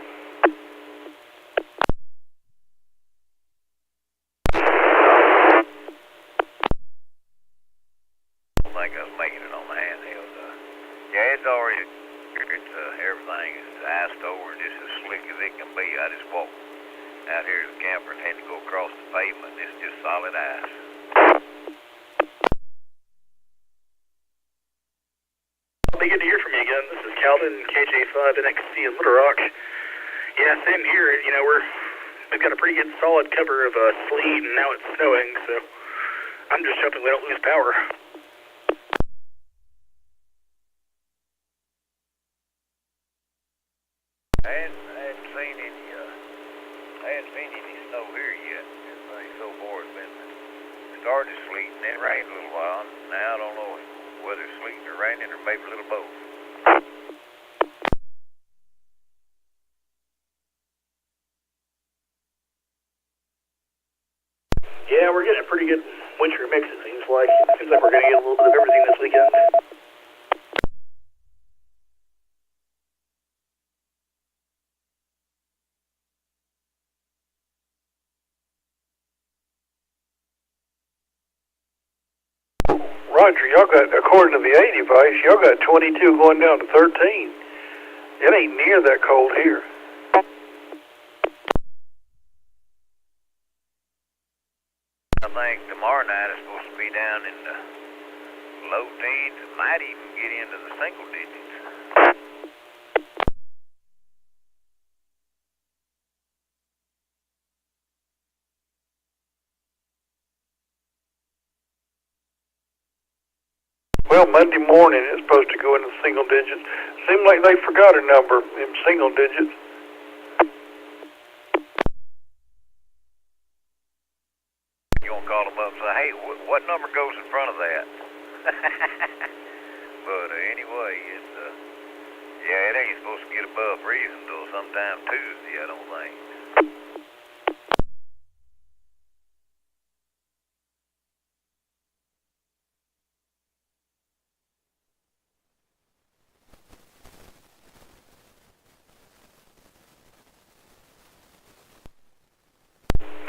I think I was making it on the handheld. Yeah, it's already, everything is iced over, just as slick as it can be. I just walked out here to the camper and had to go across the pavement. It's just solid ice. Good to hear from you again. This is Calvin, KG5DPK in Little Rock. Yeah, same here. We've got a pretty good solid cover of sleet, and now it's snowing, so I'm just hoping we don't lose power. I hadn't seen any snow here yet. Everything so far has been started sleeting, then it rained a little while. Now I don't know whether it's sleeting or raining or maybe a little both. Yeah, we're getting a pretty good winter mix, it seems like. It seems like we're going to get a little bit of everything this weekend. Roger, y'all got, according to the A device, y'all got 22 going down to 13. It ain't near that cold here. I think tomorrow night is supposed to be down in the low teens. It might even get into the single digits. Well, Monday morning it's supposed to go into single digits. Seemed like they forgot a number in single digits. You want to call them up and say, hey, what number goes in front of that? yeah, it ain't supposed to get above freezing until sometime Tuesday, I don't think.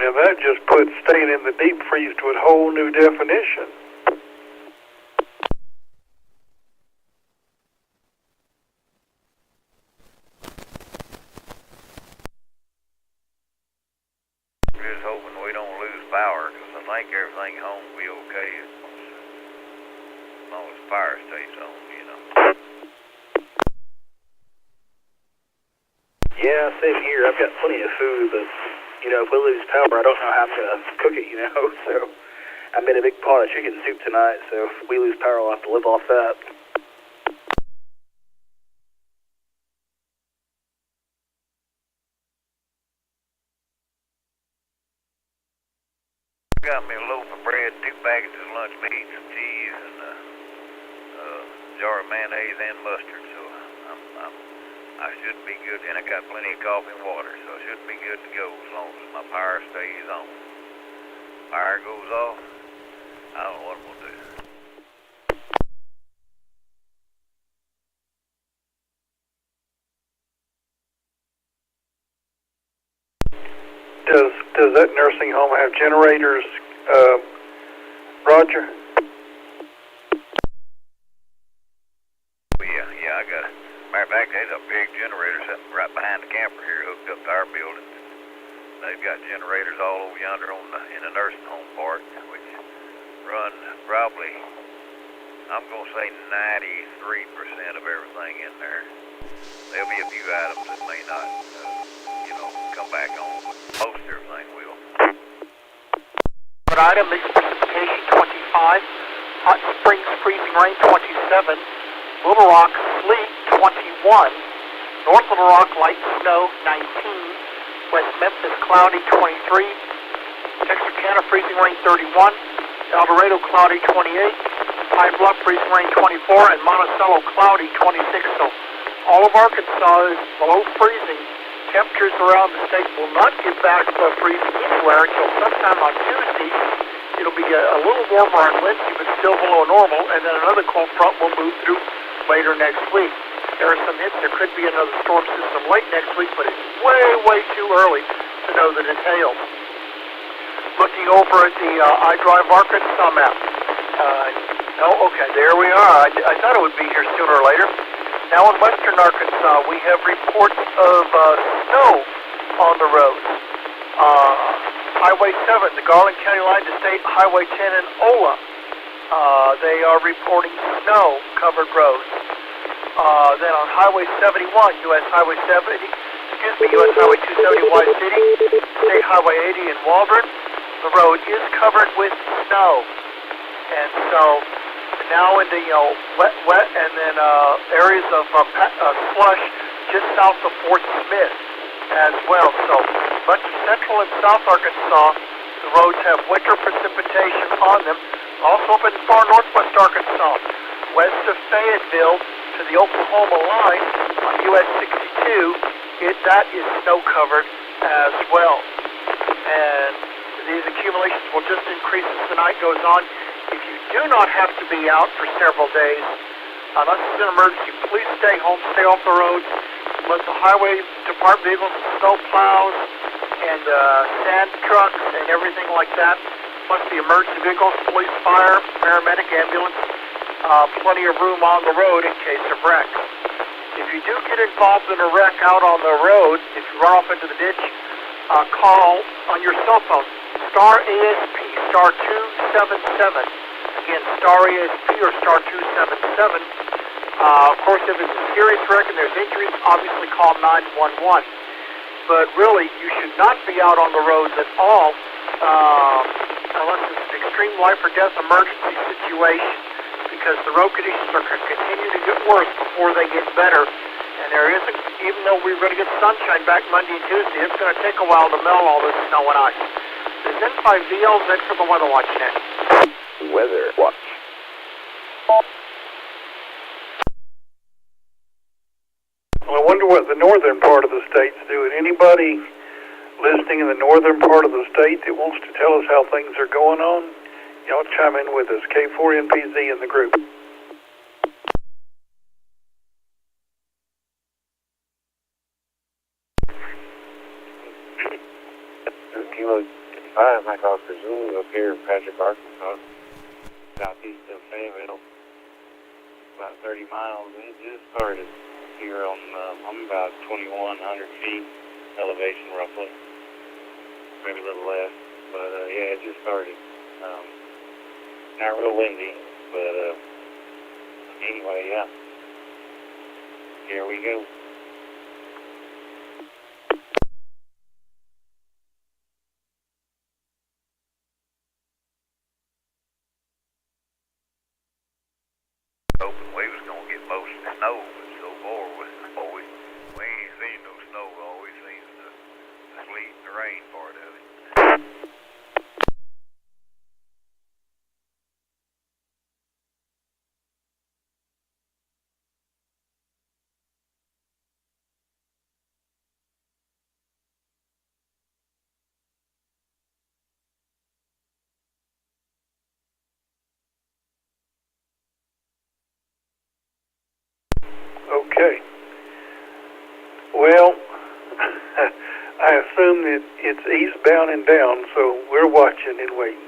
Now that just puts staying in the deep freeze to a whole new definition. We're just hoping we don't lose power, because I think everything at home will be okay as long as the fire stays on, you know. Yeah, same here. I've got plenty of food, but, you know, if we lose power, I don't know how I'm going to cook it, you know, so I made a big pot of chicken soup tonight, so if we lose power, I'll have to live off that. Got me a loaf of bread, 2 packages of lunch meat, some cheese, and a jar of mayonnaise and mustard, so I should be good, and I got plenty of coffee and water, so I should be good to go as long as my power stays on. Fire goes off, I don't know what I'm going to do. Does that nursing home have generators, Roger? Yeah, I got it. Matter of fact, there's a big generator sitting right behind the camper here hooked up to our building. They've got generators all over yonder in the nursing home part, which run probably, I'm going to say 93% of everything in there. There'll be a few items that may not, come back on, but most everything will. Item is precipitation 25, Hot Springs freezing rain 27, Little Rock sleet 21, North Little Rock light snow 19, West Memphis cloudy 23, Texarkana freezing rain 31, El Dorado cloudy 28, Pine Bluff freezing rain 24, and Monticello cloudy 26. So all of Arkansas is below freezing. Temperatures around the state will not get back above freezing anywhere until sometime on Tuesday. It'll be a little warmer on Wednesday, but still below normal, and then another cold front will move through later next week. There are some hints there could be another storm system late next week, but it's way too early to know the details. Looking over at the iDrive Arkansas map. Okay, there we are. I thought it would be here sooner or later. Now in western Arkansas, we have reports of snow on the roads. Highway 7, the Garland County line to State Highway 10 in Ola. They are reporting snow-covered roads. Then on Highway 71, U.S. Highway 270, U.S. Highway 270 White City, State Highway 80 in Waldron, the road is covered with snow. And so now in the wet, and then areas of slush just south of Fort Smith as well. So much of central and south Arkansas, the roads have winter precipitation on them. Also up in far northwest Arkansas, west of Fayetteville to the Oklahoma line on US 62, that is snow covered as well. And these accumulations will just increase as the night goes on. If you do not have to be out for several days, unless it's an emergency, please stay home, stay off the roads. Let the highway department vehicles, snow plows, and sand trucks, and everything like that, plus the emergency vehicles, police, fire, paramedic, ambulance, plenty of room on the road in case of wreck. If you do get involved in a wreck out on the road, if you run off into the ditch, call on your cell phone, star ASP, star 277. Again, star ASP or star 277. Of course, if it's a serious wreck and there's injuries, obviously call 911. But really, you should not be out on the roads at all unless it's an extreme life or death emergency situation, because the road conditions are going to continue to get worse before they get better. And there isn't, even though we're going to get sunshine back Monday and Tuesday, it's going to take a while to melt all this snow and ice. This is N5VL, next for the Weather Watch Net. Weather Watch. Well, I wonder what the northern part of the state's doing. Anybody listening in the northern part of the state that wants to tell us how things are going on, y'all chime in with us. K4NPZ in the group. Kilo 5, Mike Oscar Zulu up here in Patrick, Arkansas, southeast of Fayetteville, about 30 miles, and it just started here on, I'm about 2,100 feet elevation roughly, maybe a little less, but yeah, it just started. Not real windy, but anyway, yeah, here we go. Hoping we was gonna get most of the snow, but so far we ain't seen no snow. All we seen is the sleet and the rain part of it. Okay. Well, I assume that it's eastbound and down, so we're watching and waiting.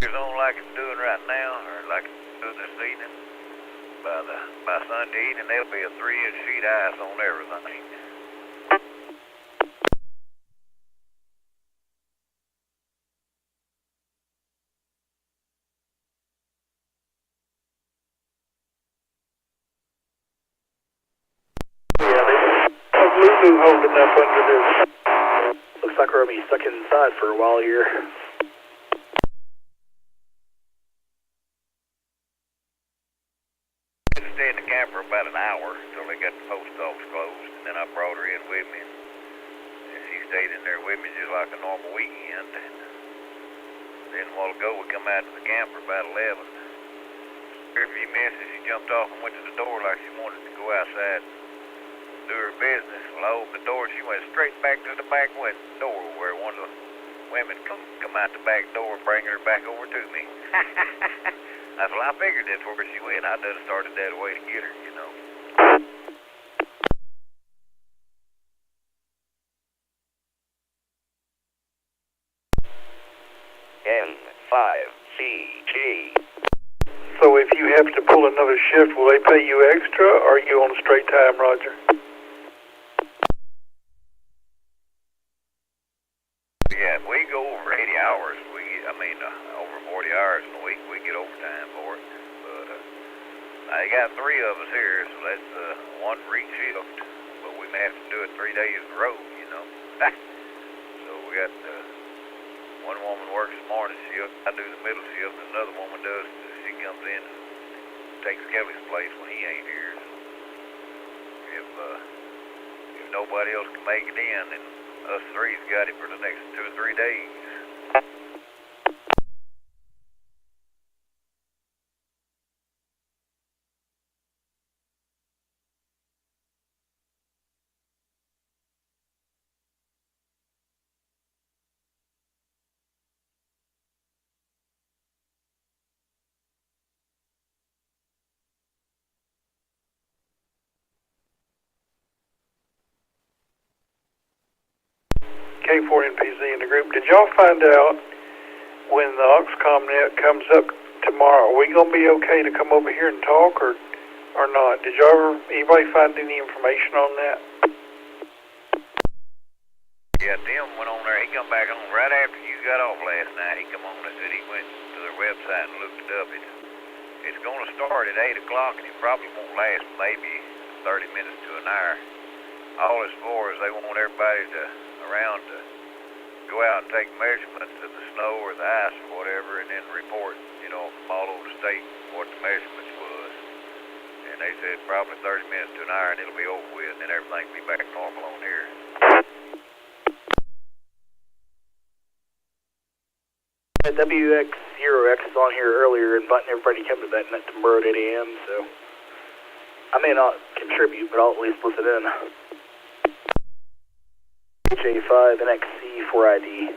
It's on like it's doing right now, or like it's doing this evening. By Sunday evening, there'll be a 3-inch sheet of ice on everything. Lulu holding up under this. Looks like we're going to be stuck inside for a while here. I stayed in the camper about an hour until they got the post office closed, and then I brought her in with me. And she stayed in there with me just like a normal weekend. And then a while ago, we come out to the camper about 11. After a few minutes, she jumped off and went to the door like she wanted to go outside and do her business. Well, I opened the door, she went straight back to the back door where one of the women come out the back door, bringing her back over to me. I said, well, I figured that's where she went. I done started that way to get her, you know. N5CG. So if you have to pull another shift, will they pay you extra, or are you on straight time, Roger? Yeah, if we go over 80 hours, over 40 hours in a week, we get overtime for it. But I got 3 of us here, so that's one for each shift. But we may have to do it 3 days in a row, you know. So we got one woman works the morning shift, I do the middle shift, and another woman does. She comes in and takes Kelly's place when he ain't here. So if nobody else can make it in, then us 3's got it for the next 2 or 3 days. K4NPZ in the group. Did y'all find out when the Oxcom net comes up tomorrow, are we going to be okay to come over here and talk or not? Did anybody find any information on that? Yeah, Tim went on there. He come back on right after you got off last night. He come on and said he went to their website and looked it up. It's going to start at 8 o'clock, and it probably won't last maybe 30 minutes to an hour. All it's for is they want everybody around to go out and take measurements of the snow or the ice or whatever, and then report, from all over the state what the measurements was. And they said probably 30 minutes to an hour, and it'll be over with, and then everything will be back normal on here. WX0X is on here earlier, inviting everybody to come to that net tomorrow at 8 a.m., so I may not contribute, but I'll at least listen in. A5FM and KG5DPK.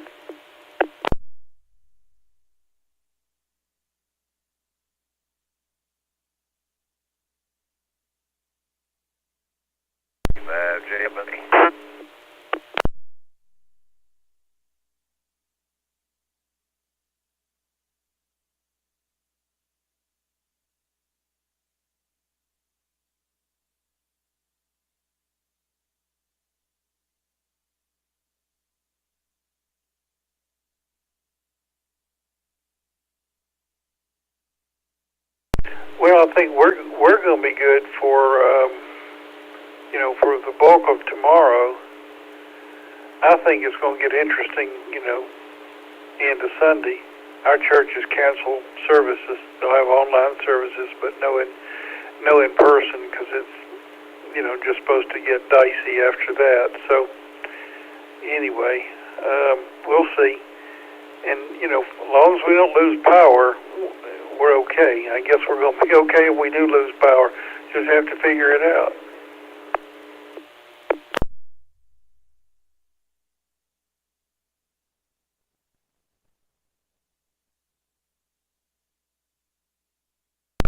Well, I think we're going to be good for for the bulk of tomorrow. I think it's going to get interesting, into Sunday. Our church has canceled services. They'll have online services, but no in person, because it's just supposed to get dicey after that. So anyway, we'll see. And as long as we don't lose power, we're okay. I guess we're going to be okay if we do lose power. Just have to figure it out.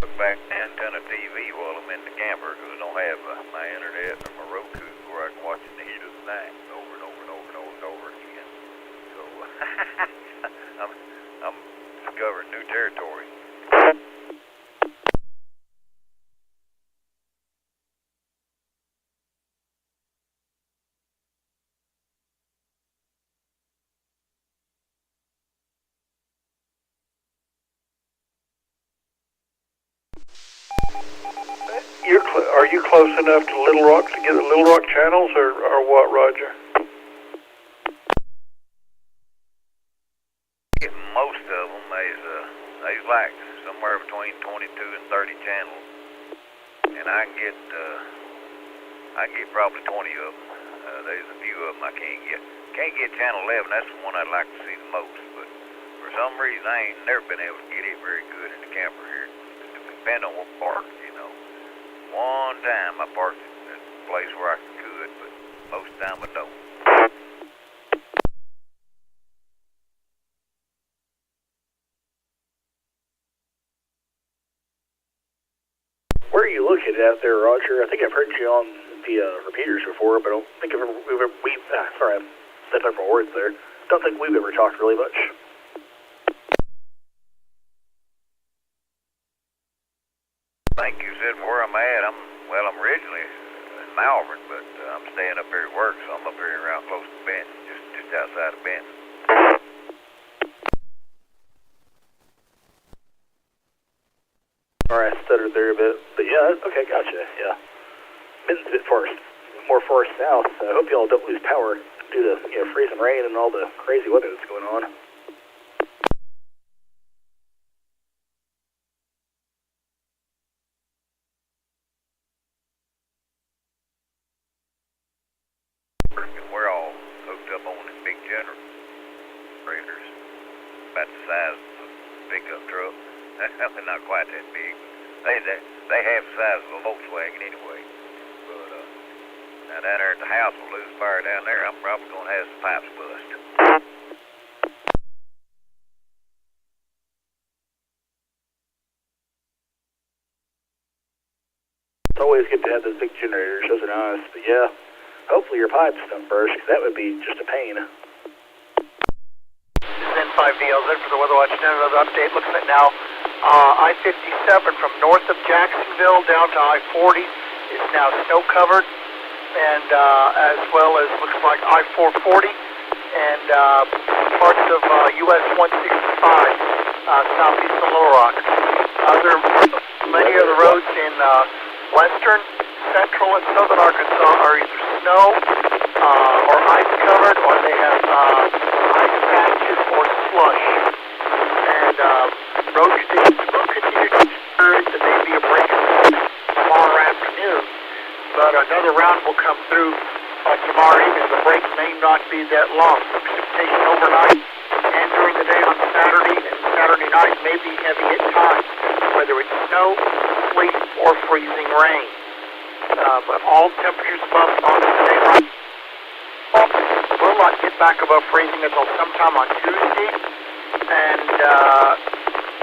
Look back to antenna TV while I'm in the camper, because I don't have my internet or my Roku where I can watch in the heat of the night over and over and over and over and over again. So I'm discovering new territory. Are you close enough to Little Rock to get the Little Rock channels, or what, Roger? Most of them, they's like somewhere between 22 and 30 channels, and I can get probably 20 of them. There's a few of them I can't get. Can't get channel 11. That's the one I'd like to see the most, but for some reason I ain't never been able to get it very good in the camper here. Depending on what park, One time I parked at a place where I could, but most of the time I don't. Where are you located out there, Roger? I think I've heard you on the repeaters before, but I don't think sorry, I stepped up my words there. Don't think we've ever talked really much. I think you said where I'm at. I'm originally in Malvern, but I'm staying up here at work, so I'm up here around close to Benton, just outside of Benton. Alright, I stuttered there a bit, but yeah, okay, gotcha, yeah. Benton's a bit more far south, so I hope y'all don't lose power due to, freezing rain and all the crazy weather that's going on. We're all hooked up on the big generators, about the size of a pickup truck. They're not quite that big. They have the size of a Volkswagen anyway. But now down there at the house, we'll lose fire down there. I'm probably going to have some pipes bust. It's always good to have those big generators, those are nice, but yeah, hopefully your pipes don't burst, because that would be just a pain. This is N5DLZ for the Weather Watch. Another update. Looking at now, I-57 from north of Jacksonville down to I-40 is now snow covered, and as well as looks like I-440 and parts of US 165 southeast of Little Rock. Many of the roads in western, central, and southern Arkansas are either snow or ice covered, or they have ice patches or slush. And road conditions will continue to experience, and maybe a break tomorrow afternoon. But another round will come through tomorrow evening. The break may not be that long. Precipitation overnight and during the day on Saturday and Saturday night may be heavy at times, whether it's snow, sleet, or freezing rain. But all temperatures above today right will not get back above freezing until sometime on Tuesday, and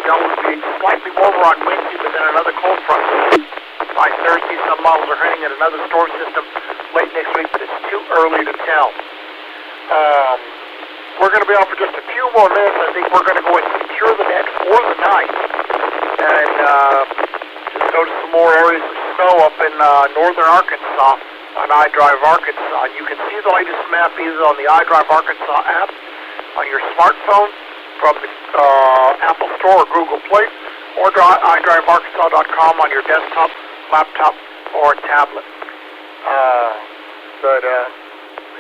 there will be slightly warmer on Wednesday, but then another cold front by Thursday. Some models are hinting at another storm system late next week, but it's too early to tell. We're going to be on for just a few more minutes. I think we're going to go and secure the net for the night, and just go to some more areas of snow up in northern Arkansas on iDrive Arkansas. You can see the latest map either on the iDrive Arkansas app on your smartphone from the Apple Store or Google Play, or iDriveArkansas.com on your desktop, laptop, or tablet.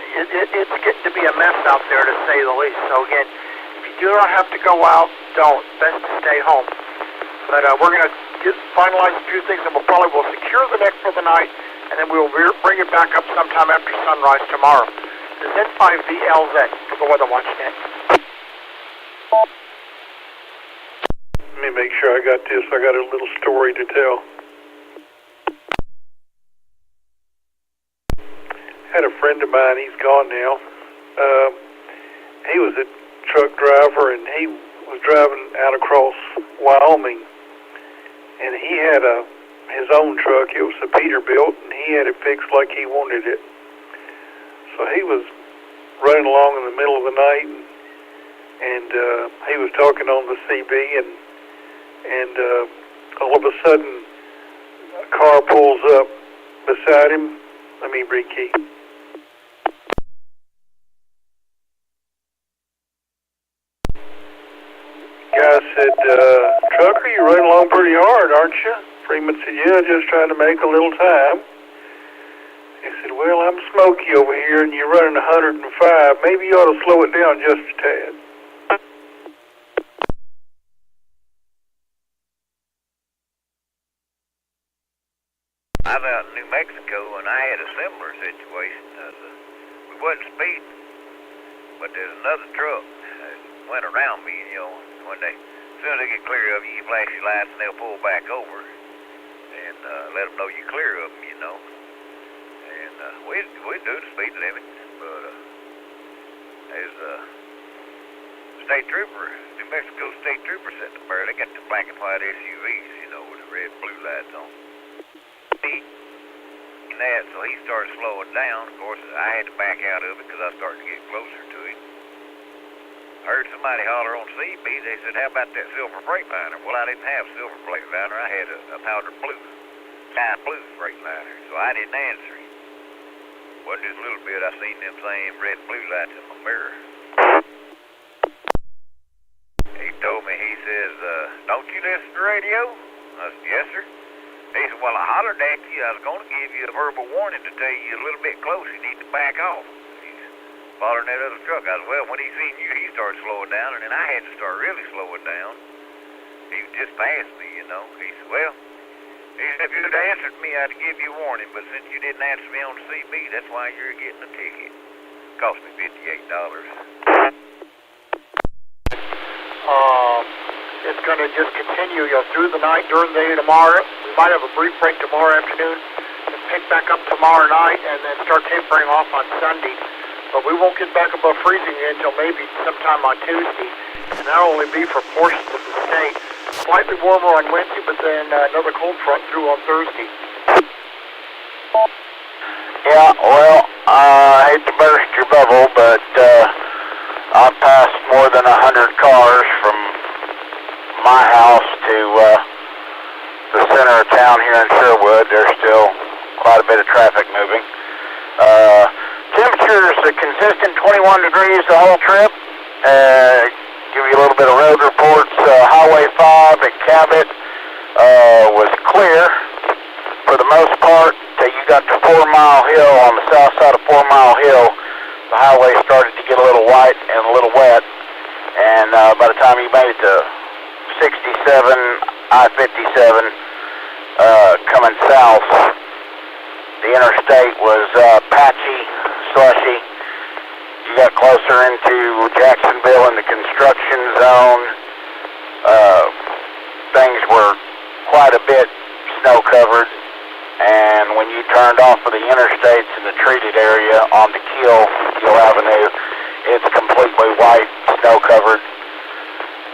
It's getting to be a mess out there, to say the least. So again, if you do not have to go out, don't. Best to stay home. But we're going to finalize a few things, and we'll secure the net for the night, and then we will bring it back up sometime after sunrise tomorrow. This is N5VLZ for the Weather Watch Net. Let me make sure I got this. I got a little story to tell. Had a friend of mine, he's gone now. He was a truck driver, and he was driving out across Wyoming, and he had his own truck. It was a Peterbilt, and he had it fixed like he wanted it. So he was running along in the middle of the night, and he was talking on the CB, and all of a sudden a car pulls up beside him. Let me rekey. Guy said, "Trucker, you're running along pretty hard, aren't you?" Freeman said, "Yeah, just trying to make a little time." He said, "Well, I'm smoky over here, and you're running 105. Maybe you ought to slow it down just a tad." I was out in New Mexico, and I had a similar situation. We wasn't speeding, but there's another truck that went around me, when as soon as they get clear of you, you flash your lights, and they'll pull back over and let them know you're clear of them, And we do the speed limit, but there's a state trooper, New Mexico state trooper sitting up there. They got the black and white SUVs, with the red blue lights on. So he started slowing down. Of course, I had to back out of it because I started to get closer to him. I heard somebody holler on CB. They said, "How about that silver Freightliner?" Well, I didn't have silver Freightliner. I had a powder blue, sky blue Freightliner, so I didn't answer him. Wasn't just a little bit. I seen them same red and blue lights in my mirror. He told me, he says, "Don't you listen to the radio?" I said, "Yes, sir." He said, "Well, I hollered at you. I was going to give you a verbal warning to tell you a little bit closer. You need to back off." He's following that other truck. I said, "Well, when he seen you, he started slowing down, and then I had to start really slowing down. He just passed me, He said, "Well," he said, "if you'd have answered me, I'd give you a warning. But since you didn't answer me on the CB, that's why you're getting a ticket. Cost me $58. It's going to just continue through the night, during the day tomorrow. We might have a brief break tomorrow afternoon and pick back up tomorrow night and then start tapering off on Sunday. But we won't get back above freezing until maybe sometime on Tuesday, and that'll only be for portions of the state. Slightly warmer on Wednesday, but then another cold front through on Thursday. Yeah, well, I hate to burst your bubble, but I've passed more than 100 cars from my house to the center of town here in Sherwood. There's still quite a bit of traffic moving. Temperatures are consistent, 21 degrees the whole trip. Give you a little bit of road reports. Highway 5 at Cabot was clear for the most part till you got to 4 Mile Hill. On the south side of 4 Mile Hill, the highway started to get a little white and a little wet, and by the time you made it to 67, I-57 coming south, the interstate was patchy, slushy. you got closer into Jacksonville in the construction zone, things were quite a bit snow covered. And when you turned off of the interstates in the treated area onto Keel Avenue, it's completely white, snow covered.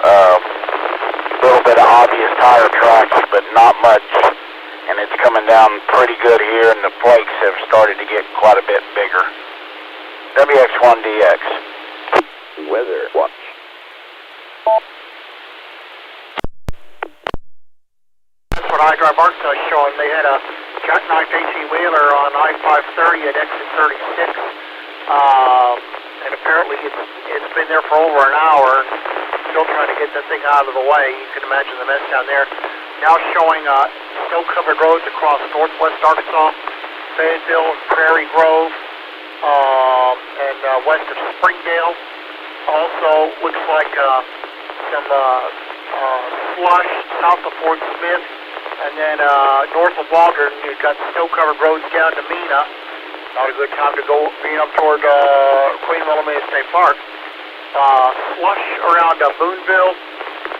A little bit of obvious tire tracks, but not much. And it's coming down pretty good here, and the flakes have started to get quite a bit bigger. WX1DX. Weather watch. That's what iDrive Arkansas is showing. They had a jackknife 18-wheeler on I-530 at exit 36. And apparently it's been there for over an hour. Still trying to get that thing out of the way. You can imagine the mess down there. Now showing snow-covered roads across northwest Arkansas, Fayetteville and Prairie Grove, and west of Springdale. Also looks like some slush south of Fort Smith, and then north of Waldron, you've got snow-covered roads down to Mena. Not a good time to go being up toward Queen Wilhelmina State Park. Slush around Boonville,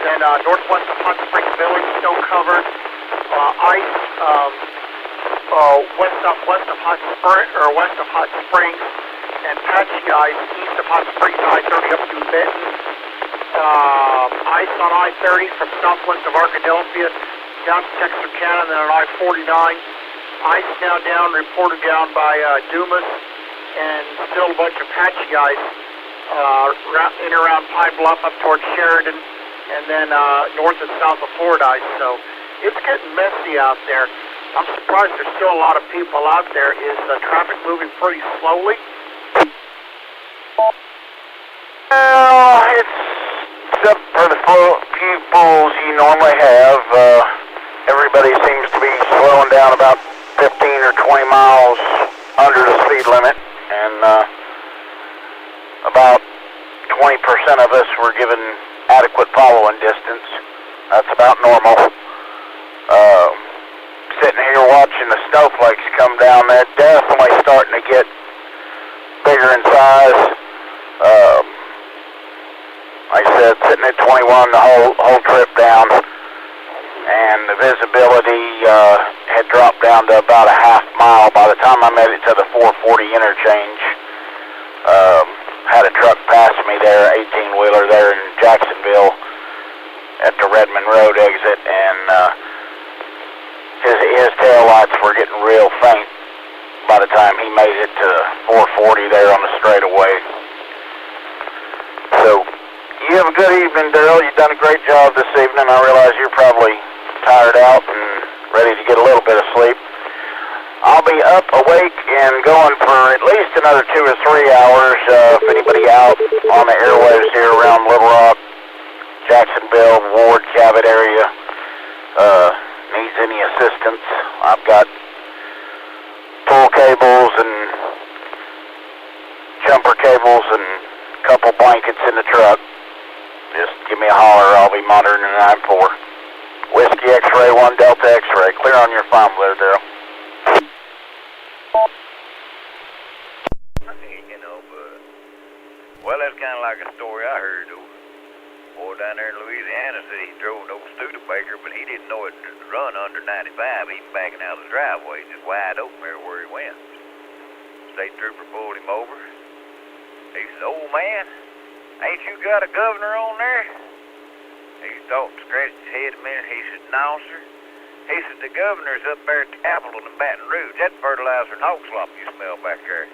then northwest of Hot Springs Village, snow-covered. Ice west of Hot Springs, and patchy ice east of Hot Springs, I-30 up to Benton. Ice on I-30 from southwest of Arkadelphia down to Texarkana, and then on I-49. Ice now down, reported down by Dumas, and still a bunch of patchy ice in and around Pine Bluff up towards Sheridan, and then north and south of Fordyce. So it's getting messy out there. I'm surprised there's still a lot of people out there. Is traffic moving pretty slowly? Well, except for the few pools you normally have, everybody seems to be slowing down about 15 or 20 miles under the speed limit, and about 20% of us were given adequate following distance. That's about normal. Sitting here watching the snowflakes come down, they're definitely starting to get bigger in size. Like I said, sitting at 21 the whole trip down, and the visibility had dropped down to about a half mile by the time I made it to the 440 interchange. Had a truck pass me there, 18-wheeler there in Jacksonville at the Redmond Road exit, and his taillights were getting real faint by the time he made it to 440 there on the straightaway. So, you have a good evening, Daryl. You've done a great job this evening. I realize you're probably tired out and ready to get a little bit of sleep. I'll be up, awake, and going for at least another 2 or 3 hours. If anybody out on the airwaves here around Little Rock, Jacksonville, Ward, Cabot area needs any assistance, I've got pull cables and jumper cables and a couple blankets in the truck. Just give me a holler. I'll be monitoring the 9-4. Whiskey X-ray 1 Delta X-ray. Clear on your phone there, Daryl. You know, but, well, that's kind of like a story I heard. Boy down there in Louisiana said he drove an old Studebaker, but he didn't know it to run under 95, even backing out of the driveway, just wide open everywhere he went. State trooper pulled him over. He said, "Old man, ain't you got a governor on there?" He thought, scratched his head a minute. He said, "No, sir." He said, "The governor's up there at the Capitol in Baton Rouge. That fertilizer and hog slop you smell back there."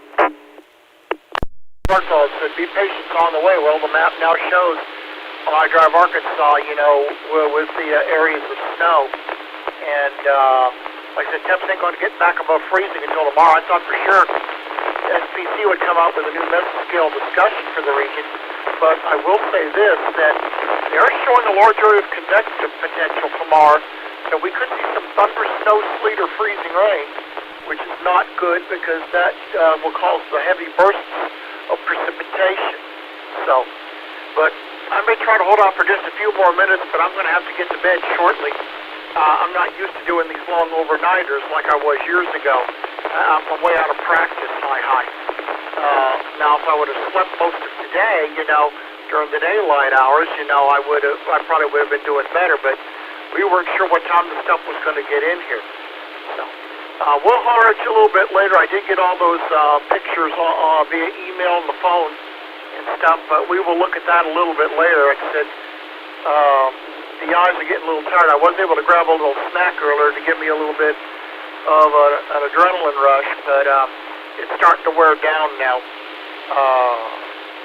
Arkansas said, "Be patient on the way." Well, the map now shows on iDrive Arkansas, you know, with the areas of snow. And like I said, temps ain't going to get back above freezing until tomorrow. I thought for sure N5CG would come out with a new mesoscale discussion for the region. But I will say this, that they're showing a large area of convective potential tomorrow. So we could see some thunder, snow, sleet, or freezing rain, which is not good because that will cause the heavy bursts of precipitation. So, but I may try to hold on for just a few more minutes, but I'm going to have to get to bed shortly. I'm not used to doing these long overnighters like I was years ago. I'm way out of practice. Hi. Now, if I would have slept most of today, during the daylight hours, I probably would have been doing better, but we weren't sure what time the stuff was going to get in here. So, we'll holler at you a little bit later. I did get all those pictures via email and the phone and stuff, but we will look at that a little bit later. Like I said, the eyes are getting a little tired. I was able to grab a little snack earlier to give me a little bit of an adrenaline rush, but it's starting to wear down now.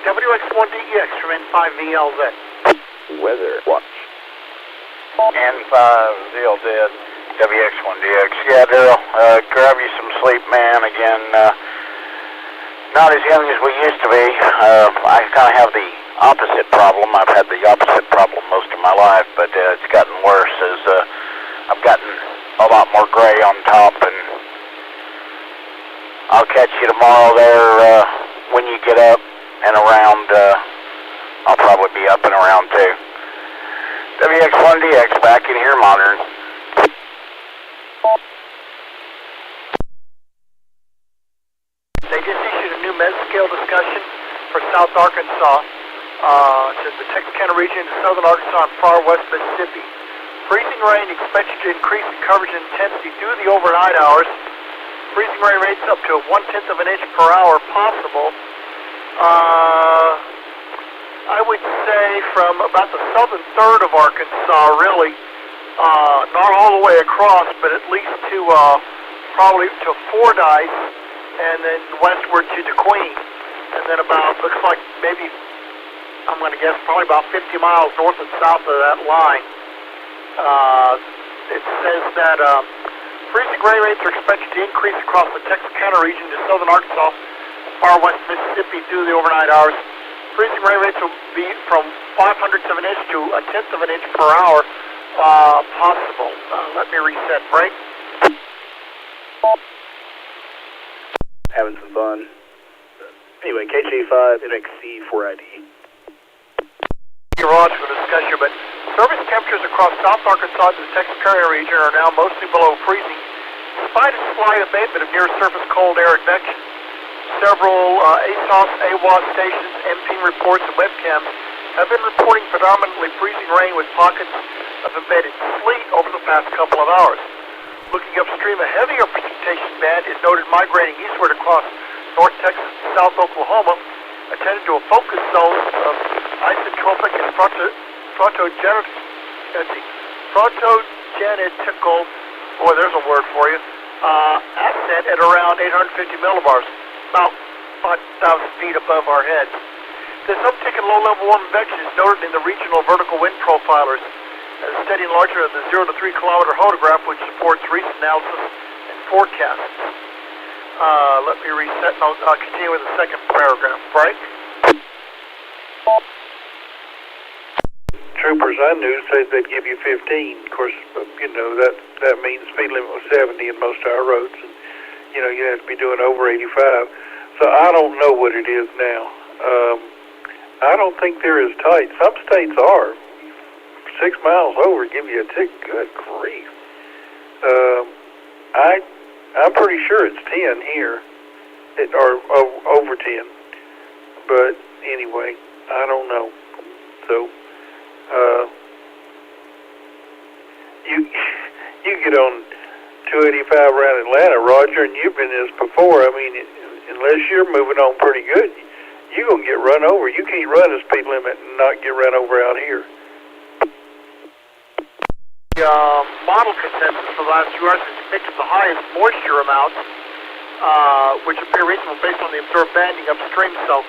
WX1DEX from N5VLZ. Weather watch. N5VLZ, WX1DX. Yeah, Daryl, grab you some sleep, man. Again, not as young as we used to be. I kind of have the opposite problem. I've had the opposite problem most of my life, but it's gotten worse as I've gotten a lot more gray on top, and I'll catch you tomorrow there when you get up and around. I'll probably be up and around too. WX1DX back in here monitoring. They just issued a new med-scale discussion for South Arkansas. It says the Texarkana region to southern Arkansas and far west Mississippi. Freezing rain expected to increase in coverage and intensity due to the overnight hours. Freezing rain rates up to 1/10 of an inch per hour possible. I would say from about the southern third of Arkansas, really, not all the way across, but at least to probably to Fordyce, and then westward to DeQueen, and then about, looks like maybe, I'm going to guess, probably about 50 miles north and south of that line. It says that freezing rain rates are expected to increase across the Texarkana region to southern Arkansas, far west Mississippi through the overnight hours. Freezing rain rates will be from 0.05 of an inch to 1/10 of an inch per hour possible. Let me reset. Break. Having some fun. Anyway, KG5 NXC4ID. Garage for discussion, but surface temperatures across South Arkansas to the Texarkana region are now mostly below freezing, despite a slight abatement of near-surface cold air advection. Several ASOS, AWOS stations, MPing reports, and webcams have been reporting predominantly freezing rain with pockets of embedded sleet over the past couple of hours. Looking upstream, a heavier precipitation band is noted migrating eastward across North Texas and South Oklahoma, attending to a focus zone of isotropic and frontogenetical, boy, there's a word for you, ascent at around 850 millibars, about 5,000 feet above our heads. This uptick in low-level warm convection is noted in the regional vertical wind profilers, as a steady enlargement of the 0 to 3 kilometer hodograph, which supports recent analysis and forecasts. Let me reset and I'll continue with the second paragraph. Break. Troopers I knew said they'd give you 15. Of course, that means speed limit was 70 in most of our roads, and you have to be doing over 85. So I don't know what it is now. I don't think they're as tight. Some states are. 6 miles over give you a tick. Good grief. I'm pretty sure it's 10 here, or over 10. But anyway, I don't know. So you get on 285 around Atlanta, Roger, and you've been in this before. I mean, unless you're moving on pretty good, you're going to get run over. You can't run the speed limit and not get run over out here. The model consensus for the last few hours has depicted the highest moisture amounts, which appear reasonable based on the observed banding upstream. So,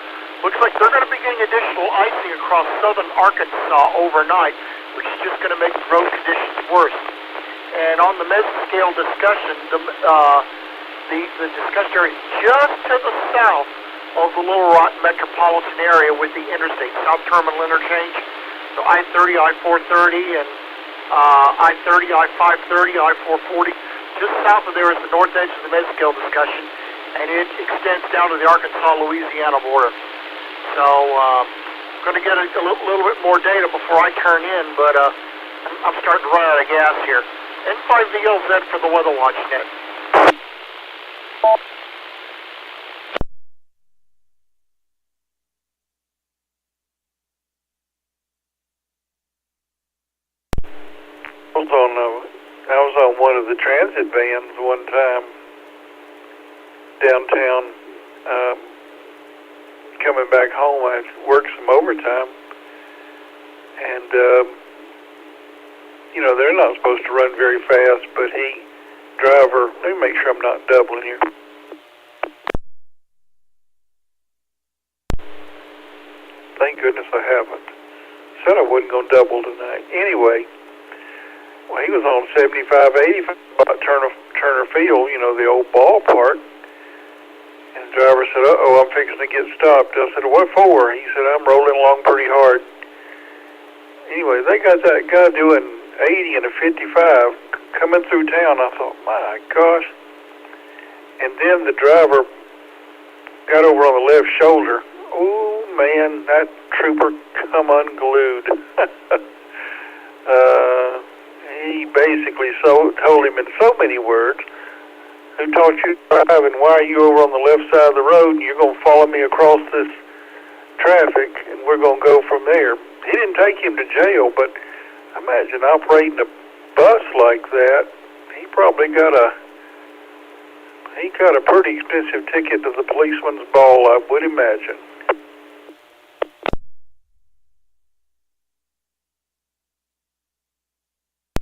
looks like they're going to be getting additional icing across southern Arkansas overnight, which is just going to make the road conditions worse. And on the mesoscale discussion, the discussion area is just to the south of the Little Rock metropolitan area with the interstate, South Terminal Interchange, so I-30, I-430, and I-30, I-530, I-440. Just south of there is the north edge of the mesoscale discussion, and it extends down to the Arkansas-Louisiana border. So, I'm going to get a little bit more data before I turn in, but I'm starting to run out of gas here. N5VLZ for the Weather Watch Net. in one of the transit vans one time downtown, coming back home. I worked some overtime, and you know, they're not supposed to run very fast, but driver, let me make sure I'm not doubling here. Thank goodness I haven't. Said I wasn't going to double tonight. Anyway, well, he was on 75-80 about Turner Field, you know, the old ballpark. And the driver said, uh-oh, I'm fixing to get stopped. I said, what for? He said, I'm rolling along pretty hard. Anyway, they got that guy doing 80 and a 55 coming through town. I thought, my gosh. And then the driver got over on the left shoulder. Oh, man, that trooper come unglued. He basically told him in so many words, who taught you to drive, and why are you over on the left side of the road, and you're going to follow me across this traffic, and we're going to go from there. He didn't take him to jail, but imagine operating a bus like that. He probably got a pretty expensive ticket to the policeman's ball, I would imagine.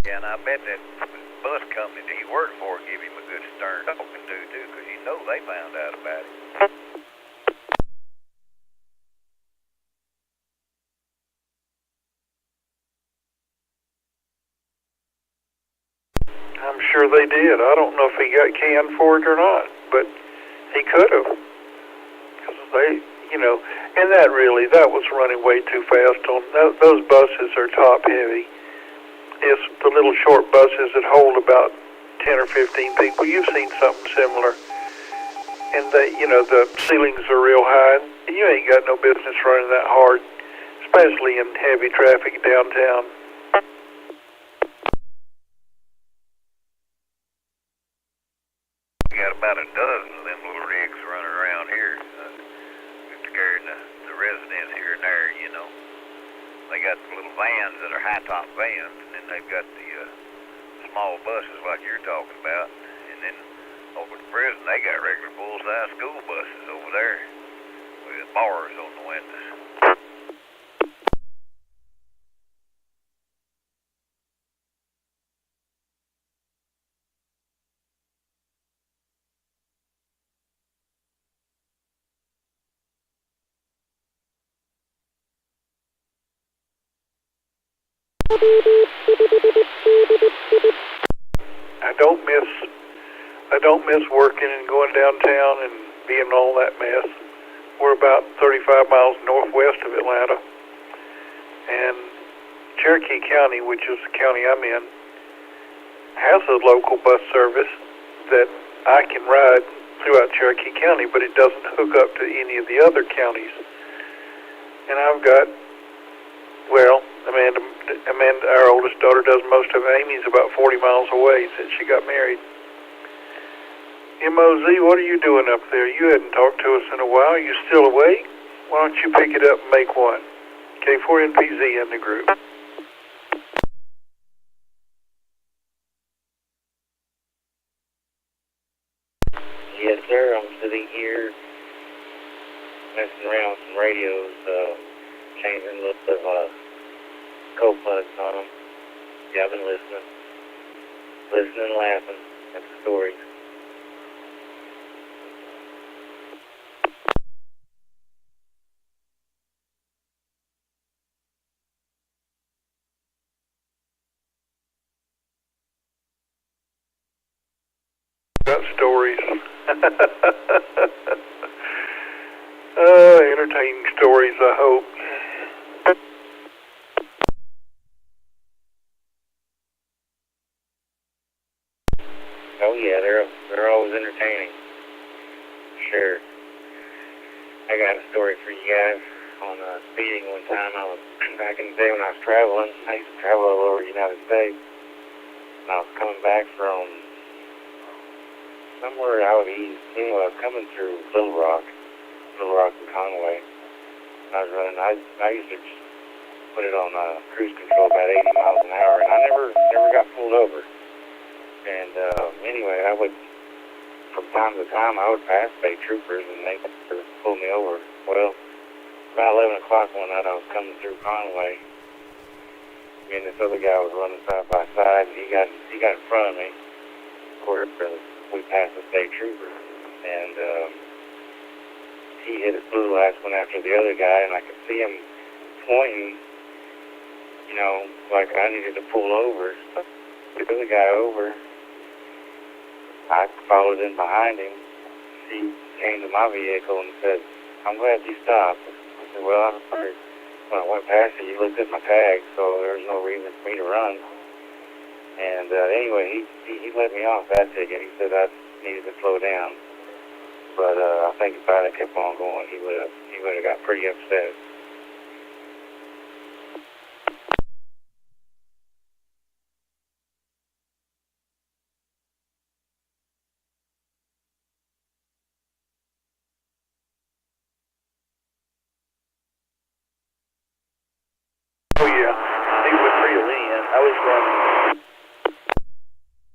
Yeah, and I bet that bus company that he worked for gave him a good stern talking to, too, because you know they found out about it. I'm sure they did. I don't know if he got canned for it or not, but he could have. Because they, you know, and that was running way too fast. Those buses are top heavy. It's the little short buses that hold about 10 or 15 people. You've seen something similar. And they, you know, the ceilings are real high. You ain't got no business running that hard, especially in heavy traffic downtown. We got about a dozen of them little rigs running around here, carrying the residents here and there, you know. They got the little vans that are high-top vans, and then they've got the small buses like you're talking about. And then over at the prison, they got regular full-size school buses over there with bars on the windows. I don't miss working and going downtown and being in all that mess. We're about 35 miles northwest of Atlanta, and Cherokee County, which is the county I'm in, has a local bus service that I can ride throughout Cherokee County, but it doesn't hook up to any of the other counties. And I've got, well, Amanda, our oldest daughter, does most of it. Amy's about 40 miles away since she got married. MOZ, what are you doing up there? You hadn't talked to us in a while. Are you still awake? Why don't you pick it up and make one? K4NPZ in the group. Yes, sir. I'm sitting here messing around with some radios, changing a little bit of cold plugs on them. Yeah, I've been listening and laughing at the stories. Got stories. Entertaining stories, I hope. Oh yeah, they're always entertaining. Sure. I got a story for you guys on speeding one time. I was back in the day when I was traveling. I used to travel all over the United States, and I was coming back from somewhere out east. Anyway, I was coming through Little Rock and Conway. And I was running. I used to just put it on cruise control about 80 miles an hour, and I never got pulled over. And And anyway, I would, from time to time, I would pass state troopers, and they would pull me over. Well, about 11 o'clock one night, I was coming through Conway. Me and this other guy was running side by side, and he got in front of me. Of course, we passed the state trooper, and he hit his blue lights, went after the other guy, and I could see him pointing, you know, like I needed to pull over. So the other guy over. I followed in behind him. He came to my vehicle and said, "I'm glad you stopped." I said, "Well, I'm sorry. When I went past you, you looked at my tag, so there was no reason for me to run." And anyway, he let me off that ticket. He said I needed to slow down. But I think if I had kept on going, he would have got pretty upset. Oh yeah, he was pretty lenient. I was running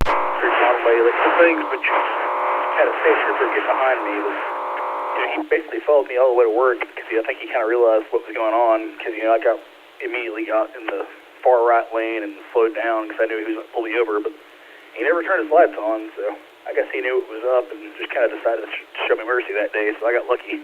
through Conway, like some things, but you had a state trooper get behind me. He basically followed me all the way to work because I think he kind of realized what was going on. Because I immediately got in the far right lane and slowed down because I knew he was going to pull me over. But he never turned his lights on, so I guess he knew it was up and just kind of decided to show me mercy that day. So I got lucky.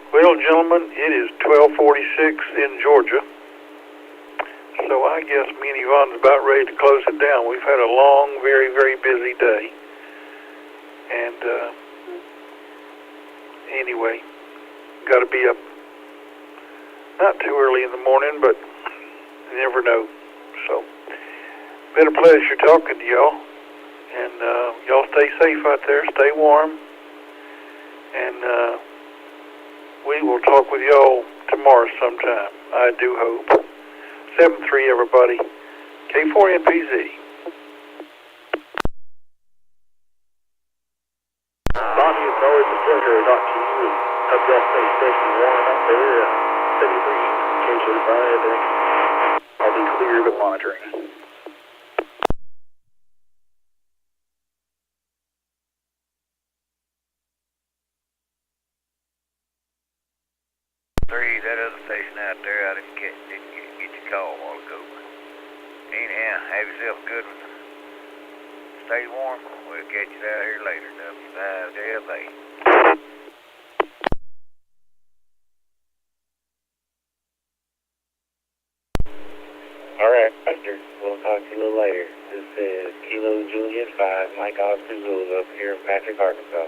Well, gentlemen, it is 12:46 in Georgia, so I guess me and Yvonne's about ready to close it down. We've had a long, very, very busy day, and anyway, got to be up not too early in the morning, but you never know. So, been a pleasure talking to y'all, and y'all stay safe out there, stay warm, and we will talk with y'all tomorrow sometime, I do hope. 7-3, everybody. K4NPZ. Bobby, it's always a pleasure to talk to you. Up that space station 1 up there, 73, K35. I'll be clear but monitoring. That other station out there, I didn't get your call a while ago. Anyhow, have yourself a good one. Stay warm. We'll catch you out here later. W5DI. All right, Buster. We'll talk to you a little later. This is Kilo Juliet 5, Mike Oscar Zulu up here in Patrick, Arkansas.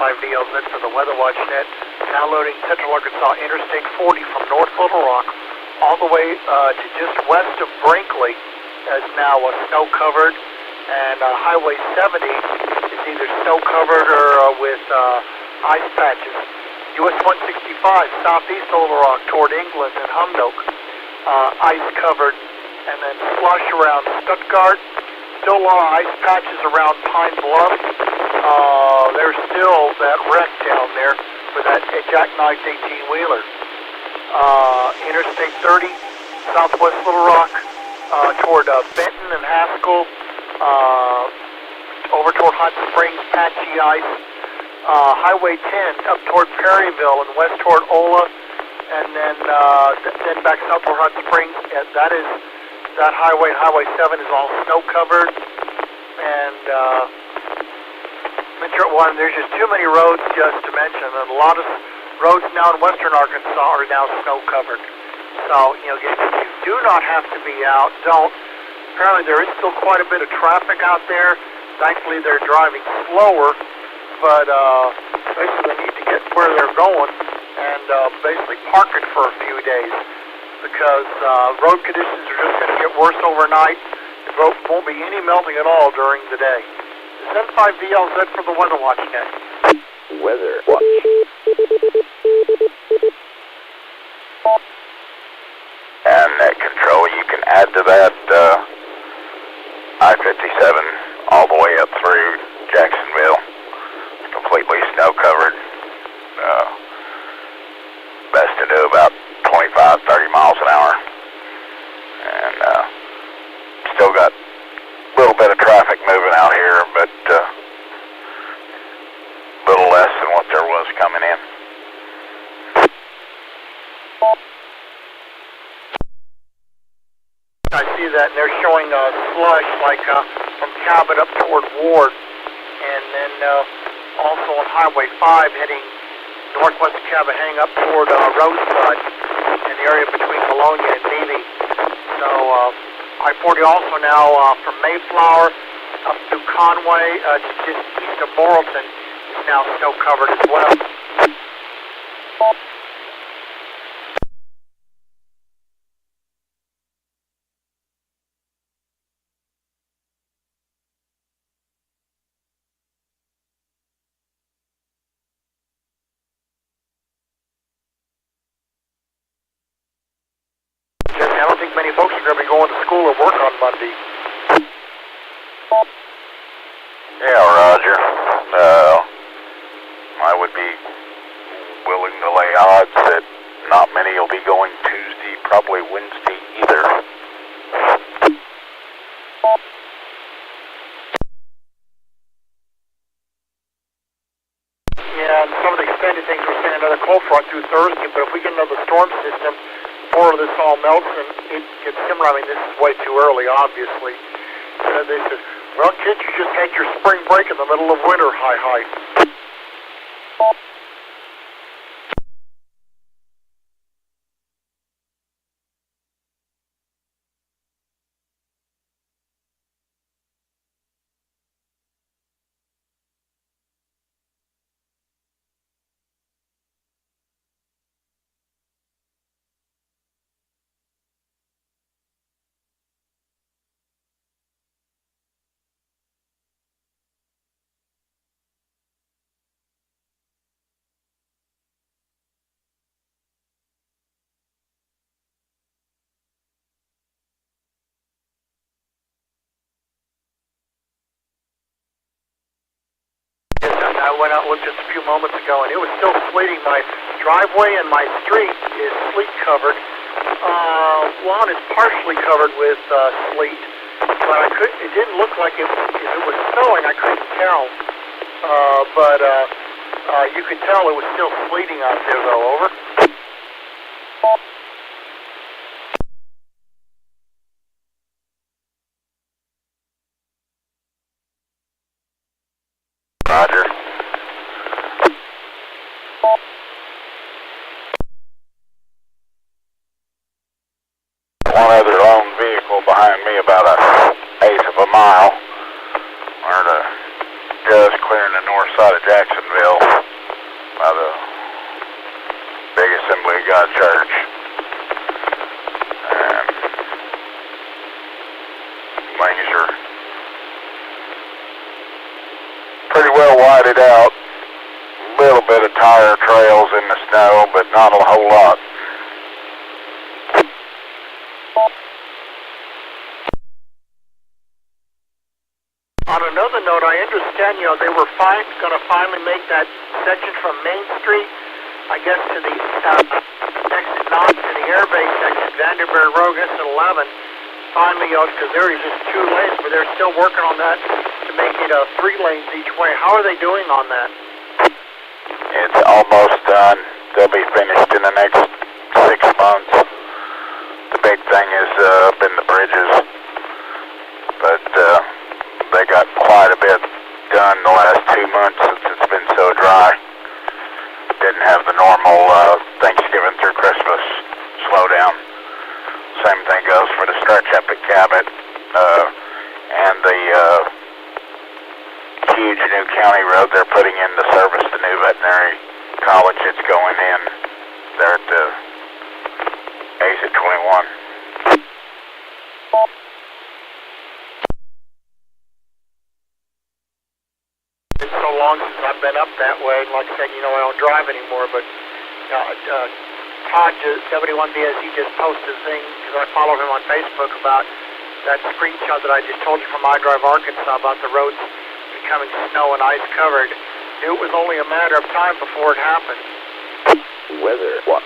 N5DLZ for the Weather Watch Net. Now loading Central Arkansas Interstate 40 from North Little Rock all the way to just west of Brinkley is now snow covered, and Highway 70 is either snow covered or with ice patches. US 165 southeast Little Rock toward England and Humnoak, ice covered, and then slush around Stuttgart. Still a lot of ice patches around Pine Bluff. There's still that wreck down there with that jackknifed 18-wheeler. Interstate 30, southwest Little Rock, toward Benton and Haskell, over toward Hot Springs, patchy ice. Highway 10 up toward Perryville and west toward Ola, and then back south toward Hot Springs. That highway, Highway 7, is all snow covered, and there's just too many roads just to mention, and a lot of roads now in western Arkansas are now snow covered. So, if you do not have to be out, don't. Apparently there is still quite a bit of traffic out there. Thankfully they're driving slower, but basically they need to get where they're going and basically park it for a few days, because road conditions are just going to get worse overnight. There won't be any melting at all during the day. This is N5DLZ for the Weather Watch Net. Weather Watch. And net control, you can add to that I-57 all the way up through Jacksonville. It's completely snow covered. Best to do about 25, 30 miles an hour. And still got a little bit of traffic moving out here, but a little less than what there was coming in. I see that, and they're showing slush like from Cabot up toward Ward, and then also on Highway 5 heading northwest of Cabot, heading up toward Rosebud in the area between Bologna and Navy. So I-40 also now from Mayflower up through Conway to just east of Morrilton is now snow covered as well. I don't think many folks are going to be going to school or work on Monday. Yeah, Roger. I would be willing to lay odds that not many will be going Tuesday, probably Wednesday either. Yeah, and some of the extended things, we're seeing another cold front through Thursday, but if we get another storm system, more of this all melts and it gets similar. I mean, this is way too early, obviously. They said, well, kids, you just had your spring break in the middle of winter, hi. I went out and looked just a few moments ago, and it was still sleeting. My driveway and my street is sleet covered. Lawn is partially covered with sleet, but it didn't look like if it was snowing, I couldn't tell. But you could tell it was still sleeting out there, though. Over. Roger. One other lone vehicle behind me, about an eighth of a mile. We're just clearing the north side of Jacksonville. Assembly of God Church. Things are pretty well whited out. A little bit of tire trails in the snow, but not a whole lot. On another note, I understand, they were going to finally make that section from Main Street, I guess, to the exit 9 to the airbase exit, Vanderbilt Road, exit 11. Finally, because there is just 2 lanes, but they're still working on that to make it 3 lanes each way. How are they doing on that? It's almost done. They'll be finished in the next 6 months. The big thing is up in the bridges, but they got quite a bit done the last 2 months since it's been so dry. Didn't have the normal Thanksgiving through Christmas slowdown. Same thing goes for the stretch up at Cabot and the huge new county road they're putting into service, the new veterinary college that's going in there at the exit 21. It's so long since I've been up that way. Like I said, I don't drive anymore, but Todd, W5DI, just posted a thing, because I follow him on Facebook, about that screenshot that I just told you from iDrive Arkansas about the roads becoming snow and ice covered. It was only a matter of time before it happened. Weather watch.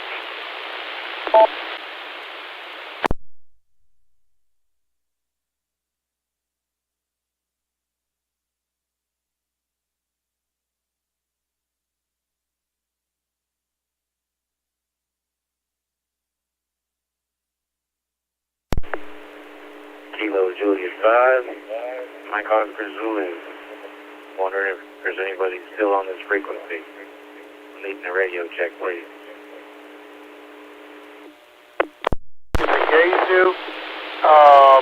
Kilo Julius 5, Mike Oscar Zulu. Wondering if there's anybody still on this frequency. Needing a radio check, please. It's a Yaesu,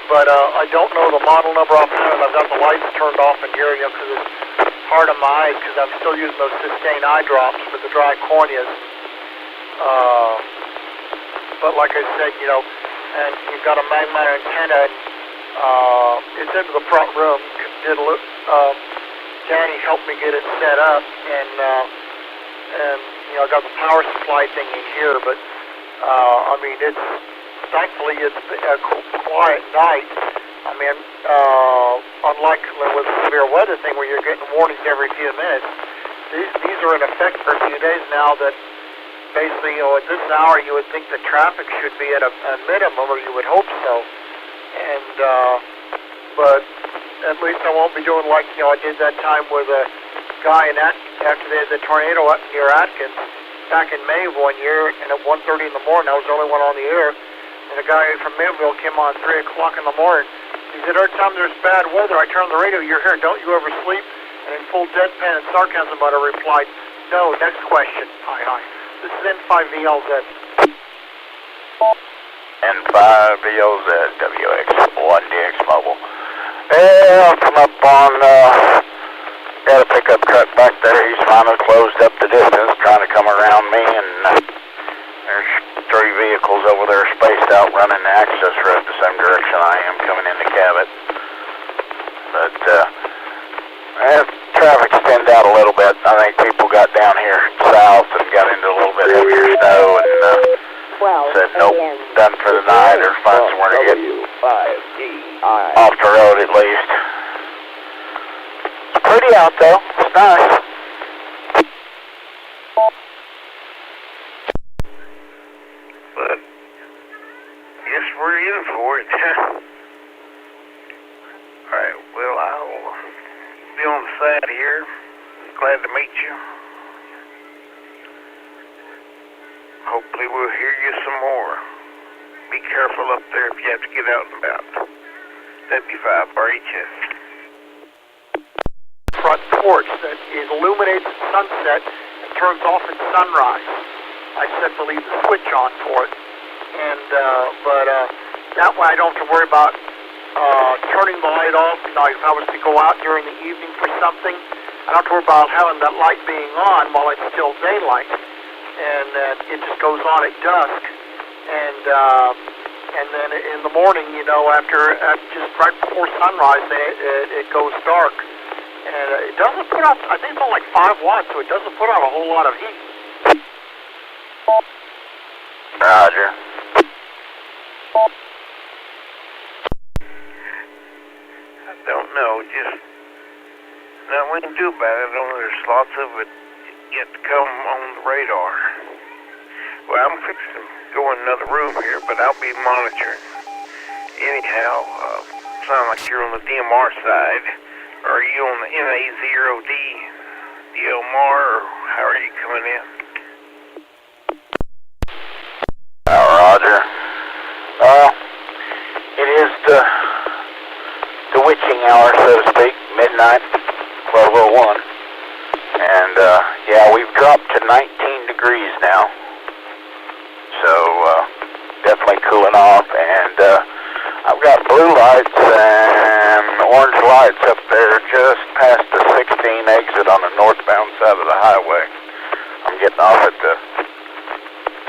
but I don't know the model number offhand. I've got the lights turned off in here, because it's hard on my eyes, because I'm still using those Sustain eye drops for the dry corneas. But like I said, and you've got a magnetic antenna. It's into the front room. Danny helped me get it set up, and I got the power supply thing in here. But thankfully it's a quiet night. Unlike with the severe weather thing where you're getting warnings every few minutes, these are in effect for a few days now. That basically, at this hour you would think the traffic should be at a minimum, or you would hope so. And but at least I won't be doing like I did that time with a guy after they had the tornado up near Atkins back in May of 1 year, and at 1:30 in the morning I was the only one on the air, and a guy from Mayville came on 3 o'clock in the morning. He said, every time there's bad weather, I turn the radio, you're here, don't you ever sleep? And in full deadpan and sarcasm, I replied, no, next question. Hi. This is N5VLZ. N5VLZ, WX1DX Mobile. Yeah, from up on, got a pickup truck back there. He's finally closed up the distance, trying to come around me, and there's 3 vehicles over there spaced out running the access road the same direction I am, coming into Cabot. But, traffic's thinned out a little bit. I think people got down here south and got into a little bit heavier snow, and said nope, done for the night, or find somewhere to get W5DI. off the road at least. It's pretty out though. It's nice. But yes, we're in for it. Alright, well, I'll be on the side here. Glad to meet you. Hopefully we'll hear you some more. Be careful up there if you have to get out and about. W5RHF. Front porch that illuminates at sunset and turns off at sunrise. I set to leave the switch on for it, and but that way I don't have to worry about turning the light off. If I was to go out during the evening for something, I don't have to worry about having that light being on while it's still daylight. and then it just goes on at dusk, and then in the morning, you know, after just right before sunrise, it goes dark, and it doesn't put out. I think it's only like 5 watts, so it doesn't put out a whole lot of heat. Roger. I don't know, just not what to do about it. I know there's lots of it yet to come on the radar. Well, I'm fixing to go in another room here, but I'll be monitoring. Anyhow, sound like you're on the DMR side. Are you on the NA0D DMR, or how are you coming in? Roger. It is the witching hour, so to speak, midnight, 12:01. And, yeah, we've dropped to 19 degrees now. So, definitely cooling off. And, I've got blue lights and orange lights up there just past the 16 exit on the northbound side of the highway. I'm getting off at the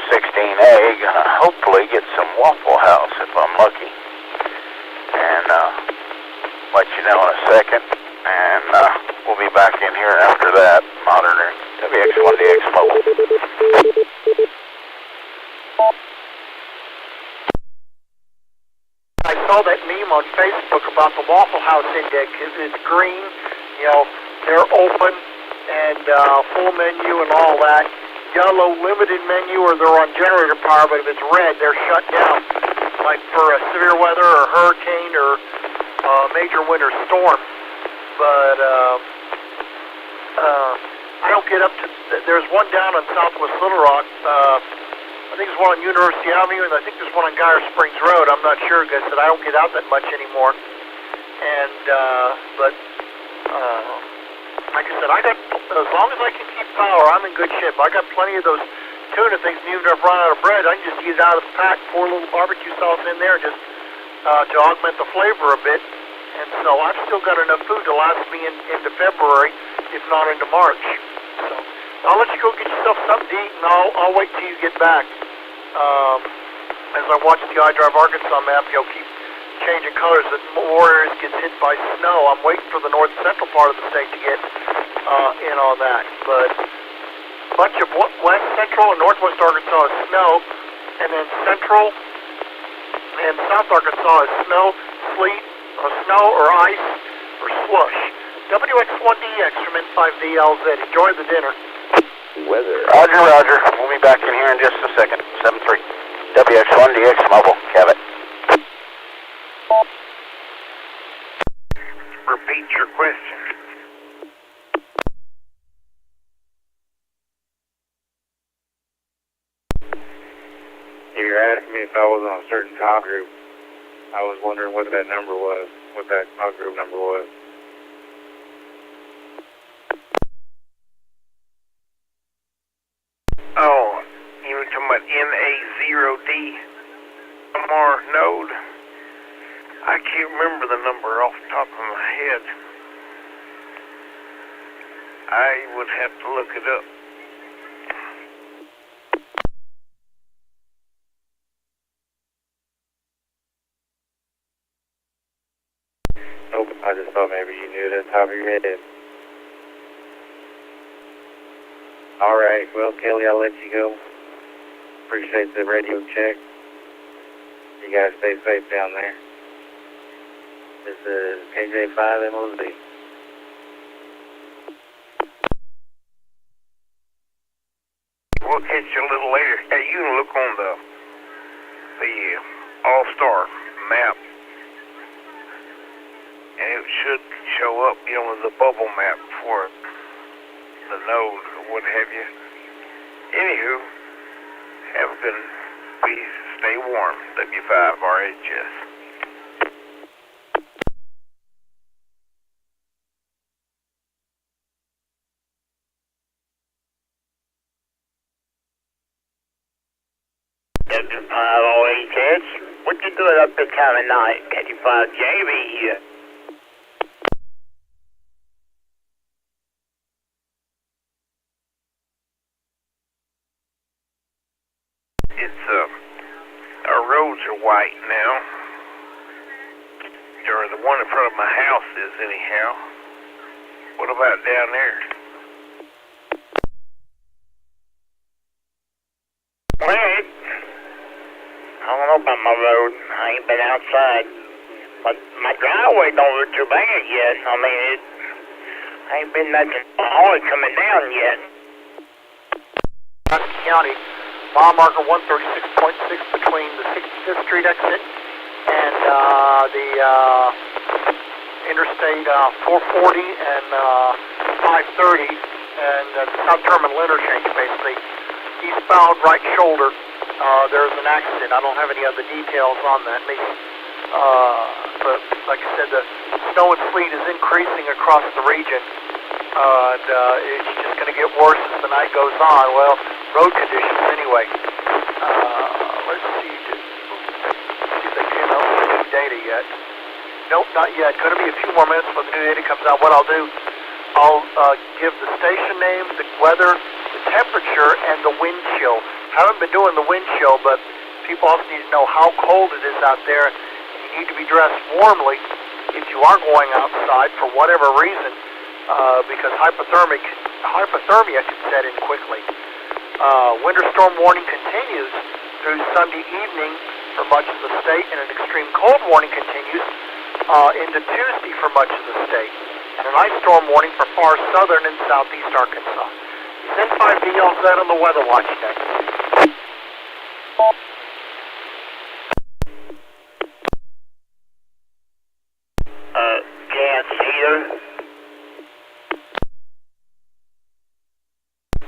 16A, gonna hopefully get some Waffle House if I'm lucky. And, let you know in a second. And, we'll be back in here after that, monitoring WX1DX mobile. I saw that meme on Facebook about the Waffle House index. It's green, you know, they're open and full menu and all that. Yellow, limited menu, or they're on generator power, but if it's red, they're shut down. Like for a severe weather or hurricane or major winter storm. But I don't get up to, there's one down on Southwest Little Rock. I think there's one on University Avenue, and I think there's one on Geyer Springs Road. I'm not sure, because I don't get out that much anymore. And, like I said, as long as I can keep power, I'm in good shape. I got plenty of those tuna things, and even if I run out of bread, I can just get it out of the pack, pour a little barbecue sauce in there just to augment the flavor a bit. And so I've still got enough food to last me into February, if not into March. So I'll let you go get yourself something to eat, and I'll wait till you get back. As I watch the iDrive Arkansas map, you'll keep changing colors. That more areas gets hit by snow. I'm waiting for the north central part of the state to get in on that. But a bunch of west central and northwest Arkansas is snow, and then central and south Arkansas is snow, sleet, snow or ice or slush. WX1DX from N5DLZ. Enjoy the dinner. Weather. Roger, roger. We'll be back in here in just a second. 7-3. WX1DX mobile. Cabot. Repeat your question. You're asking me if I was on a certain talk group. I was wondering what that number was, what that talk group number was. Oh, you were talking about NA0D MR node? I can't remember the number off the top of my head. I would have to look it up. Nope, I just thought maybe you knew it at the top of your head. Alright, well, Kelly, I'll let you go. Appreciate the radio check. You guys stay safe down there. This is KJ5MOZ. We'll catch you a little later. Hey, you can look on the All-Star map, and it should show up, you know, as a bubble map for the node or what have you. Anywho, have a good peace. Stay warm. W5RHS. W5RHS. What you doing up this time of night? KG5DPK here. It's, our roads are white now. Or the one in front of my house is, anyhow. What about down there? Well, I don't know about my road. I ain't been outside. But my driveway don't look too bad yet. I mean, it ain't been nothing hard coming down yet. County, mile marker 136.6 between the 65th Street exit and the Interstate 440 and 530 and the South Terminal interchange, basically. Eastbound right shoulder, there's an accident. I don't have any other details on that. But like I said, the snow and sleet is increasing across the region. And it's just going to get worse as the night goes on. Well, road conditions anyway. Let's see if they came out with the new data yet. Nope, not yet. Going to be a few more minutes when the new data comes out. What I'll do, I'll give the station name, the weather, the temperature, and the wind chill. Haven't been doing the wind chill, but people also need to know how cold it is out there. You need to be dressed warmly if you are going outside for whatever reason, because hypothermia can set in quickly. Winter storm warning continues through Sunday evening for much of the state, and an extreme cold warning continues into Tuesday for much of the state, and an ice storm warning for far southern and southeast Arkansas. N5DLZ on the Weather Watch next. Gas heater.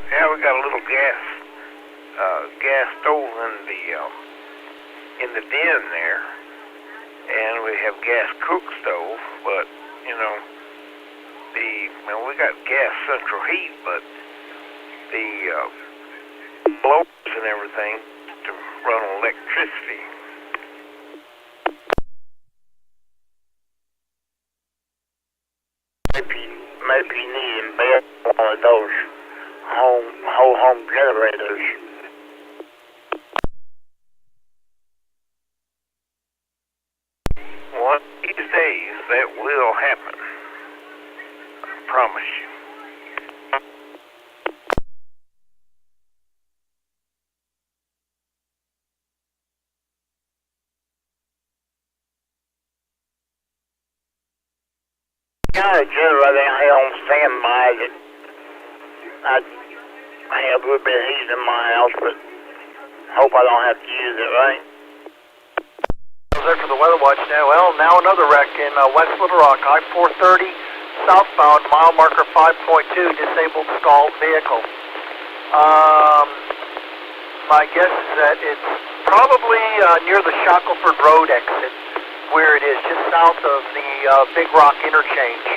Yeah, we got a little gas stove in the den there, and we have gas cook stove, but, you know, we got gas central heat, but the blowers and everything to run on electricity. Maybe you need to build one of those whole home generators. One of these days, that will happen. I promise you. Got a generator out here on standby that I have a little bit of heat in my house, but hope I don't have to use it, right? There for the Weather Watch now. Well, now another wreck in West Little Rock, I-430 southbound, mile marker 5.2, disabled stalled vehicle. My guess is that it's probably near the Shackelford Road exit, where it is, just south of the Big Rock interchange.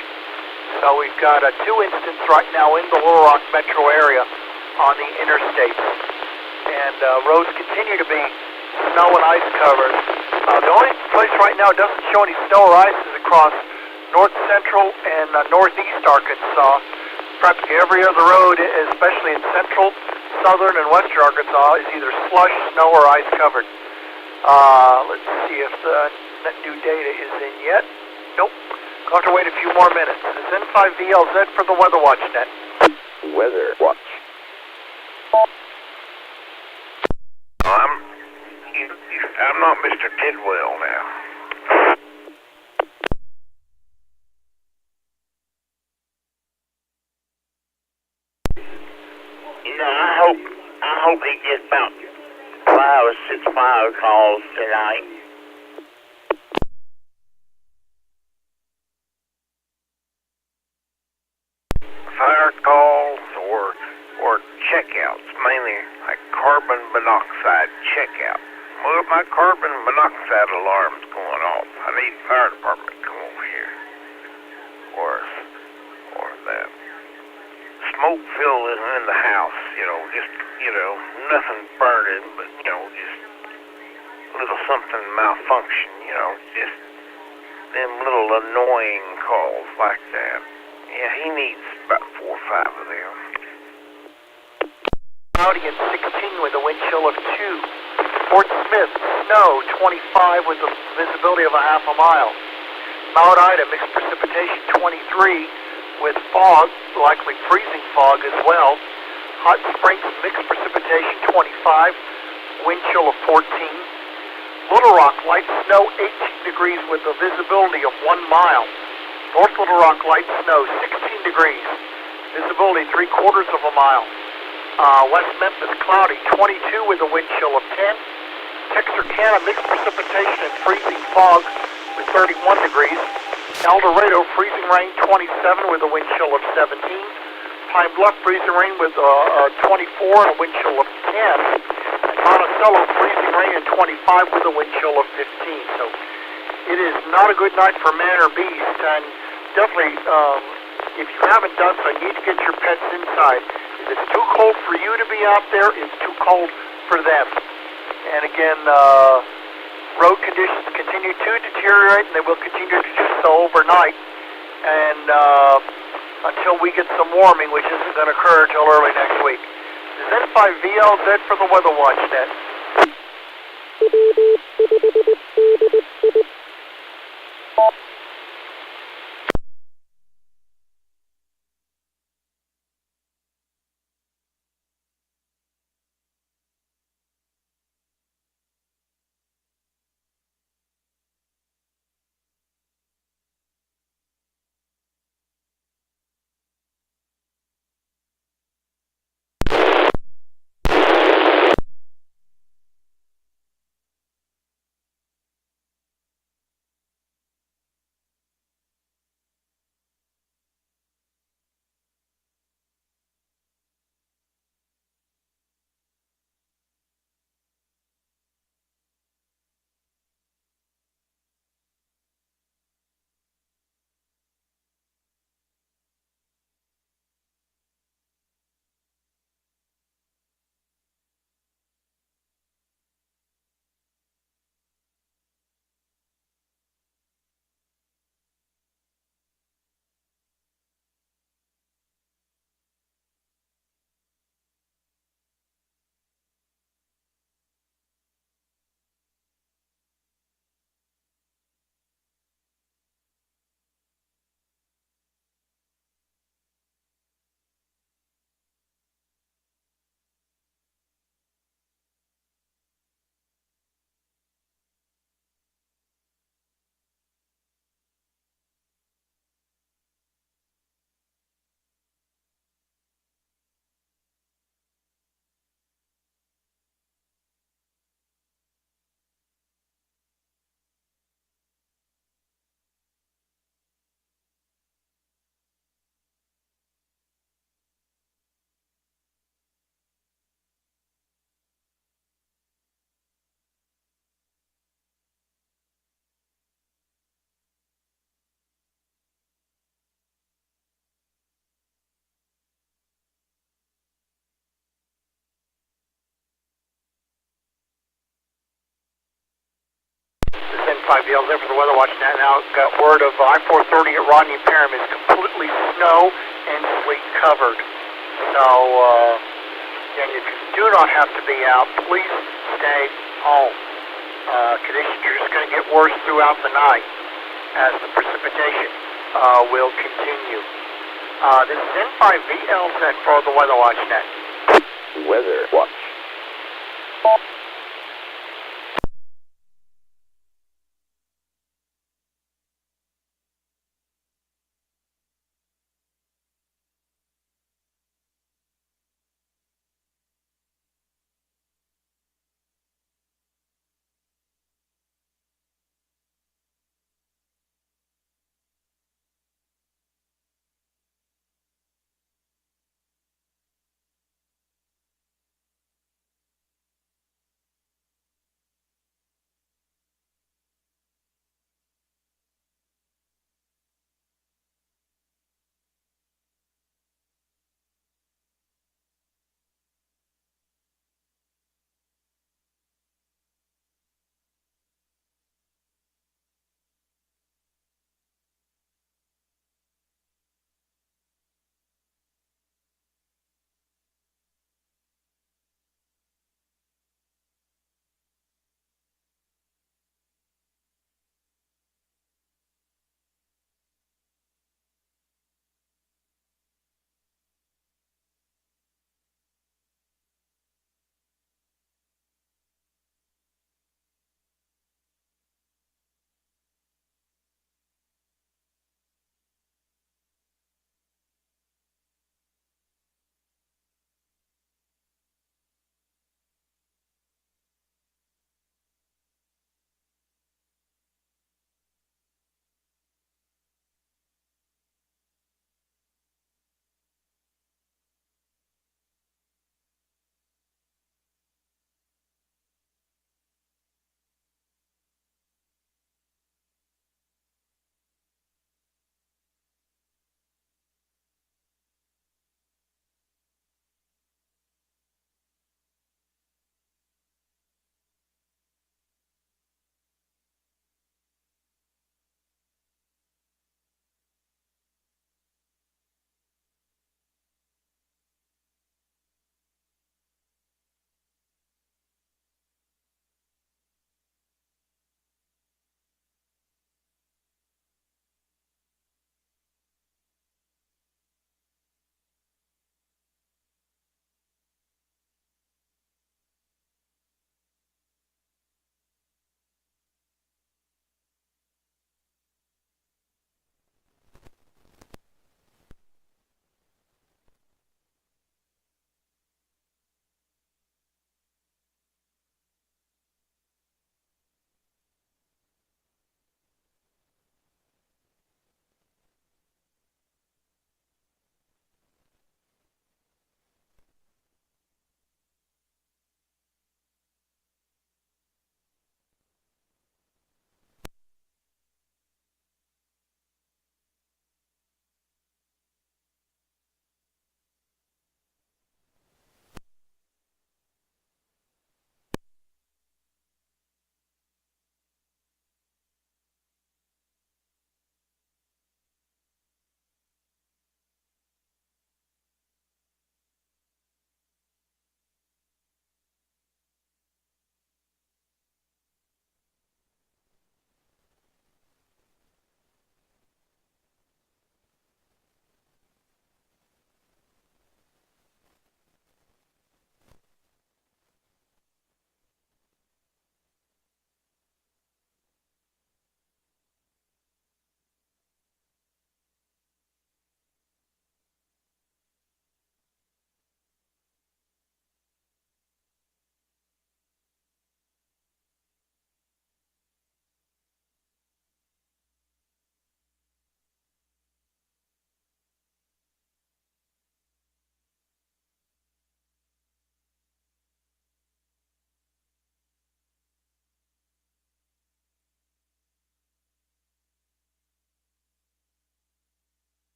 So we've got two incidents right now in the Little Rock metro area on the interstates. And roads continue to be snow and ice covered. The only place right now that doesn't show any snow or ice is across north central and northeast Arkansas. Practically every other road, especially in central, southern, and western Arkansas, is either slush, snow, or ice covered. Let's see if that new data is in yet. Nope. I'll have to wait a few more minutes. This is N5VLZ for the Weather Watch Net. Weather Watch. I'm not Mr. Tidwell now. You know, I hope he gets about 5 or 6 fire calls tonight. Fire calls or checkouts, mainly like carbon monoxide checkout. Well, my carbon monoxide alarm's going off. I need fire department to come over here. Or the smoke filled in the house, just, nothing burning, but, just a little something malfunction, just them little annoying calls like that. Yeah, he needs about 4 or 5 of them. Cloudy and 16 with a wind chill of 2. Fort Smith, snow 25 with a visibility of a half a mile. Mount Ida, mixed precipitation 23 with fog, likely freezing fog as well. Hot Springs, mixed precipitation 25, wind chill of 14. Little Rock, light snow 18 degrees with a visibility of 1 mile. North Little Rock, light snow 16 degrees, visibility 3/4 of a mile. West Memphis, cloudy 22 with a wind chill of 10. Texarkana, mixed precipitation and freezing fog with 31 degrees. El Dorado, freezing rain 27 with a wind chill of 17. Pine Bluff, freezing rain with 24 and a wind chill of 10. And Monticello, freezing rain and 25 with a wind chill of 15. So it is not a good night for man or beast, and definitely, if you haven't done so, you need to get your pets inside. If it's too cold for you to be out there, it's too cold for them. And again, road conditions continue to deteriorate, and they will continue to do so overnight. And until we get some warming, which isn't going to occur until early next week. This is N5VLZ for the Weather Watch Net. N5VLZ for the Weather Watch now. Got word of I-430 at Rodney Parham is completely snow and sleet covered. So, and if you do not have to be out, please stay home. Conditions are just going to get worse throughout the night as the precipitation will continue. This is N5VLZ for the Weather Watch Net. Weather Watch.